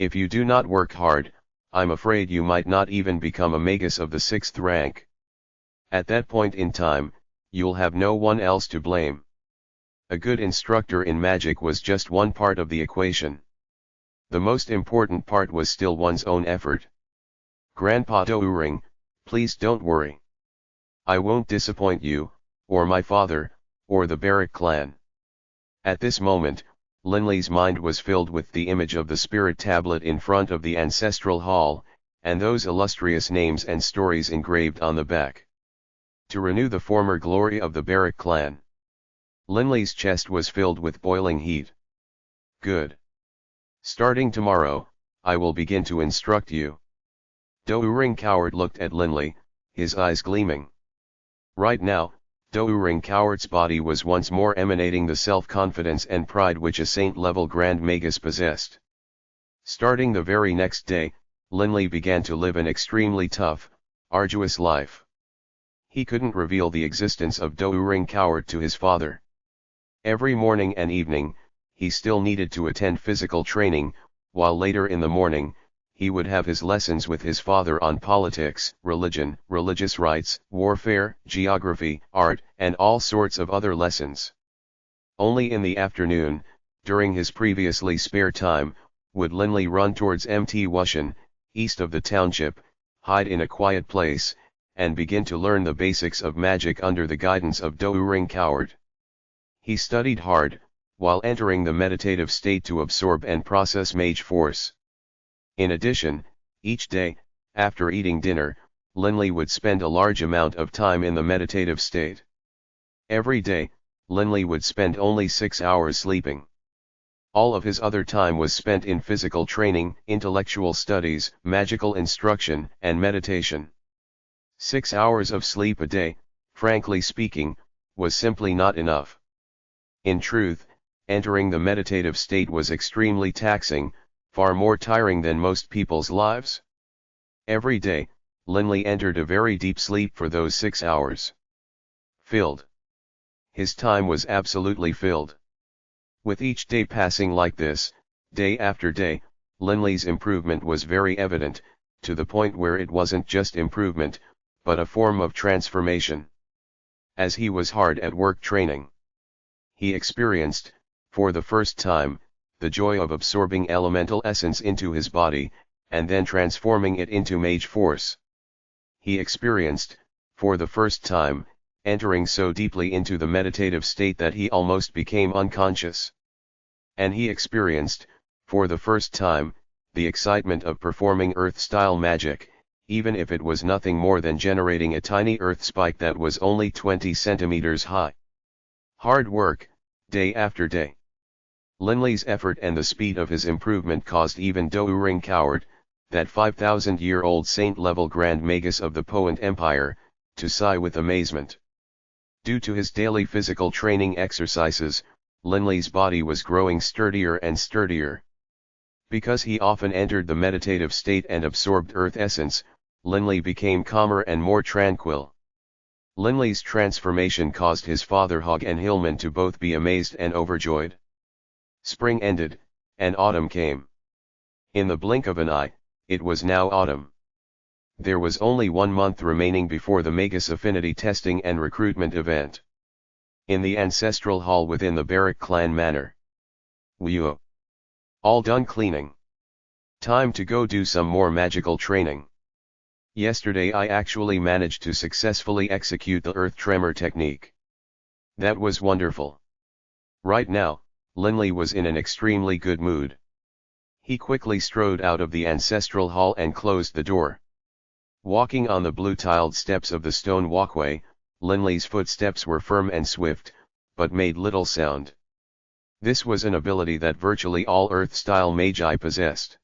If you do not work hard, I'm afraid you might not even become a magus of the 6th rank. At that point in time, you'll have no one else to blame. A good instructor in magic was just one part of the equation. The most important part was still one's own effort. Grandpa Doering, please don't worry. I won't disappoint you, or my father, or the Baruch clan. At this moment, Linley's mind was filled with the image of the spirit tablet in front of the ancestral hall, and those illustrious names and stories engraved on the back. To renew the former glory of the Baruch clan. Linley's chest was filled with boiling heat. Good. Starting tomorrow, I will begin to instruct you. Doering Coward looked at Linley, his eyes gleaming. Right now, Doering Coward's body was once more emanating the self-confidence and pride which a saint-level Grand Magus possessed. Starting the very next day, Linley began to live an extremely tough, arduous life. He couldn't reveal the existence of Doering Coward to his father. Every morning and evening, he still needed to attend physical training, while later in the morning, he would have his lessons with his father on politics, religion, religious rites, warfare, geography, art, and all sorts of other lessons. Only in the afternoon, during his previously spare time, would Linley run towards Mt. Wushan, east of the township, hide in a quiet place, and begin to learn the basics of magic under the guidance of Doering Coward. He studied hard, while entering the meditative state to absorb and process mage force. In addition, each day, after eating dinner, Linley would spend a large amount of time in the meditative state. Every day, Linley would spend only 6 hours sleeping. All of his other time was spent in physical training, intellectual studies, magical instruction, and meditation. 6 hours of sleep a day, frankly speaking, was simply not enough. In truth, entering the meditative state was extremely taxing, far more tiring than most people's lives. Every day, Linley entered a very deep sleep for those 6 hours. Filled. His time was absolutely filled. With each day passing like this, day after day, Linley's improvement was very evident, to the point where it wasn't just improvement, but a form of transformation. As he was hard at work training, he experienced, for the first time, the joy of absorbing elemental essence into his body, and then transforming it into mage force. He experienced, for the first time, entering so deeply into the meditative state that he almost became unconscious. And he experienced, for the first time, the excitement of performing earth-style magic, even if it was nothing more than generating a tiny earth spike that was only 20 centimeters high. Hard work, day after day. Linley's effort and the speed of his improvement caused even Doering Coward, that 5,000-year-old saint-level Grand Magus of the Poent Empire, to sigh with amazement. Due to his daily physical training exercises, Linley's body was growing sturdier and sturdier. Because he often entered the meditative state and absorbed earth essence, Linley became calmer and more tranquil. Linley's transformation caused his father Hogg and Hillman to both be amazed and overjoyed. Spring ended, and autumn came. In the blink of an eye, it was now autumn. There was only 1 month remaining before the Magus Affinity testing and recruitment event. In the ancestral hall within the Baruch clan manor. Whew. All done cleaning. Time to go do some more magical training. Yesterday I actually managed to successfully execute the earth tremor technique. That was wonderful. Right now, Linley was in an extremely good mood. He quickly strode out of the ancestral hall and closed the door. Walking on the blue-tiled steps of the stone walkway, Linley's footsteps were firm and swift, but made little sound. This was an ability that virtually all earth-style magi possessed.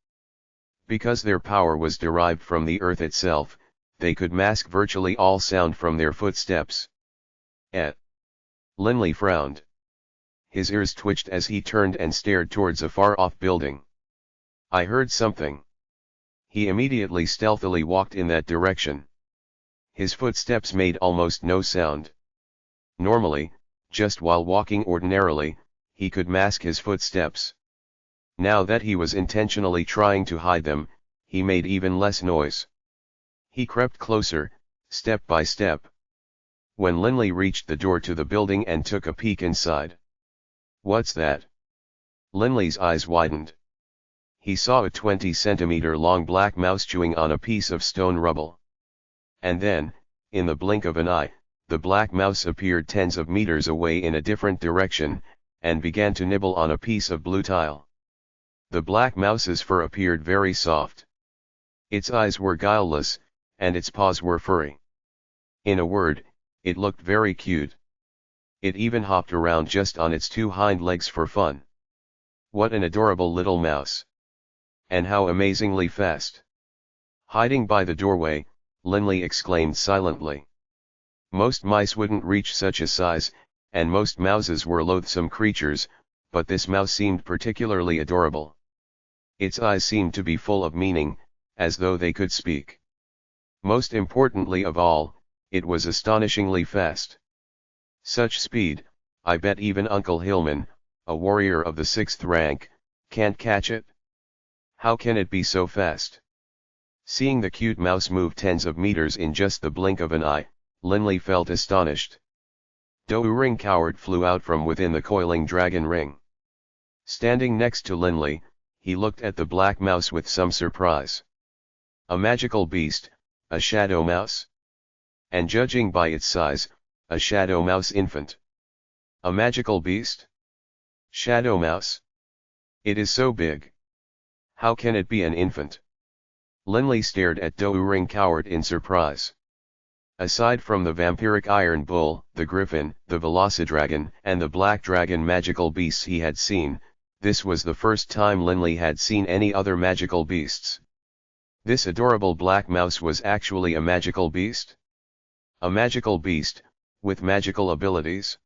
Because their power was derived from the earth itself, they could mask virtually all sound from their footsteps. Linley frowned. His ears twitched as he turned and stared towards a far-off building. I heard something. He immediately stealthily walked in that direction. His footsteps made almost no sound. Normally, just while walking ordinarily, he could mask his footsteps. Now that he was intentionally trying to hide them, he made even less noise. He crept closer, step by step. When Linley reached the door to the building and took a peek inside. What's that? Linley's eyes widened. He saw a 20-centimeter-long black mouse chewing on a piece of stone rubble. And then, in the blink of an eye, the black mouse appeared tens of meters away in a different direction, and began to nibble on a piece of blue tile. The black mouse's fur appeared very soft. Its eyes were guileless, and its paws were furry. In a word, it looked very cute. It even hopped around just on its 2 hind legs for fun. What an adorable little mouse. And how amazingly fast. Hiding by the doorway, Linley exclaimed silently. Most mice wouldn't reach such a size, and most mouses were loathsome creatures, but this mouse seemed particularly adorable. Its eyes seemed to be full of meaning, as though they could speak. Most importantly of all, it was astonishingly fast. Such speed, I bet even Uncle Hillman, a warrior of the 6th rank, can't catch it. How can it be so fast? Seeing the cute mouse move tens of meters in just the blink of an eye, Linley felt astonished. Doering Coward flew out from within the coiling dragon ring. Standing next to Linley, he looked at the black mouse with some surprise. A magical beast, a shadow mouse? And judging by its size, a shadow mouse infant. A magical beast? Shadow mouse? It is so big. How can it be an infant? Linley stared at Doering Coward in surprise. Aside from the vampiric iron bull, the griffin, the velocidragon, and the black dragon magical beasts he had seen, this was the first time Linley had seen any other magical beasts. This adorable black mouse was actually a magical beast? A magical beast, with magical abilities?